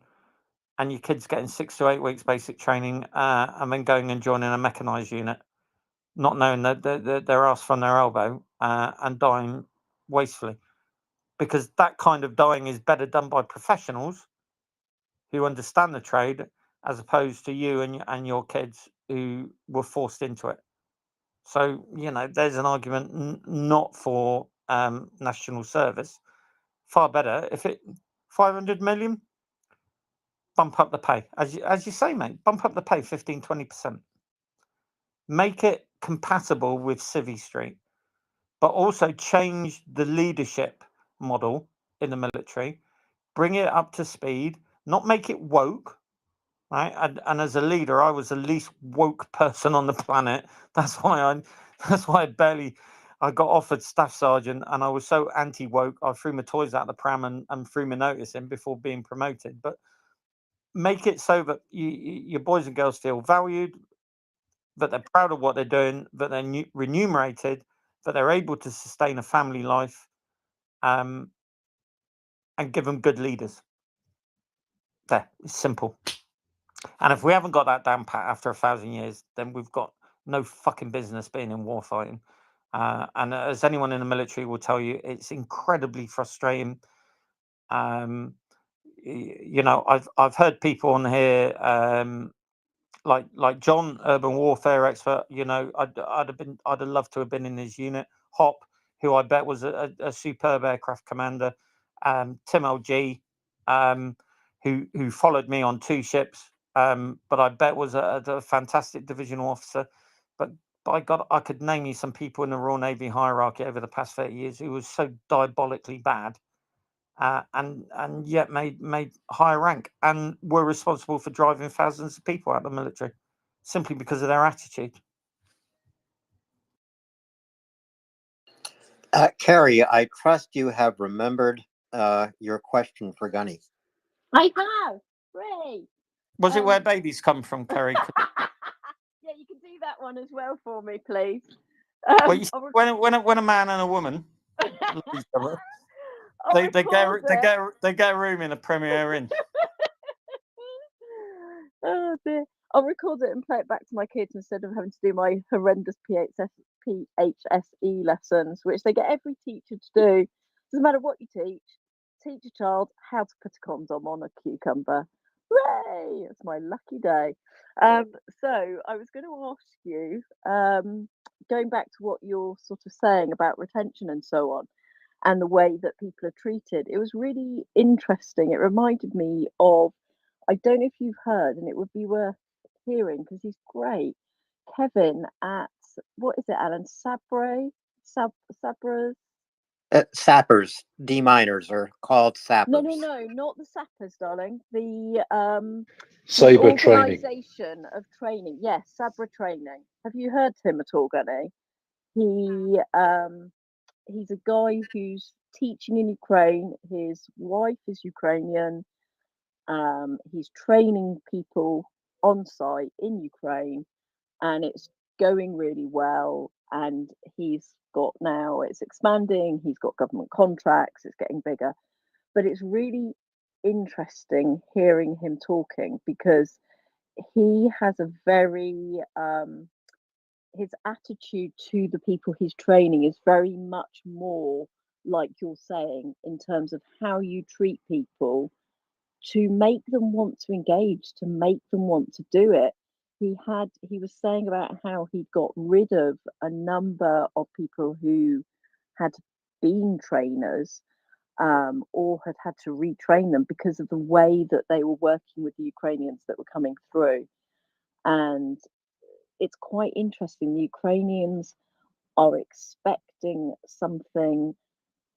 and your kids getting 6 to 8 weeks basic training and then going and joining a mechanised unit, not knowing that they're asked from their elbow and dying wastefully. Because that kind of dying is better done by professionals who understand the trade as opposed to you and your kids who were forced into it. So, there's an argument not for national service. Far better if it 500 million, bump up the pay. As you say, mate, bump up the pay 15, 20%. Make it compatible with Civvy Street, but also change the leadership model in the military, bring it up to speed, not make it woke, right? And as a leader, I was the least woke person on the planet. That's why I got offered staff sergeant, and I was so anti-woke, I threw my toys out the pram and threw my notice in before being promoted. But make it so that your boys and girls feel valued, that they're proud of what they're doing, that they're remunerated, that they're able to sustain a family life, and give them good leaders. There, it's simple. And if we haven't got that down pat after 1,000 years, then we've got no fucking business being in war fighting. And as anyone in the military will tell you, it's incredibly frustrating. I've heard people on here, like John, urban warfare expert. I'd have loved to have been in his unit. Hop, who I bet was a superb aircraft commander. Tim LG, who followed me on 2 ships. But I bet was a fantastic divisional officer. But by God, I could name you some people in the Royal Navy hierarchy over the past 30 years who was so diabolically bad, and yet made higher rank and were responsible for driving thousands of people out of the military simply because of their attitude. Carrie, I trust you have remembered your question for Gunny. I have. Ray. Was it where babies come from, Kerry? Yeah, you can do that one as well for me, please. Well, you see, when a man and a woman love each other, they get a room in a Premier Inn. Oh dear. I'll record it and play it back to my kids instead of having to do my horrendous PHSE lessons, which they get every teacher to do. Doesn't matter what you teach a child how to put a condom on a cucumber. Hooray! It's my lucky day. So I was going to ask you, going back to what you're sort of saying about retention and so on, and the way that people are treated, it was really interesting. It reminded me of, I don't know if you've heard, and it would be worth hearing because he's great. Kevin at, what is it, Alan? Sabras? Sappers, D miners are called sappers. No, not the sappers, darling. The Sabre training. organisation of training. Yes, Sabra training. Have you heard him at all, Gunny? He's a guy who's teaching in Ukraine. His wife is Ukrainian. He's training people on site in Ukraine, and it's going really well. And he's got now, it's expanding. He's got government contracts. It's getting bigger. But it's really interesting hearing him talking because he has a very his attitude to the people he's training is very much more like you're saying in terms of how you treat people to make them want to engage, to make them want to do it. He was saying about how he got rid of a number of people who had been trainers or had to retrain them because of the way that they were working with the Ukrainians that were coming through. And it's quite interesting. The Ukrainians are expecting something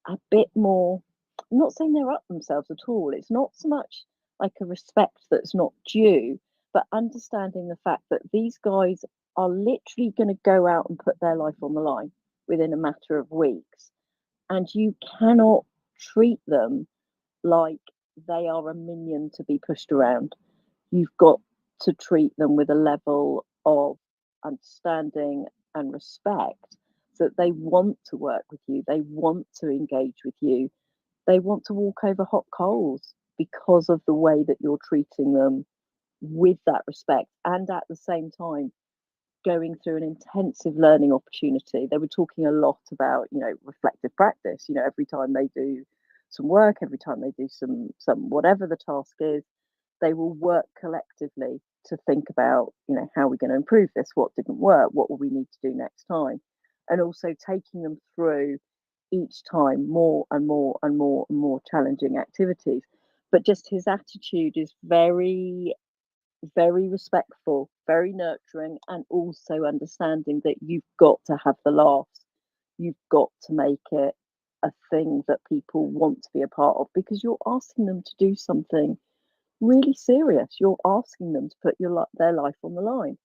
a bit more. I'm not saying they're up themselves at all. It's not so much like a respect that's not due, but understanding the fact that these guys are literally going to go out and put their life on the line within a matter of weeks. And you cannot treat them like they are a minion to be pushed around. You've got to treat them with a level of understanding and respect so that they want to work with you, they want to engage with you, they want to walk over hot coals because of the way that you're treating them with that respect, and at the same time going through an intensive learning opportunity. They were talking a lot about, reflective practice. Every time they do some work, every time they do some whatever the task is, they will work collectively to think about, how we're going to improve this, what didn't work, what will we need to do next time, and also taking them through each time more and more and more and more challenging activities. But just his attitude is very, very respectful, very nurturing, and also understanding that you've got to have the laughs. You've got to make it a thing that people want to be a part of because you're asking them to do something really serious. You're asking them to put their life on the line.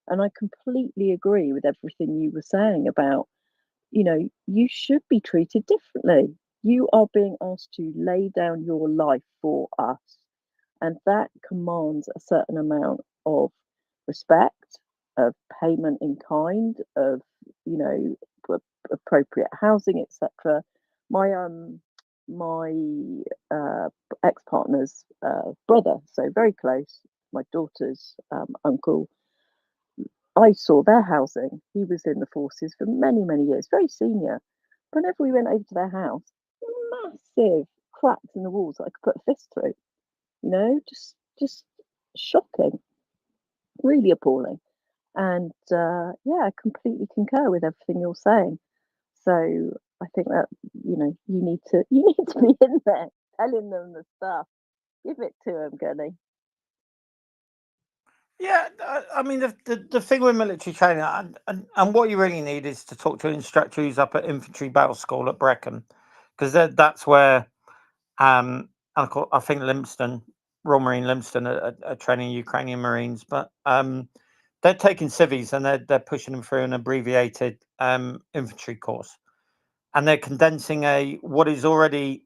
And I completely agree with everything you were saying about, you should be treated differently. You are being asked to lay down your life for us. And that commands a certain amount of respect, of payment in kind, of, appropriate housing, etc. My ex-partner's brother, so very close, my daughter's uncle, I saw their housing. He was in the forces for many, many years, very senior. Whenever we went over to their house, massive cracks in the walls that I could put a fist through. Just shocking, really appalling. And I completely concur with everything you're saying. So I think that you need to be in there telling them the stuff. Give it to them, Gunny. Yeah, I mean the thing with military training, and what you really need is to talk to an instructor who's up at Infantry Battle School at Brecon, because that's where I think Royal Marine Livingston are training Ukrainian Marines, but they're taking civvies and they're pushing them through an abbreviated infantry course. and they're condensing what is already,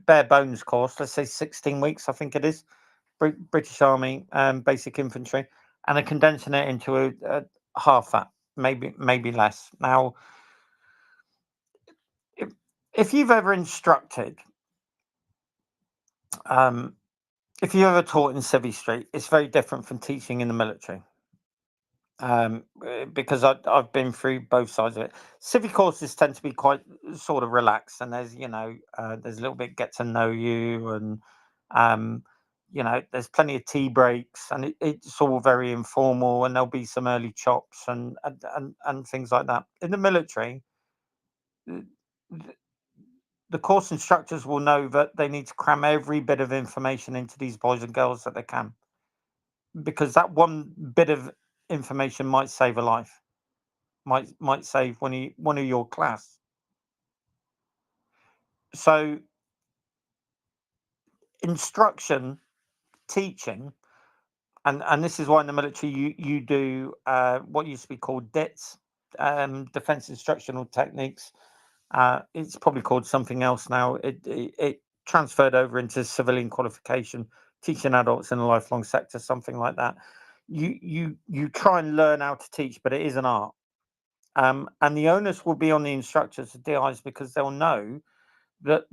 bare bones course. Let's say 16 weeks, I think it is, British Army basic infantry, and they're condensing it into a half that, maybe less. Now, if you've ever instructed, if you ever taught in Civvy Street, it's very different from teaching in the military. Because I've been through both sides of it. Civic courses tend to be quite sort of relaxed, and there's there's a little bit get to know you, and there's plenty of tea breaks, and it's all very informal, and there'll be some early chops and things like that. In the military, the course instructors will know that they need to cram every bit of information into these boys and girls that they can, because that one bit of information might save a life, might save one of your class. So instruction, teaching, and this is why in the military you do what used to be called DITS, defense instructional techniques. It's probably called something else now. It transferred over into civilian qualification, teaching adults in the lifelong sector, something like that. You try and learn how to teach, but it is an art. And the onus will be on the instructors, the DIs, because they'll know that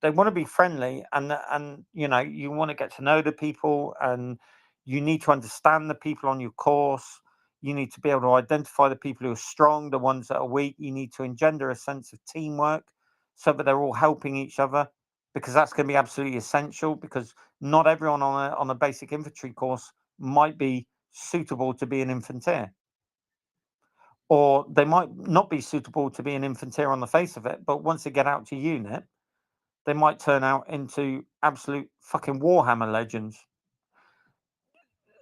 they want to be friendly, and you want to get to know the people, and you need to understand the people on your course. You need to be able to identify the people who are strong, the ones that are weak. You need to engender a sense of teamwork so that they're all helping each other, because that's going to be absolutely essential, because not everyone on a basic infantry course might be suitable to be an infanteer, or they might not be suitable to be an infanteer on the face of it, but once they get out to unit, they might turn out into absolute fucking Warhammer legends.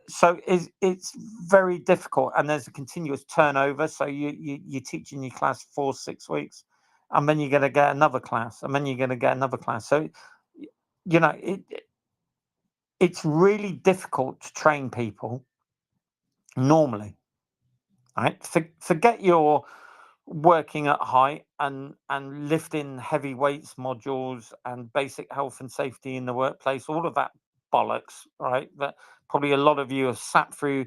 So it's very difficult, and there's a continuous turnover. So you teach in your class 4-6 weeks, and then you're going to get another class, and then you're going to get another class. So it's really difficult to train people normally. Right? Forget your working at height and lifting heavy weights modules and basic health and safety in the workplace, all of that bollocks, right? That probably a lot of you have sat through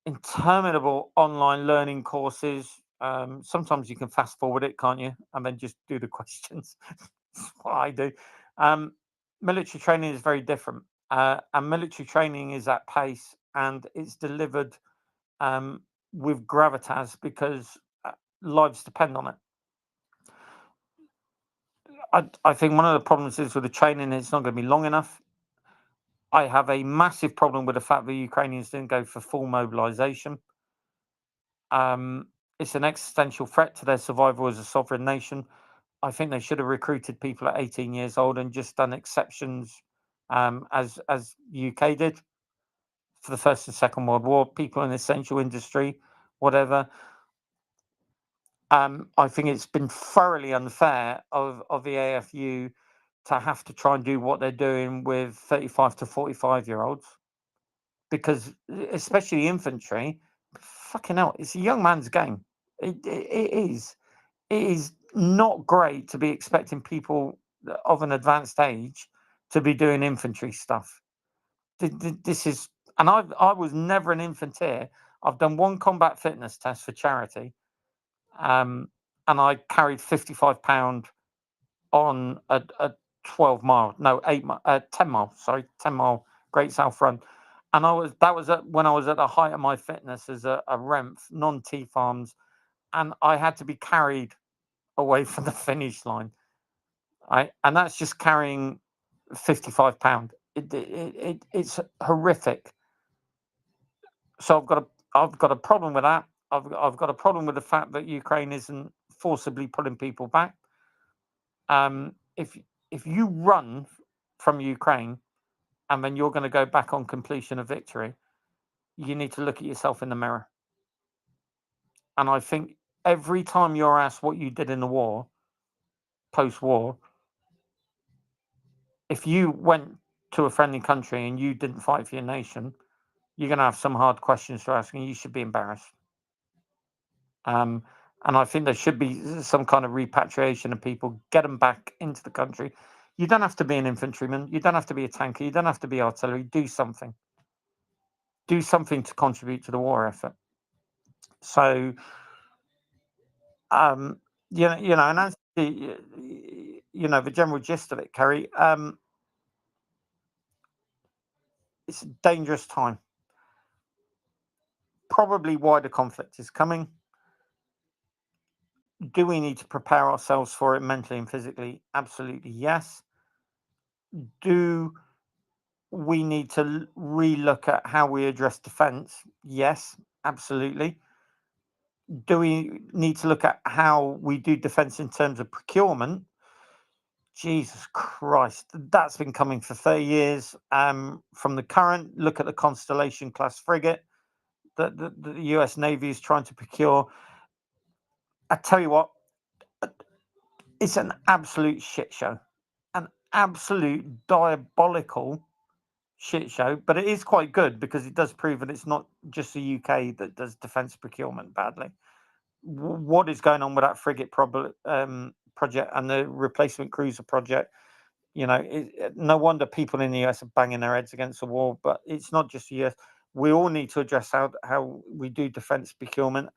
interminable online learning courses. Sometimes you can fast forward it, can't you? And then just do the questions. That's what I do. Military training is very different. And military training is at pace, and it's delivered with gravitas, because lives depend on it. I think one of the problems is with the training, it's not going to be long enough. I have a massive problem with the fact that Ukrainians didn't go for full mobilization. It's an existential threat to their survival as a sovereign nation. I think they should have recruited people at 18 years old and just done exceptions, as UK did for the First and Second World War, people in essential industry, whatever. I think it's been thoroughly unfair of the AFU to have to try and do what they're doing with 35 to 45-year-olds, because especially infantry, fucking hell, it's a young man's game. It is. It is not great to be expecting people of an advanced age to be doing infantry stuff. This is, and I was never an infanteer. I've done one combat fitness test for charity. And I carried 55 pound on a 12 mile, no, 10 mile, sorry, 10 mile Great South Run. And that was when I was at the height of my fitness as a REMF, non-T farms, and I had to be carried away from the finish line. And that's just carrying 55 pound. It's horrific. So I've got a problem with that. I've got a problem with the fact that Ukraine isn't forcibly pulling people back. If you run from Ukraine and then you're going to go back on completion of victory, you need to look at yourself in the mirror. And I think every time you're asked what you did in the war, post-war, if you went to a friendly country and you didn't fight for your nation, you're going to have some hard questions to ask, and you should be embarrassed. And I think there should be some kind of repatriation of people, get them back into the country. You don't have to be an infantryman. You don't have to be a tanker. You don't have to be artillery. Do something. Do something to contribute to the war effort. So, and that's the, the general gist of it, Kerry. It's a dangerous time. Probably wider conflict is coming. Do we need to prepare ourselves for it mentally and physically? Absolutely, yes. Do we need to relook at how we address defense? Yes, absolutely. Do we need to look at how we do defense in terms of procurement? Jesus Christ, that's been coming for 30 years. From the current, look at the Constellation class frigate that the US Navy is trying to procure. I tell you what, it's an absolute shit show, an absolute diabolical shit show. But it is quite good because it does prove that it's not just the UK that does defence procurement badly. What is going on with that frigate project and the replacement cruiser project? No wonder people in the US are banging their heads against the wall. But it's not just the US. We all need to address how we do defence procurement.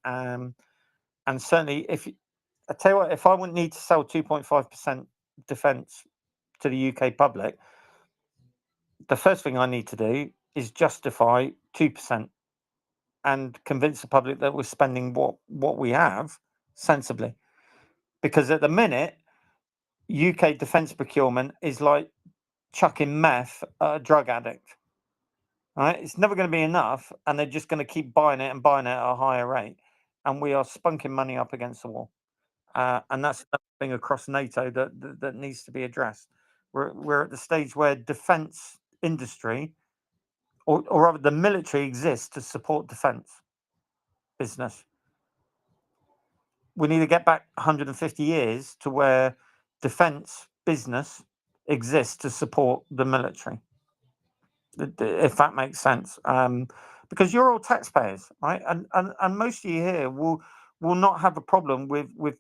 And certainly, I tell you what, if I would need to sell 2.5% defence to the UK public, the first thing I need to do is justify 2% and convince the public that we're spending what we have sensibly. Because at the minute, UK defence procurement is like chucking meth at a drug addict. Right? It's never going to be enough, and they're just going to keep buying it at a higher rate. And we are spunking money up against the wall. And that's another thing across NATO that needs to be addressed. We're at the stage where defence industry, or rather the military, exists to support defence business. We need to get back 150 years to where defence business exists to support the military, if that makes sense. Because you're all taxpayers, right? And most of you here will not have a problem with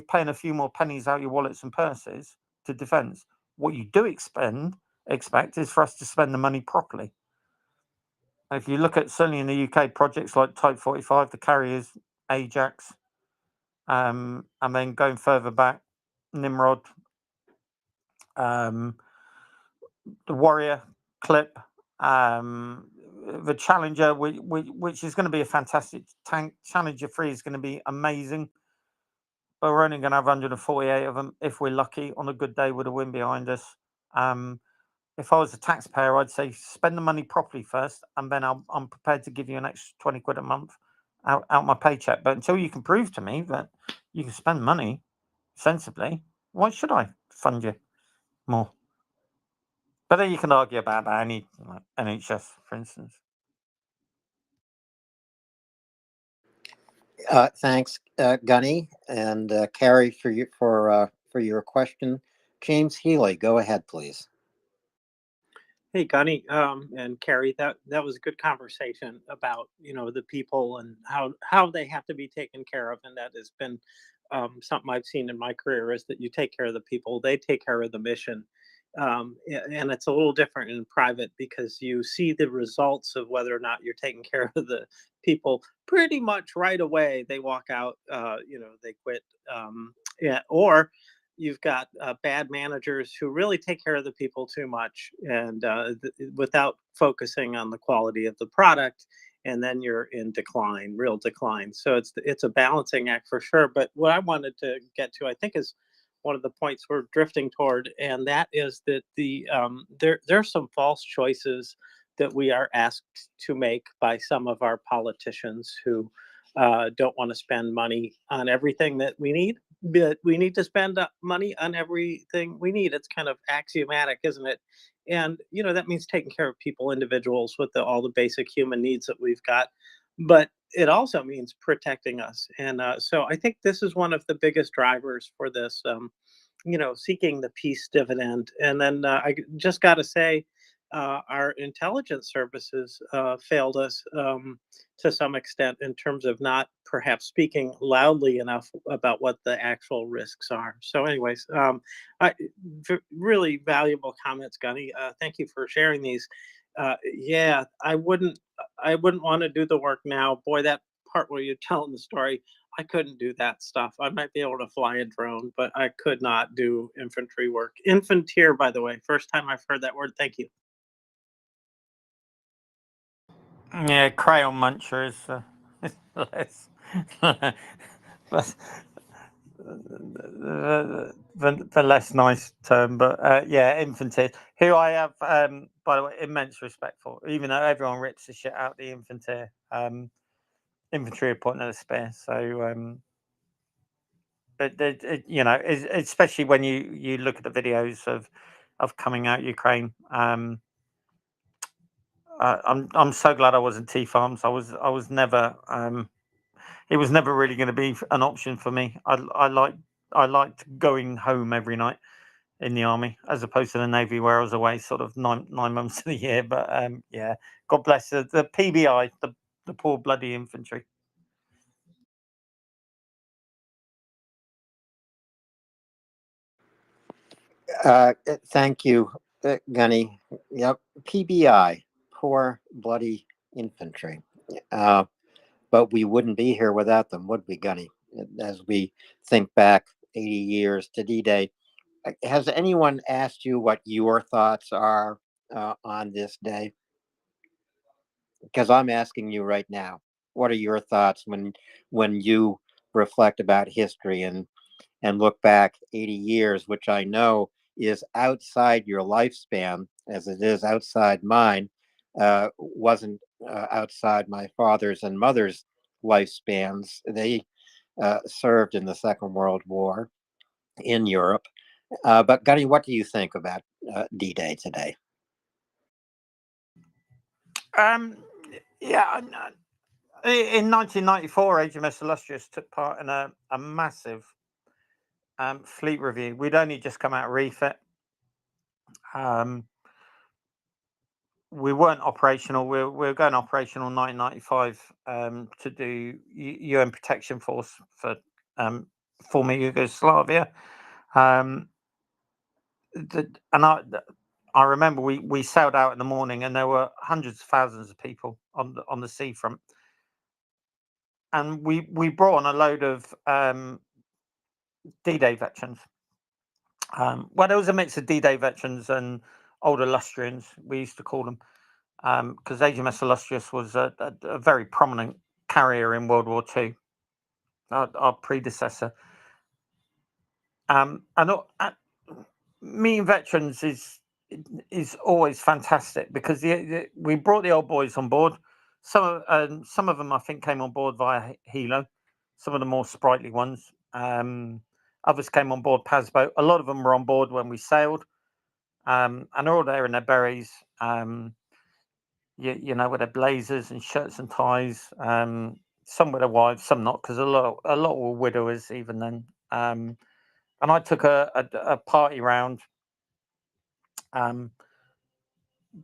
paying a few more pennies out your wallets and purses to defence. What you do expect is for us to spend the money properly. If you look at, certainly in the UK, projects like Type 45, the carriers, Ajax, and then going further back, Nimrod, the Warrior Clip, the Challenger, which is going to be a fantastic tank. Challenger 3 is going to be amazing. But we're only going to have 148 of them if we're lucky on a good day with a wind behind us. If I was a taxpayer, I'd say spend the money properly first, and then I'm prepared to give you an extra 20 quid a month out my paycheck. But until you can prove to me that you can spend money sensibly, why should I fund you more? But then you can argue about that, NHS, for instance. Thanks, Gunny and Carrie for your question. James Healy, go ahead, please. Hey, Gunny, and Carrie, that was a good conversation about the people and how they have to be taken care of, and that has been something I've seen in my career, is that you take care of the people, they take care of the mission. And it's a little different in private because you see the results of whether or not you're taking care of the people pretty much right away. They walk out, they quit, or you've got bad managers who really take care of the people too much and without focusing on the quality of the product, and then you're in decline, real decline. So it's a balancing act for sure. But what I wanted to get to, I think, is one of the points we're drifting toward, and that is that there's some false choices that we are asked to make by some of our politicians who don't want to spend money on everything that we need, but we need to spend money on everything we need. It's kind of axiomatic, isn't it? And that means taking care of people, individuals, with all the basic human needs that we've got. But it also means protecting us. And so I think this is one of the biggest drivers for this, seeking the peace dividend. And then I just got to say, our intelligence services failed us to some extent in terms of not perhaps speaking loudly enough about what the actual risks are. So, anyways, really valuable comments, Gunny. Thank you for sharing these. Yeah, I wouldn't want to do the work now. Boy, that part where you're telling the story, I couldn't do that stuff. I might be able to fly a drone, but I could not do infantry work. Infanteer, by the way, first time I've heard that word. Thank you. Yeah, crayon muncher is less, less the less nice term, but yeah, infantry. Who I have, by the way, immense respect for, even though everyone rips the shit out the infantry. Infantry are pointing at a spear, so you know, especially when you look at the videos of coming out Ukraine. I'm so glad I wasn't T-Farms. I was never. It was never really going to be an option for me. I liked going home every night in the army as opposed to the navy where I was away sort of nine months of the year. But yeah, God bless the PBI, the poor bloody infantry. Thank you, Gunny. Yep, PBI, poor bloody infantry. But we wouldn't be here without them, would we, Gunny? As we think back 80 years to D-Day, has anyone asked you what your thoughts are on this day? Because I'm asking you right now. What are your thoughts when you reflect about history and look back 80 years, which I know is outside your lifespan, as it is outside mine, wasn't outside my father's and mother's lifespans. They served in the Second World War in Europe. But Gunny, what do you think about D-Day today? Yeah, in 1994, HMS Illustrious took part in a massive fleet review. We'd only just come out of refit. We weren't operational. We were going operational in 1995 to do UN Protection Force for former Yugoslavia. And I remember we sailed out in the morning, and there were hundreds of thousands of people on the seafront. And we brought on a load of D-Day veterans. Well, there was a mix of D-Day veterans and old Illustrians, we used to call them, because HMS Illustrious was a very prominent carrier in World War II, our predecessor. And meeting veterans is always fantastic because we brought the old boys on board. Some of them, I think, came on board via Hilo. Some of the more sprightly ones. Others came on board Pasboat. A lot of them were on board when we sailed, and they're all there in their berets. You know, with their blazers and shirts and ties. Some with their wives, some not, because a lot were widowers even then. And I took a party round.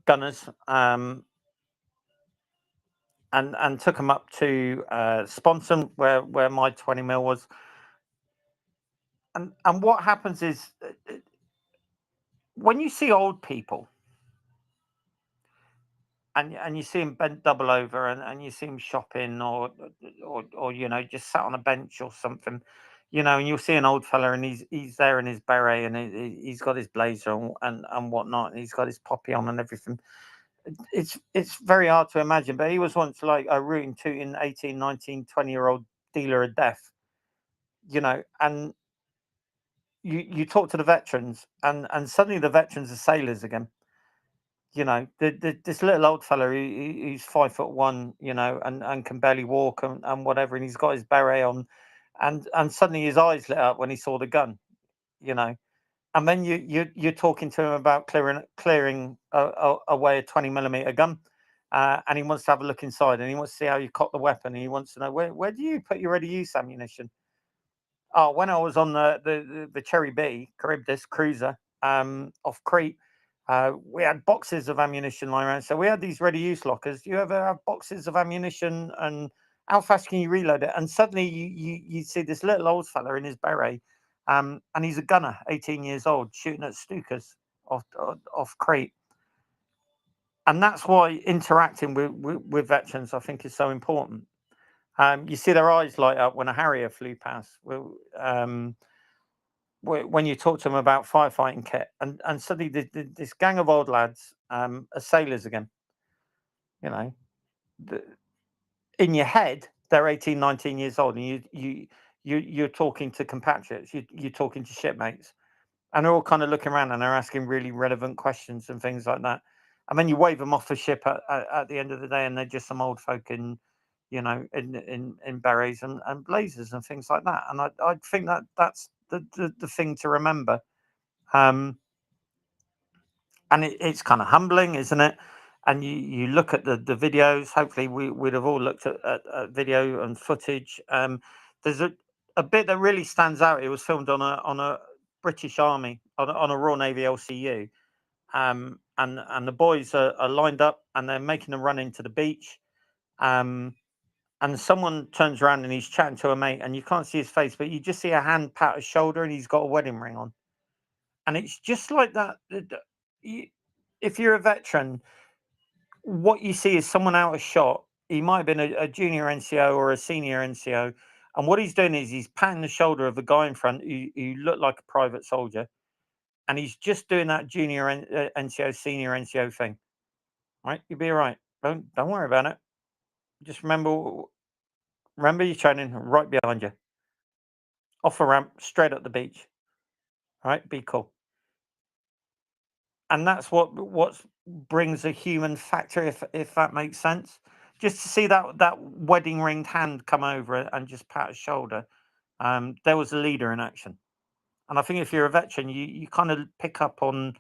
Gunners, and took them up to Sponson, where my 20 mil was. And what happens is when you see old people and you see them bent double over and you see them shopping or you know, just sat on a bench or something, you know, and you'll see an old fella and he's there in his beret and he's got his blazer and whatnot, and he's got his poppy on and everything. It's very hard to imagine, but he was once like a rooting tooting 18, 19, 20-year-old dealer of death, you know, and you talk to the veterans and suddenly the veterans are sailors again. You know, this little old fella who's 5'1", you know, and can barely walk and whatever, and he's got his beret on, and suddenly his eyes lit up when he saw the gun, you know, and then you're talking to him about clearing away a 20mm gun, and he wants to have a look inside, and he wants to see how you cock the weapon, and he wants to know where do you put your ready use ammunition. Oh, when I was on the Cherry B Charybdis cruiser off Crete. We had boxes of ammunition lying around. So we had these ready use lockers. You ever have boxes of ammunition, and how fast can you reload it? And suddenly you see this little old fella in his beret, and he's a gunner, 18 years old, shooting at Stukas off Crete. And that's why interacting with veterans, I think, is so important. You see their eyes light up when a Harrier flew past. When you talk to them about firefighting kit, and suddenly this gang of old lads are sailors again. You know, in your head, they're 18, 19 years old, and you're talking to compatriots, you're talking to shipmates, and they're all kind of looking around and they're asking really relevant questions and things like that. And then you wave them off the ship at the end of the day, and they're just some old folk in, in berets and blazers and things like that. And I think that's the thing to remember. And it's kind of humbling, isn't it? And you look at the videos. Hopefully we'd have all looked at video and footage. There's a bit that really stands out. It was filmed on a British Army, on a Royal Navy LCU. And the boys are lined up and they're making them run into the beach. And someone turns around and he's chatting to a mate, and you can't see his face, but you just see a hand pat his shoulder, and he's got a wedding ring on. And it's just like that. If you're a veteran, what you see is someone out of shot. He might have been a junior NCO or a senior NCO. And what he's doing is he's patting the shoulder of the guy in front who looked like a private soldier. And he's just doing that junior NCO, senior NCO thing. Right? You'll be all right. Don't worry about it. Just remember your training right behind you. Off a ramp, straight up the beach. All right? Be cool. And that's what brings a human factor, if that makes sense. Just to see that wedding ringed hand come over and just pat his shoulder. There was a leader in action. And I think if you're a veteran, you kind of pick up on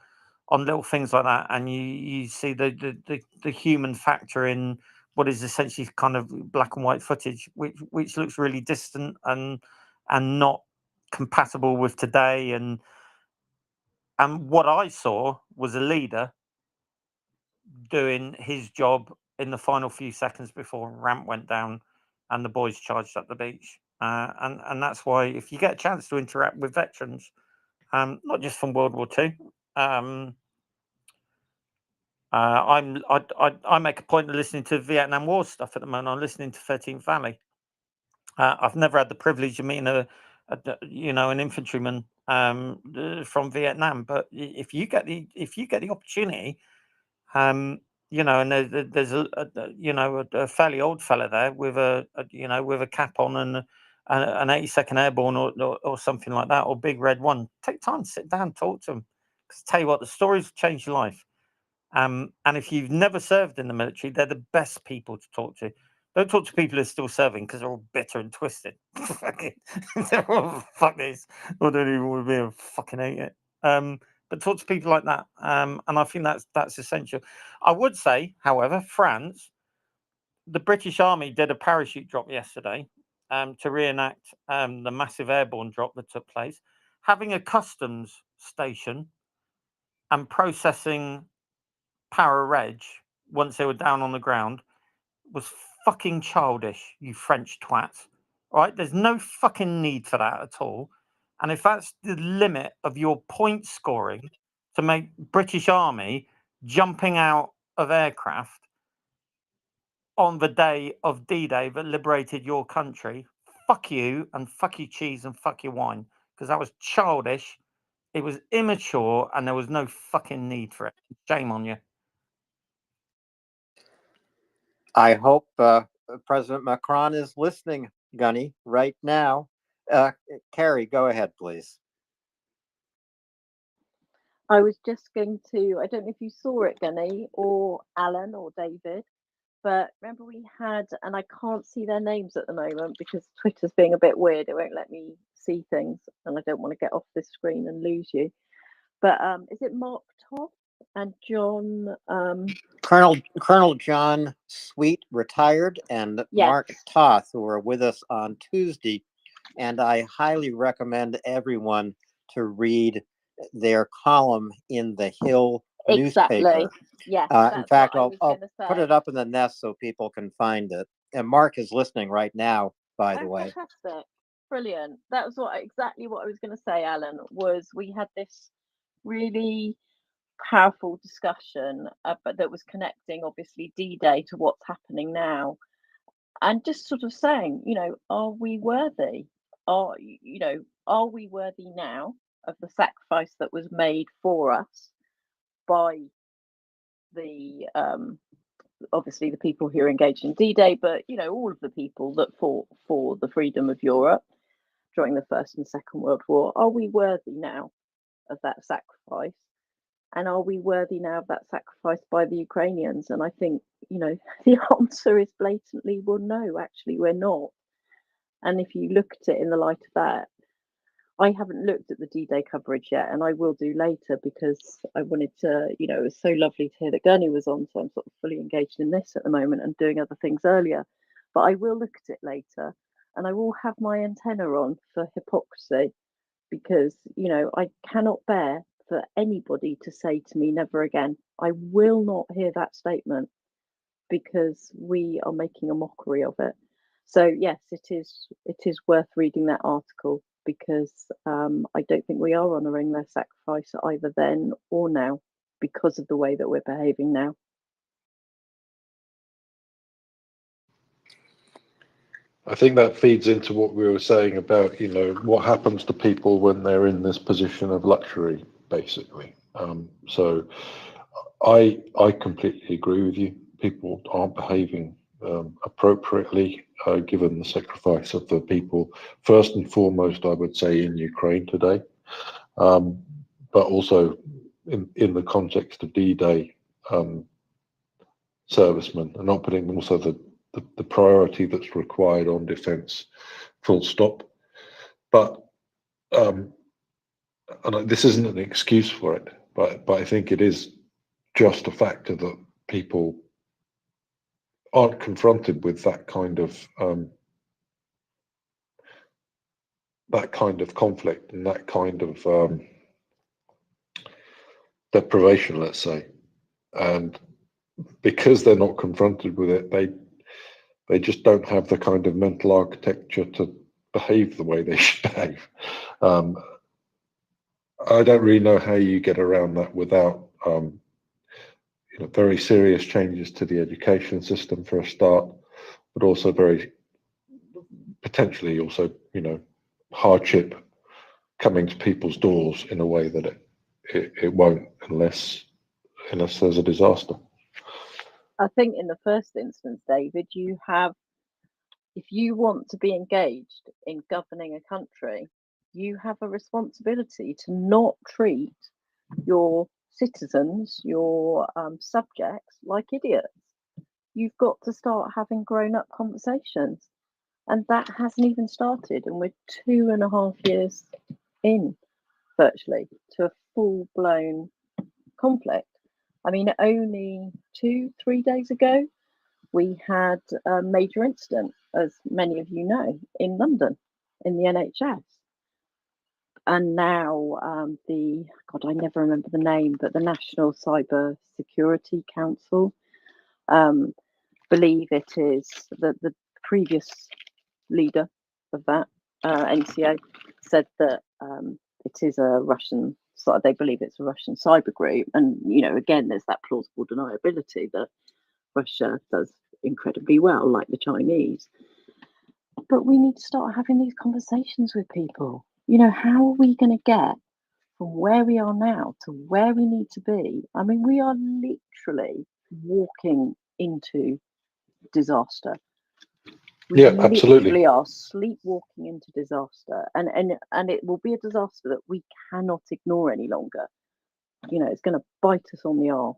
little things like that, and you see the human factor in what is essentially kind of black and white footage, which looks really distant and not compatible with today. And what I saw was a leader doing his job in the final few seconds before ramp went down and the boys charged up the beach. And that's why, if you get a chance to interact with veterans, not just from World War II, I make a point of listening to Vietnam War stuff at the moment. I'm listening to 13th Valley. I've never had the privilege of meeting an infantryman from Vietnam, but if you get the opportunity, and there's a fairly old fella there with a cap on and an 82nd Airborne or something like that, or Big Red One. Take time, sit down, talk to them. Because tell you what, the stories change your life. And if you've never served in the military, they're the best people to talk to. Don't talk to people who are still serving, because they're all bitter and twisted. They're all fuck this. I don't even want to be a fucking hate it. But talk to people like that. And I think that's essential. I would say, however, France, the British Army did a parachute drop yesterday to reenact the massive airborne drop that took place. Having a customs station and processing para reg once they were down on the ground was fucking childish, you French twats. Right? There's no fucking need for that at all. And if that's the limit of your point scoring to make British Army jumping out of aircraft on the day of D-Day that liberated your country, fuck you, and fuck your cheese and fuck your wine, because that was childish, it was immature, and there was no fucking need for it. Shame on you. I hope President Macron is listening, Gunny, right now. Carrie, go ahead, please. I was just going to, I don't know if you saw it, Gunny, or Alan or David, but remember we had, and I can't see their names at the moment because Twitter's being a bit weird. It won't let me see things, and I don't want to get off this screen and lose you. But is it Mark Toff and John? Colonel John Sweet, retired, and Yes. Mark Toth, who were with us on Tuesday. And I highly recommend everyone to read their column in the Hill Exactly. newspaper. Yes, In that's fact, what I I'll was I'll going to put say. it up in the nest so people can find it. And Mark is listening right now, by the Oh, way. fantastic. Brilliant. That was exactly what I was going to say, Alan, was we had this really powerful discussion but that was connecting obviously D-Day to what's happening now, and just sort of saying, are we worthy? Are we worthy now of the sacrifice that was made for us by the obviously the people who are engaged in D-Day, but all of the people that fought for the freedom of Europe during the First and Second World War? Are we worthy now of that sacrifice? And are we worthy now of that sacrifice by the Ukrainians? And I think, the answer is blatantly, well, no, actually, we're not. And if you look at it in the light of that, I haven't looked at the D-Day coverage yet, and I will do later because I wanted to, it was so lovely to hear that Gurney was on, so I'm sort of fully engaged in this at the moment and doing other things earlier. But I will look at it later, and I will have my antenna on for hypocrisy because, I cannot bear for anybody to say to me, never again. I will not hear that statement because we are making a mockery of it. So yes, it is worth reading that article because I don't think we are honouring their sacrifice either then or now because of the way that we're behaving now. I think that feeds into what we were saying about, what happens to people when they're in this position of luxury, basically. So I completely agree with you. People aren't behaving appropriately, given the sacrifice of the people, first and foremost, I would say, in Ukraine today, but also in the context of D-Day servicemen, and not putting also the priority that's required on defence, full stop. But and this isn't an excuse for it, but I think it is just a factor that people aren't confronted with that kind of conflict and that kind of deprivation, let's say, and because they're not confronted with it, they just don't have the kind of mental architecture to behave the way they should behave. I don't really know how you get around that without very serious changes to the education system for a start, but also very potentially also hardship coming to people's doors in a way that it won't unless there's a disaster. I think in the first instance, David, if you want to be engaged in governing a country, you have a responsibility to not treat your citizens, your subjects, like idiots. You've got to start having grown-up conversations, and that hasn't even started, and we're 2.5 years in, virtually, to a full-blown conflict. I mean, only 2-3 days ago, we had a major incident, as many of you know, in London, in the NHS. And now I never remember the name, but the National Cyber Security Council, believe it is the previous leader of that, NCO, said that it is a Russian, they believe it's a Russian cyber group. And, again, there's that plausible deniability that Russia does incredibly well, like the Chinese. But we need to start having these conversations with people. How are we going to get from where we are now to where we need to be? I mean, we are literally walking into disaster. We absolutely. literally are sleepwalking into disaster, and it will be a disaster that we cannot ignore any longer. It's going to bite us on the arse.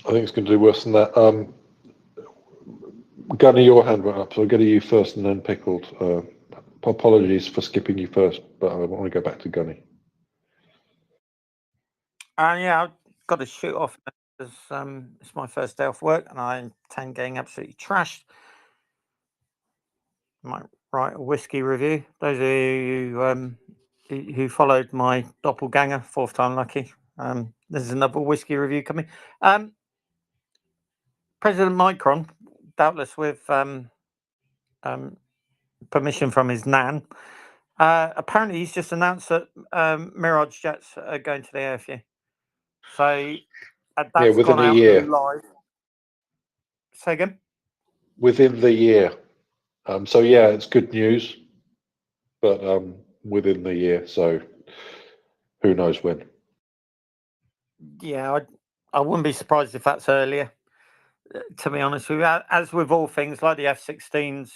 I think it's going to do worse than that. Gunny, your hand went up, so I'll go to you first and then Pickled. Apologies for skipping you first, but I want to go back to Gunny. Yeah, I've got to shoot off because it's my first day off work and I intend getting absolutely trashed. Might write a whiskey review. Those of you who who followed my doppelganger, fourth time lucky. There's another whiskey review coming. President Macron, doubtless with permission from his nan, apparently he's just announced that Mirage jets are going to the AFU. So that's within gone a out year. live. Say again? Within the year. So yeah, it's good news, but within the year. So who knows when? Yeah, I wouldn't be surprised if that's earlier. To be honest with you, as with all things like the F-16s,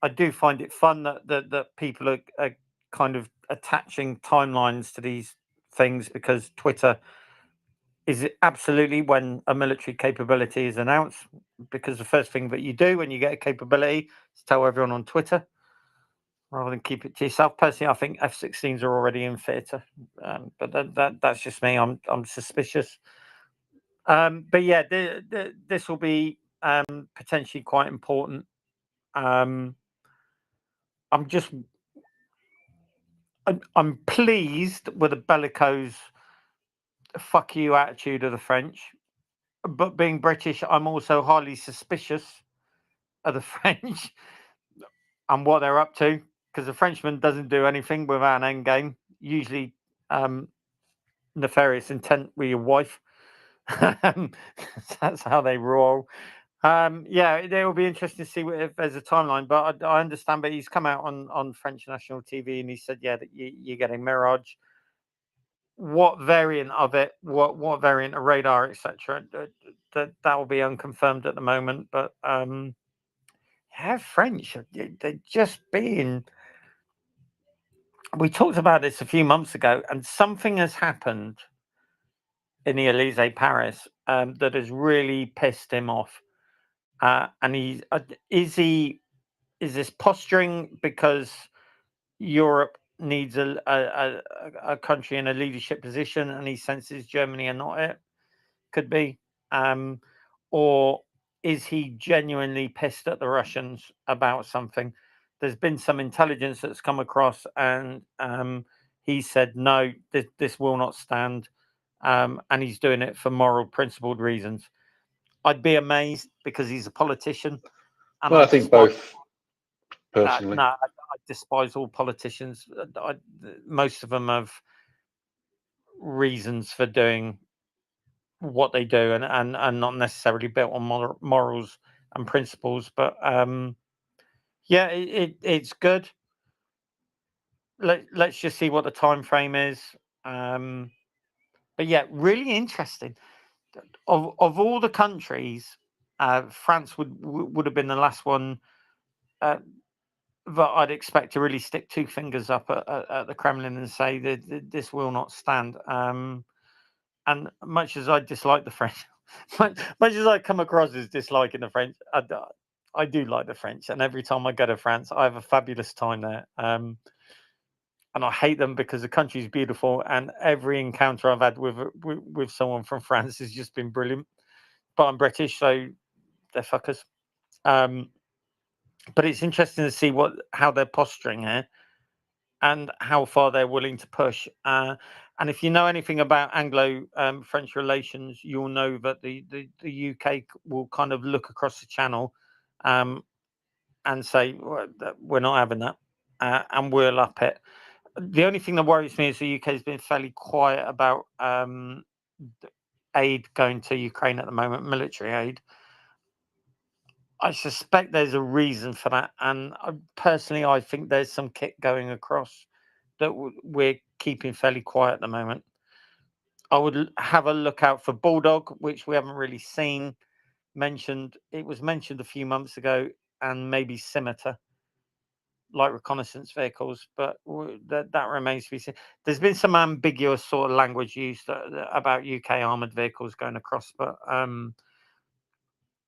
I do find it fun that people are kind of attaching timelines to these things, because Twitter is absolutely when a military capability is announced, because the first thing that you do when you get a capability is tell everyone on Twitter rather than keep it to yourself. Personally, I think F-16s are already in theatre, but that's just me. I'm suspicious. But yeah, this will be potentially quite important. I'm pleased with the bellicose fuck you attitude of the French, but being British, I'm also highly suspicious of the French and what they're up to, because the Frenchman doesn't do anything without an end game, usually nefarious intent with your wife. That's how they roll. Yeah, it will be interesting to see if there's a timeline, but I understand. But he's come out on French national TV and he said, yeah, that you're getting Mirage. What variant of it? What variant of radar, etc. That will be unconfirmed at the moment. But yeah, French, they're just being. We talked about this a few months ago, and something has happened in the Elysee Paris that has really pissed him off. And is this posturing because Europe needs a country in a leadership position, and he senses Germany are not it? Could be. Or is he genuinely pissed at the Russians about something? There's been some intelligence that's come across, and he said, no, this will not stand. And he's doing it for moral, principled reasons. I'd be amazed, because he's a politician. And Well, I think both, personally. no, I despise all politicians. Most of them have reasons for doing what they do, and not necessarily built on morals and principles. But yeah, it's good. Let's just see what the time frame is. But yeah, really interesting. Of all the countries, France would have been the last one that I'd expect to really stick two fingers up at the Kremlin and say that this will not stand. And much as I dislike the French, much as I come across as disliking the French, I do like the French. And every time I go to France, I have a fabulous time there. And I hate them because the country is beautiful, and every encounter I've had with someone from France has just been brilliant. But I'm British, so they're fuckers. But it's interesting to see how they're posturing here, and how far they're willing to push. And if you know anything about Anglo-French relations, you'll know that the UK will kind of look across the channel and say, we're not having that, and we'll up it. The only thing that worries me is the UK has been fairly quiet about aid going to Ukraine at the moment, military aid. I suspect there's a reason for that, and personally, I think there's some kit going across that we're keeping fairly quiet at the moment. I would have a look out for Bulldog, which we haven't really seen mentioned. It was mentioned a few months ago, and maybe Scimitar, like reconnaissance vehicles, but that remains to be seen. There's been some ambiguous sort of language used about UK armoured vehicles going across, but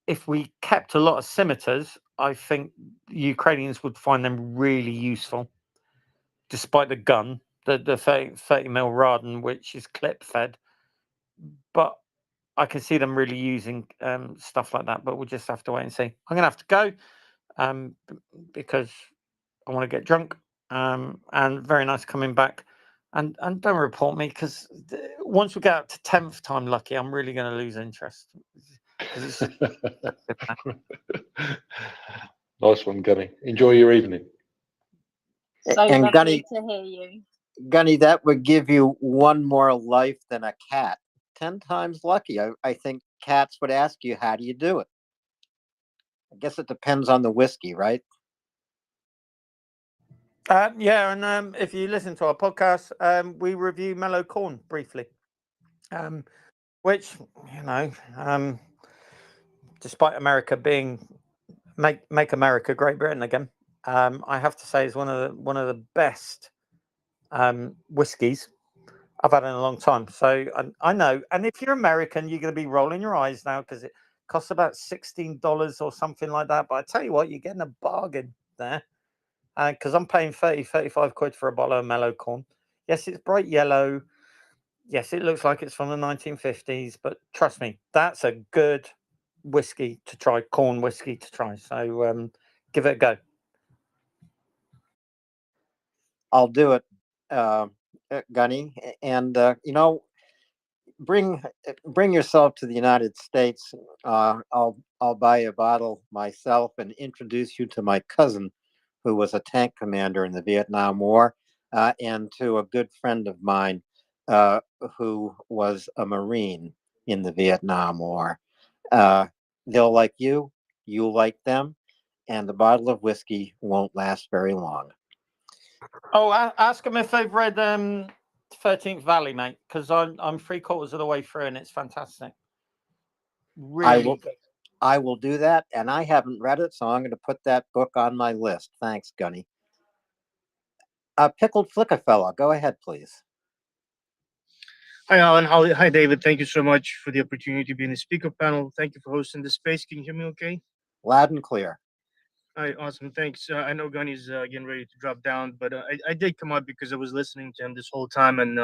if we kept a lot of Scimitars, I think Ukrainians would find them really useful, despite the gun, the 30 mil Raden, which is clip fed. But I can see them really using stuff like that, but we'll just have to wait and see. I'm going to have to go because I want to get drunk. and very nice coming back. And don't report me, because once we get up to 10th time lucky, I'm really going to lose interest. 'Cause Nice one, Gunny. Enjoy your evening. So And lovely to hear you. Gunny, that would give you one more life than a cat. 10 times lucky. I think cats would ask you, how do you do it? I guess it depends on the whiskey, right? Yeah, and if you listen to our podcast, we review Mellow Corn briefly, which, you know, despite America being make America Great Britain again, I have to say is one of the best whiskies I've had in a long time. So I know, and if you're American, you're going to be rolling your eyes now because it costs about $16 or something like that. But I tell you what, you're getting a bargain there. Because I'm paying 35 quid for a bottle of Mellow Corn. Yes, it's bright yellow. Yes, it looks like it's from the 1950s, but trust me, that's a good whiskey to try, corn whiskey to try. So give it a go. I'll do it, Gunny. And bring yourself to the United States. I'll buy a bottle myself and introduce you to my cousin, who was a tank commander in the Vietnam War, and to a good friend of mine, who was a Marine in the Vietnam War. They'll like you, you'll like them, and the bottle of whiskey won't last very long. Oh, ask them if they've read 13th Valley, mate, because I'm 3/4 of the way through and it's fantastic. Really good. I will do that, and I haven't read it, so I'm going to put that book on my list. Thanks, Gunny. Pickled Flickerfella, go ahead, please. Hi, Alan. Hi, David. Thank you so much for the opportunity to be in the speaker panel. Thank you for hosting this space. Can you hear me okay? Loud and clear. All right, awesome. Thanks. I know Gunny's getting ready to drop down, but I did come up because I was listening to him this whole time, and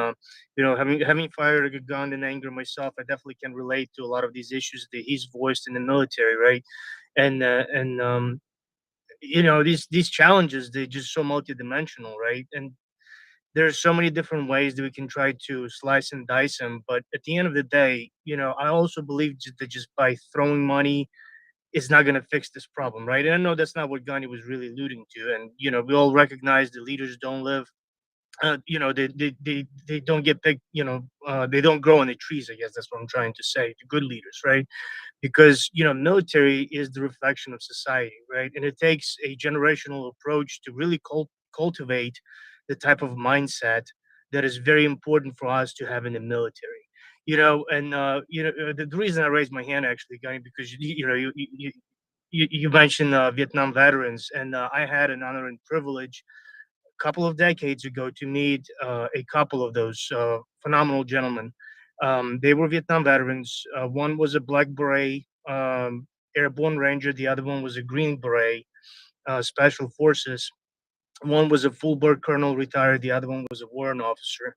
having fired a gun in anger myself, I definitely can relate to a lot of these issues that he's voiced in the military, right? And these challenges, they're just so multidimensional, right? And there's so many different ways that we can try to slice and dice them, but at the end of the day, I also believe that just by throwing money is not going to fix this problem, right? And I know that's not what Gandhi was really alluding to. And we all recognize the leaders don't live, they don't get picked, they don't grow on the trees. I guess that's what I'm trying to say. The good leaders, right? Because military is the reflection of society, right? And it takes a generational approach to really cultivate the type of mindset that is very important for us to have in the military. The reason I raised my hand actually, Guy, because you mentioned Vietnam veterans, and I had an honor and privilege a couple of decades ago to meet a couple of those phenomenal gentlemen. They were Vietnam veterans. One was a Black Beret airborne ranger. The other one was a Green Beret special forces. One was a full bird colonel retired. The other one was a warrant officer.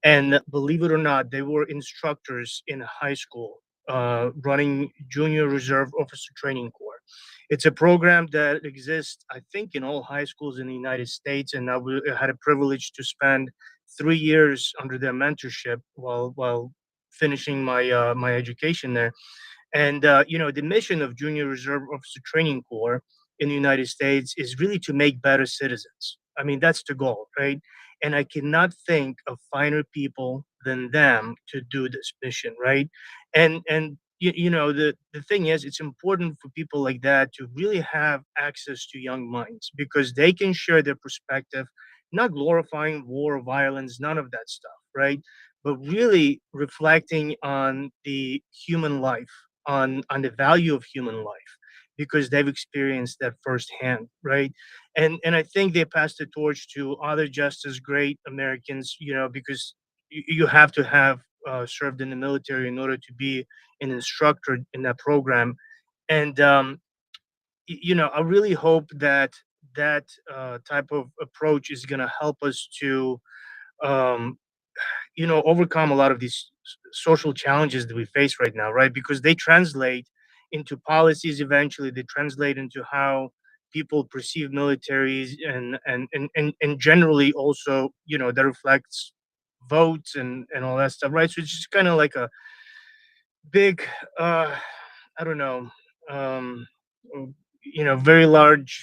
And believe it or not, they were instructors in high school running Junior Reserve Officer Training Corps. It's a program that exists, I think, in all high schools in the United States. And I had a privilege to spend 3 years under their mentorship while finishing my education there. And the mission of Junior Reserve Officer Training Corps in the United States is really to make better citizens. I mean, that's the goal, right? And I cannot think of finer people than them to do this mission, right? And the thing is, it's important for people like that to really have access to young minds because they can share their perspective, not glorifying war or violence, none of that stuff, right? But really reflecting on the human life, on the value of human life because they've experienced that firsthand, right? And I think they passed the torch to other just as great Americans, because you have to have served in the military in order to be an instructor in that program. And I really hope that type of approach is going to help us to um, overcome a lot of these social challenges that we face right now, right? Because they translate into policies eventually. They translate into how people perceive militaries, and generally also, that reflects votes and all that stuff, right? So it's just kind of like a big, I don't know, um, very large,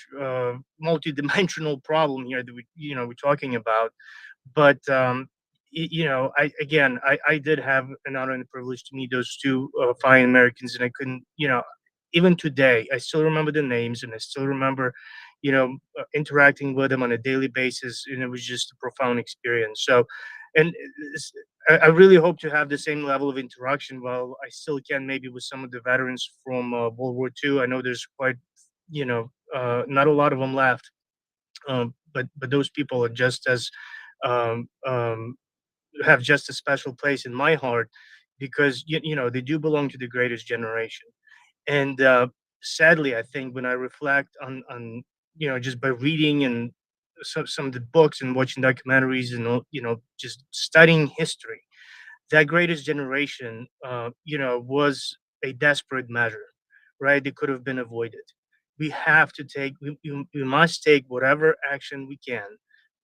multi-dimensional problem here that we're talking about. But I did have an honor and the privilege to meet those two fine Americans, and I couldn't, even today, I still remember the names, and I still remember, interacting with them on a daily basis, and it was just a profound experience. So, and I really hope to have the same level of interaction while I still can, maybe with some of the veterans from World War II. I know there's quite, not a lot of them left, but those people are just as um, um, have just a special place in my heart, because they do belong to the greatest generation. And sadly, I think when I reflect on just by reading and some of the books and watching documentaries and just studying history, that greatest generation was a desperate measure, right? It could have been avoided. We must take whatever action we can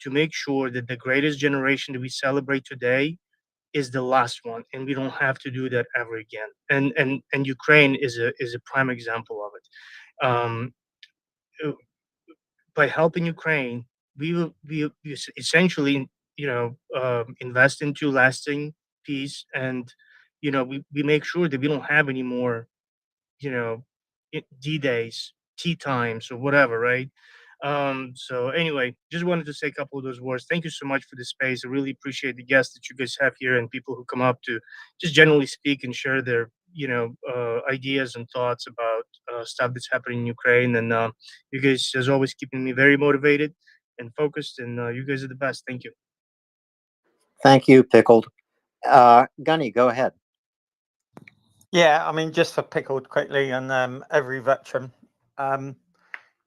to make sure that the greatest generation that we celebrate today is the last one, and we don't have to do that ever again. And Ukraine is a prime example of it. Uh, by helping Ukraine, we essentially, invest into lasting peace, and we make sure that we don't have any more, you know, D days, tea times, or whatever, right? So anyway, just wanted to say a couple of those words. Thank you so much for the space. I really appreciate the guests that you guys have here and people who come up to just generally speak and share their, ideas and thoughts about stuff that's happening in Ukraine. And you guys, as always, keeping me very motivated and focused. And you guys are the best. Thank you. Thank you, Pickled. Gunny, go ahead. Yeah, I mean, just for Pickled quickly, and every veteran,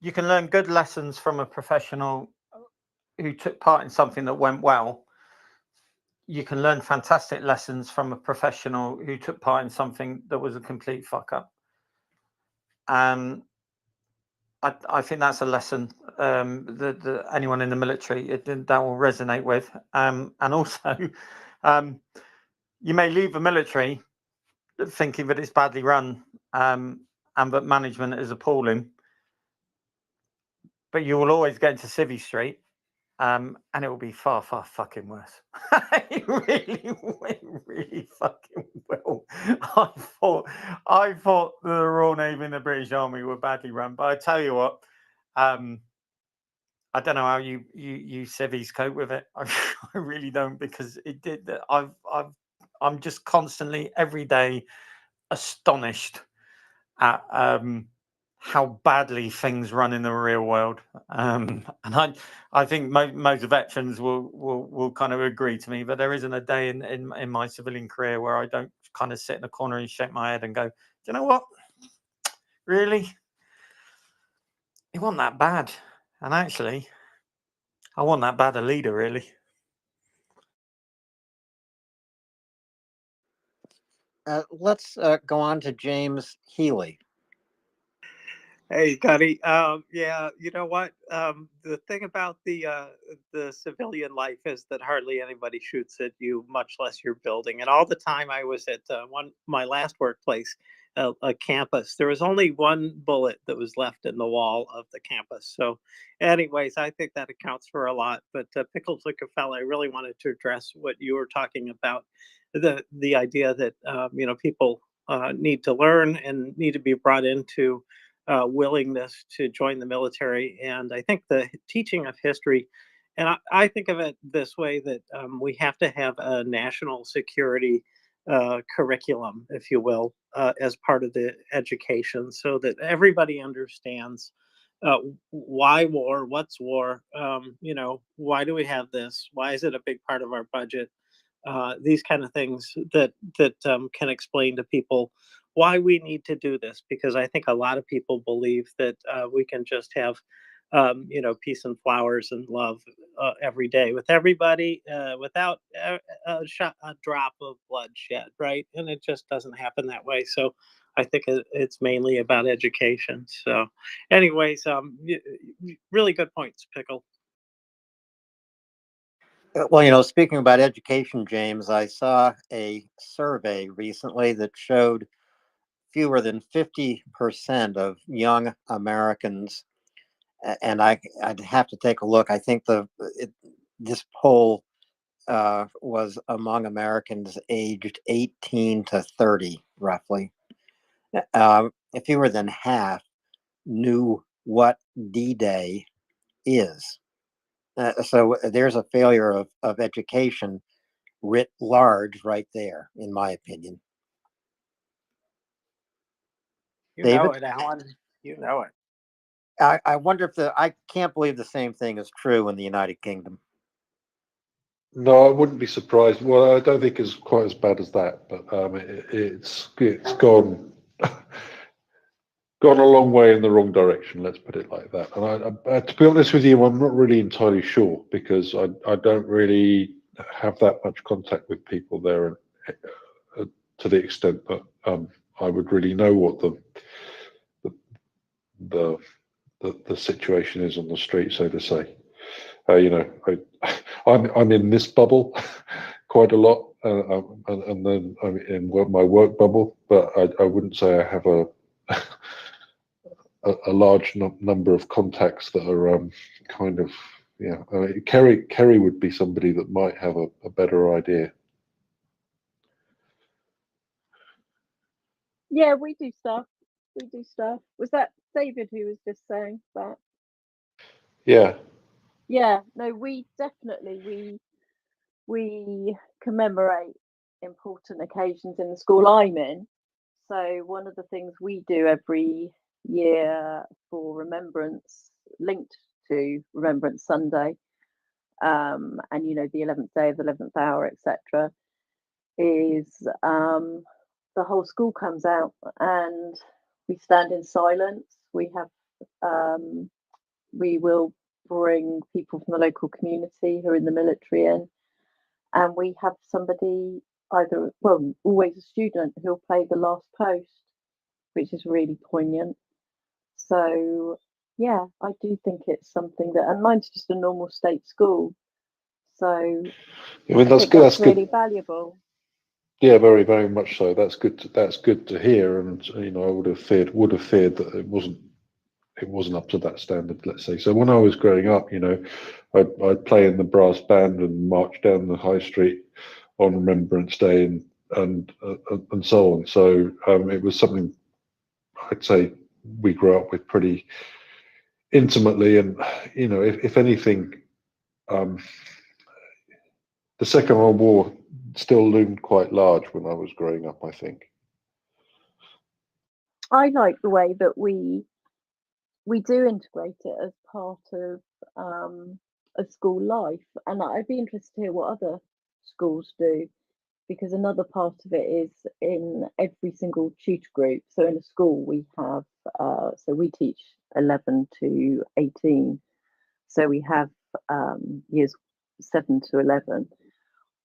you can learn good lessons from a professional who took part in something that went well. You can learn fantastic lessons from a professional who took part in something that was a complete fuck up. I think that's a lesson that anyone in the military that will resonate with. And also, you may leave the military thinking that it's badly run, and that management is appalling, but you will always get into Civvy Street, and it will be far, far fucking worse. It really fucking will. I thought the Royal Navy and the British Army were badly run, but I tell you what, I don't know how you civvies cope with it. I really don't, because it did. I'm just constantly, every day, astonished at how badly things run in the real world. And I think most veterans will kind of agree to me. But there isn't a day in my civilian career where I don't kind of sit in a corner and shake my head and go, "Do you know what? Really, it wasn't that bad." And actually, I wasn't that bad a leader, really. Let's go on to James Healy. Hey, Gunny. Yeah, you know what? The thing about the civilian life is that hardly anybody shoots at you, much less your building. And all the time I was at my last workplace, a campus, there was only one bullet that was left in the wall of the campus. So, anyways, I think that accounts for a lot. But Pickles Lickefell, I really wanted to address what you were talking about, the idea that people need to learn and need to be brought into willingness to join the military. And I think the teaching of history, and I think of it this way, that we have to have a national security curriculum, if you will, as part of the education, so that everybody understands why war, what's war, why do we have this, why is it a big part of our budget, these kind of things that can explain to people why we need to do this. Because I think a lot of people believe that we can just have, peace and flowers and love every day with everybody, without a drop of bloodshed, right? And it just doesn't happen that way. So I think it's mainly about education. So, anyways, really good points, Pickle. Well, speaking about education, James, I saw a survey recently that showed fewer than 50% of young Americans, and I'd have to take a look. I think this poll was among Americans aged 18 to 30, roughly. Fewer than half knew what D-Day is. So there's a failure of education writ large right there, in my opinion. You David? know it, Alan. You know it. I wonder if I can't believe the same thing is true in the United Kingdom. No, I wouldn't be surprised. Well, I don't think it's quite as bad as that, but it's gone a long way in the wrong direction. Let's put it like that. And to be honest with you, I'm not really entirely sure because I don't really have that much contact with people there, to the extent that I would really know what the situation is on the street, so to say. I'm in this bubble quite a lot, and then I'm in my work bubble, but I wouldn't say I have a large number of contacts that are kind of, yeah. Kerry would be somebody that might have a better idea. Yeah, we do stuff. We do stuff. Was that David who was just saying that? Yeah. Yeah, no, we definitely we commemorate important occasions in the school I'm in. So one of the things we do every year for Remembrance, linked to Remembrance Sunday, and the 11th day of the 11th hour, etc., is the whole school comes out and we stand in silence. We will bring people from the local community who are in the military in, and we have somebody always a student who'll play the last post, which is really poignant. So yeah, I do think it's something that, and mine's just a normal state school, so I mean, that's think good. that's really valuable. Yeah, very, very much so. That's good to hear. And I would have feared that it wasn't up to that standard, let's say. So when I was growing up, I'd play in the brass band and march down the high street on Remembrance Day and so on. So it was something I'd say we grew up with pretty intimately. And if anything, the Second World War still loomed quite large when I was growing up, I think. I like the way that we do integrate it as part of school life, and I'd be interested to hear what other schools do, because another part of it is in every single tutor group. So in a school we have, so we teach 11 to 18, so we have years 7 to 11,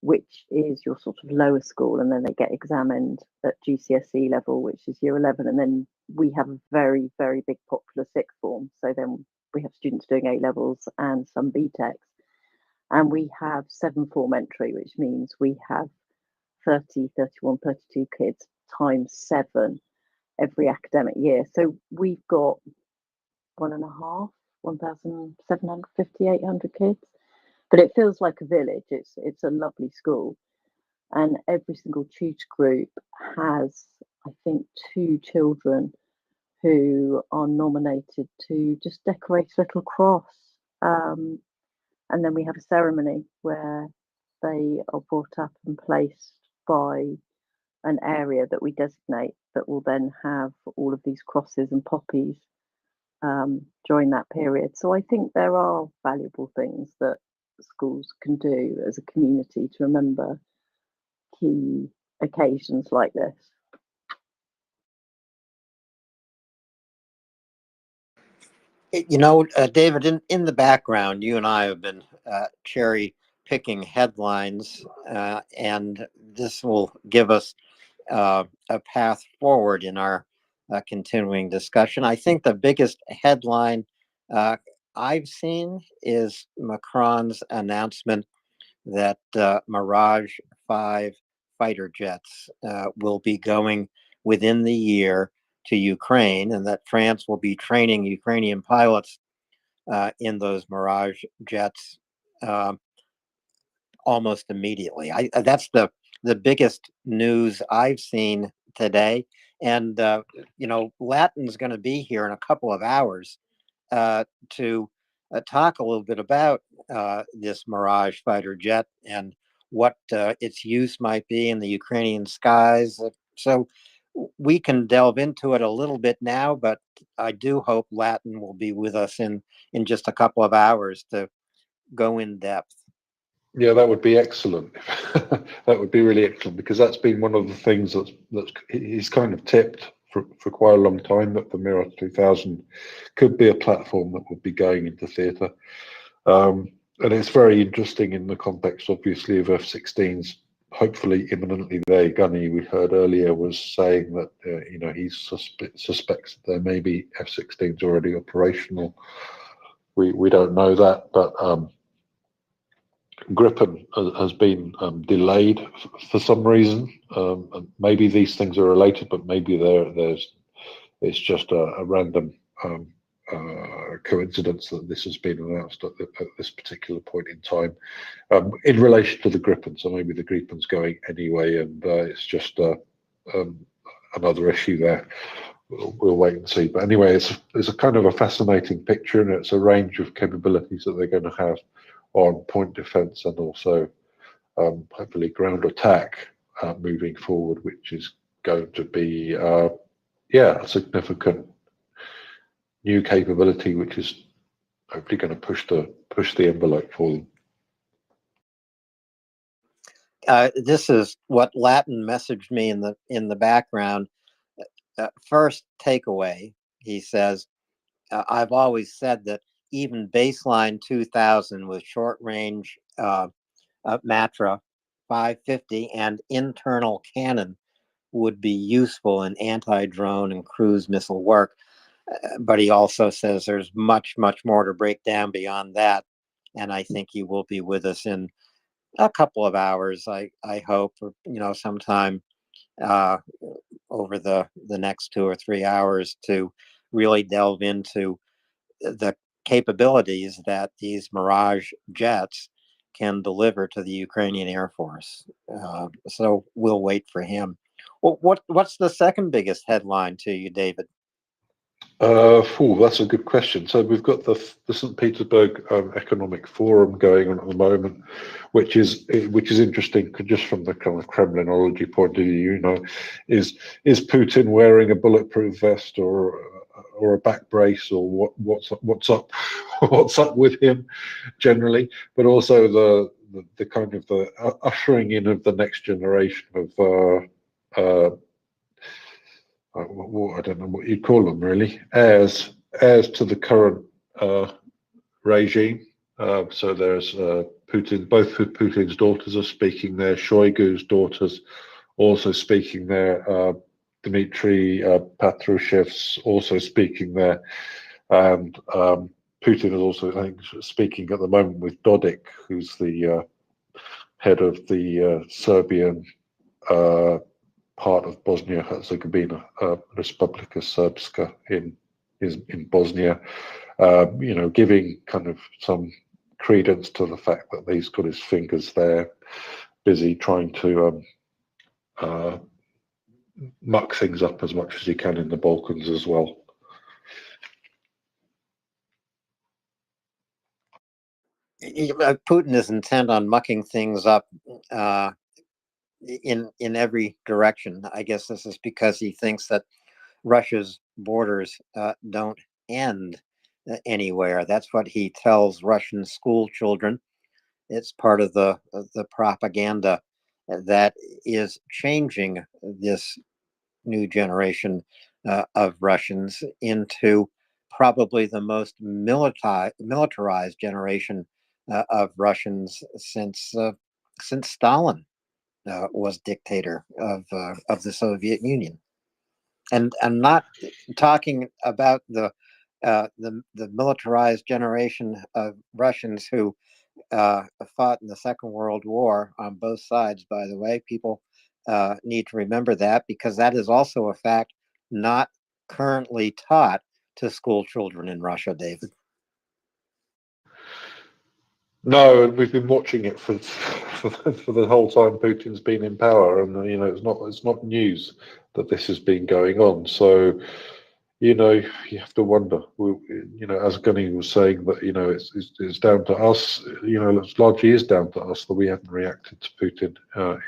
which is your sort of lower school, and then they get examined at GCSE level, which is year 11, and then we have a very, very big popular sixth form. So then we have students doing A levels and some BTECs, and we have 7 form entry, which means we have 30, 31, 32 kids times 7 every academic year. So we've got 1,750, 800 kids, but it feels like a village. It's a lovely school, and every single tutor group has, I think, 2 children who are nominated to just decorate a little cross, and then we have a ceremony where they are brought up and placed by an area that we designate that will then have all of these crosses and poppies during that period. So I think there are valuable things that schools can do as a community to remember key occasions like this. David, in the background, you and I have been cherry picking headlines, and this will give us a path forward in our continuing discussion. I think the biggest headline I've seen is Macron's announcement that Mirage 5 fighter jets will be going within the year to Ukraine, and that France will be training Ukrainian pilots in those Mirage jets almost immediately. That's the biggest news I've seen today. And Latin's going to be here in a couple of hours to talk a little bit about this Mirage fighter jet and what its use might be in the Ukrainian skies. So we can delve into it a little bit now, but I do hope Latin will be with us in just a couple of hours to go in depth. Yeah, that would be excellent. That would be really excellent, because that's been one of the things that's he's kind of tipped for quite a long time, that the Mirror 2000 could be a platform that would be going into theatre. And it's very interesting in the context, obviously, of F-16s hopefully imminently there. Gunny, we heard earlier, was saying that he suspects that there may be F-16s already operational. We don't know that, but Gripen has been delayed for some reason. And maybe these things are related, but maybe it's just a random coincidence that this has been announced at this particular point in time in relation to the Gripen. So maybe the Gripen's going anyway, and it's just another issue there. We'll wait and see. But anyway, it's a kind of a fascinating picture, and it's a range of capabilities that they're going to have on point defense and also hopefully ground attack moving forward, which is going to be a significant new capability, which is hopefully going to push the envelope for them. This is what Latin messaged me in the background. First takeaway, he says, I've always said that even baseline 2000 with short range Matra 550 and internal cannon would be useful in anti-drone and cruise missile work. But he also says there's much, much more to break down beyond that. And I think he will be with us in a couple of hours, I hope, or, sometime over the next 2 or 3 hours to really delve into the capabilities that these Mirage jets can deliver to the Ukrainian Air Force. So we'll wait for him. Well, what's the second biggest headline to you, David? That's a good question. So we've got the St. Petersburg Economic Forum going on at the moment, which is interesting just from the kind of Kremlinology point of view. Is Putin wearing a bulletproof vest or a back brace, or what's up what's up with him generally? But also the kind of the ushering in of the next generation of I don't know what you'd call them, really, heirs to the current regime. So there's Putin. Both Putin's daughters are speaking there. Shoigu's daughters also speaking there. Dmitry Patrushev's also speaking there, and Putin is also, I think, speaking at the moment with Dodik, who's the head of the Serbian part of Bosnia-Herzegovina, Republika Srpska in Bosnia, giving kind of some credence to the fact that he's got his fingers there, busy trying to muck things up as much as he can in the Balkans as well. Putin is intent on mucking things up in every direction. I guess this is because he thinks that Russia's borders don't end anywhere. That's what he tells Russian school children. It's part of the propaganda that is changing this new generation of Russians into probably the most militarized generation of Russians since Stalin. was dictator of the Soviet Union. And I'm not talking about the militarized generation of Russians who fought in the Second World War on both sides. By the way, people need to remember that, because that is also a fact not currently taught to school children in Russia, David. No, and we've been watching it for the whole time Putin's been in power, and it's not news that this has been going on. So you have to wonder. As Gunny was saying, that it's down to us. It largely is down to us that we haven't reacted to Putin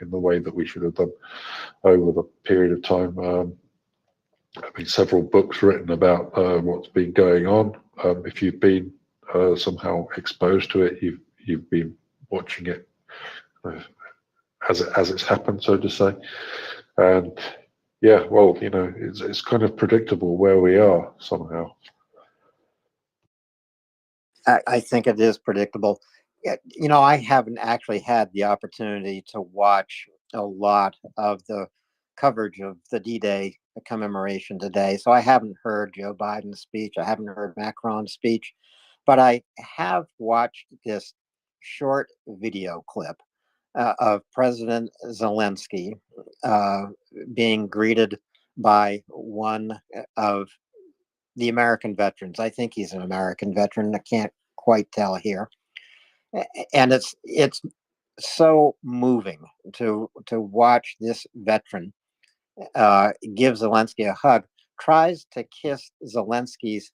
in the way that we should have done over the period of time. There've been several books written about what's been going on. If you've been somehow exposed to it, you've been watching it as it's happened, so to say. And yeah, well, it's kind of predictable where we are somehow. I think it is predictable. I haven't actually had the opportunity to watch a lot of the coverage of the D-Day commemoration today, so I haven't heard Joe Biden's speech. I haven't heard Macron's speech, but I have watched this short video clip of President Zelensky being greeted by one of the American veterans. I think he's an American veteran. I can't quite tell here. And it's so moving to watch this veteran give Zelensky a hug, tries to kiss Zelensky's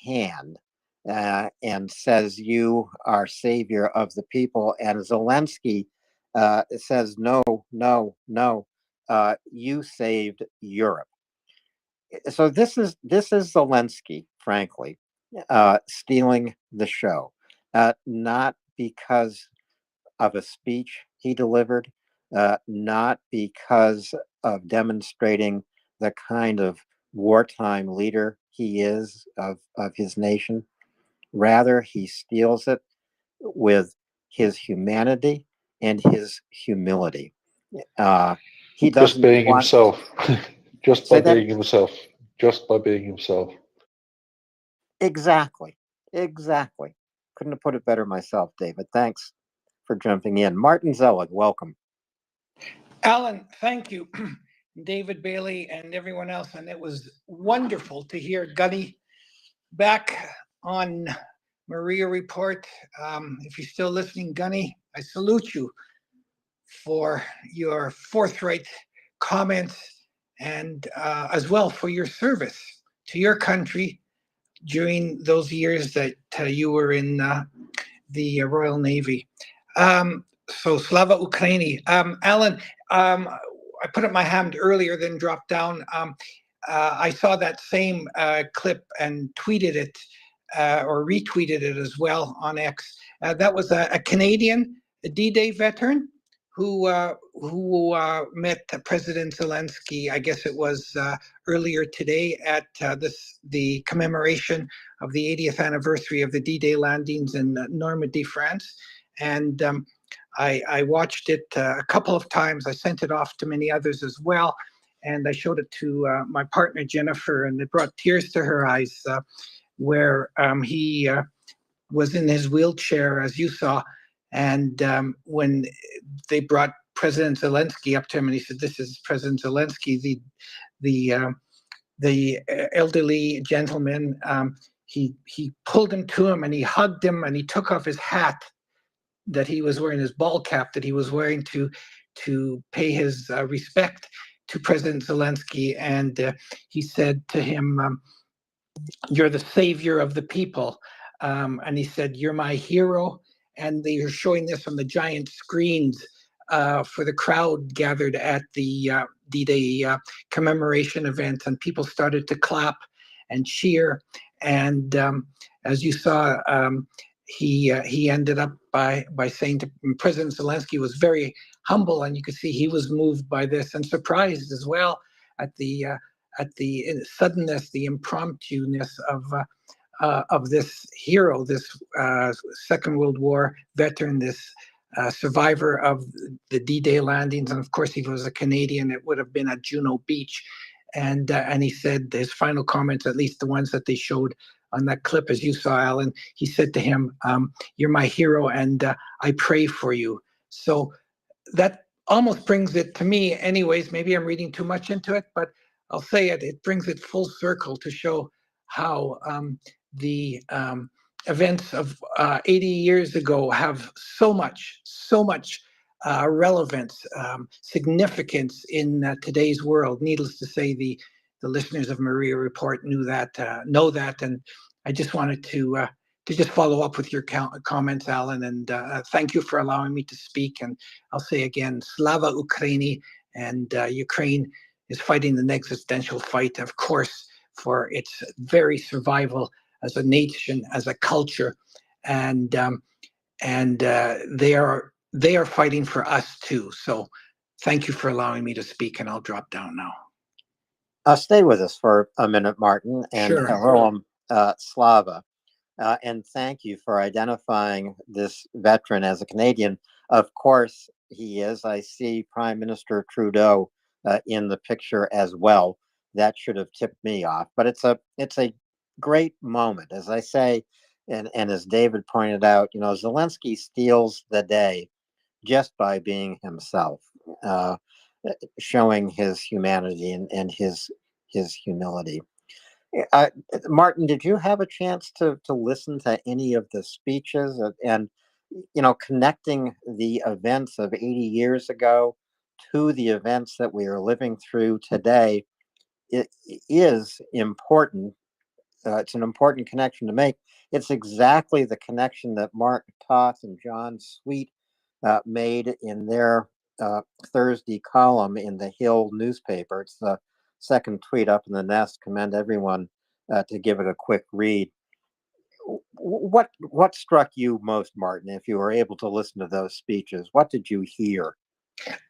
hand, and says, "You are savior of the people." And Zelensky says, "No, no, no, you saved Europe." So this is Zelensky, frankly, stealing the show, not because of a speech he delivered, not because of demonstrating the kind of wartime leader he is of his nation. Rather, he steals it with his humanity and his humility. He Just doesn't being want himself. Just by say that being himself. Just by being himself. exactly. Couldn't have put it better myself, David. Thanks for jumping in. Martin Zelig, welcome. Alan, thank you. David Bailey and everyone else. And it was wonderful to hear Gunny back on MriyaReport. If you're still listening, Gunny, I salute you for your forthright comments and as well for your service to your country during those years that you were in the Royal Navy. So Slava Ukraini. Alan, I put up my hand earlier, then dropped down. I saw that same clip and tweeted it or retweeted it as well on X. That was a Canadian D-Day veteran who met President Zelensky. I guess it was earlier today at the commemoration of the 80th anniversary of the D-Day landings in Normandy, France. And I watched it a couple of times. I sent it off to many others as well. And I showed it to my partner, Jennifer, and it brought tears to her eyes where he was in his wheelchair, as you saw. And when they brought President Zelensky up to him and he said, "This is President Zelensky," the elderly gentleman, he pulled him to him and he hugged him and he took off his hat that he was wearing, his ball cap that he was wearing to pay his respect to President Zelensky. And he said to him, "You're the savior of the people." And he said, "You're my hero." And they are showing this on the giant screens for the crowd gathered at the D-Day commemoration event. And people started to clap and cheer. And as you saw, he ended up by saying to President Zelensky was very humble, and you could see he was moved by this and surprised as well at the suddenness, the impromptu-ness of this hero, this Second World War veteran, this survivor of the D-Day landings. And of course, if he was a Canadian, it would have been at Juno Beach. And he said his final comments, at least the ones that they showed on that clip, as you saw, Alan, he said to him, "You're my hero, and I pray for you." So that almost brings it to me, anyways. Maybe I'm reading too much into it, but I'll say it. It brings it full circle to show how the events of 80 years ago have so much relevance, significance in today's world. Needless to say, the listeners of MriyaReport know that, and I just wanted to just follow up with your comments, Alan, and thank you for allowing me to speak. And I'll say again, Slava Ukraini, and Ukraine is fighting an existential fight, of course, for its very survival as a nation, as a culture, and they are fighting for us too. So thank you for allowing me to speak, and I'll drop down now. Stay with us for a minute, Martin, and Sure. hello, Slava. And thank you for identifying this veteran as a Canadian. Of course, he is. I see Prime Minister Trudeau in the picture as well. That should have tipped me off. But it's a great moment, as I say, and as David pointed out. Zelensky steals the day just by being himself, showing his humanity and his humility. Martin, did you have a chance to listen to any of the speeches and connecting the events of 80 years ago to the events that we are living through today? It is important. It's an important connection to make. It's exactly the connection that Mark Toth and John Sweet made in their Thursday column in the Hill newspaper. It's the second tweet up in the nest. Commend everyone to give it a quick read. What struck you most, Martin, if you were able to listen to those speeches? What did you hear?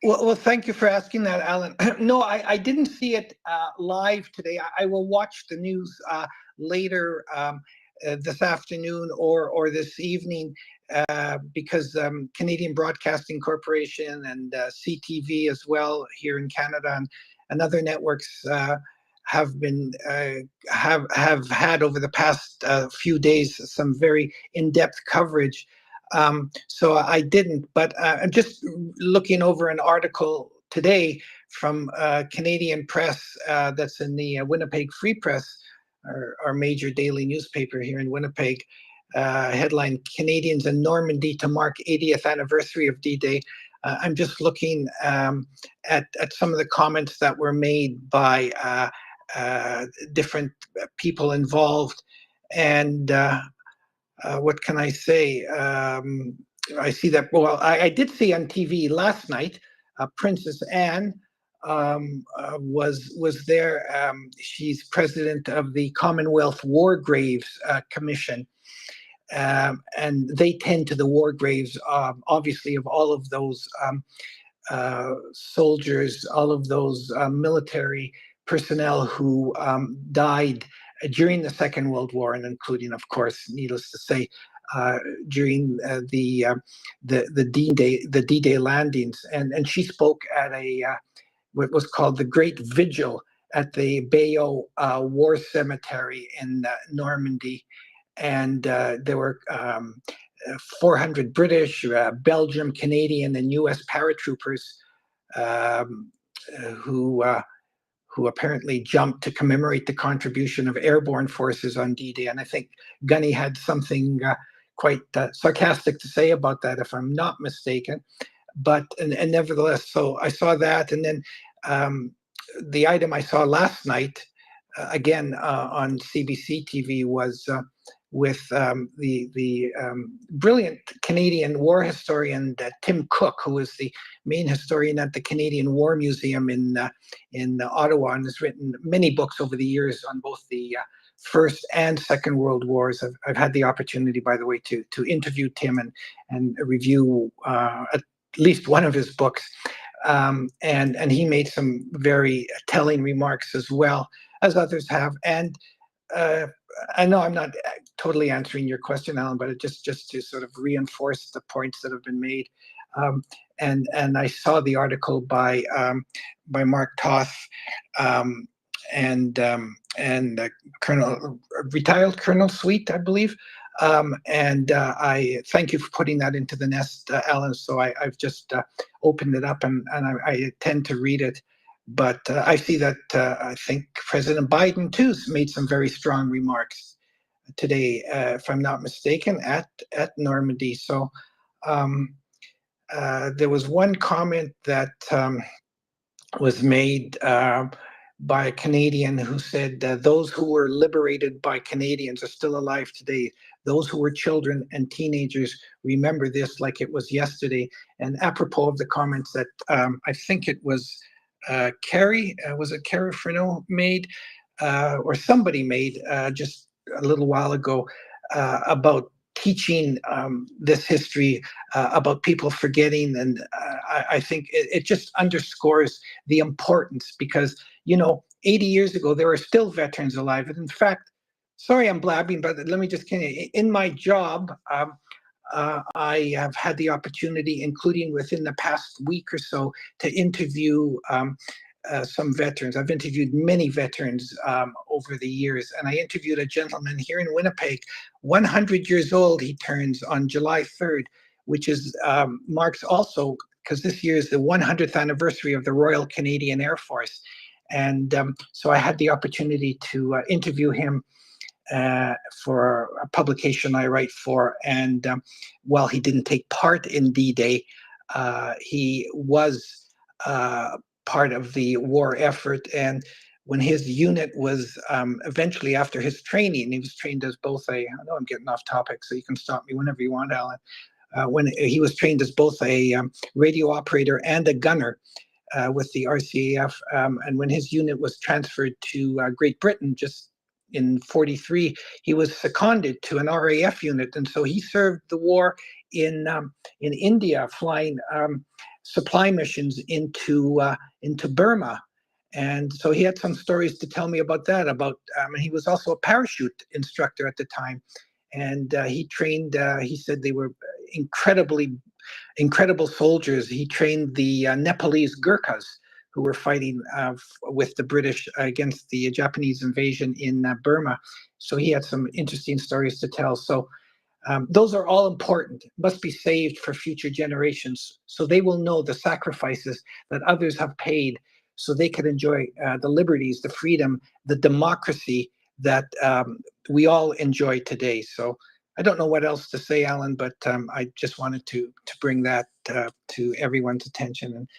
Well, thank you for asking that, Alan. No, I didn't see it live today. I will watch the news later this afternoon or this evening because Canadian Broadcasting Corporation and CTV as well here in Canada and other networks have been have had over the past few days some very in-depth coverage. So I didn't, but I'm just looking over an article today from Canadian Press that's in the Winnipeg Free Press, our major daily newspaper here in Winnipeg. Headline: Canadians in Normandy to mark 80th anniversary of D-Day. I'm just looking at some of the comments that were made by different people involved, and what can I say? I see that. Well, I did see on TV last night. Princess Anne was there. She's president of the Commonwealth War Graves Commission, and they tend to the war graves, obviously, of all of those soldiers, all of those military personnel who died during the Second World War, and including, of course, needless to say, during the D-Day landings. And she spoke at what was called the Great Vigil at the Bayeux War Cemetery in Normandy, and there were 400 British, Belgium, Canadian, and U.S. paratroopers who apparently jumped to commemorate the contribution of airborne forces on D-Day. And I think Gunny had something quite sarcastic to say about that, if I'm not mistaken. But and nevertheless, so I saw that, and then the item I saw last night, again on CBC TV, was with the brilliant Canadian war historian Tim Cook, who is the main historian at the Canadian War Museum in Ottawa, and has written many books over the years on both the First and Second World Wars. I've had the opportunity, by the way, to interview Tim and review at least one of his books, and he made some very telling remarks as well as others have. And I know I'm not totally answering your question, Alan, but it just to sort of reinforce the points that have been made. And I saw the article by Mark Toth and Colonel retired Colonel Sweet, I believe. And I thank you for putting that into the nest, Alan. So I've just opened it up and I tend to read it. But I see that I think President Biden too made some very strong remarks today, if I'm not mistaken, at Normandy. So there was one comment that was made by a Canadian who said those who were liberated by Canadians are still alive today. Those who were children and teenagers remember this like it was yesterday. And apropos of the comments that I think it was Carrie, was it Carrie Freneau made, or somebody made just a little while ago about teaching this history, about people forgetting. And I think it just underscores the importance because, 80 years ago, there were still veterans alive. And in fact, sorry I'm blabbing, but let me just continue. In my job, I have had the opportunity, including within the past week or so, to interview some veterans. I've interviewed many veterans over the years, and I interviewed a gentleman here in Winnipeg, 100 years old. He turns on July 3rd, which is marks also, because this year is the 100th anniversary of the Royal Canadian Air Force. And so I had the opportunity to interview him for a publication I write for. And while he didn't take part in D-Day, he was part of the war effort. And when his unit was eventually, after his training, he was trained as both I know I'm getting off topic, so you can stop me whenever you want, Alan. When he was trained as both a radio operator and a gunner with the RCAF, and when his unit was transferred to Great Britain just in 43, he was seconded to an RAF unit, and so he served the war in India, flying supply missions into Burma. And so he had some stories to tell me about that. And he was also a parachute instructor at the time, and he trained. He said they were incredible soldiers. He trained the Nepalese Gurkhas who were fighting with the British against the Japanese invasion in Burma. So he had some interesting stories to tell. So those are all important, must be saved for future generations, so they will know the sacrifices that others have paid, so they can enjoy the liberties, the freedom, the democracy that we all enjoy today. So I don't know what else to say, Alan, but I just wanted to bring that to everyone's attention. And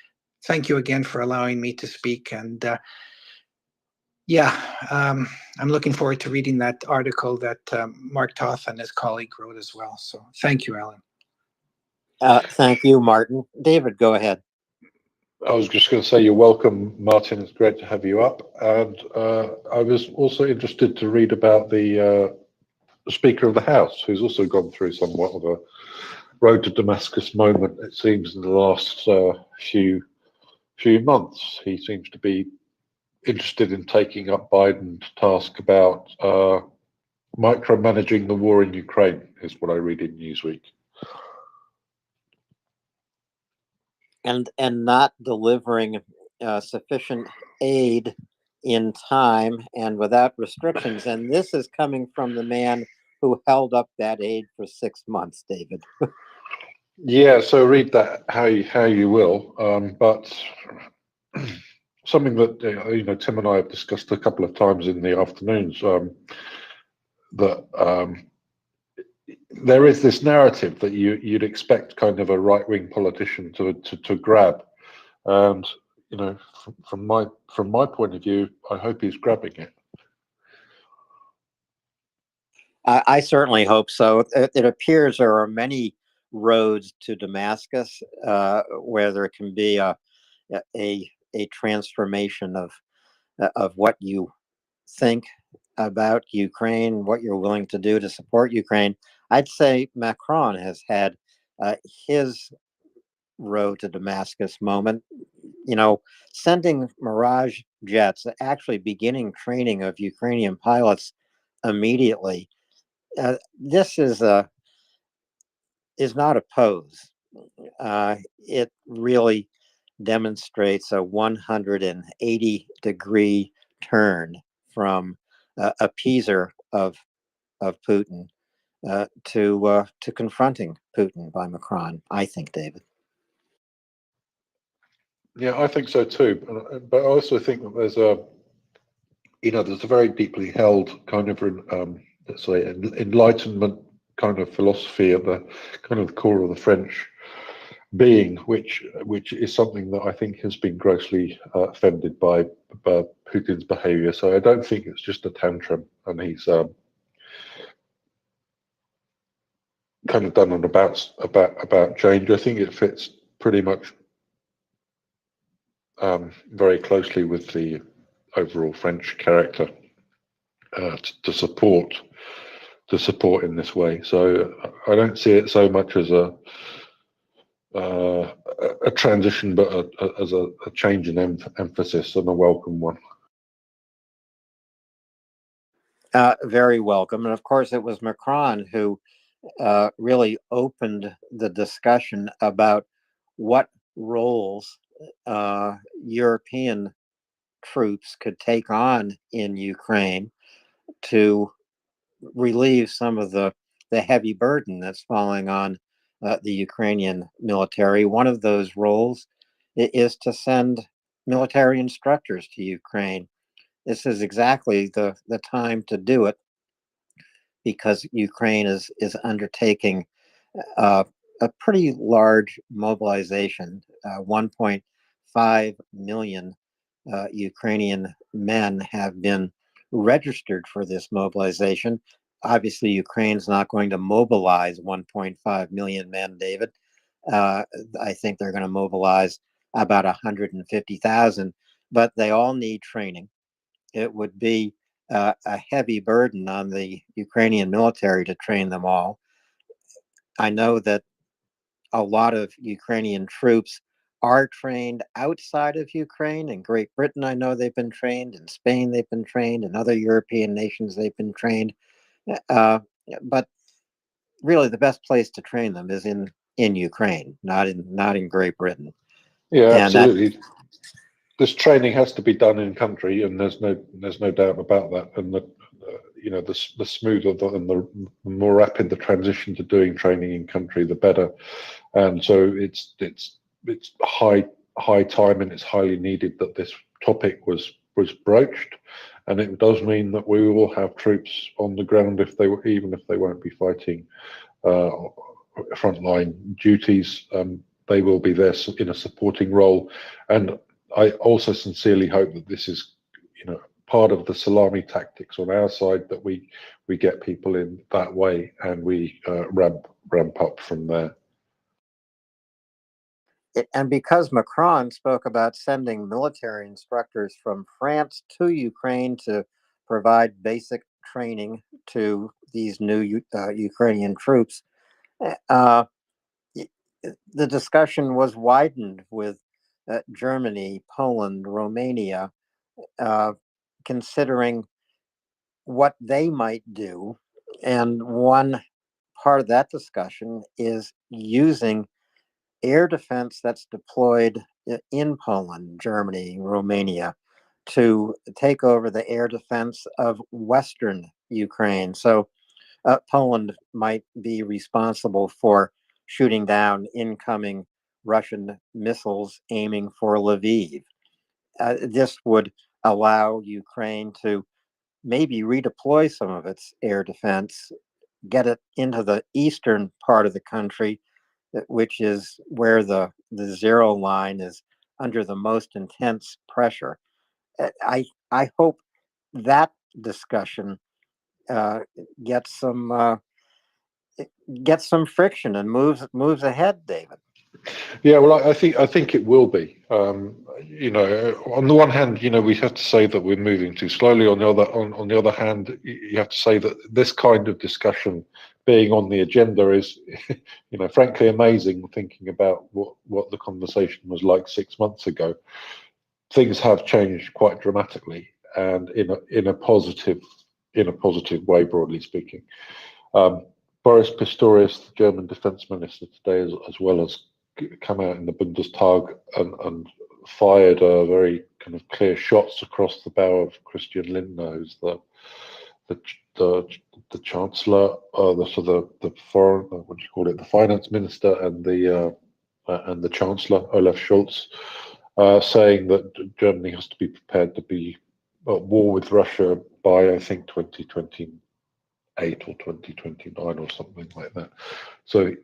thank you again for allowing me to speak. And I'm looking forward to reading that article that Mark Toth and his colleague wrote as well. So thank you, Alan. Thank you, Martin. David, go ahead. I was just going to say you're welcome, Martin. It's great to have you up. And I was also interested to read about the Speaker of the House, who's also gone through somewhat of a road to Damascus moment, it seems, in the last few months. He seems to be interested in taking up Biden's task about micromanaging the war in Ukraine, is what I read in Newsweek. And not delivering sufficient aid in time and without restrictions. And this is coming from the man who held up that aid for 6 months, David. Yeah, so read that how you will. But something that Tim and I have discussed a couple of times in the afternoons, that there is this narrative that you'd expect kind of a right-wing politician to grab, and from my point of view, I hope he's grabbing it. I certainly hope so. It appears there are many roads to Damascus where there can be a transformation of what you think about Ukraine, what you're willing to do to support Ukraine. I'd say Macron has had his road to Damascus moment. Sending Mirage jets, actually beginning training of Ukrainian pilots immediately. This is not a pose. It really demonstrates a 180-degree turn from appeaser of Putin to confronting Putin by Macron. I think, David. Yeah, I think so too. But I also think that there's a very deeply held kind of let's say Enlightenment kind of philosophy at the kind of the core of the French being, which is something that I think has been grossly offended by Putin's behaviour. So I don't think it's just a tantrum, and he's kind of done an about change. I think it fits pretty much very closely with the overall French character to support in this way. So I don't see it so much as a transition, but as a change in emphasis, and a welcome one. Very welcome. And of course, it was Macron who really opened the discussion about what roles European troops could take on in Ukraine to relieve some of the heavy burden that's falling on the Ukrainian military. One of those roles is to send military instructors to Ukraine. This is exactly the time to do it, because Ukraine is undertaking a pretty large mobilization. 1.5 million Ukrainian men have been registered for this mobilization. Obviously, Ukraine's not going to mobilize 1.5 million men, David. I think they're going to mobilize about 150,000, but they all need training. It would be a heavy burden on the Ukrainian military to train them all. I know that a lot of Ukrainian troops are trained outside of Ukraine. In Great Britain, I know they've been trained. In Spain, they've been trained. In other European nations, they've been trained. But really, the best place to train them is in Ukraine, not in Great Britain. Yeah, And absolutely. This training has to be done in country, and there's no doubt about that. And the smoother and the more rapid the transition to doing training in country, the better. And so it's high time, and it's highly needed that this topic was broached. And it does mean that we will have troops on the ground, even if they won't be fighting frontline duties. They will be there in a supporting role. And I also sincerely hope that this is, part of the salami tactics on our side, that we get people in that way, and we ramp up from there. And because Macron spoke about sending military instructors from France to Ukraine to provide basic training to these new Ukrainian troops, the discussion was widened with Germany, Poland, Romania, considering what they might do. And one part of that discussion is using air defense that's deployed in Poland, Germany, Romania, to take over the air defense of Western Ukraine. So Poland might be responsible for shooting down incoming Russian missiles aiming for Lviv. This would allow Ukraine to maybe redeploy some of its air defense, get it into the eastern part of the country, which is where the zero line is under the most intense pressure. I hope that discussion gets some friction and moves ahead, David. Yeah, well, I think it will be. On the one hand, we have to say that we're moving too slowly. On the other hand, you have to say that this kind of discussion being on the agenda is, frankly amazing. Thinking about what the conversation was like 6 months ago, things have changed quite dramatically, and in a positive way, broadly speaking. Boris Pistorius, the German defense minister today, as well as come out in the Bundestag and fired very kind of clear shots across the bow of Christian Lindner, who's the chancellor, the foreign, what do you call it, the finance minister, and the chancellor Olaf Scholz, saying that Germany has to be prepared to be at war with Russia by, I think, 2028 or 2029 or something like that. So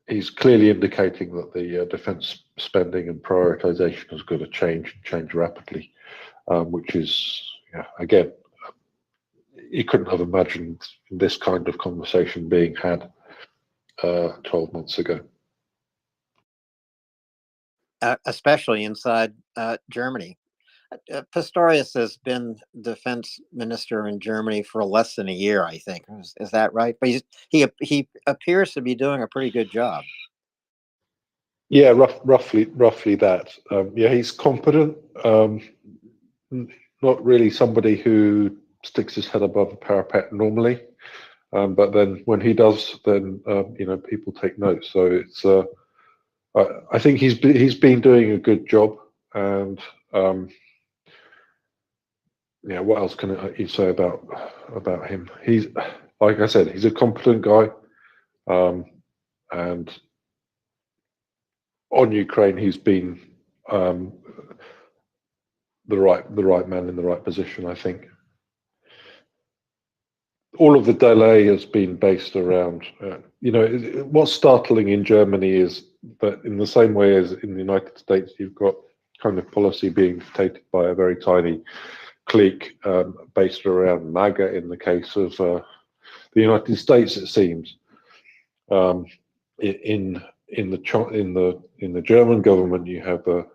he's clearly indicating that the defense spending and prioritization has got to change rapidly, which is, again, you couldn't have imagined this kind of conversation being had 12 months ago. Especially inside Germany. Pistorius has been defense minister in Germany for less than a year, I think. Is that right? But he appears to be doing a pretty good job. Yeah, roughly that. Yeah, he's competent. Not really somebody who sticks his head above a parapet normally, but then when he does, then people take note. So it's I think he's been doing a good job, and what else can you say about him? He's, like I said, he's a competent guy, and on Ukraine, he's been the right man in the right position, I think. All of the delay has been based around, what's startling in Germany is that in the same way as in the United States, you've got kind of policy being dictated by a very tiny clique based around MAGA in the case of the United States, it seems. In the German government, you have the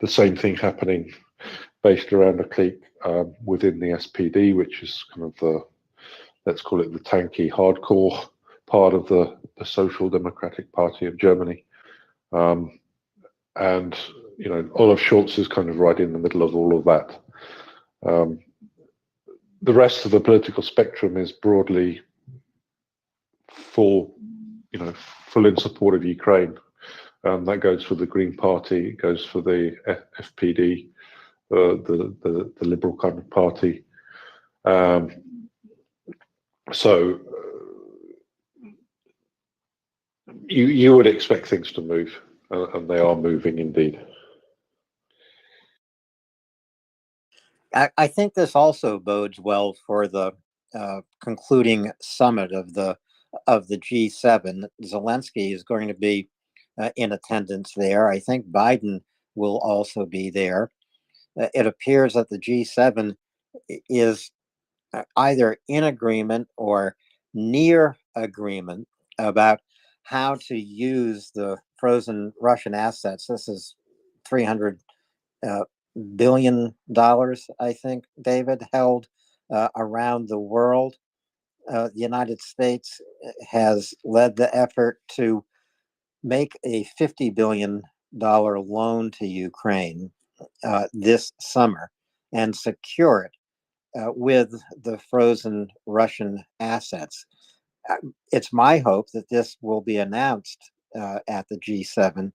same thing happening based around a clique within the SPD, which is kind of the, let's call it the tanky, hardcore part of the Social Democratic Party of Germany. And, Olaf Scholz is kind of right in the middle of all of that. The rest of the political spectrum is broadly full in support of Ukraine. That goes for the Green Party, it goes for the FPD, the Liberal kind of party. So you would expect things to move, and they are moving indeed. I think this also bodes well for the concluding summit of the G7. Zelensky is going to be in attendance there. I think Biden will also be there. It appears that the G7 is either in agreement or near agreement about how to use the frozen Russian assets. This is $300 billion, I think, David, held around the world. The United States has led the effort to make a $50 billion loan to Ukraine this summer and secure it with the frozen Russian assets. It's my hope that this will be announced at the G7,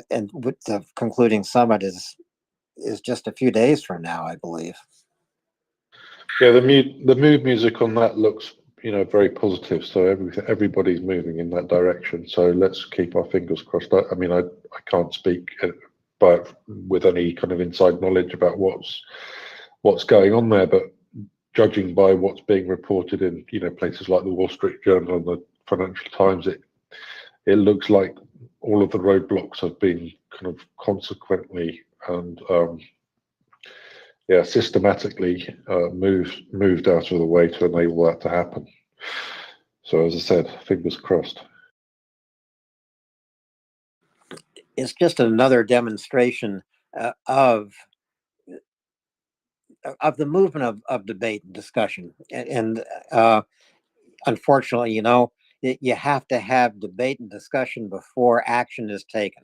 and with the concluding summit is just a few days from now, I believe. Yeah, the mood music on that looks, very positive. So everybody's moving in that direction. So let's keep our fingers crossed. I mean, I can't speak, but with any kind of inside knowledge about what's going on there, but judging by what's being reported in places like the Wall Street Journal and the Financial Times, it looks like all of the roadblocks have been kind of consequently and systematically moved out of the way to enable that to happen. So as I said, fingers crossed. It's just another demonstration of the movement of debate and discussion. And unfortunately, you have to have debate and discussion before action is taken.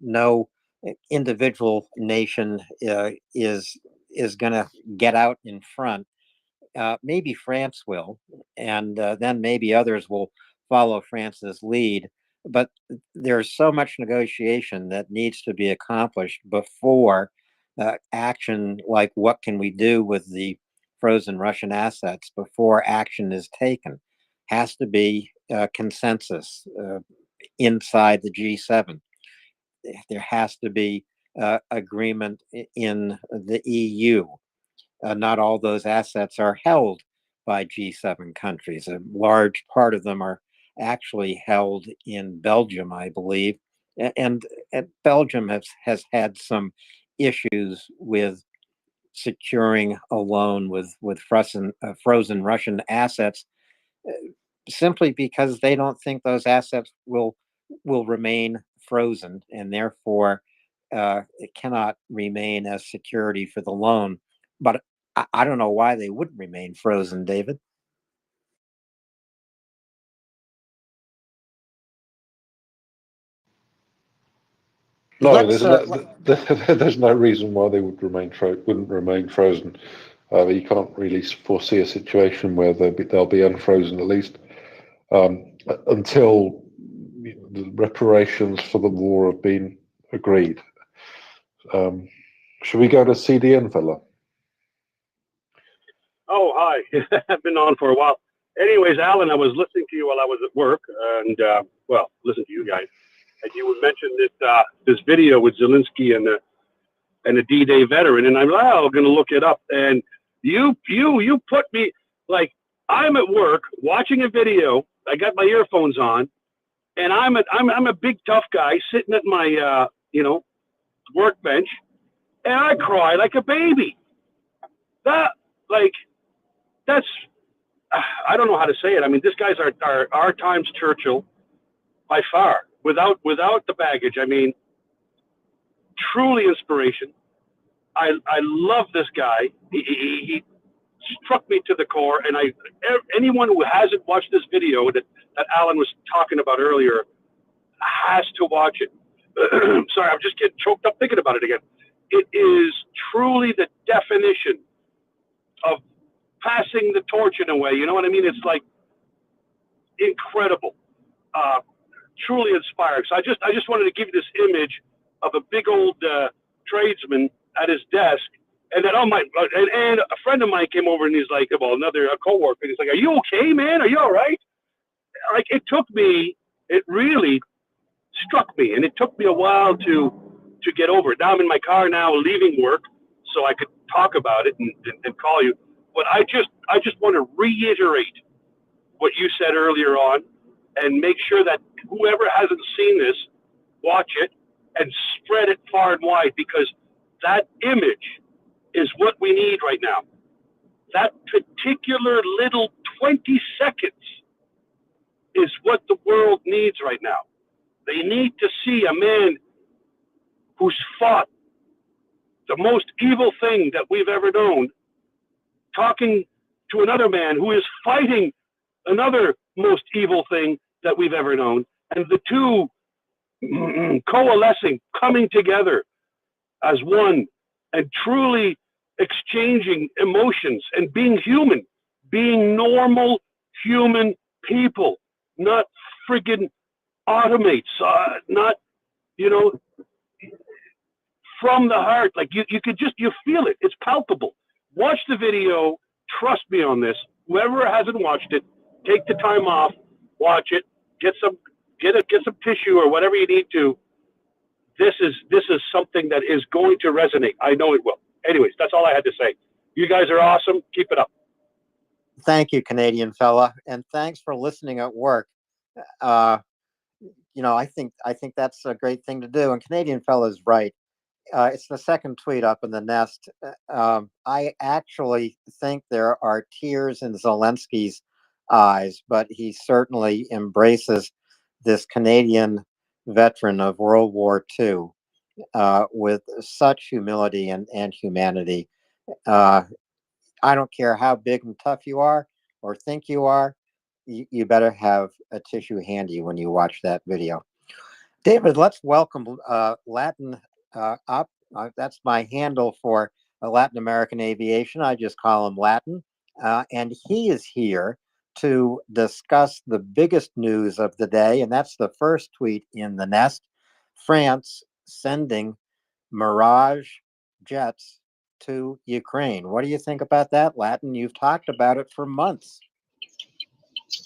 No individual nation is going to get out in front Maybe France will, and then maybe others will follow France's lead. But there's so much negotiation that needs to be accomplished before action, like what can we do with the frozen Russian assets, before action is taken. Has to be consensus inside the G7. There has to be agreement in the EU. Not all those assets are held by G7 countries. A large part of them are actually held in Belgium, I believe. And Belgium has had some issues with securing a loan with frozen Russian assets, simply because they don't think those assets will remain frozen, and therefore it cannot remain as security for the loan. But I don't know why they wouldn't remain frozen, David. No, Let's there's no reason why they wouldn't remain frozen. You can't really foresee a situation where they'll be unfrozen, at least until the reparations for the war have been agreed. Should we go to CDN, fella? Oh, hi. I've been on for a while. Anyways, Alan, I was listening to you while I was at work, and well, listen to you guys. And you would mention this video with Zelensky and a D-Day veteran, and I'm going to look it up. And you put me, like, I'm at work watching a video. I got my earphones on, and I'm a big tough guy sitting at my workbench, and I cry like a baby. That's I don't know how to say it. I mean, this guy's our time's Churchill by far, without the baggage. I mean, truly inspiration. I love this guy. He struck me to the core, and anyone who hasn't watched this video that Alan was talking about earlier has to watch it. Sorry, I'm just getting choked up thinking about it again. It is truly the definition of passing the torch in a way. You know what I mean? It's like incredible, truly inspiring. So I just wanted to give you this image of a big old tradesman at his desk, and then and a friend of mine came over, and he's like, well, a coworker, and he's like, "Are you okay, man? Are you all right?" Like, it really struck me, and it took me a while to get over it. Now I'm in my car now, leaving work, so I could talk about it and call you. But I just want to reiterate what you said earlier on, and make sure that whoever hasn't seen this, watch it and spread it far and wide, because that image is what we need right now. That particular little 20 seconds is what the world needs right now. They need to see a man who's fought the most evil thing that we've ever known, talking to another man who is fighting another most evil thing that we've ever known, and the two coalescing, coming together as one, and truly exchanging emotions and being human, being normal human people, not friggin' automates, not, from the heart. Like, you feel it. It's palpable. Watch the video. Trust me on this. Whoever hasn't watched it, take the time off, watch it, get some tissue or whatever you need to. This is something that is going to resonate. I know it will. Anyways, that's all I had to say. You guys are awesome. Keep it up. Thank you, Canadian fella, and thanks for listening at work. I think that's a great thing to do. And Canadian fella's right. It's the second tweet up in the nest. I actually think there are tears in Zelensky's eyes, but he certainly embraces this Canadian veteran of World War II with such humility and humanity. I don't care how big and tough you are or think you are, you better have a tissue handy when you watch that video. David, let's welcome Latin up. That's my handle for Latin American aviation. I just call him Latin. and he is here to discuss the biggest news of the day, and that's the first tweet in the nest. France sending Mirage jets to Ukraine. What do you think about that, Latin? You've talked about it for months.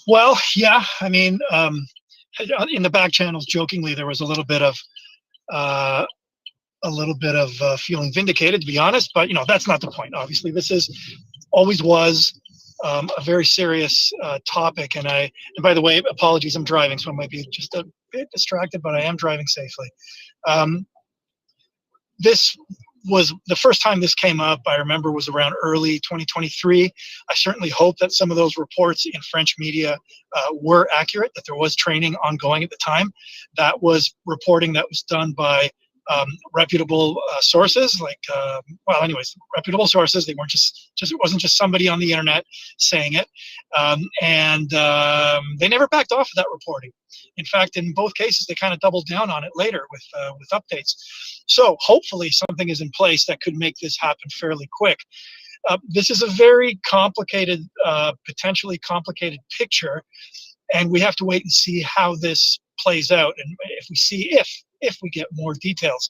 Well, yeah, I mean, in the back channels, jokingly, there was a little bit of feeling vindicated, to be honest. But that's not the point. Obviously, this always was a very serious topic. And by the way, apologies, I'm driving, so I might be just a bit distracted, but I am driving safely. This was the first time this came up, I remember, was around early 2023. I certainly hope that some of those reports in French media were accurate, that there was training ongoing at the time. That was reporting that was done by reputable sources, reputable sources. They weren't just it wasn't just somebody on the internet saying it, and they never backed off of that reporting. In fact, in both cases, they kind of doubled down on it later with updates. So hopefully something is in place that could make this happen fairly quick. This is a very complicated, potentially complicated picture, and we have to wait and see how this plays out, and if we get more details.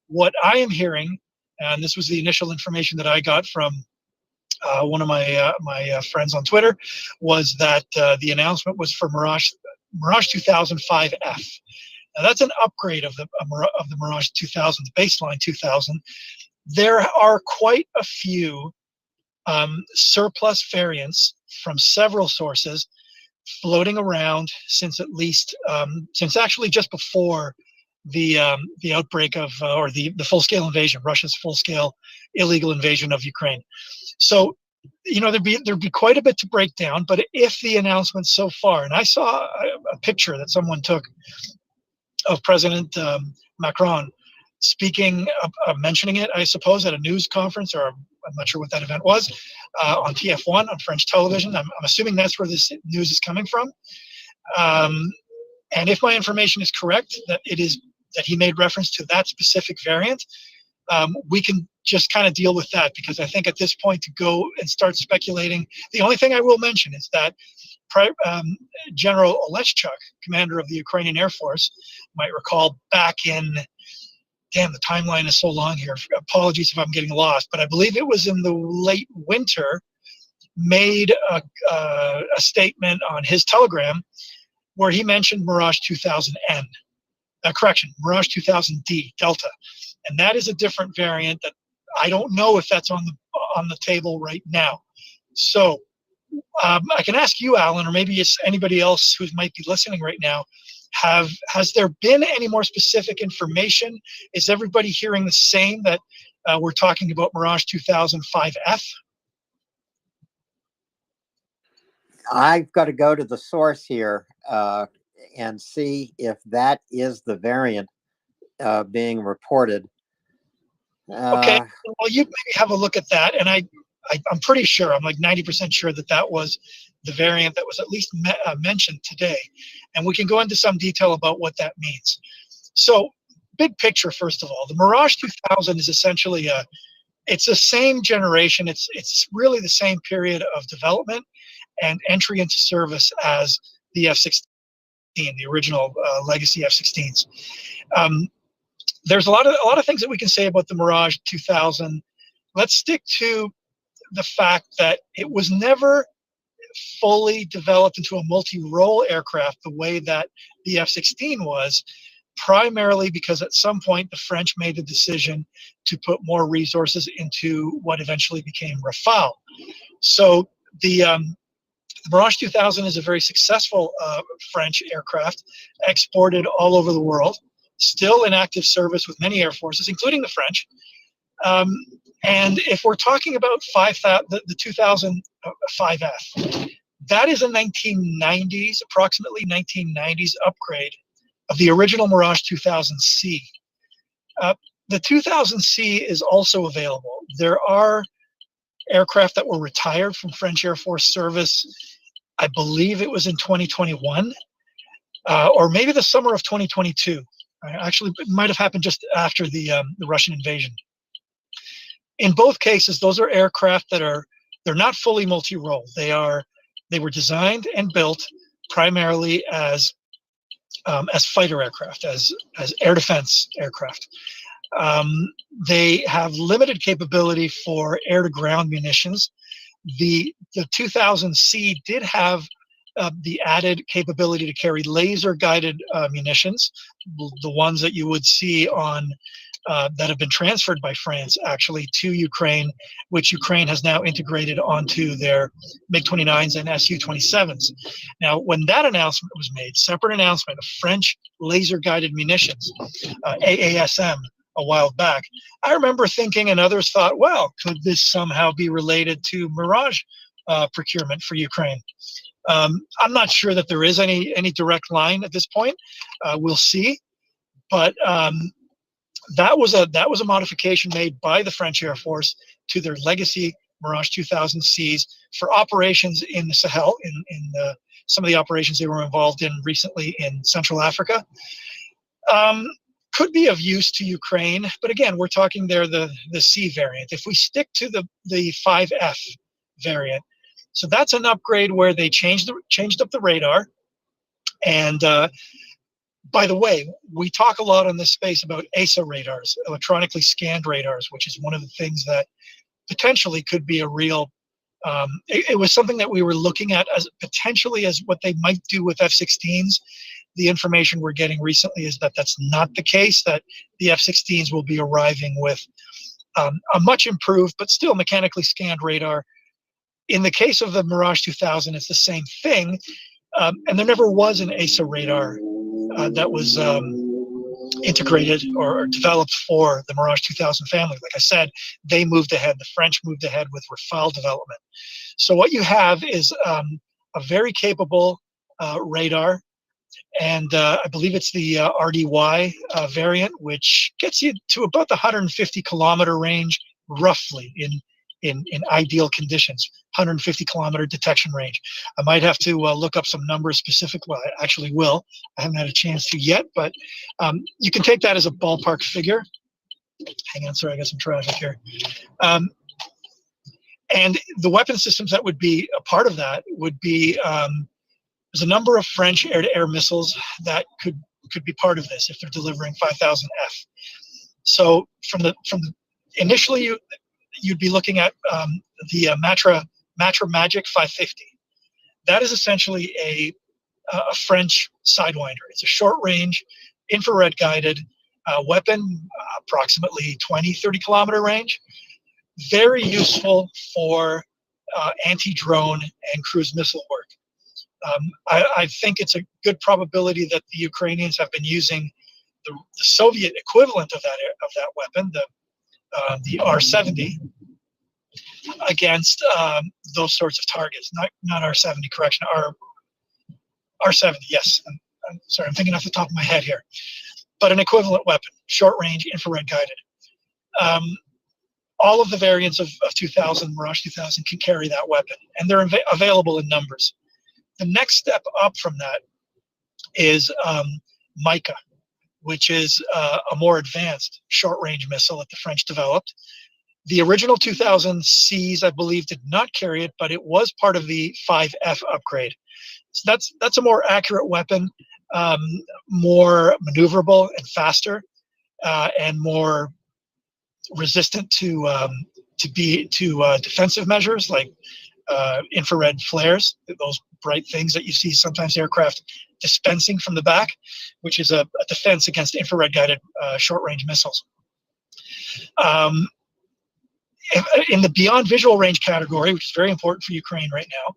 What I am hearing, and this was the initial information that I got from one of my friends on Twitter, was that the announcement was for Mirage 2005F. Now that's an upgrade of the Mirage 2000, the baseline 2000. There are quite a few surplus variants from several sources floating around since actually just before the outbreak of or the full-scale invasion, Russia's full-scale illegal invasion of Ukraine. So there'd be quite a bit to break down. But if the announcement so far, and I saw a picture that someone took of President Macron speaking, mentioning it, I suppose, at a news conference, or I'm not sure what that event was, on TF1, on French television. I'm assuming that's where this news is coming from. And if my information is correct, that he made reference to that specific variant, we can just kind of deal with that, because I think at this point to go and start speculating, the only thing I will mention is that General Oleshchuk, commander of the Ukrainian Air Force, might recall back in, the timeline is so long here, apologies if I'm getting lost, but I believe it was in the late winter, made a statement on his Telegram where he mentioned Mirage 2000N, Mirage 2000D, Delta. And that is a different variant that I don't know if that's on the table right now. So I can ask you, Alan, or maybe it's anybody else who might be listening right now, has there been any more specific information? Is everybody hearing the same, that we're talking about Mirage 2005F? I've got to go to the source here and see if that is the variant being reported. Okay, well, you maybe have a look at that, and I'm pretty sure, I'm like 90% sure that was the variant that was at least mentioned today, and we can go into some detail about what that means. So, big picture, first of all, the Mirage 2000 is essentially it's the same generation. It's really the same period of development and entry into service as the F-16, the original legacy F-16s. There's a lot of things that we can say about the Mirage 2000. Let's stick to the fact that it was never fully developed into a multi-role aircraft the way that the F-16 was, primarily because at some point the French made the decision to put more resources into what eventually became Rafale. So the Mirage 2000 is a very successful French aircraft, exported all over the world, still in active service with many air forces, including the French. And if we're talking about the 2005F, that is a 1990s, approximately 1990s upgrade of the original Mirage 2000C. The 2000C is also available. There are aircraft that were retired from French Air Force service. I believe it was in 2021, or maybe the summer of 2022. Actually, it might have happened just after the Russian invasion. In both cases, those are aircraft that they're not fully multi-role. They were designed and built primarily as fighter aircraft, as air defense aircraft. They have limited capability for air-to-ground munitions. The 2000C did have the added capability to carry laser-guided munitions, the ones that you would see on that have been transferred by France actually to Ukraine, which Ukraine has now integrated onto their MiG-29s and Su-27s. Now, when that announcement was made, separate announcement of French laser-guided munitions, AASM, a while back, I remember thinking, and others thought, well, could this somehow be related to Mirage procurement for Ukraine? I'm not sure that there is any direct line at this point. We'll see, but that was a modification made by the French Air Force to their legacy Mirage 2000Cs for operations in the Sahel, in some of the operations they were involved in recently in Central Africa. Could be of use to Ukraine, but again, we're talking there the C variant. If we stick to the 5F variant, so that's an upgrade where they changed up the radar. And by the way, we talk a lot on this space about ASA radars, electronically scanned radars, which is one of the things that potentially could be a real. It was something that we were looking at as potentially as what they might do with F-16s. The information we're getting recently is that that's not the case, that the F-16s will be arriving with a much improved, but still mechanically scanned radar. In the case of the Mirage 2000, it's the same thing. And there never was an ASA radar that was integrated or developed for the Mirage 2000 family. Like I said, they moved ahead. The French moved ahead with Rafale development. So what you have is a very capable radar. And I believe it's the RDY variant, which gets you to about the 150-kilometer range, roughly, in ideal conditions, 150-kilometer detection range. I might have to look up some numbers specific. Well, I actually will. I haven't had a chance to yet, but you can take that as a ballpark figure. Hang on, sorry, I got some traffic here. And the weapon systems that would be a part of that would be there's a number of French air-to-air missiles that could be part of this if they're delivering 5000F. So from the initially you'd be looking at the Matra Magic 550. That is essentially a French Sidewinder. It's a short-range, infrared-guided weapon, approximately 20-30 kilometer range. Very useful for anti-drone and cruise missile work. I think it's a good probability that the Ukrainians have been using the Soviet equivalent of that weapon, the R-70, against those sorts of targets. Not R-70, correction, R-70. Yes, I'm sorry, I'm thinking off the top of my head here, but an equivalent weapon, short-range, infrared-guided. All of the variants of 2000, Mirage 2000, can carry that weapon, and they're available in numbers. The next step up from that is Mica, which is a more advanced short-range missile that the French developed. The original 2000Cs, I believe, did not carry it, but it was part of the 5F upgrade. So that's a more accurate weapon, more maneuverable and faster, and more resistant to defensive measures like infrared flares, those bright things that you see sometimes aircraft dispensing from the back, which is a defense against infrared-guided short-range missiles. In the beyond visual range category, which is very important for Ukraine right now,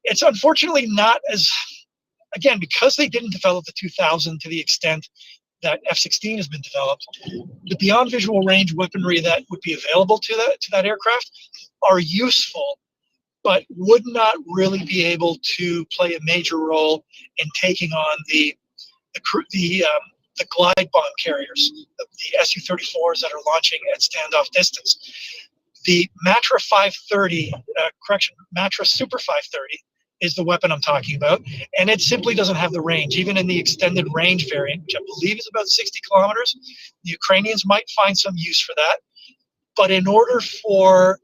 it's unfortunately not as, again, because they didn't develop the 2000 to the extent that F-16 has been developed, the beyond visual range weaponry that would be available to that aircraft are useful, but would not really be able to play a major role in taking on the glide bomb carriers, the Su-34s that are launching at standoff distance. The Matra 530, Matra Super 530 is the weapon I'm talking about, and it simply doesn't have the range. Even in the extended range variant, which I believe is about 60 kilometers, the Ukrainians might find some use for that. But in order for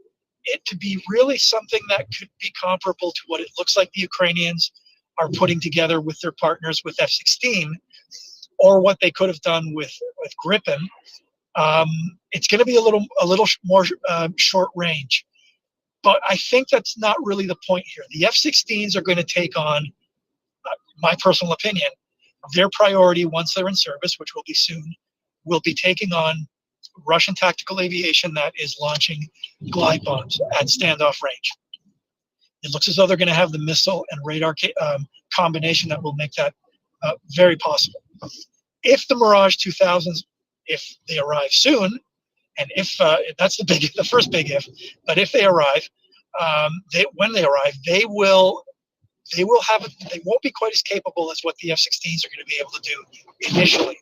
it to be really something that could be comparable to what it looks like the Ukrainians are putting together with their partners with F-16, or what they could have done with Gripen. It's going to be a little more short range, but I think that's not really the point here. The F-16s are going to take on, my personal opinion, their priority once they're in service, which will be soon, will be taking on Russian tactical aviation that is launching glide bombs at standoff range. It looks as though they're going to have the missile and radar combination that will make that very possible. If the Mirage 2000s, if they arrive soon, and if that's the first big if, but if they arrive, when they arrive, they won't be quite as capable as what the F-16s are going to be able to do initially,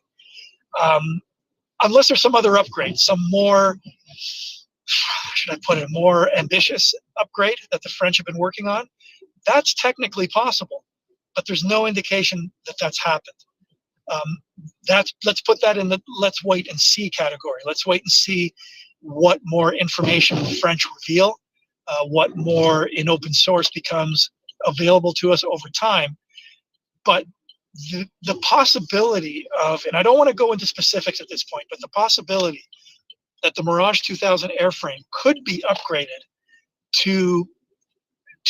unless there's some other upgrade, some more, how should I put it, more ambitious upgrade that the French have been working on. That's technically possible, but there's no indication that that's happened. Let's put that in the let's wait and see category. Let's wait and see what more information the French reveal, what more in open source becomes available to us over time. But the possibility of, and I don't want to go into specifics at this point, but the possibility that the Mirage 2000 airframe could be upgraded to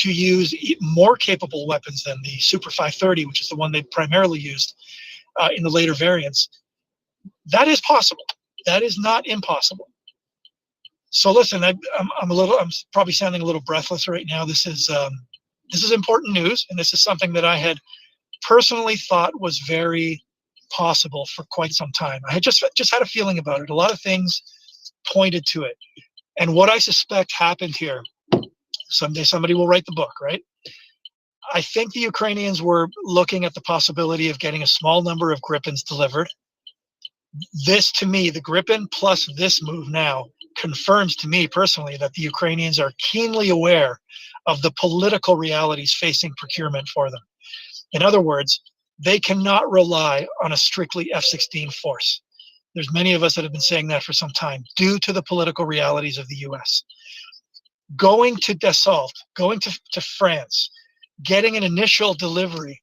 use more capable weapons than the Super 530, which is the one they primarily used in the later variants, that is possible. That is not impossible. So listen, I'm probably sounding a little breathless right now. This is important news, and this is something that I had personally thought was very possible for quite some time. I had just had a feeling about it. A lot of things pointed to it, and what I suspect happened here. Someday somebody will write the book, right? I think the Ukrainians were looking at the possibility of getting a small number of Gripens delivered. This, to me, the Gripen plus this move now confirms to me personally that the Ukrainians are keenly aware of the political realities facing procurement for them. In other words, they cannot rely on a strictly F-16 force. There's many of us that have been saying that for some time, due to the political realities of the US. Going to Dassault, going to France, getting an initial delivery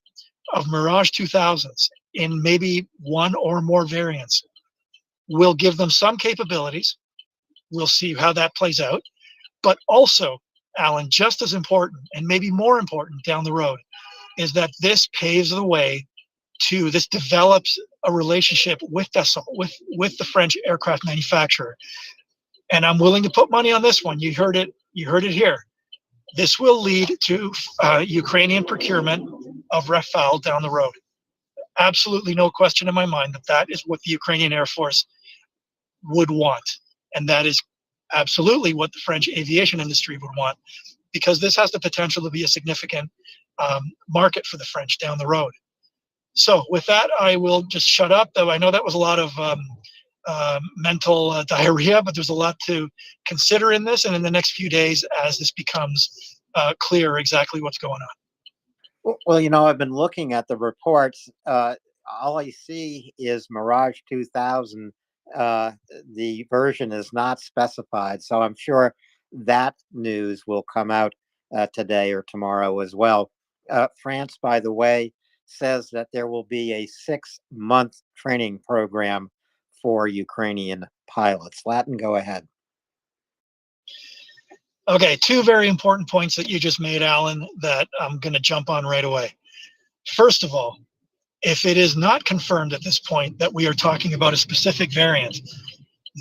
of Mirage 2000s in maybe one or more variants will give them some capabilities. We'll see how that plays out. But also, Alan, just as important, and maybe more important down the road, is that this paves the way to, this develops a relationship with Dassault, with the French aircraft manufacturer. And I'm willing to put money on this one. You heard it here. This will lead to Ukrainian procurement of Rafale down the road. Absolutely no question in my mind that that is what the Ukrainian Air Force would want. And that is absolutely what the French aviation industry would want, because this has the potential to be a significant market for the French down the road. So with that, I will just shut up, though I know that was a lot of mental diarrhea, but there's a lot to consider in this, and in the next few days as this becomes clear exactly what's going on. Well, I've been looking at the reports. All I see is Mirage 2000. The version is not specified, so I'm sure that news will come out today or tomorrow as well. France, by the way, says that there will be a 6-month training program for Ukrainian pilots. Latin, go ahead. Okay, two very important points that you just made, Alan, that I'm going to jump on right away. First of all, if it is not confirmed at this point that we are talking about a specific variant,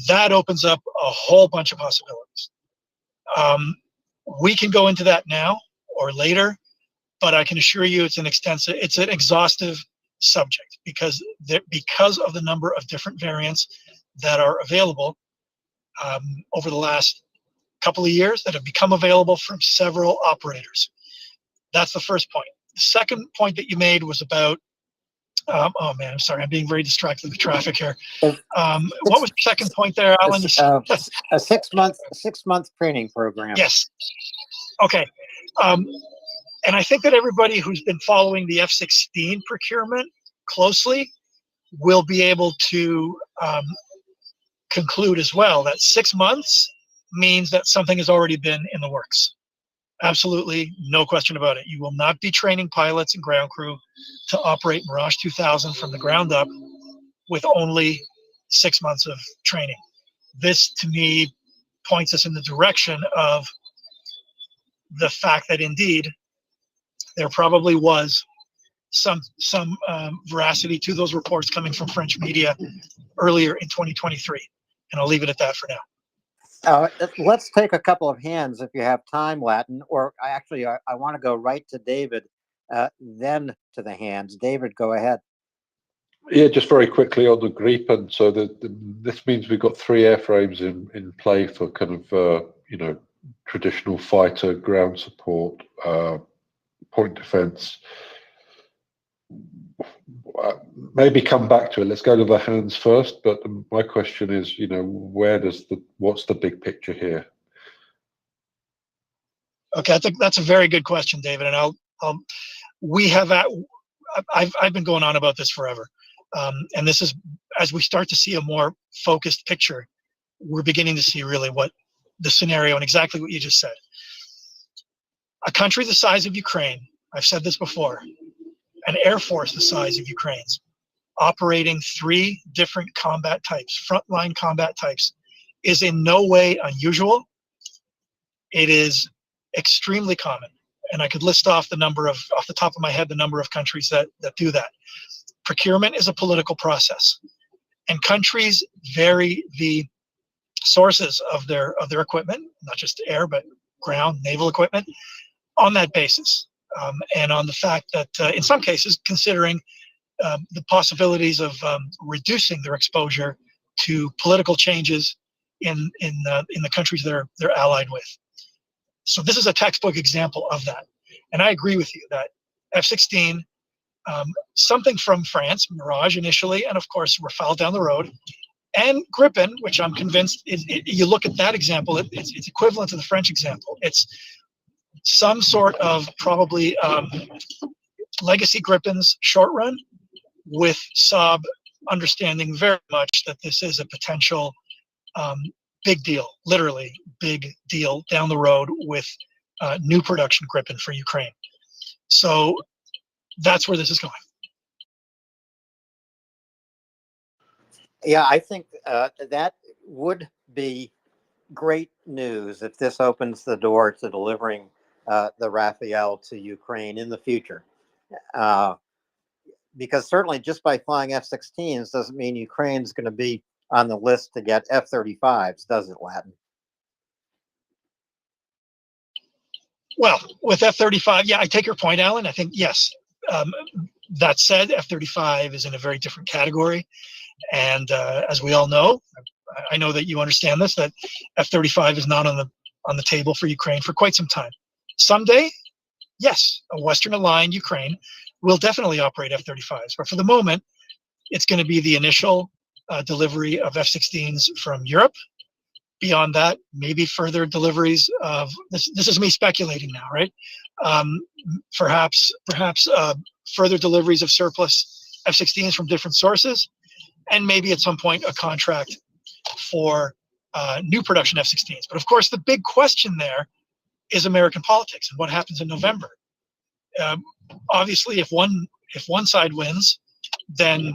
that opens up a whole bunch of possibilities. We can go into that now or later, but I can assure you it's an exhaustive subject because of the number of different variants that are available over the last couple of years that have become available from several operators. That's the first point. The second point that you made was about, oh man, I'm sorry, I'm being very distracted with traffic here. What was the second point there, Alan? A 6-month training program. Yes. Okay. And I think that everybody who's been following the F-16 procurement closely will be able to conclude as well that 6 months means that something has already been in the works. Absolutely, no question about it. You will not be training pilots and ground crew to operate Mirage 2000 from the ground up with only 6 months of training. This, to me, points us in the direction of the fact that indeed there probably was some veracity to those reports coming from French media earlier in 2023. And I'll leave it at that for now. Let's take a couple of hands if you have time, Latin, or I want to go right to David, then to the hands. David, go ahead. Yeah, just very quickly on the Gripen. So this means we've got 3 airframes in play for kind of, traditional fighter, ground support, point defense. Maybe come back to it. Let's go to the hands first. But my question is, what's the big picture here? Okay, I think that's a very good question, David. And I've been going on about this forever. And this is, as we start to see a more focused picture, we're beginning to see really what the scenario and exactly what you just said. A country the size of Ukraine, I've said this before, an air force the size of Ukraine's, operating 3 different combat types, frontline combat types, is in no way unusual. It is extremely common. And I could list off off the top of my head, the number of countries that do that. Procurement is a political process, and countries vary the sources of their equipment, not just air, but ground, naval equipment, on that basis. And on the fact that in some cases, considering the possibilities of reducing their exposure to political changes in the countries they're allied with. So this is a textbook example of that. And I agree with you that F-16, something from France, Mirage initially, and of course Rafale down the road, and Gripen, which I'm convinced you look at that example, it's equivalent to the French example. It's some sort of probably legacy Gripens short run, with Saab understanding very much that this is a potential big deal, literally big deal down the road with new production Gripen for Ukraine. So that's where this is going. Yeah, I think that would be great news if this opens the door to delivering the Rafale to Ukraine in the future. Because certainly just by flying F-16s doesn't mean Ukraine's going to be on the list to get F-35s, does it, Latin? Well, with F-35, yeah, I take your point, Alan. I think, yes. That said, F-35 is in a very different category. And as we all know, I know that you understand this, that F-35 is not on the table for Ukraine for quite some time. Someday, yes, a Western aligned Ukraine will definitely operate F-35s. But for the moment, it's going to be the initial delivery of F-16s from Europe. Beyond that, maybe further deliveries of this is me speculating now, right? Perhaps further deliveries of surplus F-16s from different sources, and maybe at some point a contract for new production F-16s. But of course, the big question there is American politics and what happens in November. Obviously, if one side wins, then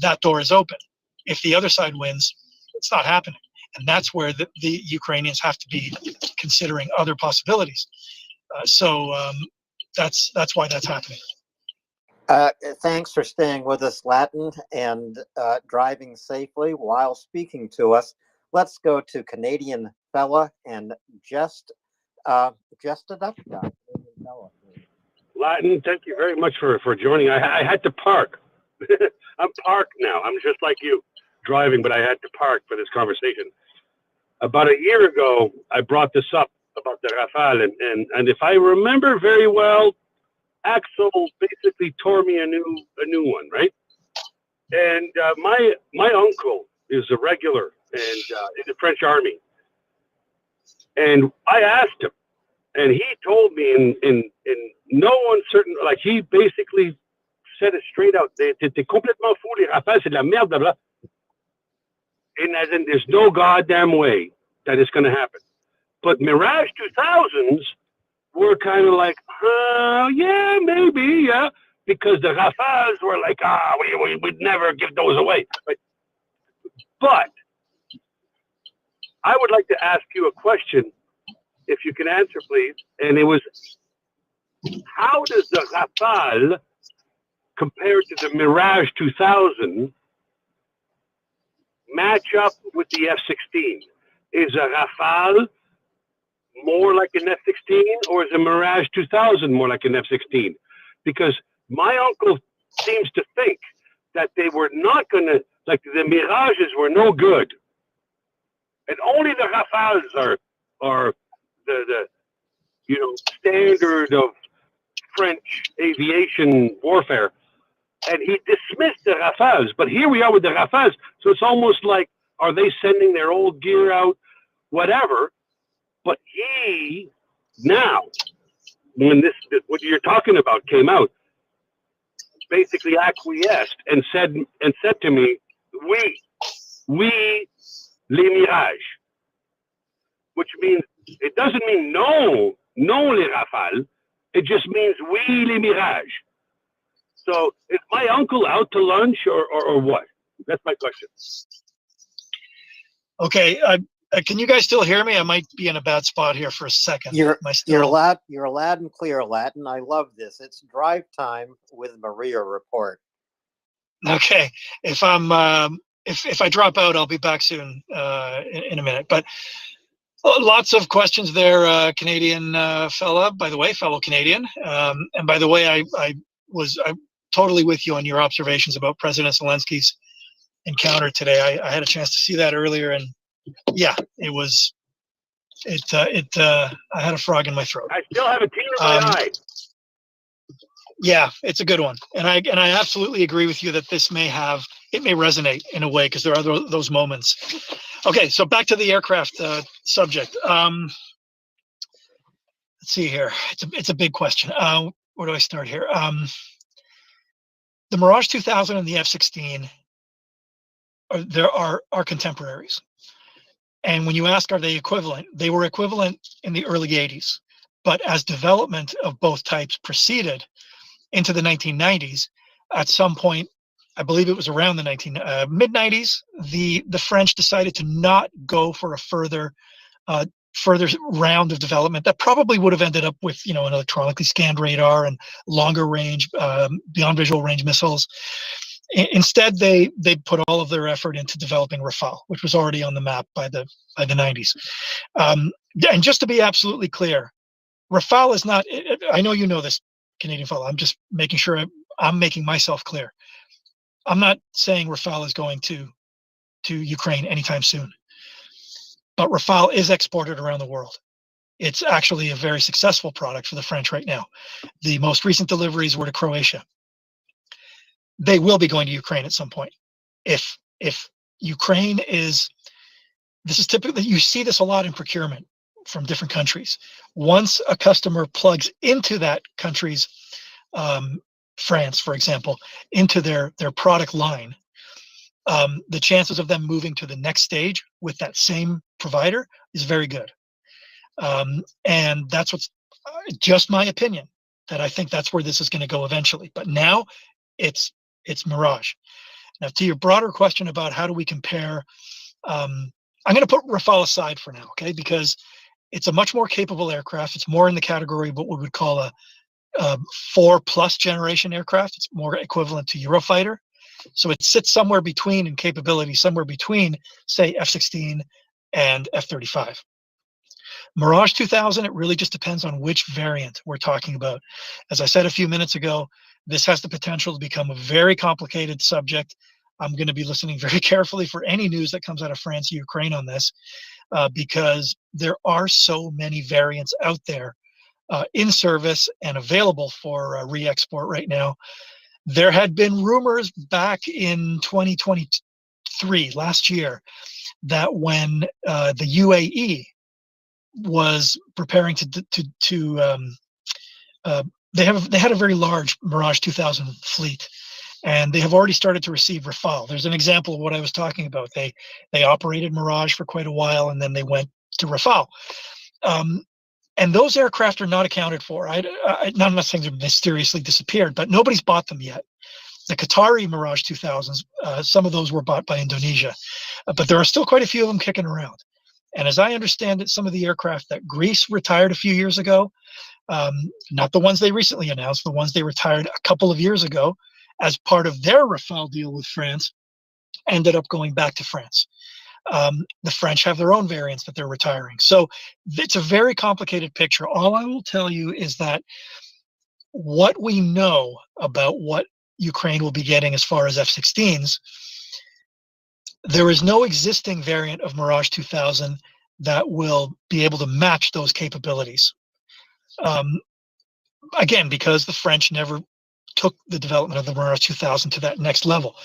that door is open. If the other side wins, it's not happening. And that's where the Ukrainians have to be considering other possibilities. So that's why that's happening. Thanks for staying with us, Latin, and driving safely while speaking to us. Let's go to Canadian fella and just a duck guy. Latin, thank you very much for joining. I had to park. I'm parked now. I'm just like you, driving, but I had to park for this conversation. About a year ago, I brought this up about the Rafale, and if I remember very well, Axel basically tore me a new one, right? And my uncle is a regular and in the French army, and I asked him, and he told me in no uncertain, like he basically said it straight out. T'es complètement fou, les Rafales, c'est de la merde, blah, blah. And as in, there's no goddamn way that it's going to happen. But Mirage 2000s were kind of like, yeah, maybe, yeah, because the Rafales were like, we'd never give those away. Right? But I would like to ask you a question, if you can answer, please. And it was, how does the Rafale compared to the Mirage 2000 match up with the F-16? Is a Rafale more like an F-16, or is a Mirage 2000 more like an F-16? Because my uncle seems to think that they were not going to, like the Mirages were no good. And only the Rafales are the standard of French aviation warfare. And he dismissed the Rafales. But here we are with the Rafales. So it's almost like, are they sending their old gear out? Whatever. But he, now, when what you're talking about came out, basically acquiesced and said to me, we les Mirage, which means, it doesn't mean no les Rafales. It just means we les Mirage. So is my uncle out to lunch or what? That's my question. Okay, can you guys still hear me? I might be in a bad spot here for a second. You're loud and clear, Latin. I love this. It's drive time with Maria Report. Okay, if I drop out, I'll be back soon in a minute. But lots of questions there, Canadian fella. By the way, fellow Canadian. And by the way, I'm totally with you on your observations about President Zelensky's encounter today. I had a chance to see that earlier, and yeah, it was. I had a frog in my throat. I still have a tear in my eye. Yeah, it's a good one, and I absolutely agree with you that this may resonate in a way, because there are those moments. Okay, so back to the aircraft subject. Let's see here. It's a big question. Where do I start here? The Mirage 2000 and the F-16 are contemporaries. And when you ask, are they equivalent? They were equivalent in the early 80s. But as development of both types proceeded into the 1990s, at some point, I believe it was around the mid-90s, the French decided to not go for a further round of development that probably would have ended up with, an electronically scanned radar and longer range, beyond visual range missiles. Instead, they put all of their effort into developing Rafale, which was already on the map by the 90s. And just to be absolutely clear, Rafale is not. I know you know this, Canadian fellow. I'm just making sure I'm making myself clear. I'm not saying Rafale is going to Ukraine anytime soon, but Rafale is exported around the world. It's actually a very successful product for the French right now. The most recent deliveries were to Croatia. They will be going to Ukraine at some point. If Ukraine is, this is typically, you see this a lot in procurement from different countries. Once a customer plugs into that country's, France, for example, into their product line, the chances of them moving to the next stage with that same provider is very good. And that's what's just my opinion, that I think that's where this is going to go eventually. But now it's Mirage. Now, to your broader question about how do we compare, I'm going to put Rafale aside for now, okay? Because it's a much more capable aircraft. It's more in the category of what we would call a 4+ generation aircraft. It's more equivalent to Eurofighter. So it sits somewhere between in capability, somewhere between, say, F-16 and F-35. Mirage 2000, it really just depends on which variant we're talking about. As I said a few minutes ago, this has the potential to become a very complicated subject. I'm going to be listening very carefully for any news that comes out of France or Ukraine on this, because there are so many variants out there in service and available for re-export right now. There had been rumors back in 2023, last year, that when the UAE was preparing they had a very large Mirage 2000 fleet, and they have already started to receive Rafale. There's an example of what I was talking about. They operated Mirage for quite a while, and then they went to Rafale. And those aircraft are not accounted for. I'm not saying they're mysteriously disappeared, but nobody's bought them yet. The Qatari Mirage 2000s, some of those were bought by Indonesia, but there are still quite a few of them kicking around. And as I understand it, some of the aircraft that Greece retired a few years ago, not the ones they recently announced, the ones they retired a couple of years ago as part of their Rafale deal with France, ended up going back to France. The French have their own variants that they're retiring. So it's a very complicated picture. All I will tell you is that what we know about what Ukraine will be getting as far as F-16s, there is no existing variant of Mirage 2000 that will be able to match those capabilities. Again, because the French never took the development of the Mirage 2000 to that next level.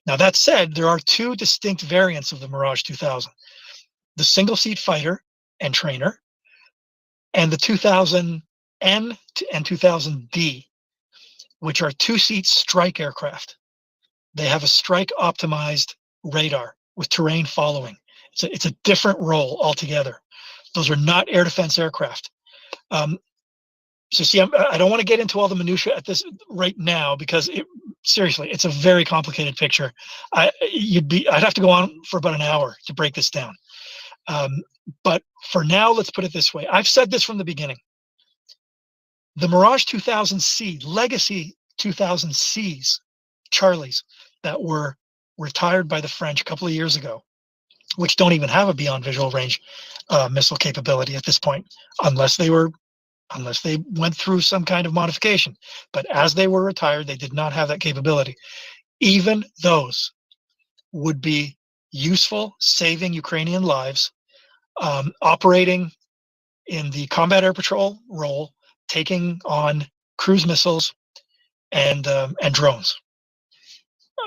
Now, that said, there are two distinct variants of the Mirage 2000. The single-seat fighter and trainer, and the 2000N and 2000D, which are two-seat strike aircraft. They have a strike-optimized radar with terrain following. It's a different role altogether. Those are not air defense aircraft. So see, I don't want to get into all the minutia at this right now because seriously, it's a very complicated picture. I'd have to go on for about an hour to break this down. But for now, let's put it this way. I've said this from the beginning. The Mirage 2000C, legacy 2000Cs, Charlies, that were retired by the French a couple of years ago, which don't even have a beyond visual range missile capability at this point, unless they went through some kind of modification. But as they were retired, they did not have that capability. Even those would be useful, saving Ukrainian lives, operating in the combat air patrol role, taking on cruise missiles and drones.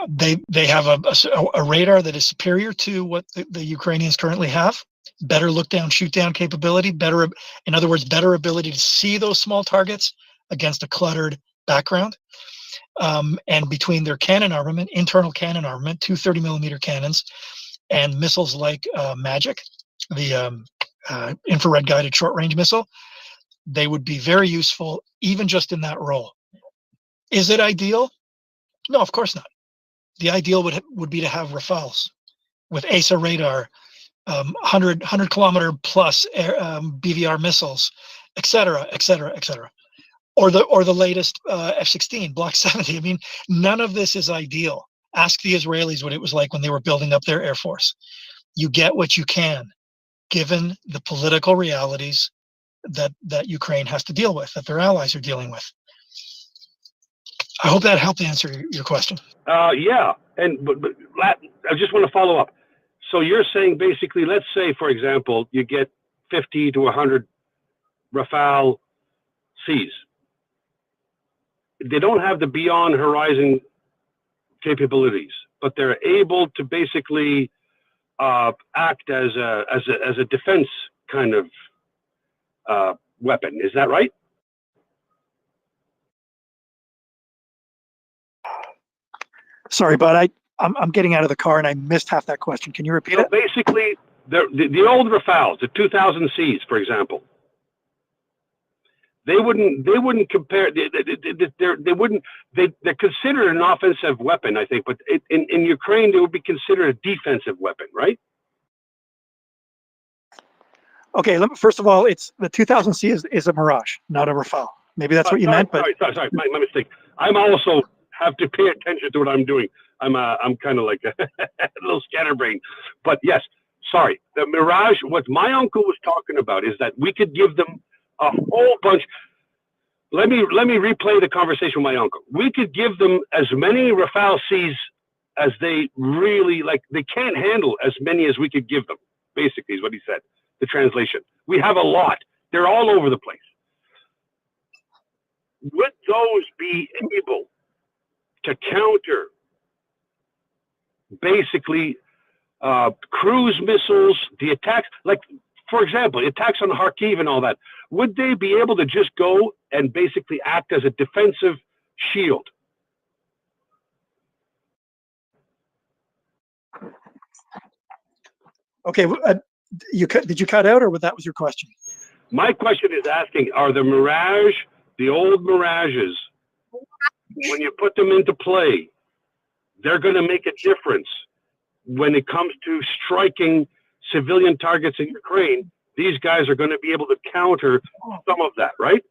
They have a radar that is superior to what the Ukrainians currently have. Better look down, shoot down capability. In other words, better ability to see those small targets against a cluttered background. And between their cannon armament, internal cannon armament, 230-millimeter cannons, and missiles like Magic, the infrared guided short range missile, they would be very useful even just in that role. Is it ideal? No, of course not. The ideal would be to have Rafales with ASA radar, 100 kilometer plus air, BVR missiles, et cetera, et cetera, et cetera. Or the latest F-16 Block 70. I mean, none of this is ideal. Ask the Israelis what it was like when they were building up their air force. You get what you can, given the political realities that Ukraine has to deal with, that their allies are dealing with. I hope that helped answer your question. Yeah, but I just want to follow up. So you're saying basically, let's say, for example, you get 50 to 100 Rafale Cs. They don't have the beyond horizon capabilities, but they're able to basically act as a defense kind of weapon. Is that right? Sorry, but I'm getting out of the car and I missed half that question. Can you repeat it? Basically, the old Rafales, the 2000Cs, for example, they wouldn't compare. They're considered an offensive weapon, I think, but in Ukraine they would be considered a defensive weapon, right? Okay, first of all, it's the 2000C is a Mirage, not a Rafale. Maybe that's what you meant. But sorry, my mistake. I'm also have to pay attention to what I'm doing. I'm kind of like a little scatterbrain, but yes, sorry. The Mirage. What my uncle was talking about is that we could give them a whole bunch. Let me replay the conversation with my uncle. We could give them as many Rafale Cs as they really like. They can't handle as many as we could give them. Basically, is what he said. The translation. We have a lot. They're all over the place. Would those be able to counter basically cruise missiles, the attacks, like, for example, attacks on Kharkiv and all that? Would they be able to just go and basically act as a defensive shield? Okay, did you cut out, or that was your question? My question is asking, are the Mirage, the old Mirages, when you put them into play, they're going to make a difference when it comes to striking civilian targets in Ukraine? These guys are going to be able to counter some of that, right?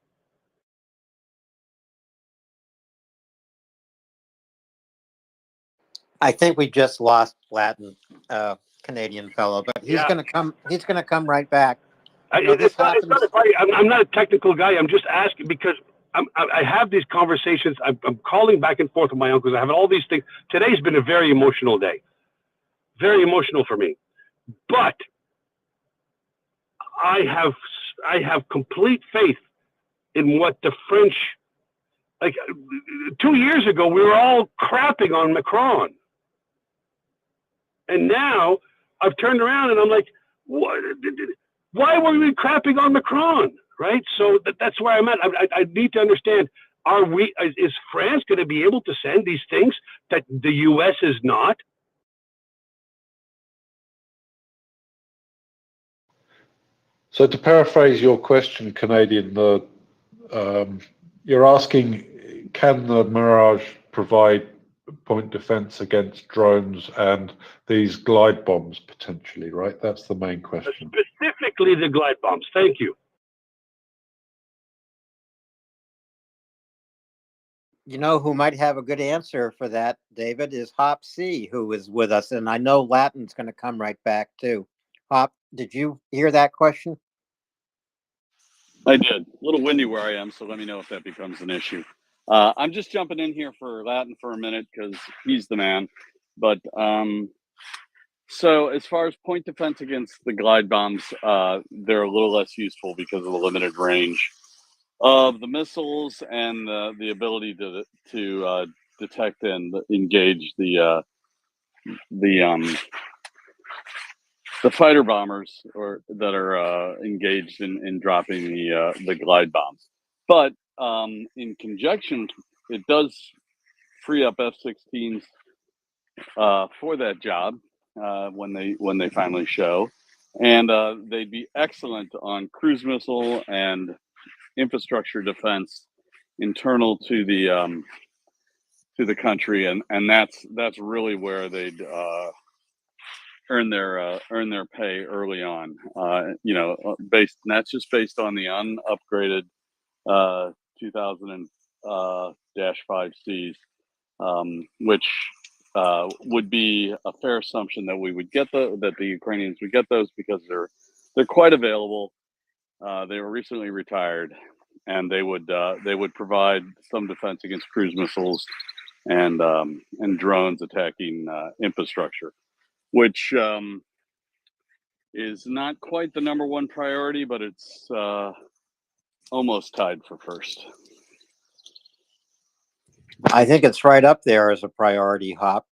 I think we just lost Latin Canadian fellow, but he's Yeah. going to come. He's going to come right back. It's not a fight. I'm not a technical guy. I'm just asking because I have these conversations. I'm calling back and forth with my uncles. I have all these things. Today's been a very emotional day. Very emotional for me. But I have complete faith in what the French, like 2 years ago, we were all crapping on Macron. And now I've turned around and I'm like, why were we crapping on Macron? Right? So that's where I'm at. I need to understand, is France going to be able to send these things that the US is not? So to paraphrase your question, Canadian, you're asking, can the Mirage provide point defense against drones and these glide bombs potentially, right? That's the main question. Specifically the glide bombs. Thank you. You know who might have a good answer for that, David, is Hop C, who is with us. And I know Latin's going to come right back too. Hop, did you hear that question? I did. A little windy where I am, so let me know if that becomes an issue. I'm just jumping in here for Latin for a minute because he's the man. But so as far as point defense against the glide bombs, they're a little less useful because of the limited range of the missiles and the ability to detect and engage the fighter bombers that are engaged in dropping the glide bombs. But in conjunction, it does free up F-16s for that job when they finally show, and they'd be excellent on cruise missile and infrastructure defense internal to the country, and that's really where they'd earn their pay early on. That's just based on the unupgraded 2000-5Cs, which would be a fair assumption that we would get that the Ukrainians would get those because they're quite available. They were recently retired, and they would provide some defense against cruise missiles and drones attacking infrastructure, which is not quite the number one priority, but it's almost tied for first. I think it's right up there as a priority, Hop.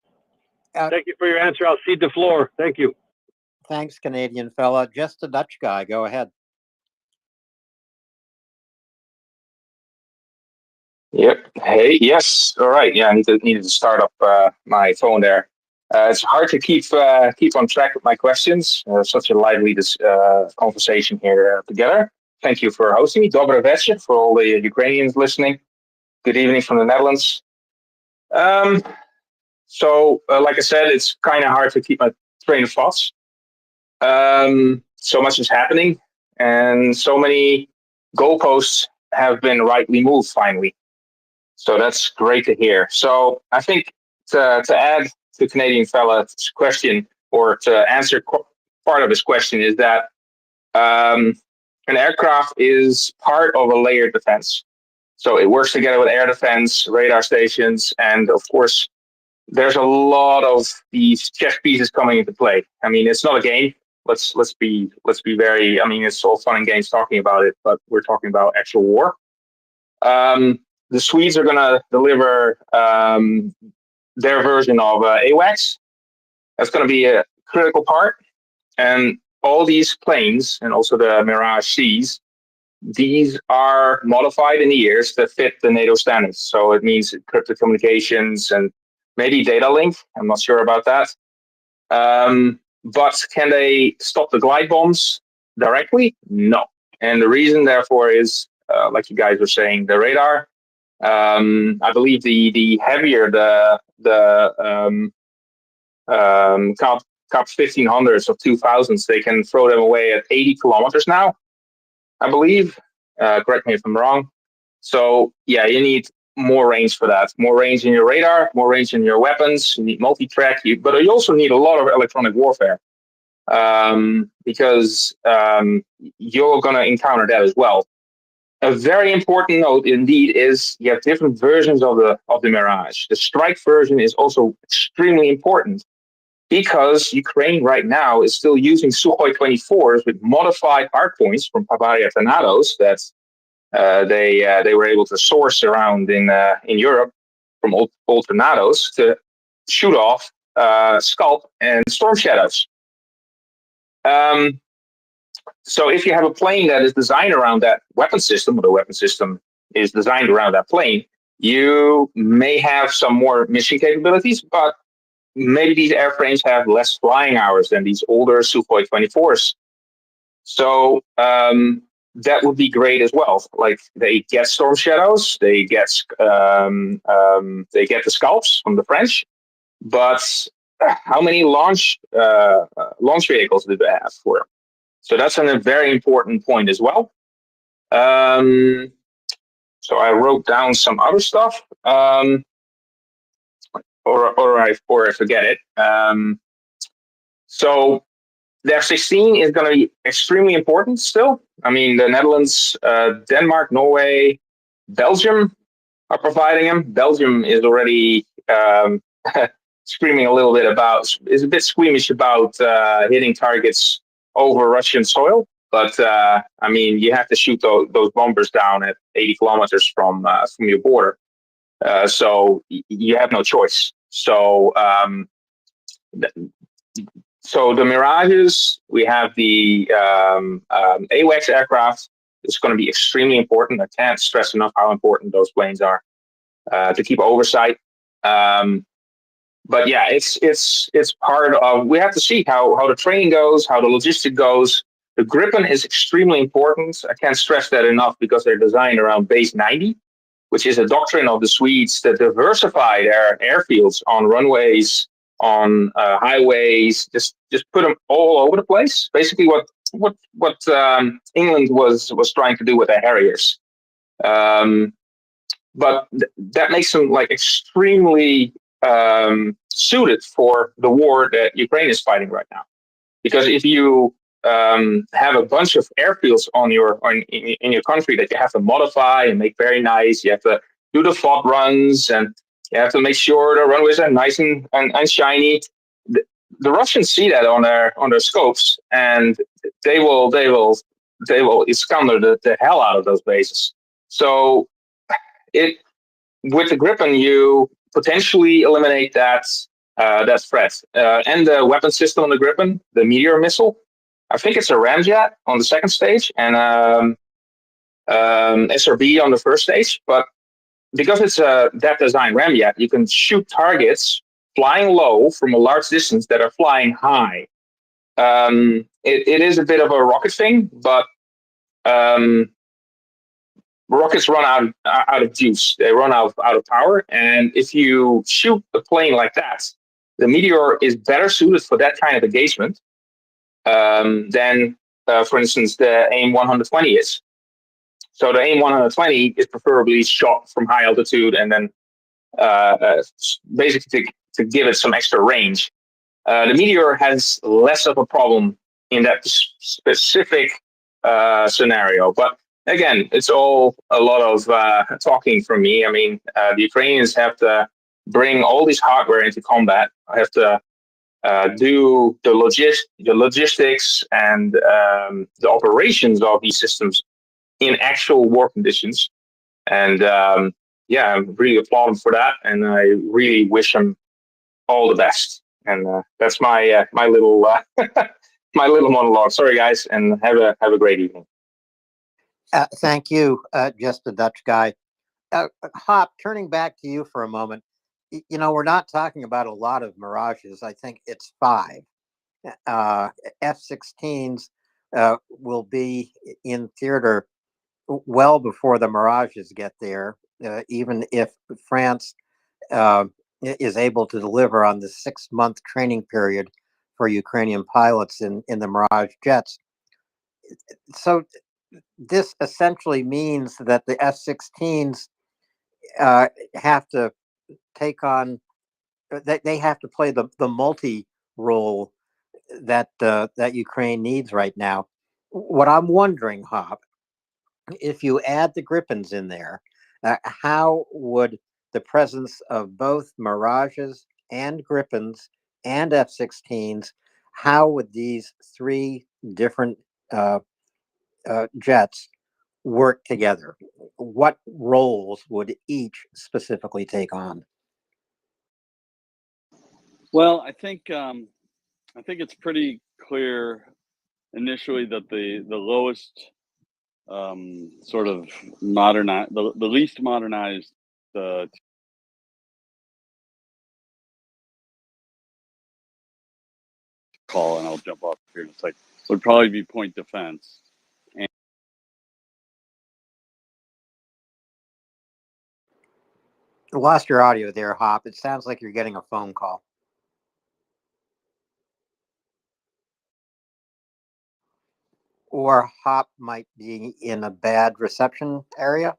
Thank you for your answer. I'll cede the floor. Thank you. Thanks, Canadian fella. Just a Dutch guy. Go ahead. Yep. Hey, yes. All right. Yeah, I needed to start up my phone there. It's hard to keep on track with my questions. Such a lively conversation here together. Thank you for hosting me. Dobre večer for all the Ukrainians listening. Good evening from the Netherlands. So, like I said, it's kind of hard to keep my train of thoughts. So much is happening, and so many goalposts have been rightly moved finally. So that's great to hear. So I think to add to Canadian fella's question, or to answer part of his question, is that an aircraft is part of a layered defense. So it works together with air defense, radar stations, and of course, there's a lot of these chess pieces coming into play. I mean, it's not a game. Let's be very. I mean, it's all fun and games talking about it, but we're talking about actual war. The Swedes are going to deliver their version of AWACS. That's going to be a critical part. And all these planes, and also the Mirage Cs, these are modified in the years that fit the NATO standards. So it means encrypted communications and maybe data link. I'm not sure about that. But can they stop the glide bombs directly? No. And the reason, therefore, is like you guys were saying, the radar. I believe the heavier Cup 1500s or 2000s, they can throw them away at 80 kilometers now, I believe. Correct me if I'm wrong. So yeah, you need more range for that. More range in your radar, more range in your weapons. You need multi-track, but you also need a lot of electronic warfare because you're going to encounter that as well. A very important note indeed is you have different versions of the Mirage. The strike version is also extremely important because Ukraine right now is still using Sukhoi 24s with modified hardpoints from Bavaria Tornadoes that they were able to source around in Europe from old Tornadoes to shoot off Scalp and Storm Shadows. So if you have a plane that is designed around that weapon system, or the weapon system is designed around that plane, you may have some more mission capabilities, but maybe these airframes have less flying hours than these older Sukhoi 24s. So that would be great as well. Like they get Storm Shadows, they get the Scalps from the French, but how many launch vehicles do they have for them? So that's a very important point as well. So I wrote down some other stuff, or I forget it. So the F-16 is going to be extremely important still. I mean, the Netherlands, Denmark, Norway, Belgium are providing them. Belgium is already screaming a little bit is a bit squeamish about hitting targets over Russian soil. But I mean, you have to shoot those bombers down at 80 kilometers from your border. So you have no choice. So the Mirages, we have the AWACS aircraft. It's going to be extremely important. I can't stress enough how important those planes are to keep oversight. But yeah, it's part of. We have to see how the training goes, how the logistic goes. The Gripen is extremely important. I can't stress that enough because they're designed around base 90, which is a doctrine of the Swedes that diversify their airfields on runways, on highways, just put them all over the place. Basically, what England was trying to do with the Harriers, but that makes them like extremely suited for the war that Ukraine is fighting right now. Because if you have a bunch of airfields in your country that you have to modify and make very nice, you have to do the FOB runs, and you have to make sure the runways are nice and shiny. The Russians see that on their scopes, and they will iskander the hell out of those bases. So with the Gripen, you potentially eliminate that threat. And the weapon system on the Gripen, the Meteor missile, I think it's a ramjet on the second stage and SRB on the first stage. But because it's that design ramjet, you can shoot targets flying low from a large distance that are flying high. It is a bit of a rocket thing, but rockets run out of juice. They run out of power. And if you shoot a plane like that, the Meteor is better suited for that kind of engagement than, for instance, the AIM-120 is. So the AIM-120 is preferably shot from high altitude and then basically to give it some extra range. The Meteor has less of a problem in that specific scenario. But again, it's all a lot of talking from me. I mean, the Ukrainians have to bring all this hardware into combat, have to do the logistics and the operations of these systems in actual war conditions. And yeah, I'm really applauding for that, and I really wish them all the best. And that's my my little my little monologue. Sorry, guys, and have a great evening. Thank you, Just a Dutch Guy. Hop, turning back to you for a moment. You know, we're not talking about a lot of Mirages. I think it's 5. F-16s will be in theater well before the Mirages get there, even if France is able to deliver on the 6-month training period for Ukrainian pilots in the Mirage jets. So this essentially means that the F-16s have to take on, they have to play the multi role that that Ukraine needs right now. What I'm wondering, Hop, if you add the Gripens in there, how would the presence of both Mirages and Gripens and F-16s, how would these three different jets work together? What roles would each specifically take on? Well, I think it's pretty clear initially that the lowest sort of modernized, the least modernized call, and I'll jump off here in a second, would probably be point defense. And Lost your audio there, Hop. It sounds like you're getting a phone call. Or Hop might be in a bad reception area.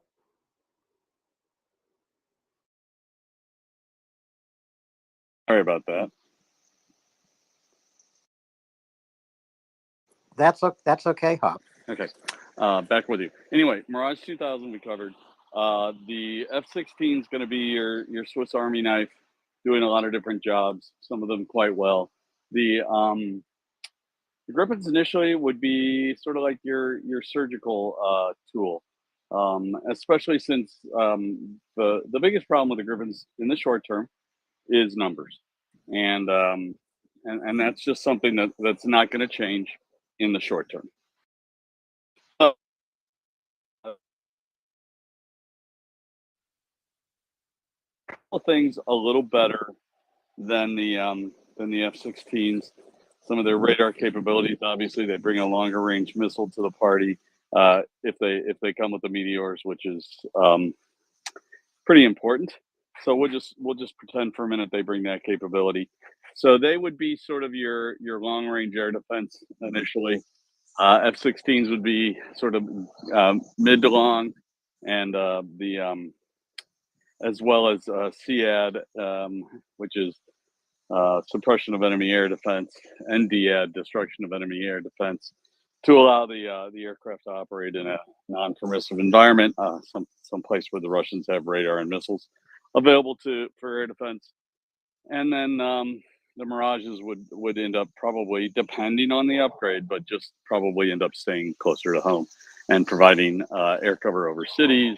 sorry about that. That's okay, Hop. Okay, back with you. Anyway, Mirage 2000 we covered. The F-16 is going to be your Swiss Army knife, doing a lot of different jobs, some of them quite well. The Gripens initially would be sort of like your surgical tool, especially since the biggest problem with the Gripens in the short term is numbers, and that's just something that's not going to change in the short term. Things a little better than the F-16s. Some of their radar capabilities, obviously, they bring a longer range missile to the party if they come with the Meteors, which is pretty important. So we'll just pretend for a minute they bring that capability. So they would be sort of your long range air defense initially. F-16s would be sort of mid to long, and as well as SEAD, which is suppression of enemy air defense, and DEAD, destruction of enemy air defense, to allow the aircraft to operate in a non-permissive environment, some place where the Russians have radar and missiles available for air defense. And then the Mirages would end up probably, depending on the upgrade, but just probably end up staying closer to home and providing air cover over cities,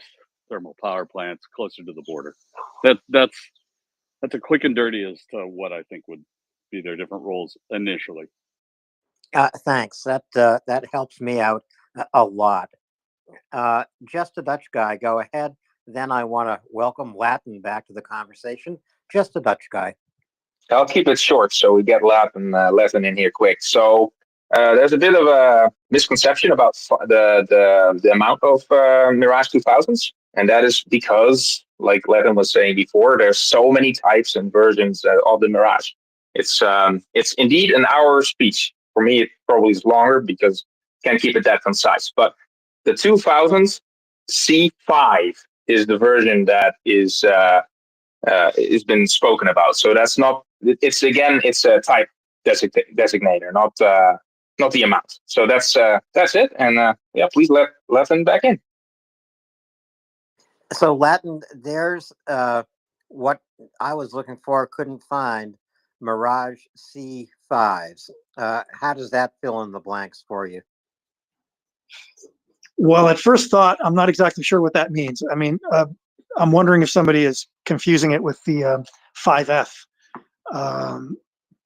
thermal power plants, closer to the border. That's a quick and dirty as to what I think would be their different roles initially. Thanks. That helps me out a lot. Just a Dutch guy, go ahead. Then I want to welcome Latin back to the conversation. Just a Dutch guy. I'll keep it short so we get Latin in here quick. So there's a bit of a misconception about the amount of Mirage 2000s, and that is because, like Latin was saying before, there's so many types and versions of the Mirage. It's indeed an hour speech. For me, it probably is longer because I can't keep it that concise. But the 2000s C5 is the version that is been spoken about. So that's not. It's a type designator, not the amount. So that's it. And yeah, please let Latin back in. So Latin, there's what I was looking for, couldn't find. Mirage C5s. How does that fill in the blanks for you? Well, at first thought, I'm not exactly sure what that means. I mean, I'm wondering if somebody is confusing it with the 5F.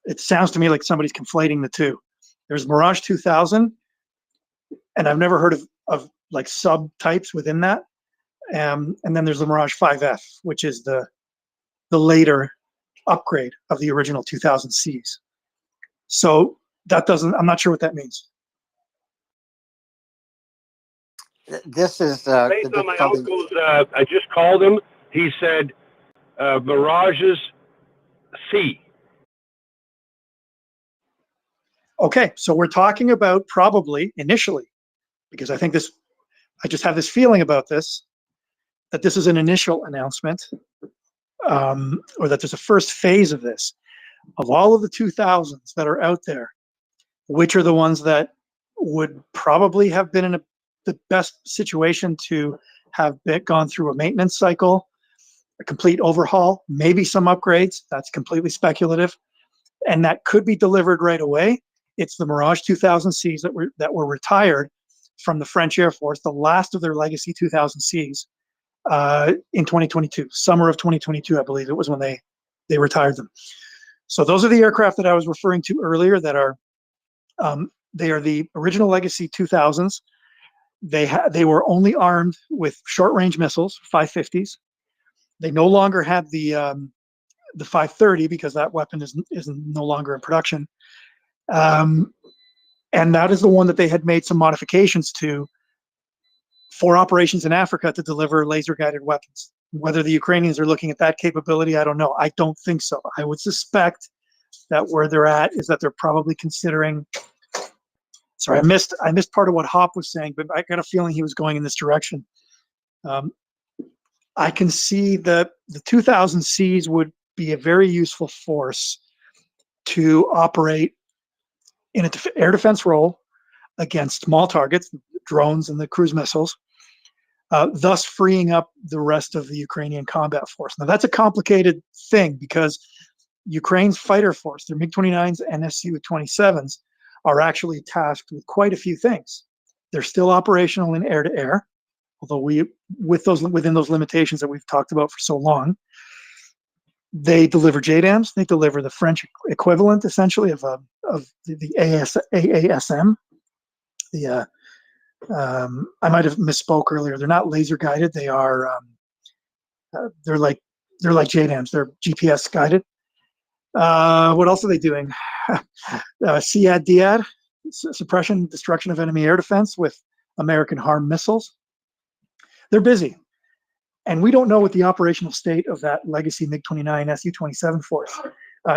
It sounds to me like somebody's conflating the two. There's Mirage 2000, and I've never heard of like subtypes within that. And then there's the Mirage 5F, which is the later upgrade of the original 2000 Cs. So that I'm not sure what that means. This is Based this on my something. uncle's, I just called him. He said Mirages C. Okay, so we're talking about probably initially, because I think this, I just have this feeling about this, that this is an initial announcement, or that there's a first phase of this. Of all of the 2000s that are out there, which are the ones that would probably have been in the best situation to have gone through a maintenance cycle, a complete overhaul, maybe some upgrades? That's completely speculative, and that could be delivered right away. It's the Mirage 2000Cs that were retired from the French Air Force, the last of their legacy 2000Cs, in 2022, summer of 2022, I believe it was when they retired them. So those are the aircraft that I was referring to earlier that are they are the original legacy 2000s. They were only armed with short-range missiles, 550s. They no longer had the 530 because that weapon is no longer in production. And that is the one that they had made some modifications to for operations in Africa to deliver laser-guided weapons. Whether the Ukrainians are looking at that capability, I don't know. I don't think so. I would suspect that where they're at is that they're probably considering. Sorry, I missed part of what Hop was saying, but I got a feeling he was going in this direction. I can see that the 2000Cs would be a very useful force to operate in an air defense role against small targets, drones and the cruise missiles, thus freeing up the rest of the Ukrainian combat force. Now, that's a complicated thing because Ukraine's fighter force, their MiG-29s and Su-27s, are actually tasked with quite a few things. They're still operational in air-to-air, although within those limitations that we've talked about for so long. They deliver JDAMs. They deliver the French equivalent, essentially, of the AASM. I might have misspoke earlier. They're not laser guided. They are. They're like JDAMs. They're GPS guided. What else are they doing? SEAD, DEAD, suppression, destruction of enemy air defense with American harm missiles. They're busy. And we don't know what the operational state of that legacy MiG-29 Su-27 force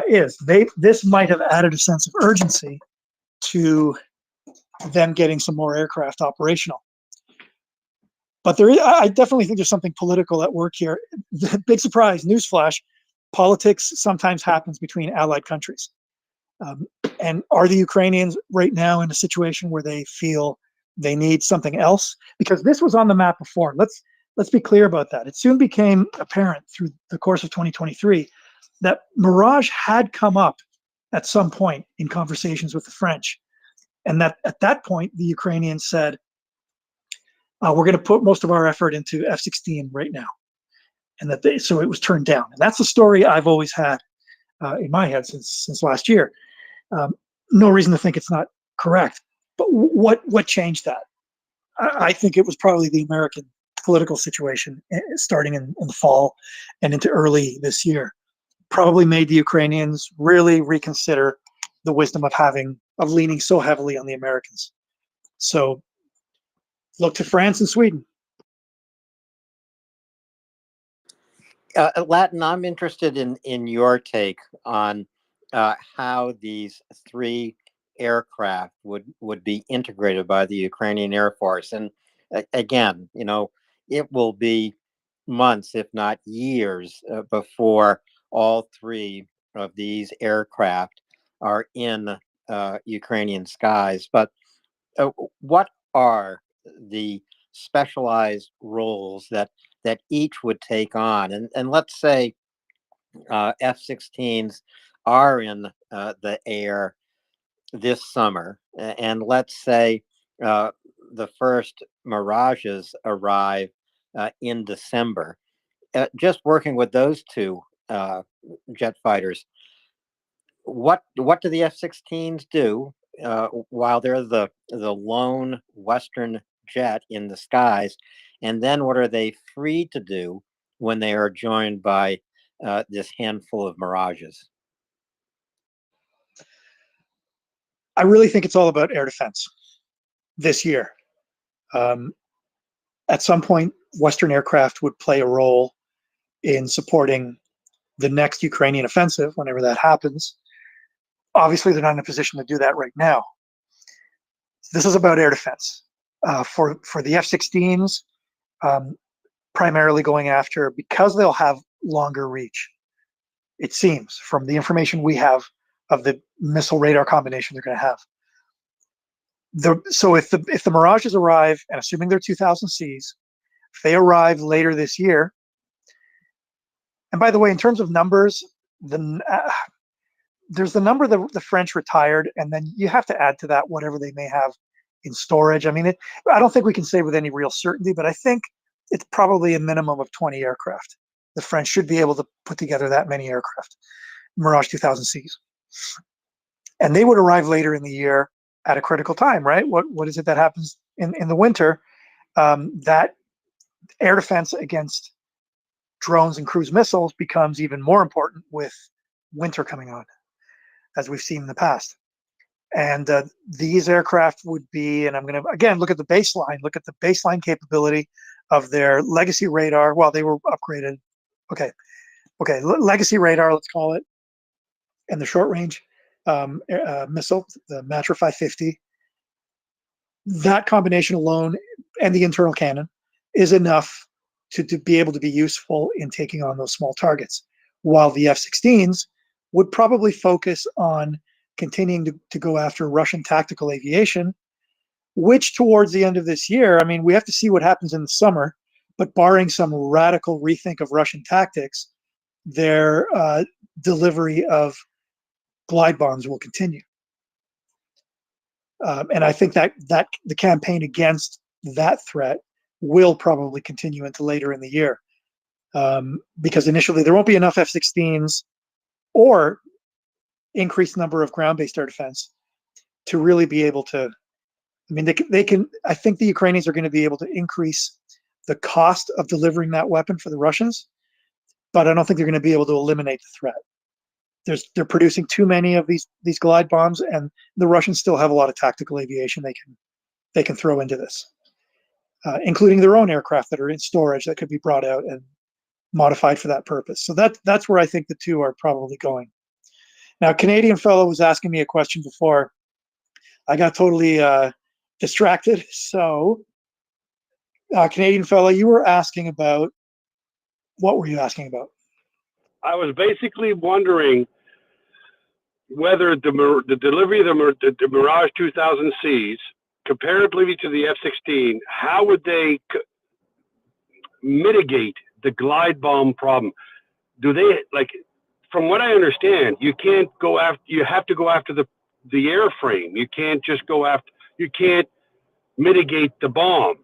is. This might have added a sense of urgency to them getting some more aircraft operational. But I definitely think there's something political at work here. Big surprise, newsflash, politics sometimes happens between allied countries. And are the Ukrainians right now in a situation where they feel they need something else? Because this was on the map before. Let's be clear about that. It soon became apparent through the course of 2023 that Mirage had come up at some point in conversations with the French. And that at that point, the Ukrainians said, we're going to put most of our effort into F-16 right now. And so it was turned down. And that's the story I've always had in my head since last year. No reason to think it's not correct. But what changed that? I think it was probably the American political situation starting in the fall and into early this year. Probably made the Ukrainians really reconsider the wisdom of leaning so heavily on the Americans. So look to France and Sweden. Latin, I'm interested in your take on how these three aircraft would be integrated by the Ukrainian Air Force. And again, it will be months, if not years, before all three of these aircraft are in Ukrainian skies. But what are the specialized roles that each would take on? And let's say F-16s are in the air this summer, and let's say the first Mirages arrive in December. Just working with those two jet fighters, what do the F-16s do while they're the lone Western jet in the skies, and then what are they free to do when they are joined by this handful of Mirages? I really think it's all about air defense this year. at some point, Western aircraft would play a role in supporting the next Ukrainian offensive whenever that happens. Obviously, they're not in a position to do that right now. This is about air defense. For the F-16s, primarily going after, because they'll have longer reach, it seems, from the information we have of the missile radar combination they're going to have. So if the Mirages arrive, and assuming they're 2000Cs, if they arrive later this year, and by the way, in terms of numbers, there's the number the French retired, and then you have to add to that whatever they may have in storage. I mean, I don't think we can say with any real certainty, but I think it's probably a minimum of 20 aircraft. The French should be able to put together that many aircraft, Mirage 2000Cs. And they would arrive later in the year at a critical time, right? What is it that happens in the winter? That air defense against drones and cruise missiles becomes even more important with winter coming on, as we've seen in the past. And these aircraft would be, and I'm going to, again, look at the baseline capability of their legacy radar. Well, they were upgraded. Okay, legacy radar, let's call it, and the short range missile, the Matra 550. That combination alone and the internal cannon is enough to be able to be useful in taking on those small targets, while the F-16s would probably focus on continuing to go after Russian tactical aviation, which towards the end of this year, I mean, we have to see what happens in the summer, but barring some radical rethink of Russian tactics, their delivery of glide bombs will continue. And I think that the campaign against that threat will probably continue into later in the year, because initially there won't be enough F-16s or increased number of ground-based air defense to really be able to. I mean, they can. I think the Ukrainians are going to be able to increase the cost of delivering that weapon for the Russians, but I don't think they're going to be able to eliminate the threat. They're producing too many of these glide bombs, and the Russians still have a lot of tactical aviation they can throw into this, including their own aircraft that are in storage that could be brought out and modified for that purpose. So that's where I think the two are probably going. Now, a Canadian fellow was asking me a question before. I got totally distracted. So, Canadian fellow, you were asking about, what were you asking about? I was basically wondering whether the delivery of the Mirage 2000Cs, comparatively to the F-16, how would they mitigate the glide bomb problem? Do they, like, from what I understand, you can't go after, you have to go after the airframe. You can't just go after, you can't mitigate the bomb.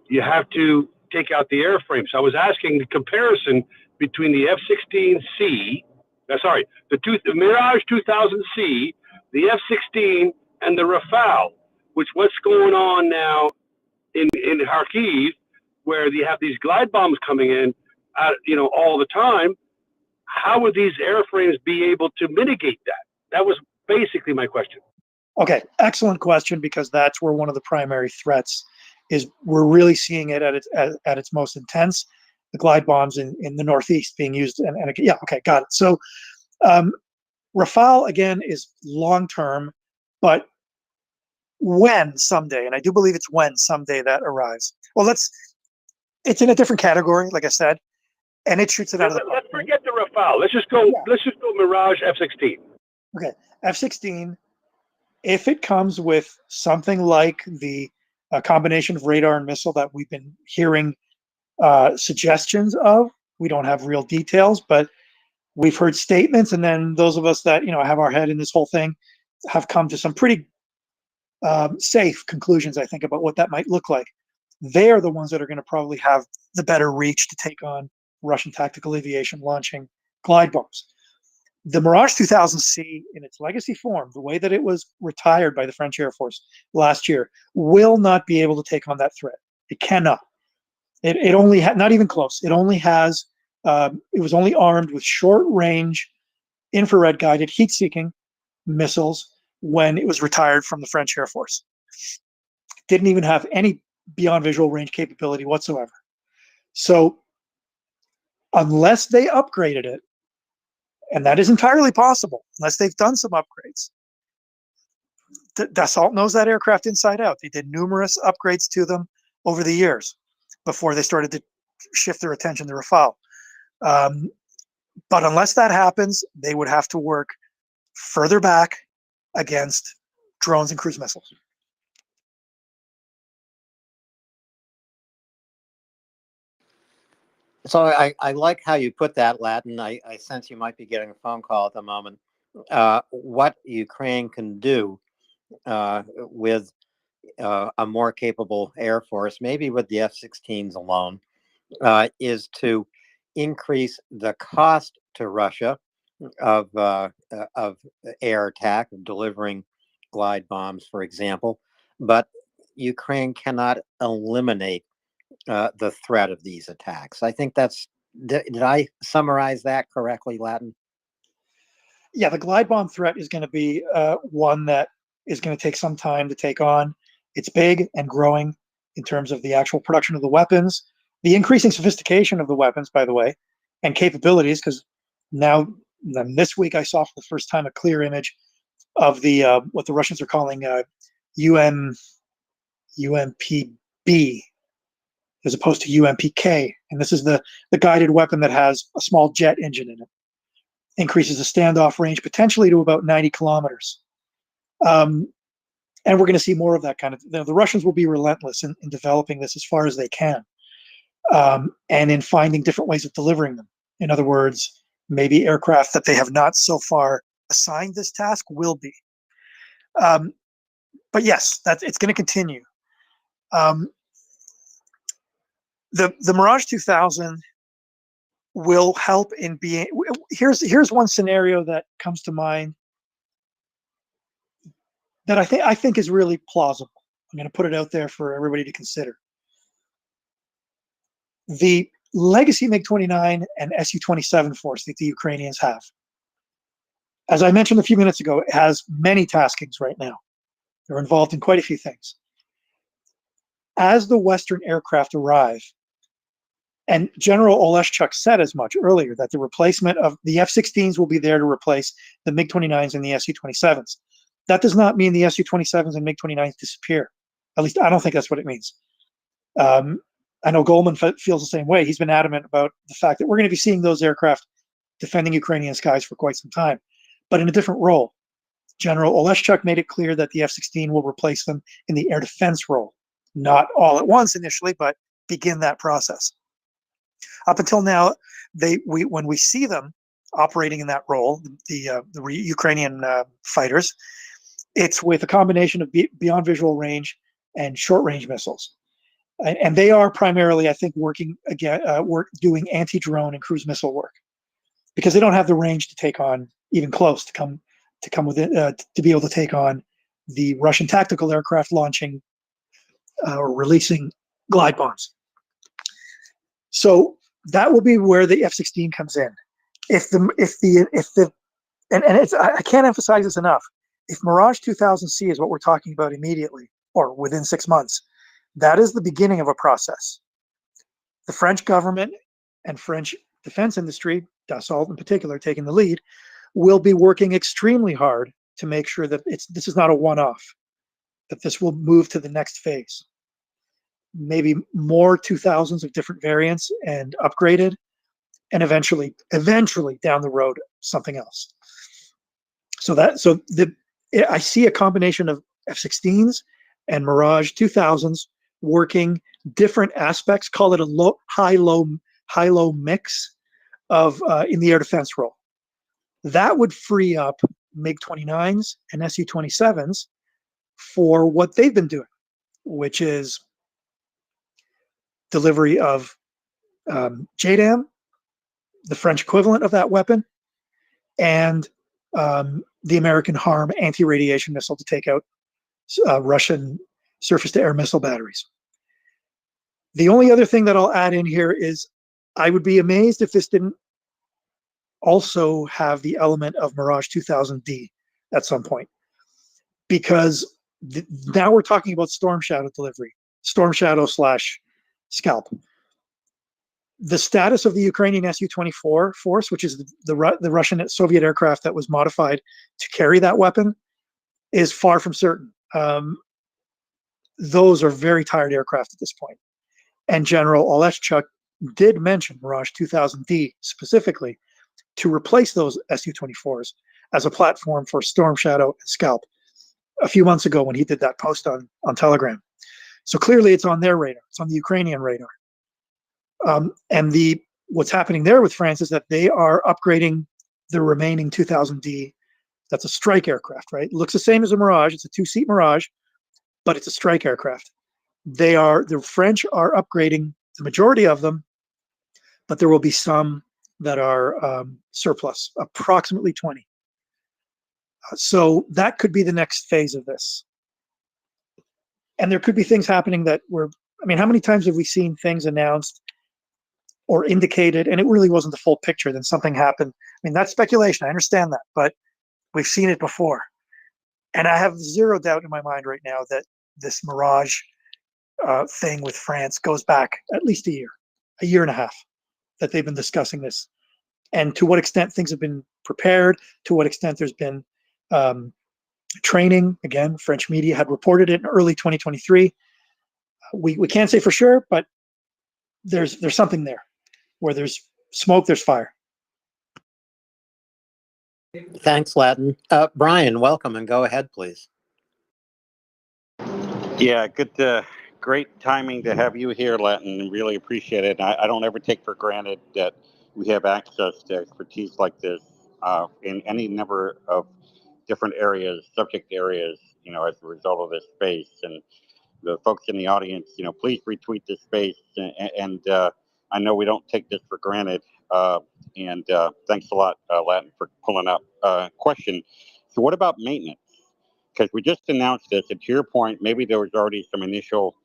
You have to take out the airframe. So I was asking the comparison between the F-16C, the Mirage 2000C, the F-16, and the Rafale, what's going on now in Kharkiv, where you have these glide bombs coming in, all the time. How would these airframes be able to mitigate that? That was basically my question. Okay, excellent question, because that's where one of the primary threats is. We're really seeing it at its most intense. The glide bombs in the Northeast being used, yeah, okay, got it. So Rafale, again, is long-term, but when someday, and I do believe it's when someday that arrives. Well, it's in a different category, like I said, and it shoots it out of the park. Let's forget the Rafale. Let's just go Mirage F-16. Okay, F-16, if it comes with something like the combination of radar and missile that we've been hearing suggestions of, we don't have real details, but we've heard statements, and then those of us that have our head in this whole thing have come to some pretty safe conclusions, I think, about what that might look like. They are the ones that are going to probably have the better reach to take on Russian tactical aviation launching glide bombs. The Mirage 2000C, in its legacy form, the way that it was retired by the French Air Force last year, will not be able to take on that threat. It cannot. It only had, not even close. It only has, it was only armed with short-range, infrared-guided, heat-seeking missiles when it was retired from the French Air Force. Didn't even have any beyond visual range capability whatsoever. So unless they upgraded it, and that is entirely possible, unless they've done some upgrades, Dassault knows that aircraft inside out. They did numerous upgrades to them over the years before they started to shift their attention to Rafale. But unless that happens, they would have to work further back against drones and cruise missiles. So I like how you put that, Latin. I sense you might be getting a phone call at the moment. What Ukraine can do with a more capable Air Force, maybe with the F-16s alone, is to increase the cost to Russia of air attack, of delivering glide bombs, for example. But Ukraine cannot eliminate the threat of these attacks. I think that's, did I summarize that correctly, Latin? Yeah, the glide bomb threat is going to be one that is going to take some time to take on. It's big and growing in terms of the actual production of the weapons, the increasing sophistication of the weapons, by the way, and capabilities, because now this week I saw for the first time a clear image of the what the Russians are calling UMPB as opposed to UMPK. And this is the guided weapon that has a small jet engine in it. Increases the standoff range potentially to about 90 kilometers. And we're going to see more of that kind of, the Russians will be relentless in developing this as far as they can, and in finding different ways of delivering them. In other words, maybe aircraft that they have not so far assigned this task will be. But yes, it's going to continue. The Mirage 2000 will help in being. Here's one scenario that comes to mind that I think is really plausible. I'm going to put it out there for everybody to consider. The legacy MiG-29 and Su-27 force that the Ukrainians have, as I mentioned a few minutes ago, it has many taskings right now. They're involved in quite a few things. As the Western aircraft arrive, and General Oleshchuk said as much earlier, that the replacement of the F-16s will be there to replace the MiG-29s and the Su-27s. That does not mean the Su-27s and MiG-29s disappear. At least I don't think that's what it means. I know Goldman feels the same way. He's been adamant about the fact that we're going to be seeing those aircraft defending Ukrainian skies for quite some time, but in a different role. General Oleshchuk made it clear that the F-16 will replace them in the air defense role. Not all at once initially, but begin that process. Up until now, when we see them operating in that role, the Ukrainian fighters, it's with a combination of beyond visual range and short range missiles, and they are primarily, I think, working again, doing anti-drone and cruise missile work, because they don't have the range to take on even close to come within to be able to take on the Russian tactical aircraft launching or releasing glide bombs. So that will be where the F-16 comes in. And it's, I can't emphasize this enough. If Mirage 2000C is what we're talking about immediately or within 6 months, that is the beginning of a process. The French government and French defense industry, Dassault in particular, taking the lead, will be working extremely hard to make sure that this is not a one-off, that this will move to the next phase. Maybe more 2000s of different variants and upgraded, and eventually down the road, something else. I see a combination of F-16s and Mirage 2000s working different aspects, call it a high-low mix of in the air defense role. That would free up MiG-29s and Su-27s for what they've been doing, which is delivery of JDAM, the French equivalent of that weapon, and the American HARM anti-radiation missile to take out Russian surface-to-air missile batteries. The only other thing that I'll add in here is I would be amazed if this didn't also have the element of Mirage 2000D at some point, because now we're talking about Storm Shadow delivery. Storm Shadow / Scalp. The status of the Ukrainian Su-24 force, which is the Russian Soviet aircraft that was modified to carry that weapon, is far from certain. Those are very tired aircraft at this point. And General Oleshchuk did mention Mirage 2000D specifically to replace those Su-24s as a platform for Storm Shadow and Scalp a few months ago when he did that post on Telegram. So clearly it's on their radar. It's on the Ukrainian radar. And what's happening there with France is that they are upgrading the remaining 2000D. That's a strike aircraft, right? It looks the same as a Mirage. It's a two-seat Mirage, but it's a strike aircraft. The French are upgrading the majority of them, but there will be some that are surplus, approximately 20. So that could be the next phase of this. And there could be things happening that how many times have we seen things announced or indicated, and it really wasn't the full picture, then something happened? I mean, that's speculation. I understand that, but we've seen it before. And I have zero doubt in my mind right now that this Mirage thing with France goes back at least a year and a half, that they've been discussing this. And to what extent things have been prepared, to what extent there's been training. Again, French media had reported it in early 2023. We can't say for sure, but there's something there. Where there's smoke, there's fire. Thanks, Latin. Brian, welcome, and go ahead, please. Yeah, great timing to have you here, Latin. Really appreciate it. I don't ever take for granted that we have access to expertise like this in any number of different areas, subject areas, as a result of this space. And the folks in the audience, please retweet this space. And I know we don't take this for granted. And thanks a lot, Latin, for pulling up. Question. So what about maintenance? Because we just announced this, and to your point, maybe there was already some initial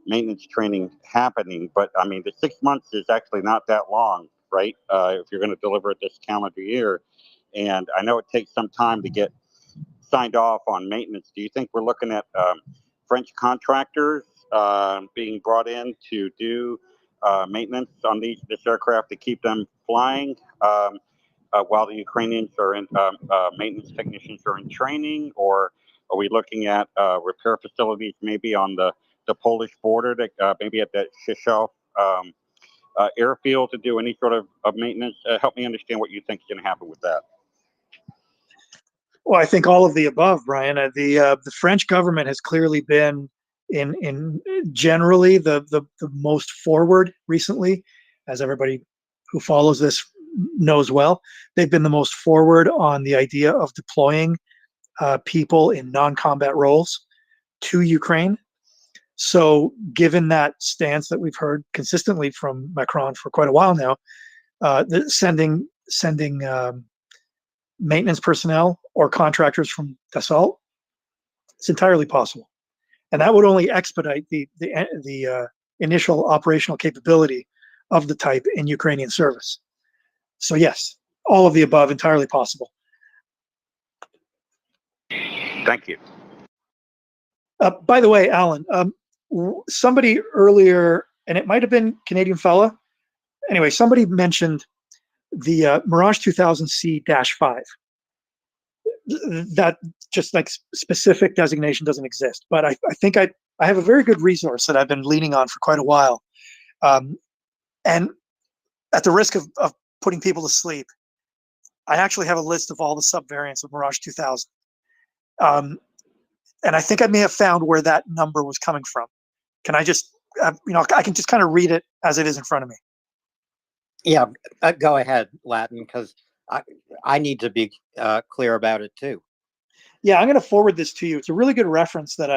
maintenance training happening, but I mean, the 6 months is actually not that long, right? If you're going to deliver it this calendar year. And I know it takes some time to get signed off on maintenance. Do you think we're looking at French contractors being brought in to do maintenance on this aircraft to keep them flying while the Ukrainians are in maintenance technicians are in training? Or are we looking at repair facilities maybe on the Polish border, maybe at that Shishov airfield to do any sort of maintenance? Help me understand what you think is going to happen with that. Well, I think all of the above, Brian. The French government has clearly been in generally the most forward recently, as everybody who follows this knows well. They've been the most forward on the idea of deploying people in non-combat roles to Ukraine. So given that stance that we've heard consistently from Macron for quite a while now, sending maintenance personnel or contractors from Dassault, it's entirely possible. And that would only expedite the initial operational capability of the type in Ukrainian service. So yes, all of the above, entirely possible. Thank you. By the way, Alan, somebody earlier, and it might have been Canadian fella. Anyway, somebody mentioned the Mirage 2000C-5. That just like specific designation doesn't exist. But I think I have a very good resource that I've been leaning on for quite a while. And at the risk of putting people to sleep, I actually have a list of all the subvariants of Mirage 2000. And I think I may have found where that number was coming from. Can I just, I can just kind of read it as it is in front of me. Yeah, go ahead, Latin, because I need to be clear about it too. Yeah, I'm going to forward this to you. It's a really good reference that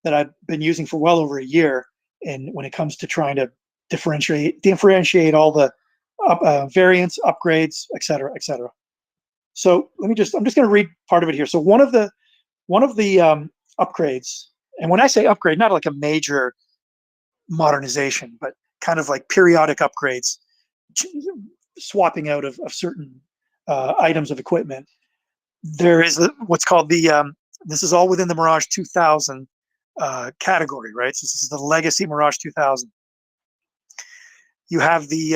I've been using for well over a year, and when it comes to trying to differentiate all the variants, upgrades, et cetera, et cetera. So I'm just going to read part of it here. So one of the upgrades, and when I say upgrade, not like a major modernization, but kind of like periodic upgrades, swapping out of certain items of equipment. There is what's called the, this is all within the Mirage 2000 category, right? So this is the legacy Mirage 2000. You have the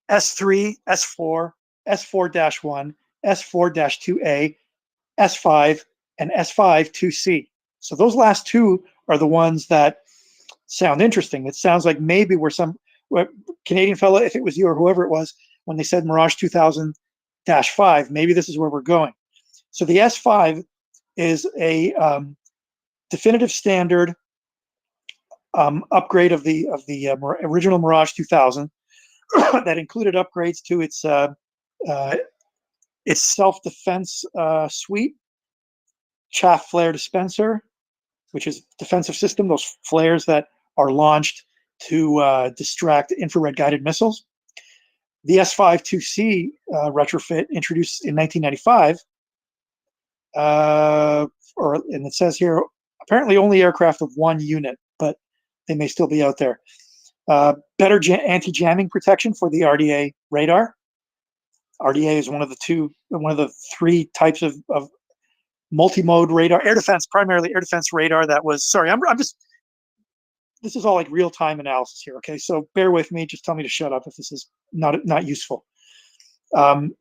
S3, S4, S4-1, S4-2A, S5, and S5 2C. So those last two are the ones that sound interesting. It sounds like maybe we're some Canadian fella, if it was you or whoever it was, when they said Mirage 2000-5, maybe this is where we're going. So the S5 is a definitive standard upgrade of the original Mirage 2000 that included upgrades to its self-defense suite, chaff flare dispenser, which is defensive system, those flares that are launched to distract infrared guided missiles. The S5 2C retrofit introduced in 1995, and it says here, apparently only aircraft of one unit, but they may still be out there. Better anti-jamming protection for the RDA radar. RDA is one of the three types of multi-mode radar, primarily air defense radar that was, sorry, I'm just, this is all like real-time analysis here, okay? So bear with me, just tell me to shut up if this is not useful. And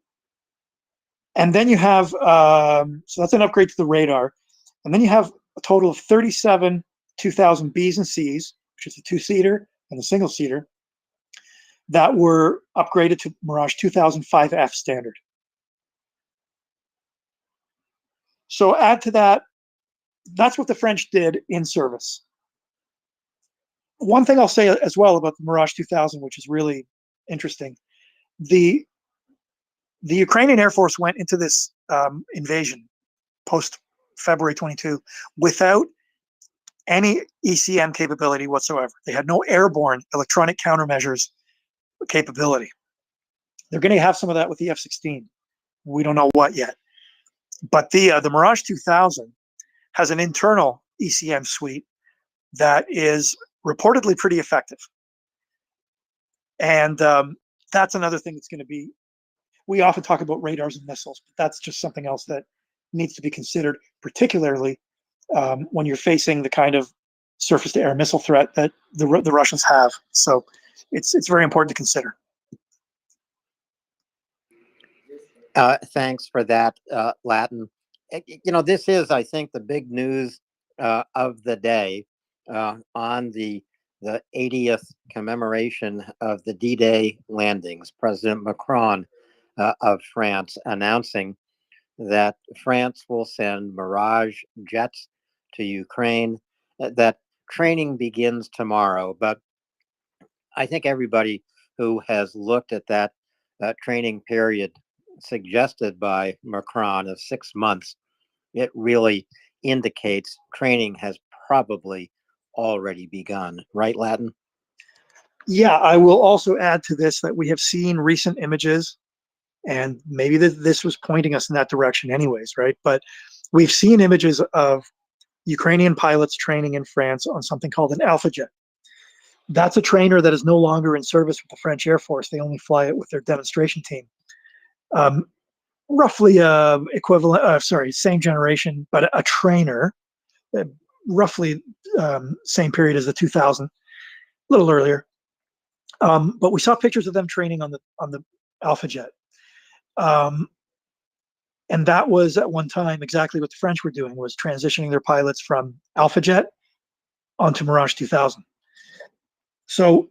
then you have, so that's an upgrade to the radar. And then you have a total of 37 2000 Bs and Cs, which is the two-seater and the single-seater, that were upgraded to Mirage 2005F standard. So add to that, that's what the French did in service. One thing I'll say as well about the Mirage 2000, which is really interesting, the Ukrainian Air Force went into this invasion post-February 22 without any ECM capability whatsoever. They had no airborne electronic countermeasures capability. They're going to have some of that with the F-16. We don't know what yet. But the Mirage 2000 has an internal ECM suite that is reportedly pretty effective. And that's another thing that's going to be, we often talk about radars and missiles, but that's just something else that needs to be considered, particularly when you're facing the kind of surface-to-air missile threat that the Russians have. So it's very important to consider. Thanks for that, Latin. You know, this is, I think, the big news of the day on the 80th commemoration of the D-Day landings. President Macron of France announcing that France will send Mirage jets to Ukraine, that training begins tomorrow. But I think everybody who has looked at that training period suggested by Macron of 6 months, it really indicates training has probably already begun. Right, Latin? Yeah, I will also add to this that we have seen recent images, and maybe this was pointing us in that direction anyways, right? But we've seen images of Ukrainian pilots training in France on something called an Alpha Jet. That's a trainer that is no longer in service with the French Air Force. They only fly it with their demonstration team. Roughly equivalent, same generation, but a trainer, roughly same period as the 2000, a little earlier. But we saw pictures of them training on the Alpha Jet. And that was at one time exactly what the French were doing, was transitioning their pilots from Alpha Jet onto Mirage 2000. So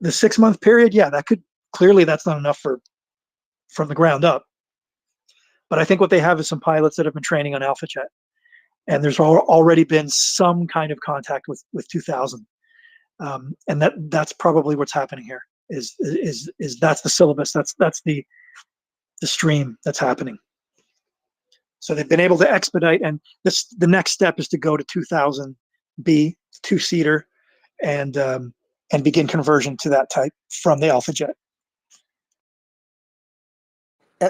the 6 month period, yeah, that could, clearly that's not enough from the ground up. But I think what they have is some pilots that have been training on Alpha Jet. And there's already been some kind of contact with 2000. And that's probably what's happening here, is that's the syllabus, that's the stream that's happening. So they've been able to expedite, and the next step is to go to 2000B, two-seater, and begin conversion to that type from the Alpha Jet.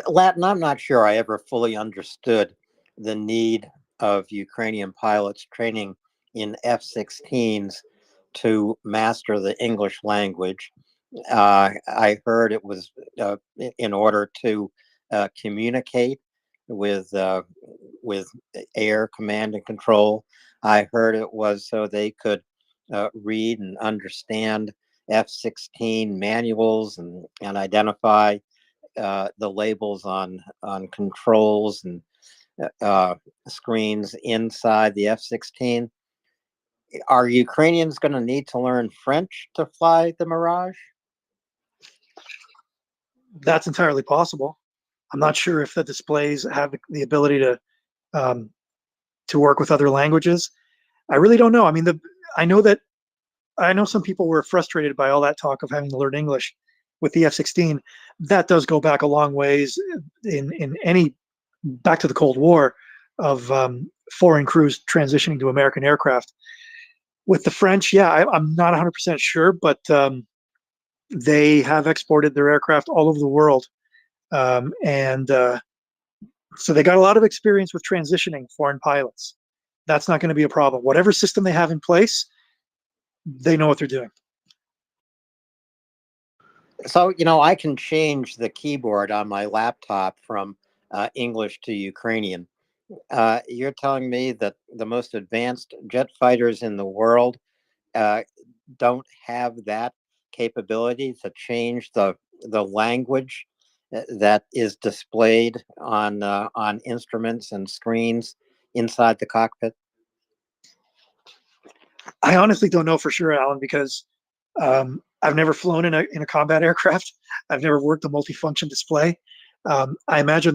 Latin, I'm not sure I ever fully understood the need of Ukrainian pilots training in F-16s to master the English language. I heard it was in order to communicate with with air command and control. I heard it was so they could read and understand F-16 manuals and identify the labels on controls and screens inside the F-16. Are Ukrainians going to need to learn French to fly the Mirage? That's entirely possible. I'm not sure if the displays have the ability to work with other languages. I really don't know. I mean, I know some people were frustrated by all that talk of having to learn English with the F-16. That does go back a long ways back to the Cold War of foreign crews transitioning to American aircraft. With the French, yeah, I'm not 100% sure, but they have exported their aircraft all over the world. So they got a lot of experience with transitioning foreign pilots. That's not going to be a problem. Whatever system they have in place, they know what they're doing. So, I can change the keyboard on my laptop from English to Ukrainian. You're telling me that the most advanced jet fighters in the world don't have that capability to change the language that is displayed on instruments and screens inside the cockpit? I honestly don't know for sure, Alan, because I've never flown in a combat aircraft. I've never worked a multifunction display. I imagine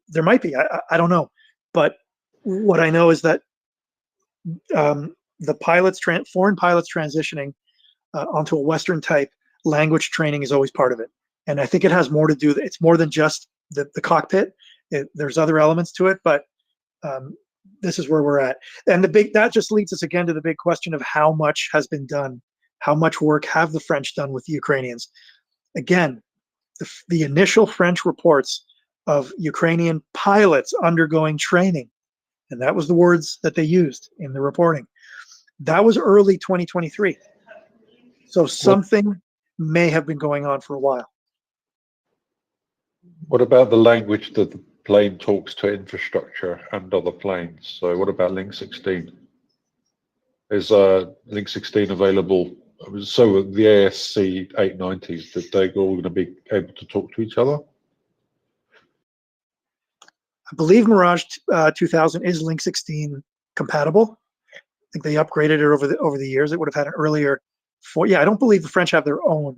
there might be. I don't know, but what I know is that the foreign pilots transitioning onto a Western type language training is always part of it, and I think it has more to do. It's more than just the cockpit. There's other elements to it, but this is where we're at. And that just leads us again to the big question of how much has been done. How much work have the French done with the Ukrainians? Again, the initial French reports of Ukrainian pilots undergoing training, and that was the words that they used in the reporting. That was early 2023. So something may have been going on for a while. What about the language that the plane talks to infrastructure and other planes? So what about Link 16? Is Link 16 available? So the ASC 890s, that they're all going to be able to talk to each other? I believe Mirage 2000 is Link 16 compatible. I think they upgraded it over the years. It would have had an earlier. I don't believe the French have their own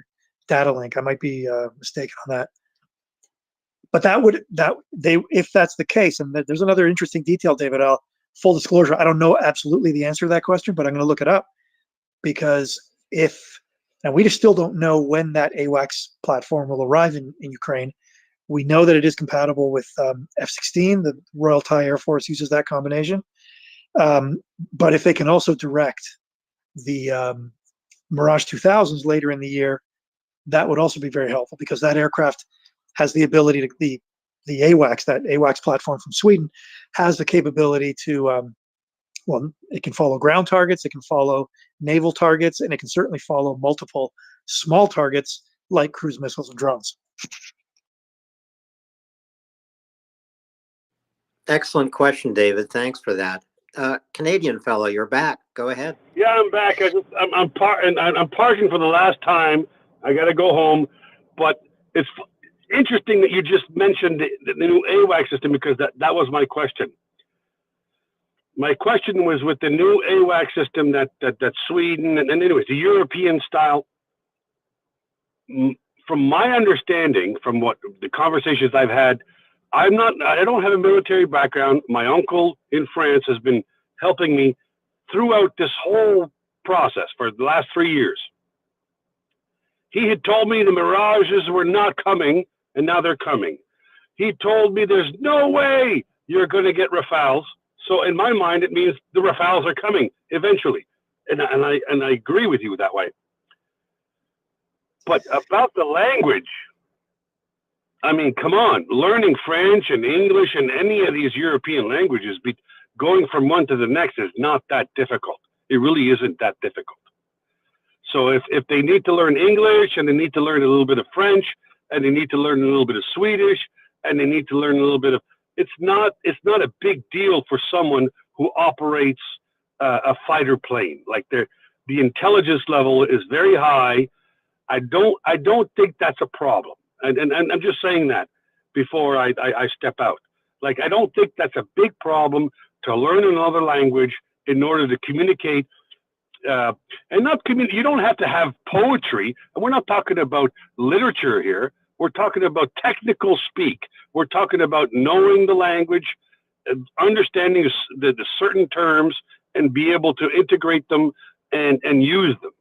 data link. I might be mistaken on that. But if that's the case, and there's another interesting detail, David. Full disclosure, I don't know absolutely the answer to that question, but I'm going to look it up, because and we just still don't know when that AWACS platform will arrive in Ukraine. We know that it is compatible with F-16. The Royal Thai Air Force uses that combination. But if they can also direct the Mirage 2000s later in the year, that would also be very helpful, because that aircraft has the ability to, the AWACS, that AWACS platform from Sweden, has the capability to, it can follow ground targets, it can follow naval targets, and it can certainly follow multiple small targets like cruise missiles and drones. Excellent question, David. Thanks for that. Canadian fellow, you're back. Go ahead. Yeah, I'm back. I'm parking for the last time. I got to go home, but it's interesting that you just mentioned the new AWACS system, because that was my question. My question was with the new AWACS system that Sweden and anyways, the European style. From my understanding, from what the conversations I've had, I don't have a military background. My uncle in France has been helping me throughout this whole process for the last 3 years. He had told me the Mirages were not coming, and now they're coming. He told me there's no way you're going to get Rafales. So in my mind, it means the Rafales are coming eventually. And I agree with you that way. But about the language, I mean, come on, learning French and English and any of these European languages, going from one to the next is not that difficult. It really isn't that difficult. So if they need to learn English, and they need to learn a little bit of French, and they need to learn a little bit of Swedish, and they need to learn a little bit of it's not a big deal for someone who operates a fighter plane. Like the intelligence level is very high. I don't think that's a problem. And I'm just saying that before I step out. Like, I don't think that's a big problem to learn another language in order to communicate. And not communicate. You don't have to have poetry. And we're not talking about literature here. We're talking about technical speak. We're talking about knowing the language, understanding the certain terms, and be able to integrate them and use them.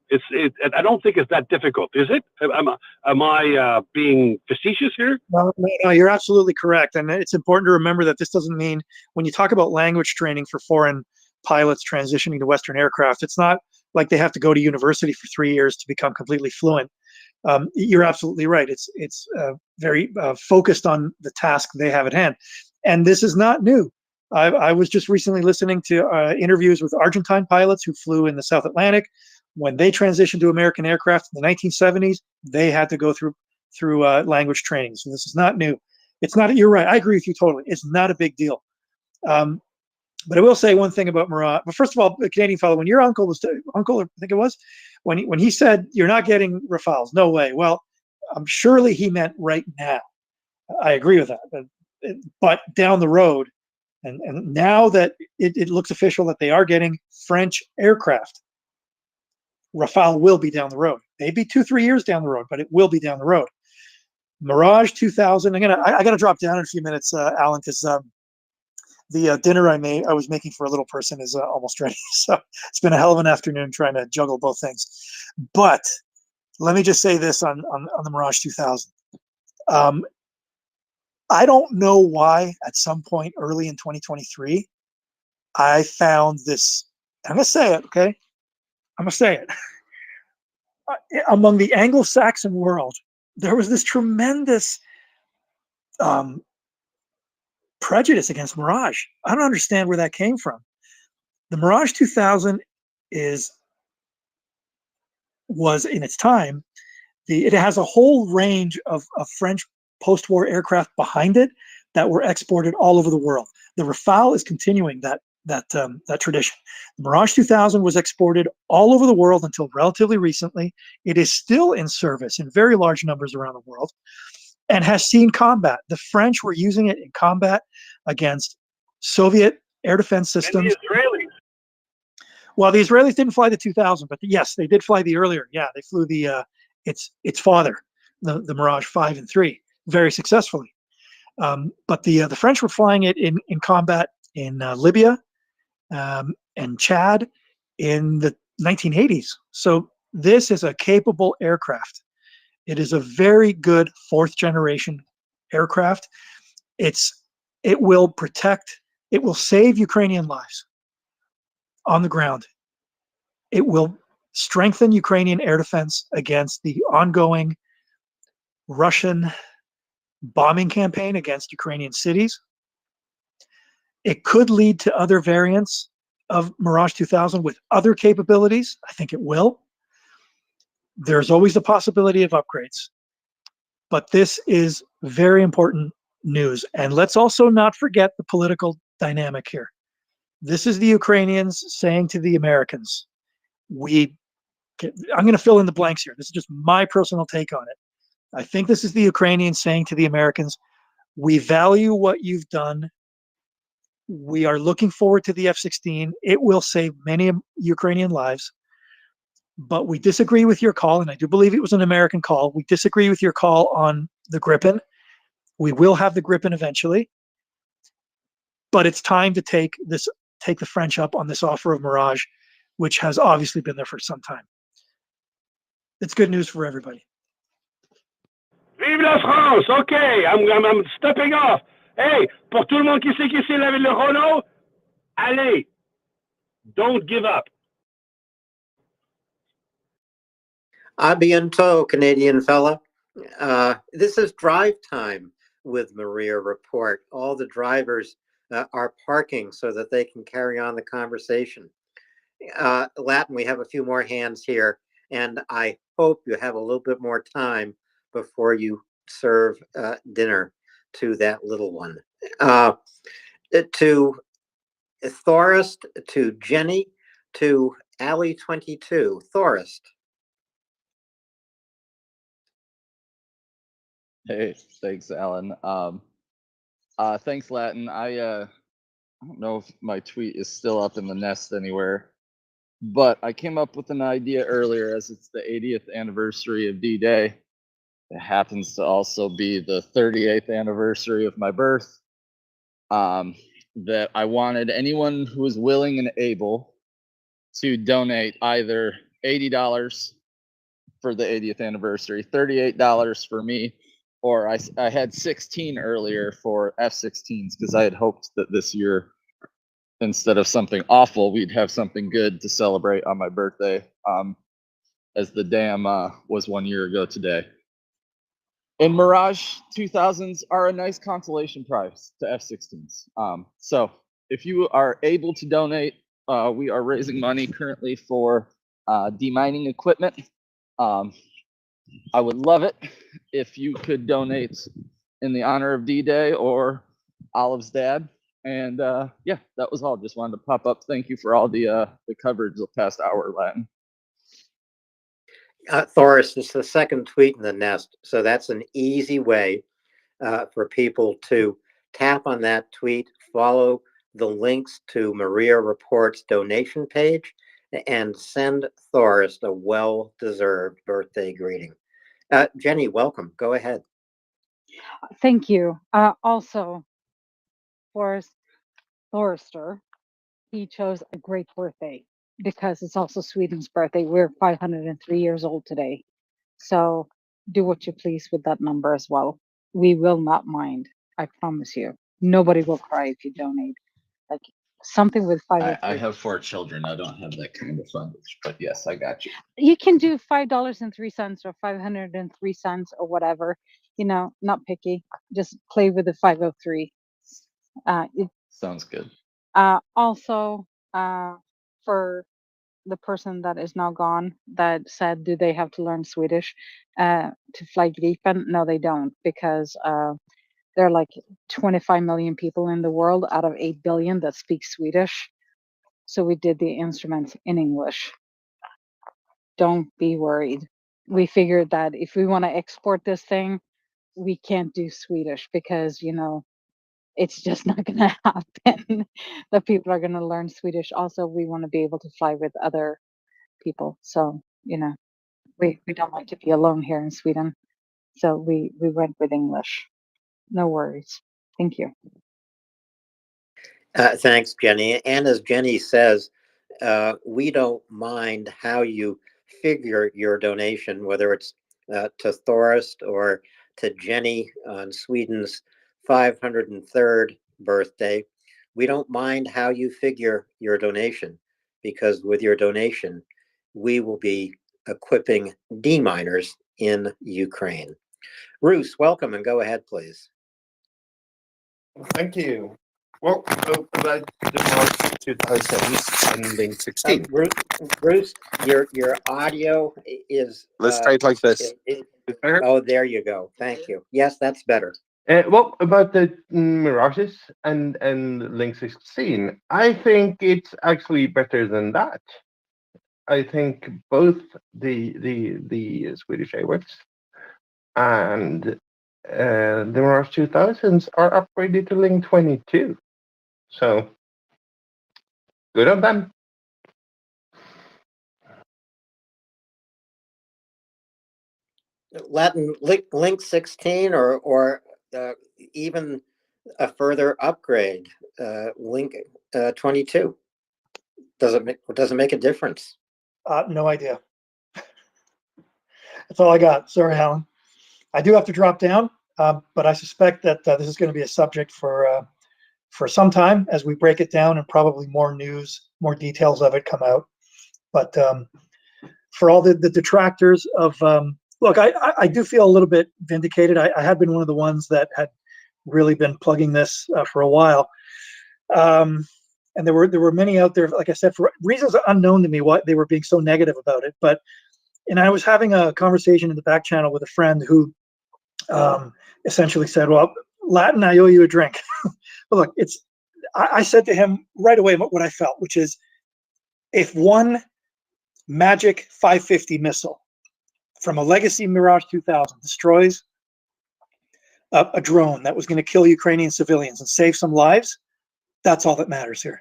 I don't think it's that difficult, is it? Am I being facetious here? No, you're absolutely correct. And it's important to remember that this doesn't mean, when you talk about language training for foreign pilots transitioning to Western aircraft, it's not like they have to go to university for 3 years to become completely fluent. You're absolutely right. It's very focused on the task they have at hand. And this is not new. I was just recently listening to interviews with Argentine pilots who flew in the South Atlantic. When they transitioned to American aircraft in the 1970s, they had to go through language training. So this is not new. It's not. You're right. I agree with you totally. It's not a big deal. But I will say one thing about Mirage. But first of all, the Canadian fellow, when your uncle, I think it was, when he said you're not getting Rafales, no way. Well, surely he meant right now. I agree with that. But down the road, and now that it looks official that they are getting French aircraft, Rafale will be down the road. Maybe 2-3 years down the road, but it will be down the road. Mirage 2000. I gotta drop down in a few minutes, Alan, because the dinner I was making for a little person is almost ready. So it's been a hell of an afternoon trying to juggle both things. But let me just say this on the Mirage 2000. I don't know why at some point early in 2023, I found this, I'm going to say it, okay? I'm going to say it. Among the Anglo-Saxon world, there was this tremendous prejudice against Mirage. I don't understand where that came from. The Mirage 2000 was in its time, it has a whole range of French post-war aircraft behind it that were exported all over the world. The Rafale is continuing that tradition. The Mirage 2000 was exported all over the world until relatively recently. It is still in service in very large numbers around the world and has seen combat. The French were using it in combat against Soviet air defense systems. And the Israelis. Well, the Israelis didn't fly the 2000, but yes, they did fly the earlier. Yeah, they flew its father, the Mirage 5 and 3, very successfully. But the French were flying it in combat in Libya and Chad in the 1980s. So this is a capable aircraft. It is a very good fourth generation aircraft. It will protect, it will save Ukrainian lives on the ground. It will strengthen Ukrainian air defense against the ongoing Russian bombing campaign against Ukrainian cities. It could lead to other variants of Mirage 2000 with other capabilities. I think it will. There's always the possibility of upgrades. But this is very important news. And let's also not forget the political dynamic here. This is the Ukrainians saying to the Americans, I'm going to fill in the blanks here. This is just my personal take on it. I think this is the Ukrainians saying to the Americans, we value what you've done. We are looking forward to the F-16. It will save many Ukrainian lives. But we disagree with your call, and I do believe it was an American call. We disagree with your call on the Gripen. We will have the Gripen eventually. But it's time to take the French up on this offer of Mirage, which has obviously been there for some time. It's good news for everybody. Vive la France! Okay, I'm stepping off. Hey, pour tout le monde qui sait laver le Renault, allez, don't give up. A bientôt, Canadian fella. This is drive time with MriyaReport. All the drivers are parking so that they can carry on the conversation. Latin, we have a few more hands here, and I hope you have a little bit more time before you serve dinner to that little one. To Thorist, to Jenny, to Allie22. Thorist. Hey, thanks, Alan. Thanks, Latin. I don't know if my tweet is still up in the nest anywhere, but I came up with an idea earlier as it's the 80th anniversary of D-Day. It happens to also be the 38th anniversary of my birth. That I wanted anyone who was willing and able to donate either $80 for the 80th anniversary, $38 for me, or I had 16 earlier for F-16s because I had hoped that this year, instead of something awful, we'd have something good to celebrate on my birthday, as the dam was 1 year ago today. And Mirage 2000s are a nice consolation prize to F-16s. So if you are able to donate, we are raising money currently for demining equipment. I would love it if you could donate in the honor of D-Day or Olive's dad. And yeah, that was all. Just wanted to pop up. Thank you for all the coverage the past hour, Latin. Thoris, it's the second tweet in the nest, so that's an easy way for people to tap on that tweet, follow the links to MriyaReport's donation page, and send Thoris a well-deserved birthday greeting. Jenny, welcome. Go ahead. Thank you. Also, Forrester, he chose a great birthday because it's also Sweden's birthday. We're 503 years old today. So do what you please with that number as well. We will not mind. I promise you. Nobody will cry if you donate. Like something with I have 4 children. I don't have that kind of funding, but yes, I got you. You can do $5.03 or 503 cents or whatever. You know, not picky. Just play with the 503. Sounds good. Also, for the person that is now gone that said, do they have to learn Swedish to fly Gripen? No, they don't, because there are like 25 million people in the world out of 8 billion that speak Swedish. So we did the instruments in English. Don't be worried. We figured that if we want to export this thing, we can't do Swedish because, you know, it's just not going to happen that people are going to learn Swedish. Also, we want to be able to fly with other people. So, you know, we don't like to be alone here in Sweden. So we went with English. No worries. Thank you. Thanks, Jenny. And as Jenny says, we don't mind how you figure your donation, whether it's to Thorist or to Jenny on Sweden's 503rd birthday. We don't mind how you figure your donation, because with your donation, we will be equipping deminers in Ukraine. Bruce, welcome, and go ahead, please. Thank you. Well, about the March 2000 and link 16. Bruce, your audio is. Let's try it like this. Oh, there you go. Thank you. Yes, that's better. Well, about the Mirages and link 16, I think it's actually better than that. I think both the Swedish AWACS and the Mirage 2000s are upgraded to link 22. So good on them. Latin link 16 or even a further upgrade, link 22. Does it make a difference? No idea. That's all I got. Sorry, Alan. I do have to drop down, but I suspect that this is going to be a subject for some time as we break it down, and probably more news, more details of it come out. But for all the detractors of, look, I do feel a little bit vindicated. I had been one of the ones that had really been plugging this for a while. And there were many out there, like I said, for reasons unknown to me, why they were being so negative about it. And I was having a conversation in the back channel with a friend who essentially said, well, Latin, I owe you a drink. But look, I said to him right away what I felt, which is if one Magic 550 missile from a legacy Mirage 2000 destroys a drone that was going to kill Ukrainian civilians and save some lives, that's all that matters here.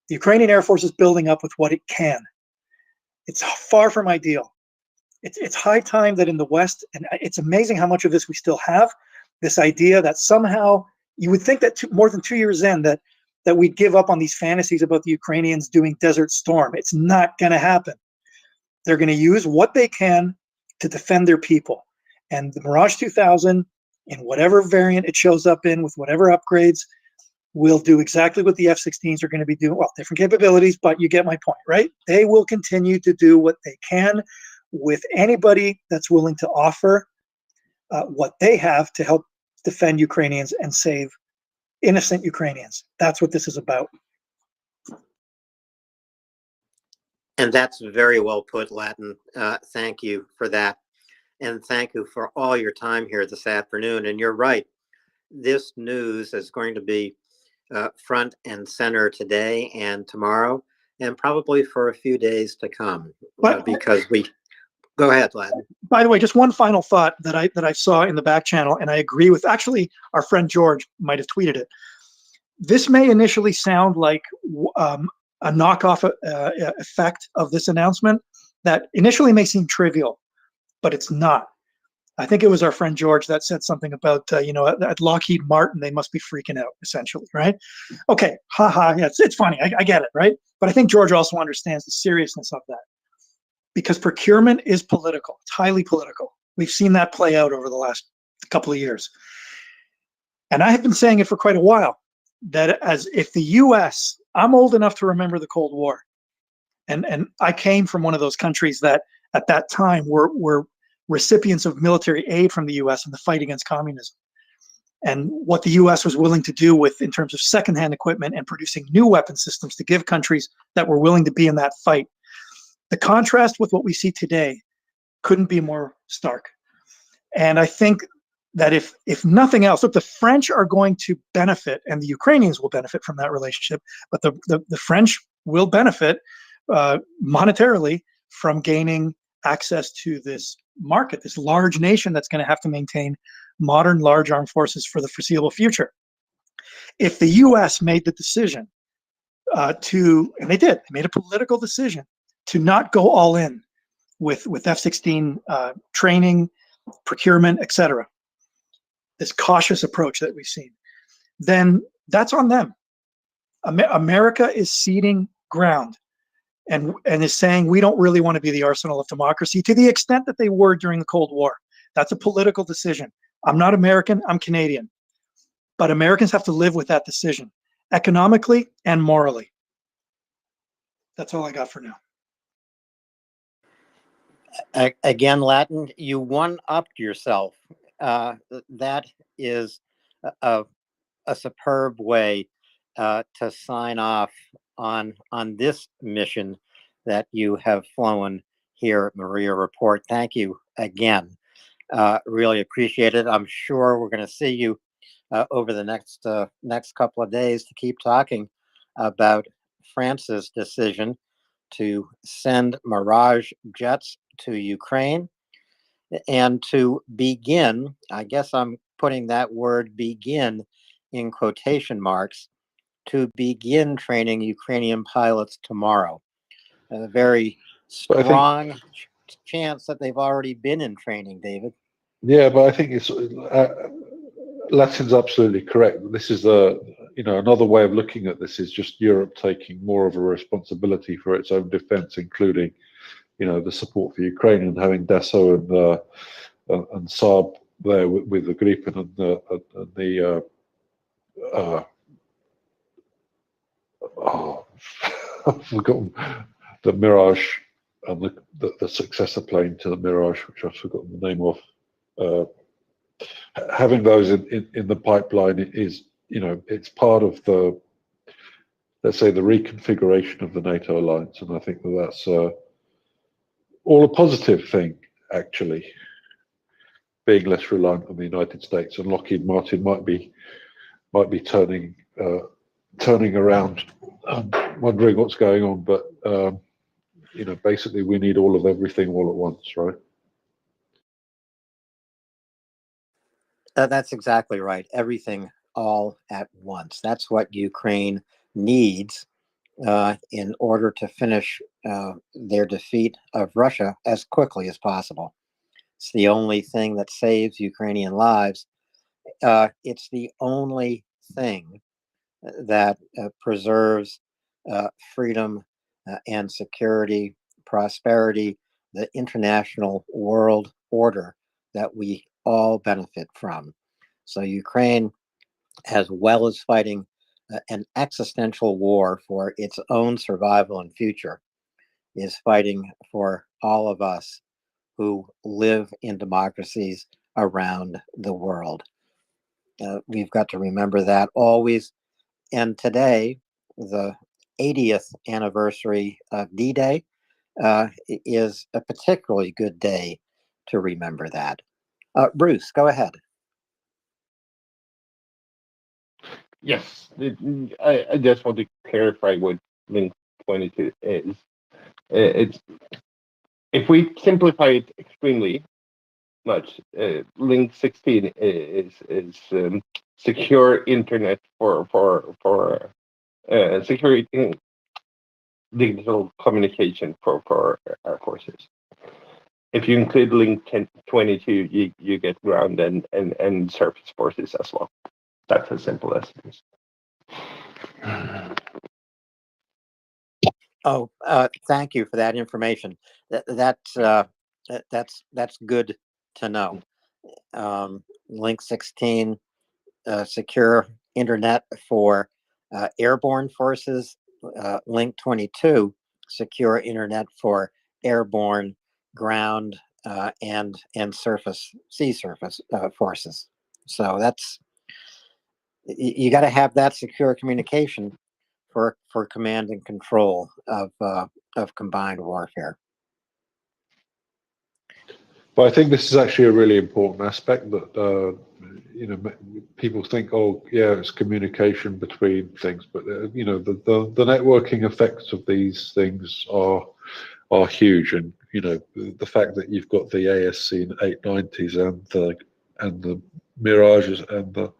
The Ukrainian Air Force is building up with what it can. It's far from ideal. It's high time that in the West, and it's amazing how much of this we still have, this idea that somehow you would think that more than 2 years in that we'd give up on these fantasies about the Ukrainians doing Desert Storm. It's not going to happen. They're going to use what they can to defend their people. And the Mirage 2000, in whatever variant it shows up in with whatever upgrades, will do exactly what the F-16s are going to be doing. Well, different capabilities, but you get my point, right? They will continue to do what they can with anybody that's willing to offer what they have to help defend Ukrainians and save innocent Ukrainians. That's what this is about. And that's very well put, Latin. Thank you for that. And thank you for all your time here this afternoon. And you're right. This news is going to be front and center today and tomorrow, and probably for a few days to come, because we go ahead, Latin. By the way, just one final thought that I saw in the back channel, and I agree with, actually, our friend George might have tweeted it. This may initially sound like a knockoff effect of this announcement that initially may seem trivial, but it's not. I think it was our friend George that said something about, at Lockheed Martin, they must be freaking out, essentially, right? Okay, haha, yeah, it's funny, I get it, right? But I think George also understands the seriousness of that, because procurement is political. It's highly political. We've seen that play out over the last couple of years. And I have been saying it for quite a while, that as if the US, I'm old enough to remember the Cold War, and I came from one of those countries that at that time were recipients of military aid from the US in the fight against communism. And what the US was willing to do in terms of secondhand equipment and producing new weapon systems to give countries that were willing to be in that fight. The contrast with what we see today couldn't be more stark. And I think that if nothing else, look, the French are going to benefit and the Ukrainians will benefit from that relationship, but the French will benefit monetarily from gaining access to this market, this large nation that's going to have to maintain modern large armed forces for the foreseeable future. If the US made the decision and they made a political decision to not go all in with F-16 training, procurement, etc., this cautious approach that we've seen, then that's on them. America is ceding ground and is saying we don't really want to be the arsenal of democracy to the extent that they were during the Cold War. That's a political decision. I'm not American, I'm Canadian. But Americans have to live with that decision, economically and morally. That's all I got for now. Again, Latin, you one-upped yourself. That is a superb way to sign off on this mission that you have flown here at MriyaReport. Thank you again. Really appreciate it. I'm sure we're going to see you over the next couple of days to keep talking about France's decision to send Mirage jets to Ukraine and to begin, I guess I'm putting that word begin in quotation marks, to begin training Ukrainian pilots tomorrow. A very strong chance that they've already been in training, David. Yeah, but I think it's Latin's absolutely correct. This is another way of looking at this is just Europe taking more of a responsibility for its own defense, including, the support for Ukraine and having Dassault and Saab there with the Gripen and the I've forgotten the Mirage and the successor plane to the Mirage, which I've forgotten the name of. Having those in the pipeline is, it's part of the, let's say, the reconfiguration of the NATO alliance, and I think that's all a positive thing, actually. being less reliant on the United States, and Lockheed Martin might be turning around, wondering what's going on. But basically, we need all of everything all at once, right? That's exactly right. Everything all at once. That's what Ukraine needs in order to finish their defeat of Russia as quickly as possible. It's the only thing that saves Ukrainian lives. It's the only thing that preserves freedom and security, prosperity, the international world order that we all benefit from. So Ukraine, as well as fighting an existential war for its own survival and future, is fighting for all of us who live in democracies around the world. We've got to remember that always. And today, the 80th anniversary of D-Day, is a particularly good day to remember that. Bruce, go ahead. Yes, I just want to clarify what link 22 is. It's if we simplify it extremely much, link 16 is secure internet for security digital communication for our forces. If you include link 22, you get ground and surface forces as well. That's as simple as it is. Oh, thank you for that information. That's good to know. Link 16, secure internet for airborne forces. Link 22, secure internet for airborne, ground, and surface, sea surface forces. So that's you got to have that secure communication for command and control of combined warfare. But I think this is actually a really important aspect that people think, oh yeah, it's communication between things, but the networking effects of these things are huge, and the fact that you've got the ASC 890s and the Mirages and the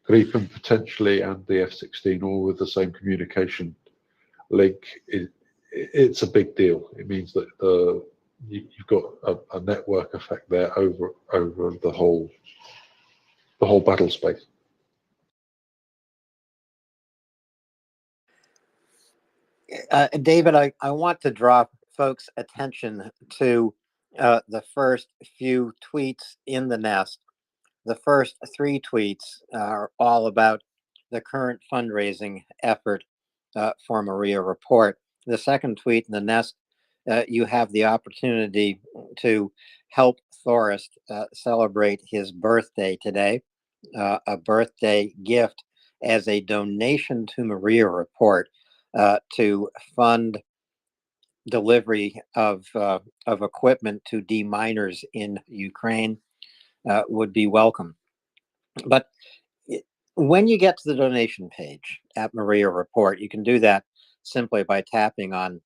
Gripen potentially and the F-16 all with the same communication link, it's a big deal. It means that you've got a network effect there over the whole battle space. David, I want to draw folks' attention to the first few tweets in the nest. The first 3 tweets are all about the current fundraising effort for MriyaReport. The second tweet in the nest, you have the opportunity to help Thorest celebrate his birthday today, a birthday gift as a donation to MriyaReport to fund delivery of equipment to deminers in Ukraine would be welcome. But when you get to the donation page at MriyaReport, you can do that simply by tapping on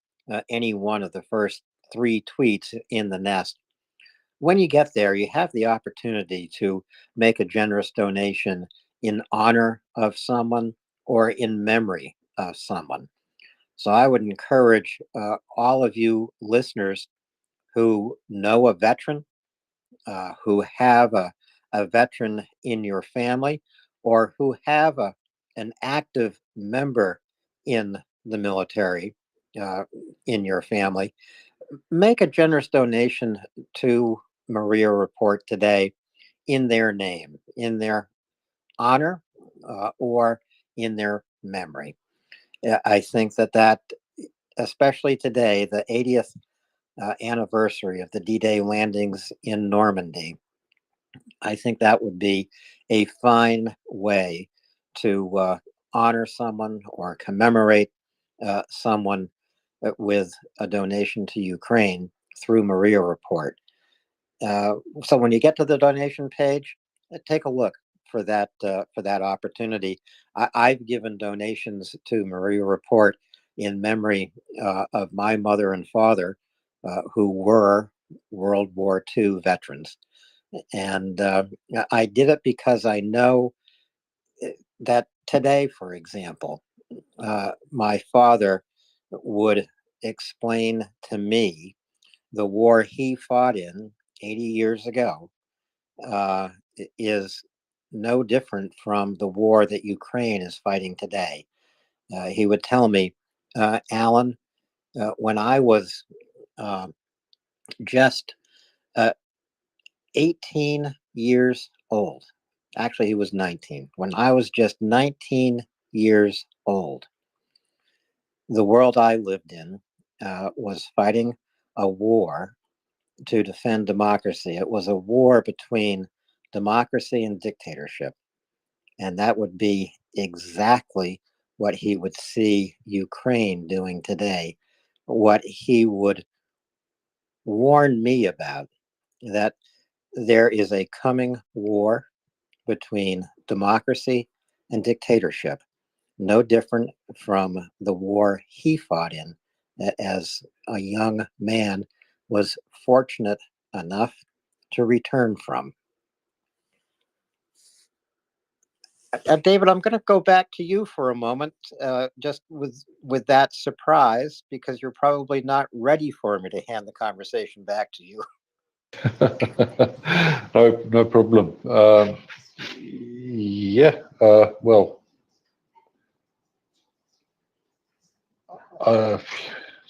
any one of the first 3 tweets in the nest. When you get there, you have the opportunity to make a generous donation in honor of someone or in memory of someone. So I would encourage all of you listeners who know a veteran, who have a veteran in your family, or who have an active member in the military in your family, make a generous donation to MriyaReport today in their name, in their honor, or in their memory. I think that especially today, the 80th anniversary of the D-Day landings in Normandy, I think that would be a fine way to honor someone or commemorate someone with a donation to Ukraine through MriyaReport. So when you get to the donation page, take a look for that opportunity. I've given donations to MriyaReport in memory of my mother and father, who were World War II veterans, and I did it because I know that today, for example, my father would explain to me the war he fought in 80 years ago is no different from the war that Ukraine is fighting today. He would tell me, Alan, when I was just 18 years old, actually, he was 19. When I was just 19 years old, the world I lived in was fighting a war to defend democracy. It was a war between democracy and dictatorship. And that would be exactly what he would see Ukraine doing today, what he would warn me about, that there is a coming war between democracy and dictatorship, no different from the war he fought in as a young man was fortunate enough to return from. David, I'm going to go back to you for a moment, just with that surprise, because you're probably not ready for me to hand the conversation back to you. No problem. Yeah, well,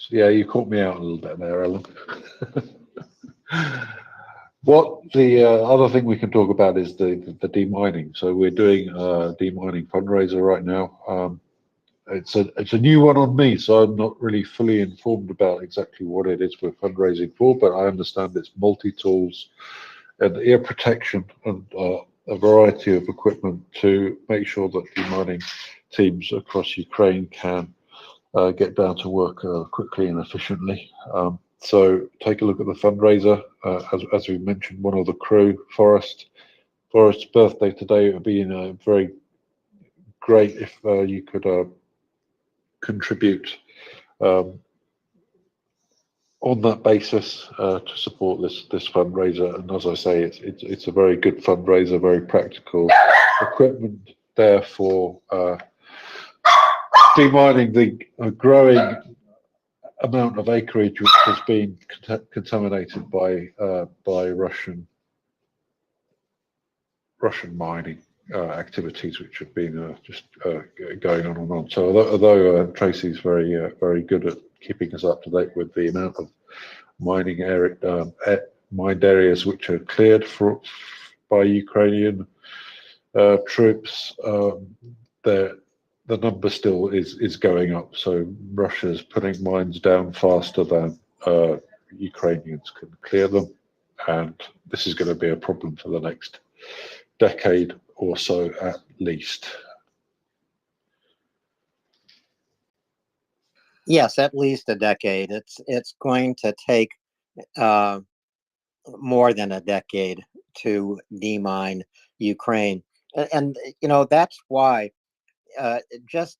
yeah, you caught me out a little bit there, Alan. What the other thing we can talk about is the demining. So we're doing a demining fundraiser right now. It's a new one on me, so I'm not really fully informed about exactly what it is we're fundraising for, but I understand it's multi-tools and ear protection and a variety of equipment to make sure that demining teams across Ukraine can get down to work quickly and efficiently. So take a look at the fundraiser. As we mentioned, one of the crew, Forrest's birthday today. It would be very great if you could contribute on that basis to support this fundraiser. And as I say, it's a very good fundraiser, very practical equipment there for demining the growing amount of acreage which has been contaminated by Russian mining activities, which have been just going on and on. So although Tracy's very good at keeping us up to date with the amount of mining mined areas which are cleared by Ukrainian troops, the number still is going up. So Russia's putting mines down faster than Ukrainians can clear them, and this is going to be a problem for the next decade or so at least. Yes, at least a decade. It's going to take more than a decade to demine Ukraine, and that's why just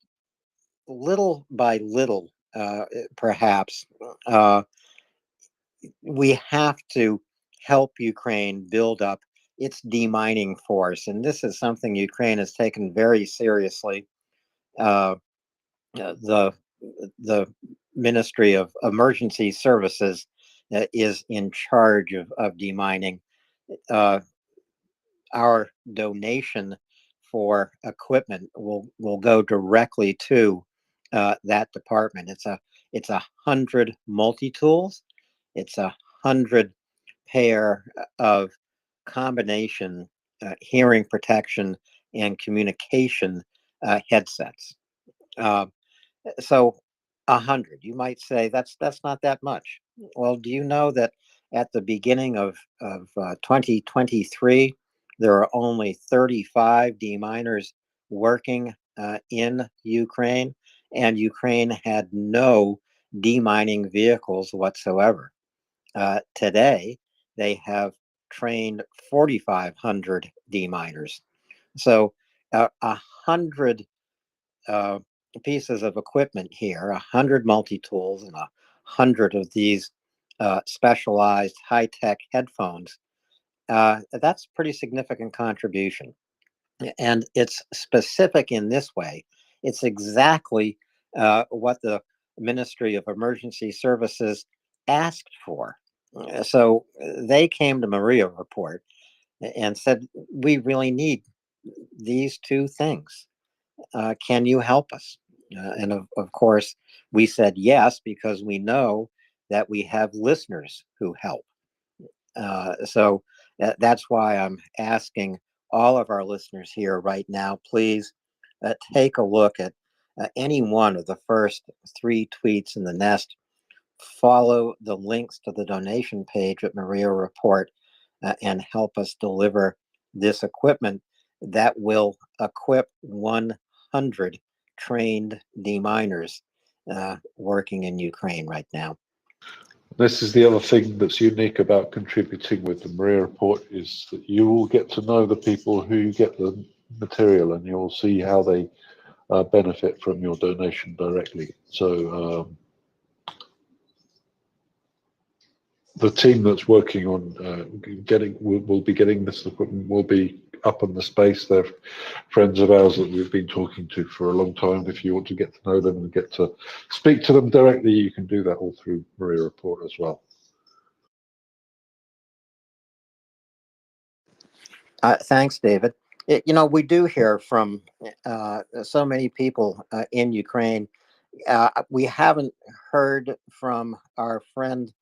little by little, perhaps, we have to help Ukraine build up its demining force, and this is something Ukraine has taken very seriously. The Ministry of Emergency Services is in charge of demining. Our donation for equipment will go directly to that department. It's 100 multi-tools. It's 100 pair of combination hearing protection and communication headsets. So 100, you might say that's not that much. Well, do you know that at the beginning of 2023, there are only 35 deminers working in Ukraine, and Ukraine had no demining vehicles whatsoever. Today, they have trained 4,500 deminers. So 100 pieces of equipment here, 100 multi-tools and 100 of these specialized high-tech headphones. That's a pretty significant contribution. And it's specific in this way. It's exactly what the Ministry of Emergency Services asked for. So they came to MriyaReport and said, we really need these two things. Can you help us? And of course, we said yes, because we know that we have listeners who help. So that's why I'm asking all of our listeners here right now, please take a look at any one of the first 3 tweets in the nest. Follow the links to the donation page at MriyaReport and help us deliver this equipment that will equip 100 trained deminers working in Ukraine right now. This is the other thing that's unique about contributing with the MriyaReport, is that you will get to know the people who get the material, and you'll see how they benefit from your donation directly. So the team that's working on will be getting this equipment will be up in the space. They're friends of ours that we've been talking to for a long time. If you want to get to know them and get to speak to them directly, you can do that all through MriyaReport as well. Thanks, David. We do hear from so many people in Ukraine. We haven't heard from our friend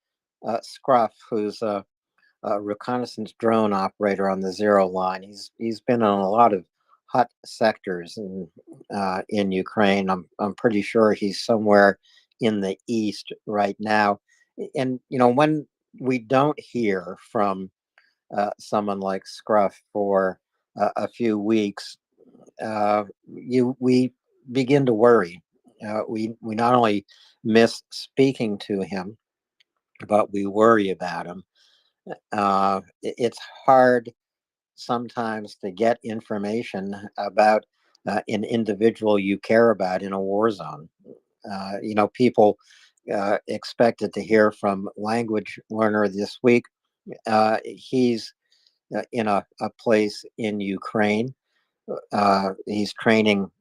Scruff, who's a reconnaissance drone operator on the Zero Line. He's been on a lot of hot sectors in Ukraine. I'm pretty sure he's somewhere in the east right now. And when we don't hear from someone like Scruff for a few weeks, we begin to worry. We not only miss speaking to him, but we worry about him. It's hard sometimes to get information about an individual you care about in a war zone. People expected to hear from language learner this week. He's in a place in Ukraine. He's training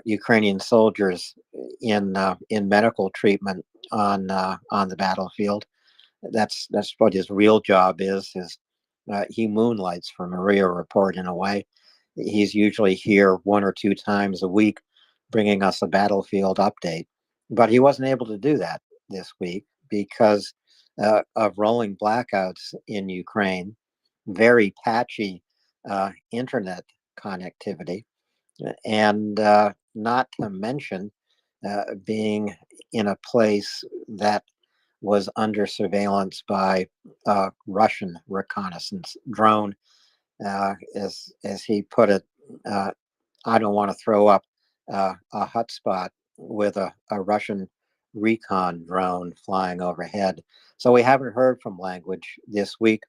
Ukrainian soldiers in medical treatment on the battlefield. That's what his real job is. He moonlights for MriyaReport in a way. He's usually here 1 or 2 times a week, bringing us a battlefield update. But he wasn't able to do that this week because of rolling blackouts in Ukraine, very patchy internet connectivity, and not to mention being in a place that was under surveillance by a Russian reconnaissance drone. As he put it, I don't want to throw up a hotspot with a Russian recon drone flying overhead. So we haven't heard from language this week.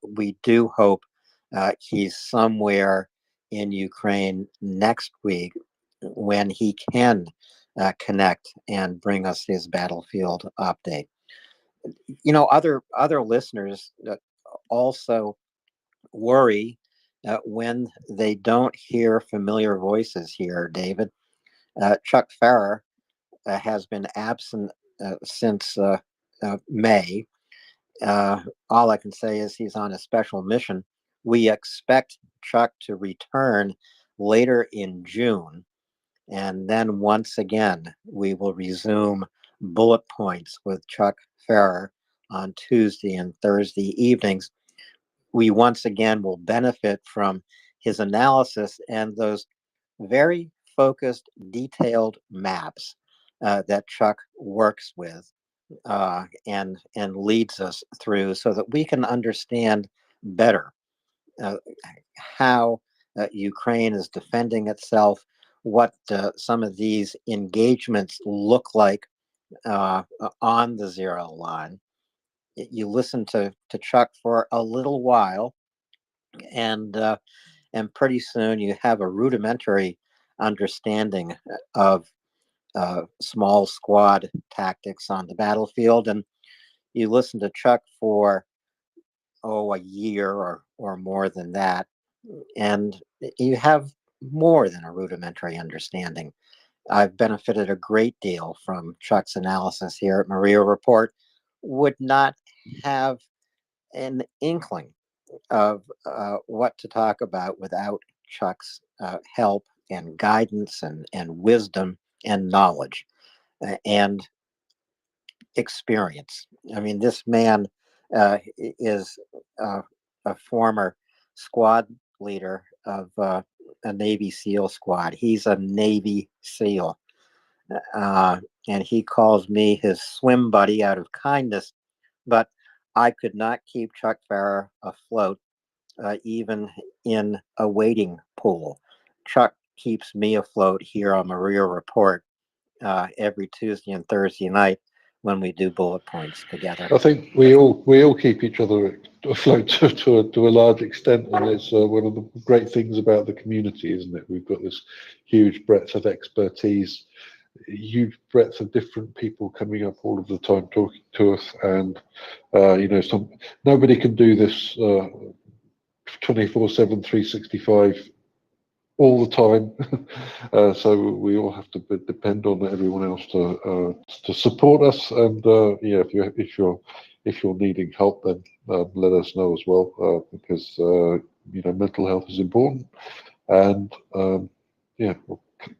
We do hope he's somewhere in Ukraine next week when he can connect and bring us his battlefield update. Other listeners also worry when they don't hear familiar voices here, David. Chuck Farrer has been absent since May. All I can say is he's on a special mission. We expect Chuck to return later in June. And then once again, we will resume bullet points with Chuck Farrer on Tuesday and Thursday evenings. We once again will benefit from his analysis and those very focused, detailed maps that Chuck works with and leads us through, so that we can understand better how Ukraine is defending itself, what some of these engagements look like on the Zero Line, you listen to Chuck for a little while, and pretty soon you have a rudimentary understanding of small squad tactics on the battlefield. And you listen to Chuck for a year or more than that, and you have more than a rudimentary understanding. I've benefited a great deal from Chuck's analysis here at MriyaReport. Would not have an inkling of what to talk about without Chuck's help and guidance and wisdom and knowledge and experience. I mean, this man is a former squad leader of a Navy SEAL squad. He's a Navy SEAL. And he calls me his swim buddy out of kindness, but I could not keep Chuck Farrer afloat, even in a wading pool. Chuck keeps me afloat here on MriyaReport every Tuesday and Thursday night when we do bullet points together. I think we all keep each other afloat to a large extent, and it's one of the great things about the community, isn't it? We've got this huge breadth of expertise, huge breadth of different people coming up all of the time talking to us, and nobody can do this 24/7, 365 all the time. So we all have to depend on everyone else to support us. And if you're needing help, then let us know as well, because mental health is important. And well,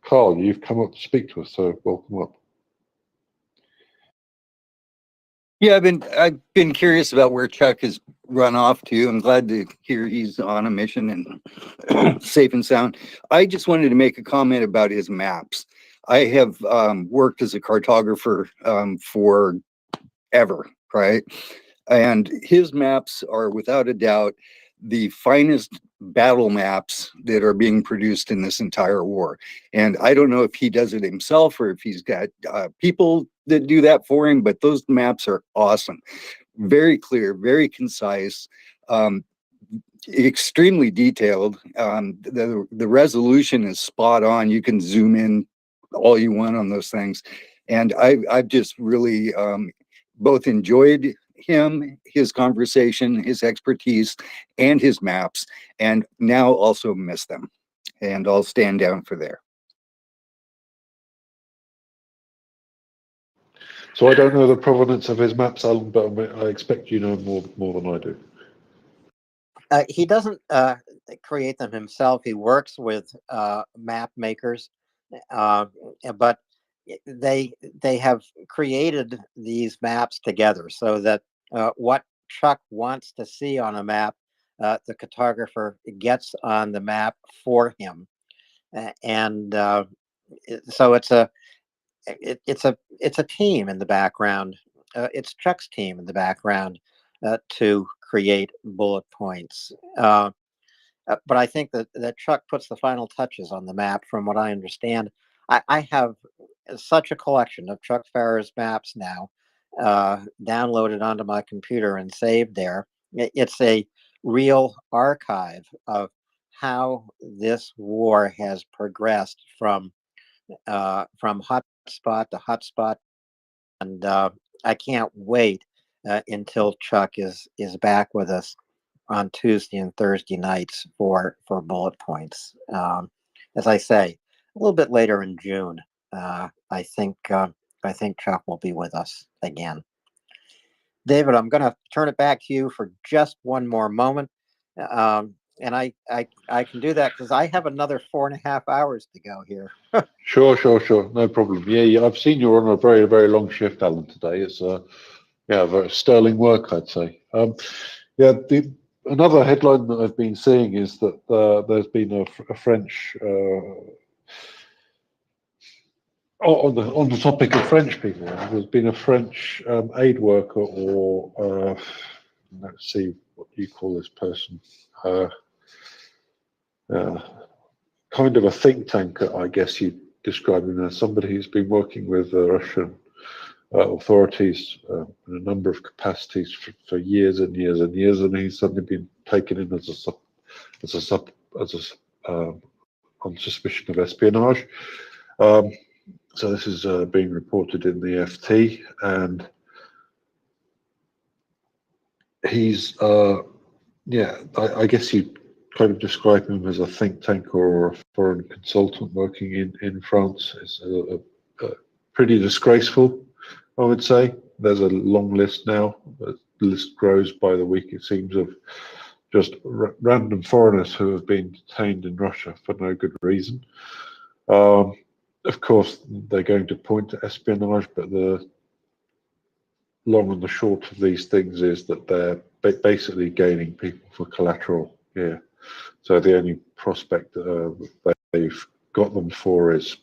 Carl, you've come up to speak to us, so welcome up. Yeah, I've been curious about where Chuck has run off to. I'm glad to hear he's on a mission and safe and sound. I just wanted to make a comment about his maps. I have worked as a cartographer forever, right? And his maps are without a doubt the finest battle maps that are being produced in this entire war. And I don't know if he does it himself or if he's got people that do that for him, but those maps are awesome. Very clear, very concise, extremely detailed. The resolution is spot on. You can zoom in all you want on those things. And I've just really both enjoyed him, his conversation, his expertise, and his maps, and now also miss them. And I'll stand down for there. So I don't know the provenance of his maps, Alan, but I expect you know more than I do. He doesn't create them himself. He works with map makers, but they have created these maps together so that what Chuck wants to see on a map, the cartographer gets on the map for him, and so it's a team in the background. It's Chuck's team in the background to create bullet points. But I think that Chuck puts the final touches on the map. From what I understand, I have such a collection of Chuck Farrer's maps now, downloaded onto my computer and saved there. It's a real archive of how this war has progressed from hotspot to hotspot, and I can't wait until Chuck is back with us on Tuesday and Thursday nights for bullet points. As I say, a little bit later in June, I think Chuck will be with us again. David, I'm going to turn it back to you for just one more moment, and I can do that because I have another 4.5 hours to go here. Sure, no problem. Yeah, I've seen you're on a very, very long shift, Alan, today. It's very sterling work, I'd say. Another headline that I've been seeing is that there's been a French on the topic of French people. There's been a French aid worker, or let's see, what do you call this person? Kind of a think tank, I guess you'd describe him as, somebody who's been working with Russian authorities in a number of capacities for years and years and years, and he's suddenly been taken in on suspicion of espionage. So this is being reported in the FT, and he's I guess you kind of describe him as a think tank or a foreign consultant working in France. It's pretty disgraceful, I would say. There's a long list now. The list grows by the week, it seems, of just random foreigners who have been detained in Russia for no good reason. Of course, they're going to point to espionage, but the long and the short of these things is that they're basically gaining people for collateral here. So the only prospect that they've got them for is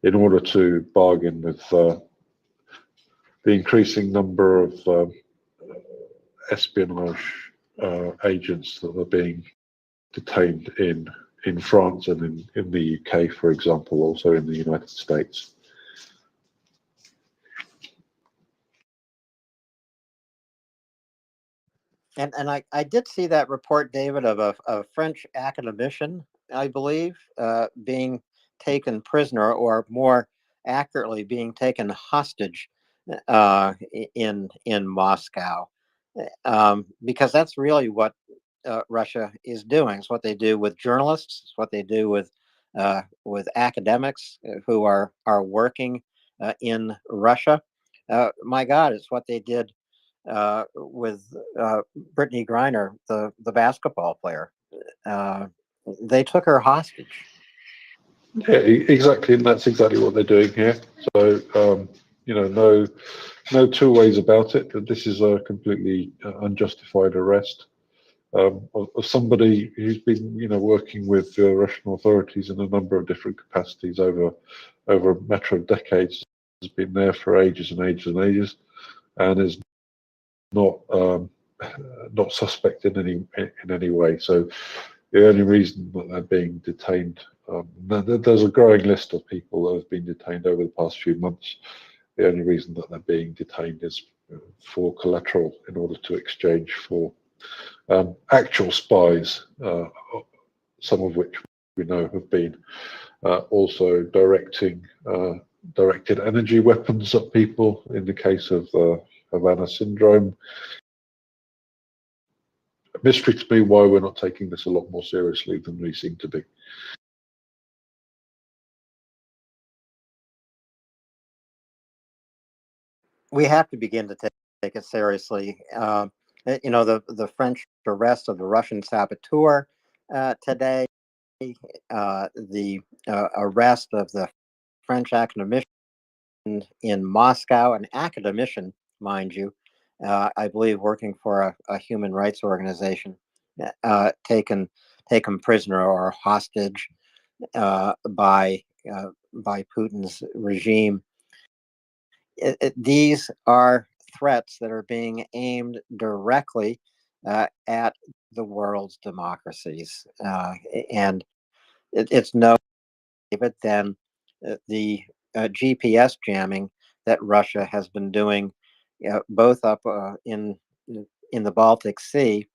in order to bargain with the increasing number of espionage agents that are being detained in France and in the UK, for example, also in the United States. And I did see that report, David, of a French academician, I believe, being taken prisoner, or more accurately, being taken hostage in Moscow, because that's really what Russia is doing. It's what they do with journalists. It's what they do with academics who are working in Russia. My God, it's what they did with Brittany Griner, the basketball player. They took her hostage. Yeah, exactly, and that's exactly what they're doing here. So, no two ways about it. That this is a completely unjustified arrest of somebody who's been, working with Russian authorities in a number of different capacities over a matter of decades. Has been there for ages and ages and ages, and is not suspect in any way. So the only reason that they're being detained, there's a growing list of people that have been detained over the past few months. The only reason that they're being detained is for collateral in order to exchange for actual spies, some of which we know have been also directed energy weapons at people in the case of Havana syndrome. A mystery to me why we're not taking this a lot more seriously than we seem to be. We have to begin to take it seriously. The French arrest of the Russian saboteur today, the arrest of the French academician in Moscow, an academician, mind you, I believe working for a human rights organization, taken prisoner or hostage by Putin's regime. These are threats that are being aimed directly at the world's democracies, and it's no different than the GPS jamming that Russia has been doing, both up in the Baltic Sea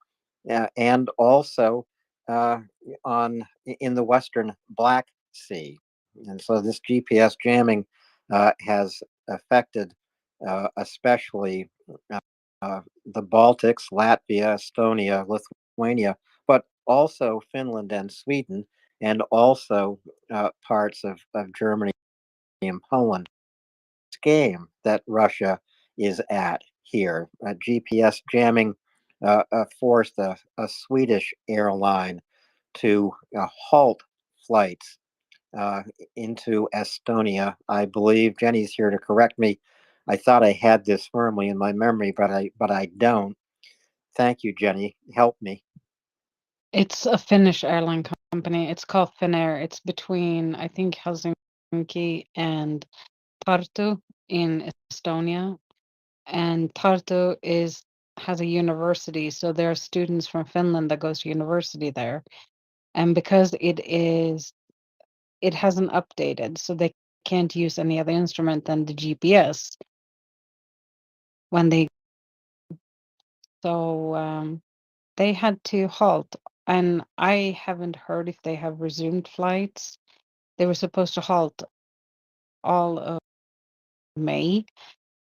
and also in the Western Black Sea. And so this GPS jamming has affected especially the Baltics, Latvia, Estonia, Lithuania, but also Finland and Sweden, and also parts of Germany and Poland. This game that Russia is at here, GPS jamming forced a Swedish airline to halt flights into Estonia. I believe Jenny's here to correct me. I thought I had this firmly in my memory, but I don't. Thank you, Jenny. Help me. It's a Finnish airline company. It's called Finnair. It's between, I think, Helsinki and Tartu in Estonia. And Tartu has a university, so there are students from Finland that goes to university there. And because it hasn't updated, so they can't use any other instrument than the GPS. when they they had to halt, and I haven't heard if they have resumed flights. They were supposed to halt all of May.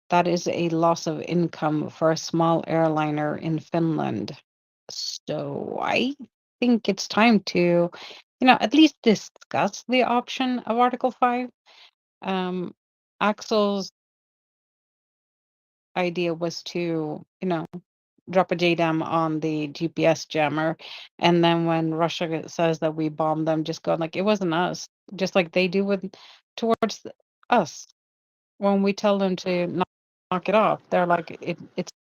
That is a loss of income for a small airliner in Finland. So I think it's time to, at least discuss the option of Article 5. Axel's idea was to, drop a JDAM on the GPS jammer. And then when Russia says that we bombed them, just go like, it wasn't us, just like they do towards us. When we tell them to knock it off, they're like, it's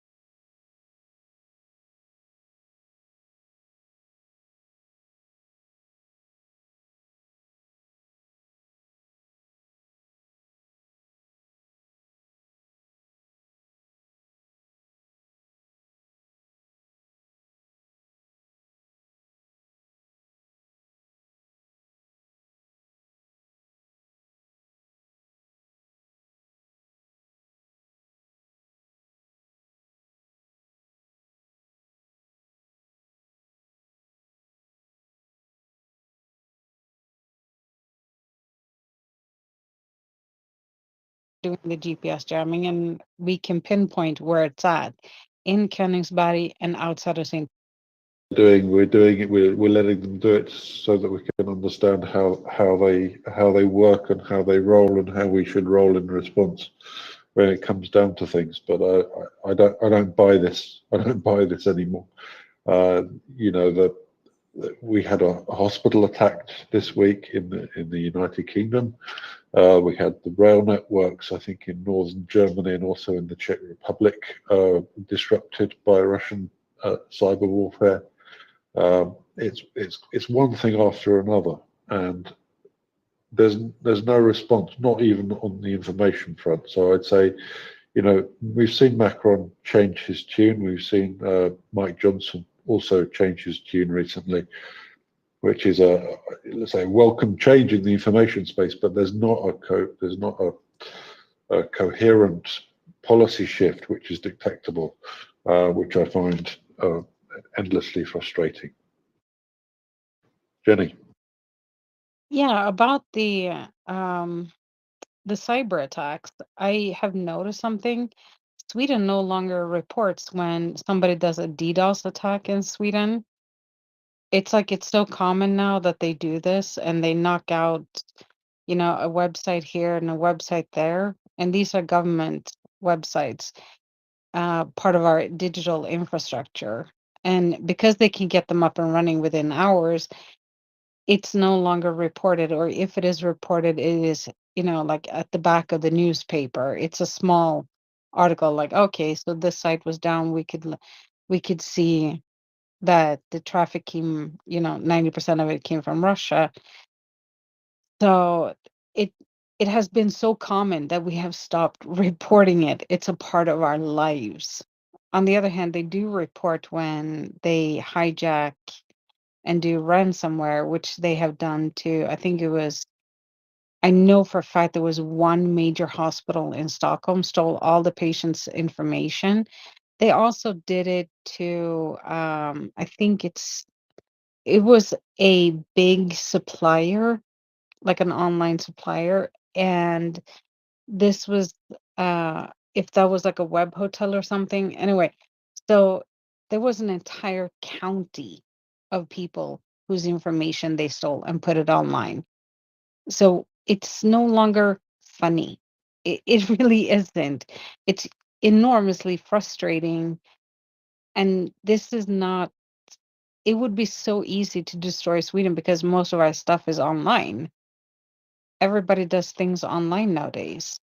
doing the GPS jamming, and we can pinpoint where it's at in Königsberg and outside of St. We're doing it. We're letting them do it so that we can understand how they work and how they roll and how we should roll in response when it comes down to things. But I don't buy this. I don't buy this anymore. We had a hospital attacked this week in the United Kingdom. We had the rail networks, I think, in northern Germany and also in the Czech Republic, disrupted by Russian cyber warfare. It's one thing after another, and there's no response, not even on the information front. So I'd say, we've seen Macron change his tune. We've seen Mike Johnson also change his tune recently, which is let's say, welcome change in the information space. But there's not a coherent policy shift which is detectable, which I find endlessly frustrating. Jenny. Yeah, about the cyber attacks, I have noticed something. Sweden no longer reports when somebody does a DDoS attack in Sweden. It's like it's so common now that they do this and they knock out, a website here and a website there. And these are government websites, part of our digital infrastructure. And because they can get them up and running within hours, it's no longer reported, or if it is reported, it is, like at the back of the newspaper. It's a small article like, okay, so this site was down. We could see that the traffic came, 90% of it came from Russia. So it has been so common that we have stopped reporting it. It's a part of our lives. On the other hand, they do report when they hijack and do ransomware, which they have done to, I know for a fact there was one major hospital in Stockholm stole all the patients' information. They also did it to, I think it was a big supplier, like an online supplier, and this was, if that was like a web hotel or something. Anyway, so there was an entire county of people whose information they stole and put it online. So it's no longer funny. It really isn't. It's enormously frustrating. And this is not, it would be so easy to destroy Sweden because most of our stuff is online. Everybody does things online nowadays.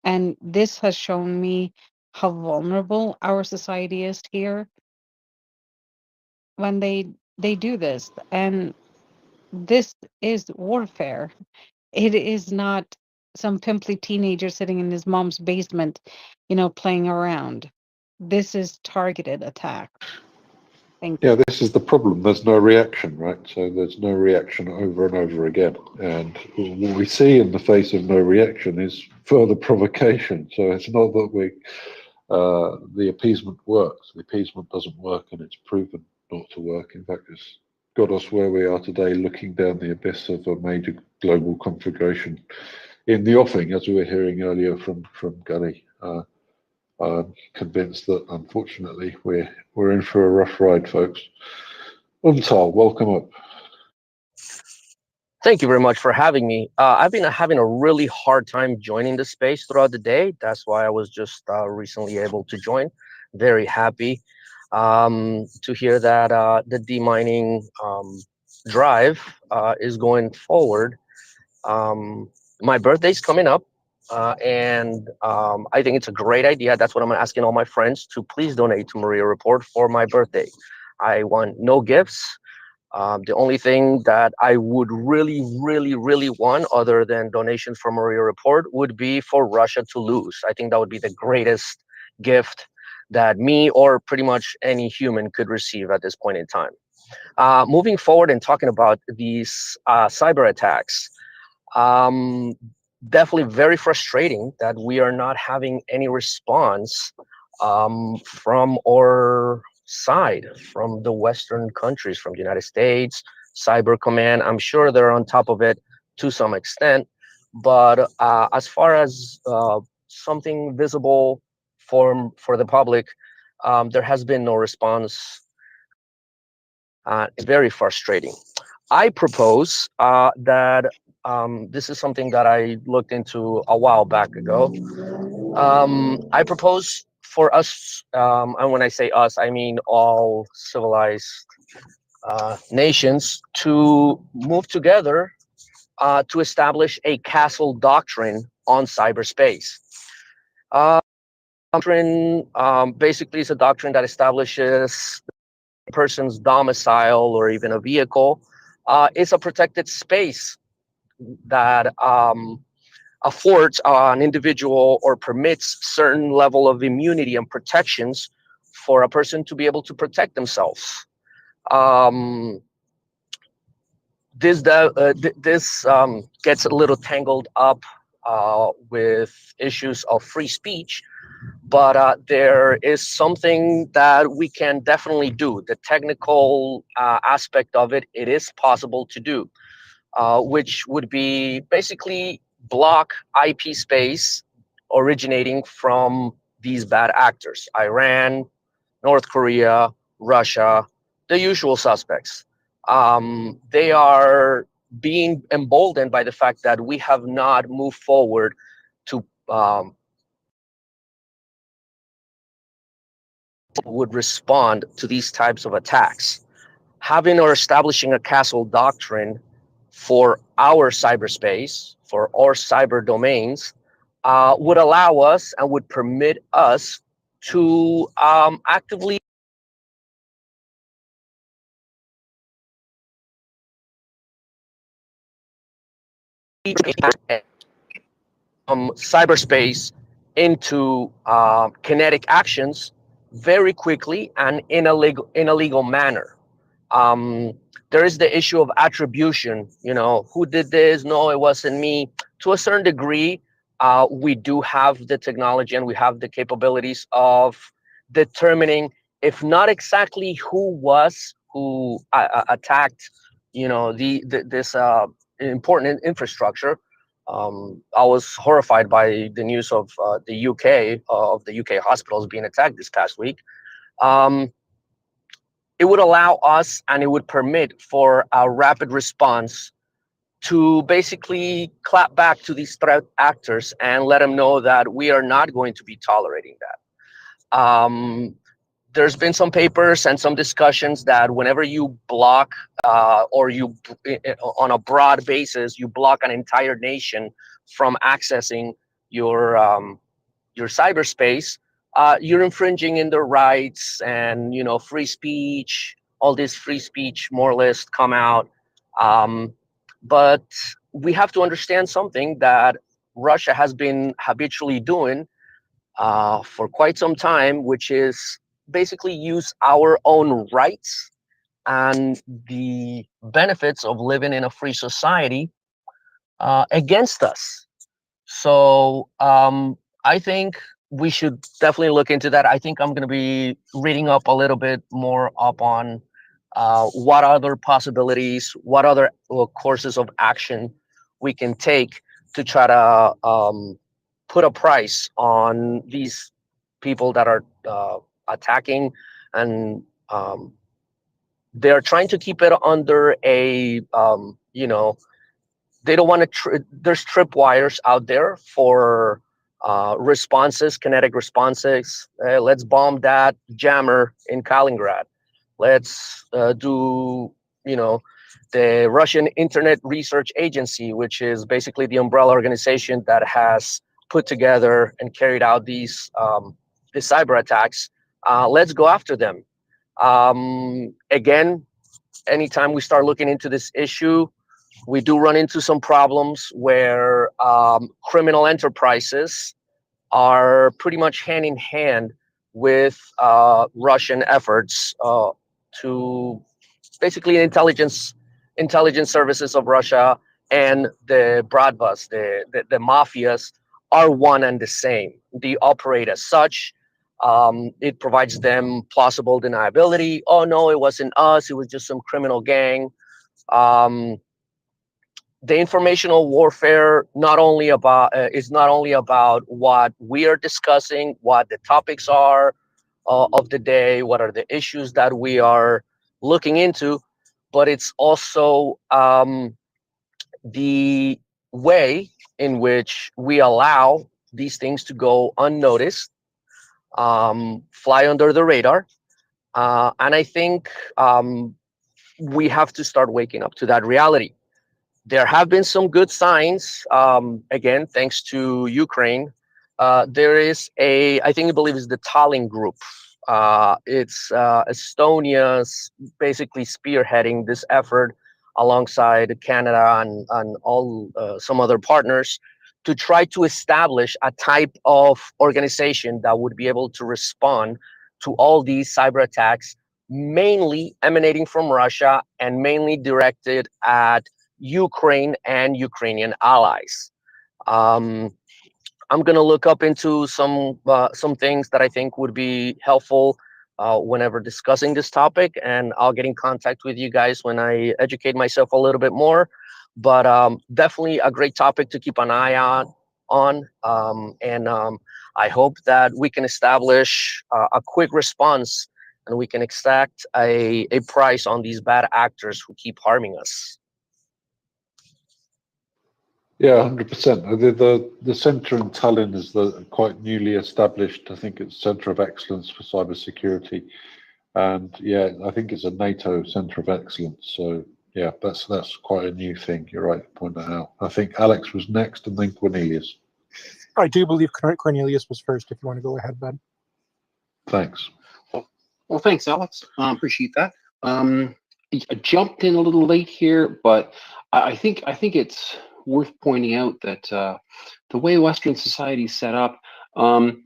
And this has shown me how vulnerable our society is here when they do this. And this is warfare. It is not some pimply teenager sitting in his mom's basement, playing around. This is targeted attack. Thank you. Yeah, this is the problem. There's no reaction, right? So there's no reaction over and over again. And what we see in the face of no reaction is further provocation. So it's not that the appeasement works. The appeasement doesn't work, and it's proven not to work. In fact, it's got us where we are today, looking down the abyss of a major global conflagration in the offing, as we were hearing earlier from Gunny. I'm convinced that, unfortunately, we're in for a rough ride, folks. Untal, welcome up. Thank you very much for having me. I've been having a really hard time joining the space throughout the day. That's why I was just recently able to join. Very happy to hear that the demining drive is going forward. My birthday's coming up, and I think it's a great idea. That's what I'm asking all my friends to please donate to MriyaReport for my birthday. I want no gifts. The only thing that I would really want, other than donations from MriyaReport, would be for Russia to lose. I think that would be the greatest gift that me or pretty much any human could receive at this point in time. Moving forward and talking about these cyber attacks, definitely very frustrating that we are not having any response from our side, from the Western countries, from the United States, Cyber Command. I'm sure they're on top of it to some extent, but as far as something visible for the public, there has been no response. It's very frustrating. I propose that this is something that I looked into a while back ago. I propose for us, and when I say us, I mean all civilized nations, to move together to establish a castle doctrine on cyberspace. Doctrine basically is a doctrine that establishes a person's domicile or even a vehicle is a protected space that affords an individual or permits certain level of immunity and protections for a person to be able to protect themselves. This gets a little tangled up with issues of free speech, but there is something that we can definitely do. The technical aspect of it, it is possible to do. Which would be basically block IP space originating from these bad actors: Iran, North Korea, Russia, the usual suspects. They are being emboldened by the fact that we have not moved forward to would respond to these types of attacks. Having or establishing a castle doctrine for our cyberspace, for our cyber domains, would allow us and would permit us to actively cyberspace into kinetic actions very quickly and in a legal manner. There is the issue of attribution. You know, who did this? No, it wasn't me. To a certain degree, we do have the technology and we have the capabilities of determining, if not exactly who attacked, you know, this important infrastructure. I was horrified by the news of the UK hospitals being attacked this past week. It would allow us and it would permit for a rapid response to basically clap back to these threat actors and let them know that we are not going to be tolerating that. There's been some papers and some discussions that whenever you block or you, on a broad basis, you block an entire nation from accessing your cyberspace, you're infringing in their rights, and you know, free speech, all this free speech more or less come out. But we have to understand something that Russia has been habitually doing for quite some time, which is basically use our own rights and the benefits of living in a free society against us. So I think we should definitely look into that. I think I'm going to be reading up a little bit more up on what other possibilities, what other courses of action we can take to try to put a price on these people that are attacking, and they're trying to keep it under a they don't want to there's tripwires out there for responses, kinetic responses. Let's bomb that jammer in Kaliningrad. Let's do the Russian Internet Research Agency, which is basically the umbrella organization that has put together and carried out these cyber attacks. Let's go after them. Again, anytime we start looking into this issue, we do run into some problems where criminal enterprises are pretty much hand in hand with Russian efforts to basically intelligence services of Russia and the Bratvas, the mafias, are one and the same. They operate as such. It provides them plausible deniability. Oh no, it wasn't us. It was just some criminal gang. The informational warfare is not only about what we are discussing, what the topics are of the day, what are the issues that we are looking into, but it's also the way in which we allow these things to go unnoticed, fly under the radar. And I think we have to start waking up to that reality. There have been some good signs, again, thanks to Ukraine. There is I believe it's the Tallinn group. It's Estonia's basically spearheading this effort alongside Canada and all some other partners to try to establish a type of organization that would be able to respond to all these cyber attacks, mainly emanating from Russia and mainly directed at Ukraine and Ukrainian allies. I'm going to look up into some things that I think would be helpful whenever discussing this topic, and I'll get in contact with you guys when I educate myself a little bit more. But definitely a great topic to keep an eye on. I hope that we can establish a quick response and we can exact a price on these bad actors who keep harming us. Yeah, 100%. The centre in Tallinn is the quite newly established, I think it's Centre of Excellence for Cybersecurity. And yeah, I think it's a NATO Centre of Excellence. So yeah, that's quite a new thing. You're right to point that out. I think Alex was next and then Cornelius. I do believe Cornelius was first, if you want to go ahead, bud. Thanks. Well, thanks, Alex. Appreciate that. I jumped in a little late here, but I think it's worth pointing out that the way Western society is set up,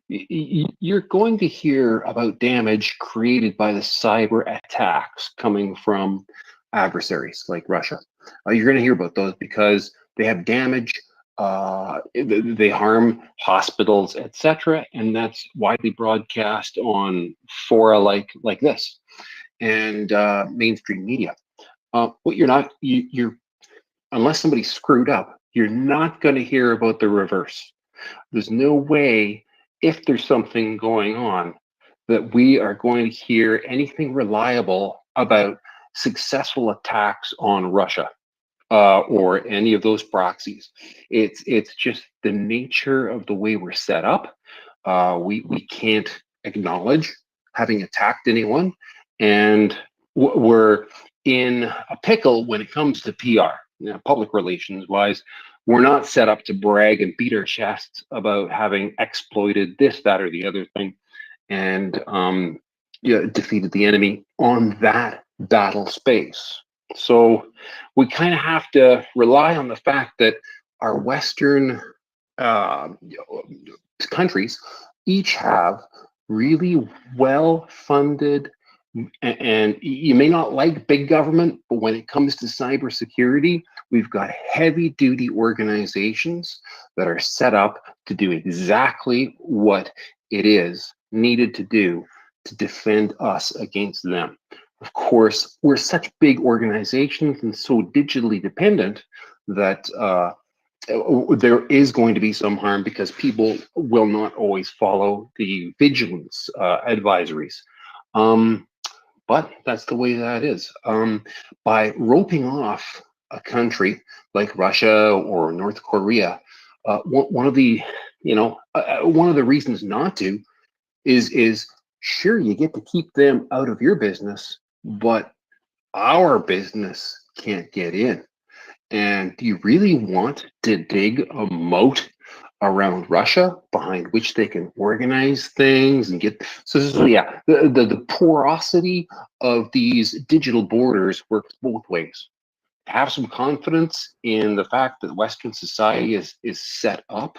you're going to hear about damage created by the cyber attacks coming from adversaries like Russia. You're going to hear about those because they have damage, they harm hospitals, etc., and that's widely broadcast on fora like this and mainstream media. What you're unless somebody screwed up, you're not going to hear about the reverse. There's no way, if there's something going on, that we are going to hear anything reliable about successful attacks on Russia or any of those proxies. It's just the nature of the way we're set up. We can't acknowledge having attacked anyone, and we're in a pickle when it comes to PR. Public relations wise, we're not set up to brag and beat our chests about having exploited this, that, or the other thing, and defeated the enemy on that battle space. So we kind of have to rely on the fact that our Western countries each have really well-funded, and you may not like big government, but when it comes to cybersecurity, we've got heavy-duty organizations that are set up to do exactly what it is needed to do to defend us against them. Of course, we're such big organizations and so digitally dependent that there is going to be some harm because people will not always follow the vigilance advisories. But that's the way that is. By roping off a country like Russia or North Korea, one of the one of the reasons not to is sure, you get to keep them out of your business, but our business can't get in. And do you really want to dig a moat around Russia behind which they can organize things and get yeah, the porosity of these digital borders works both ways. Have some confidence in the fact that Western society is set up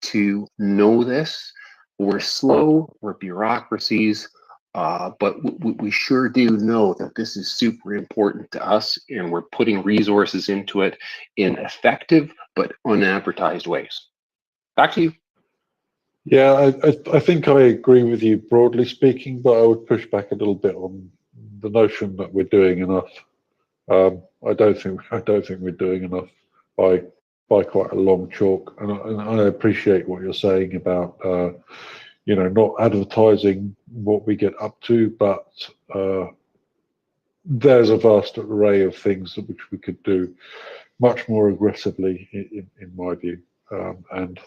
to know this. We're slow, we're bureaucracies, but we sure do know that this is super important to us, and we're putting resources into it in effective but unadvertised ways. Back to you. Yeah, I think I agree with you broadly speaking, but I would push back a little bit on the notion that we're doing enough. I don't think we're doing enough by quite a long chalk, and I appreciate what you're saying about not advertising what we get up to, but there's a vast array of things which we could do much more aggressively, in my view, and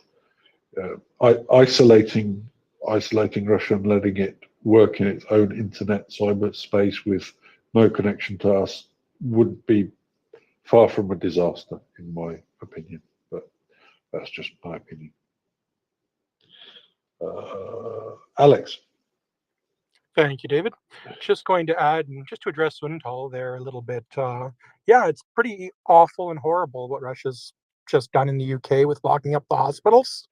isolating Russia and letting it work in its own internet cyberspace with no connection to us would be far from a disaster, in my opinion. But that's just my opinion. Alex. Thank you, David. Just going to add, and just to address Swintal there a little bit. Yeah, it's pretty awful and horrible what Russia's just done in the UK with locking up the hospitals.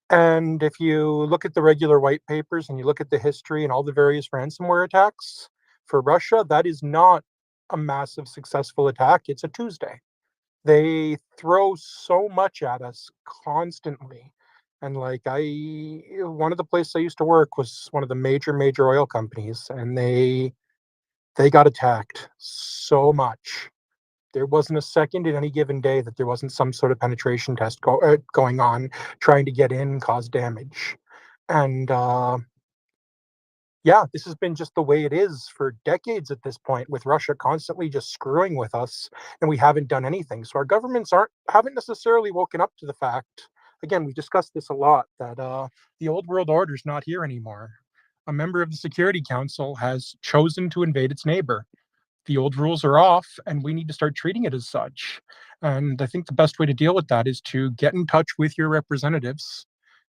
And if you look at the regular white papers and you look at the history and all the various ransomware attacks for Russia, that is not a massive successful attack. It's a Tuesday. They throw so much at us constantly. And one of the places I used to work was one of the major oil companies, and they got attacked so much. There wasn't a second in any given day that there wasn't some sort of penetration test going on, trying to get in and cause damage. And yeah, this has been just the way it is for decades at this point, with Russia constantly just screwing with us, and we haven't done anything. So our governments haven't necessarily woken up to the fact. Again, we've discussed this a lot, that the old world order is not here anymore. A member of the Security Council has chosen to invade its neighbor. The old rules are off, and we need to start treating it as such. And I think the best way to deal with that is to get in touch with your representatives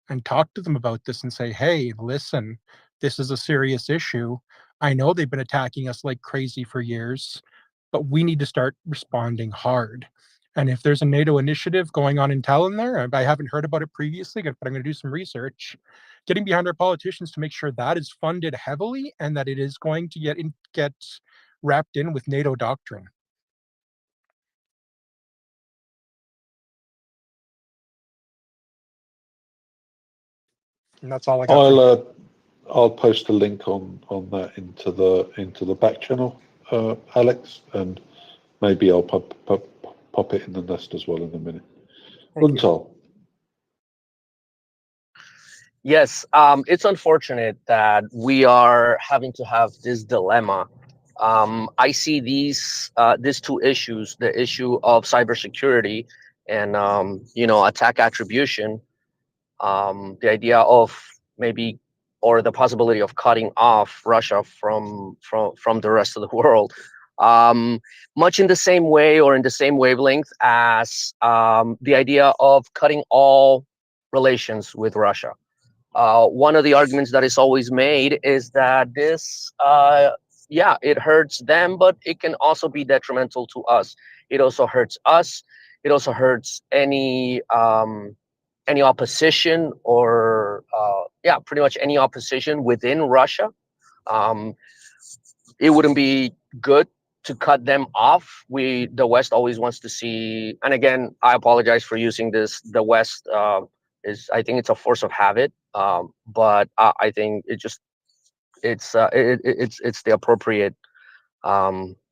and talk to them about this and say, hey, listen, this is a serious issue. I know they've been attacking us like crazy for years, but we need to start responding hard. And if there's a NATO initiative going on in Tallinn there, I haven't heard about it previously, but I'm going to do some research, getting behind our politicians to make sure that is funded heavily and that it is going to get wrapped in with NATO doctrine. And that's all I got. I'll post a link on that into the back channel, Alex, and maybe I'll pop it in the nest as well in a minute. Untal. Yes, it's unfortunate that we are having to have this dilemma. I see these two issues: the issue of cybersecurity and attack attribution. The idea of maybe, or the possibility of cutting off Russia from the rest of the world, much in the same way or in the same wavelength as the idea of cutting all relations with Russia. One of the arguments that is always made is that this, it hurts them, but it can also be detrimental to us. It also hurts us. It also hurts any opposition or pretty much any opposition within Russia. It wouldn't be good to cut them off. The West always wants to see, and again, I apologize for using the West I think it's a force of habit. But I think it's the appropriate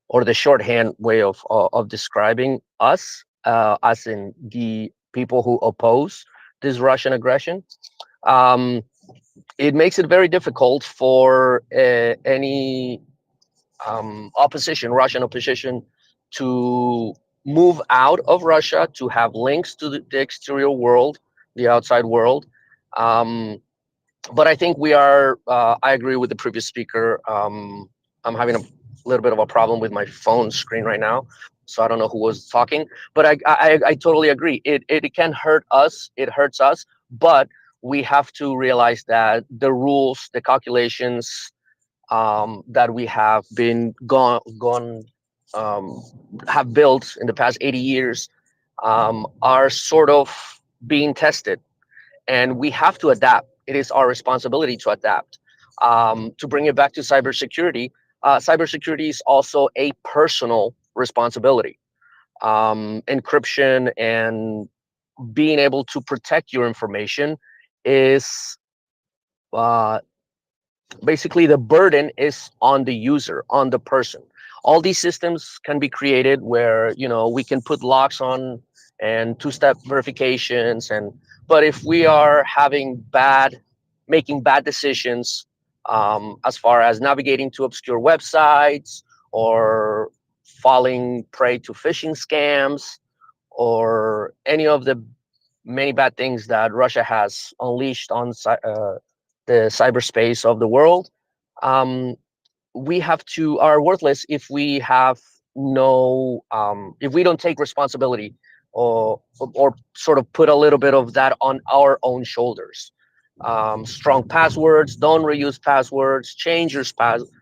or the shorthand way of describing us, as in the people who oppose this Russian aggression. It makes it very difficult for any Russian opposition, to move out of Russia, to have links to the exterior world, the outside world. But I think we are, I agree with the previous speaker. I'm having a little bit of a problem with my phone screen right now, so I don't know who was talking, but I totally agree. It can hurt us, it hurts us, but we have to realize that the rules, the calculations, that we have been have built in the past 80 years, are sort of being tested, and we have to adapt. It is our responsibility to adapt. To bring it back to cybersecurity, cybersecurity is also a personal responsibility. Encryption and being able to protect your information is, basically, the burden is on the user, on the person. All these systems can be created where, we can put locks on and two-step verifications, but if we are making bad decisions, as far as navigating to obscure websites, or falling prey to phishing scams, or any of the many bad things that Russia has unleashed on the cyberspace of the world, um, we are worthless if we have no, if we don't take responsibility, or sort of put a little bit of that on our own shoulders. Strong passwords, don't reuse passwords, change your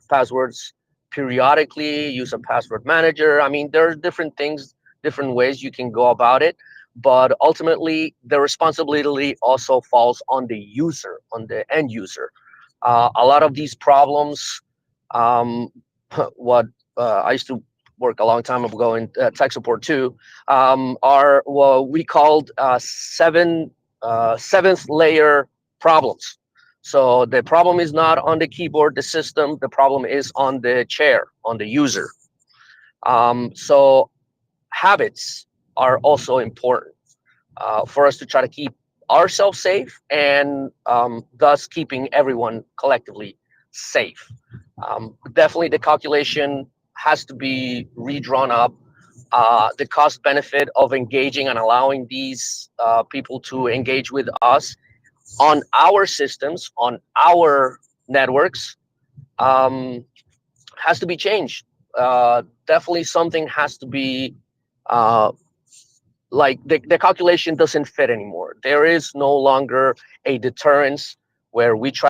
passwords periodically, use a password manager. I mean, there are different things, different ways you can go about it, but ultimately the responsibility also falls on the user, on the end user. A lot of these problems, um, what I used to work a long time ago in tech support too, are what we called seventh layer problems. So the problem is not on the keyboard, the system. The problem is on the chair, on the user. So habits are also important, for us to try to keep ourselves safe, and thus keeping everyone collectively safe. Definitely, the calculation has to be redrawn up. The cost benefit of engaging and allowing these people to engage with us on our systems, on our networks, has to be changed. Definitely, something has to be, like, the calculation doesn't fit anymore. There is no longer a deterrence where we try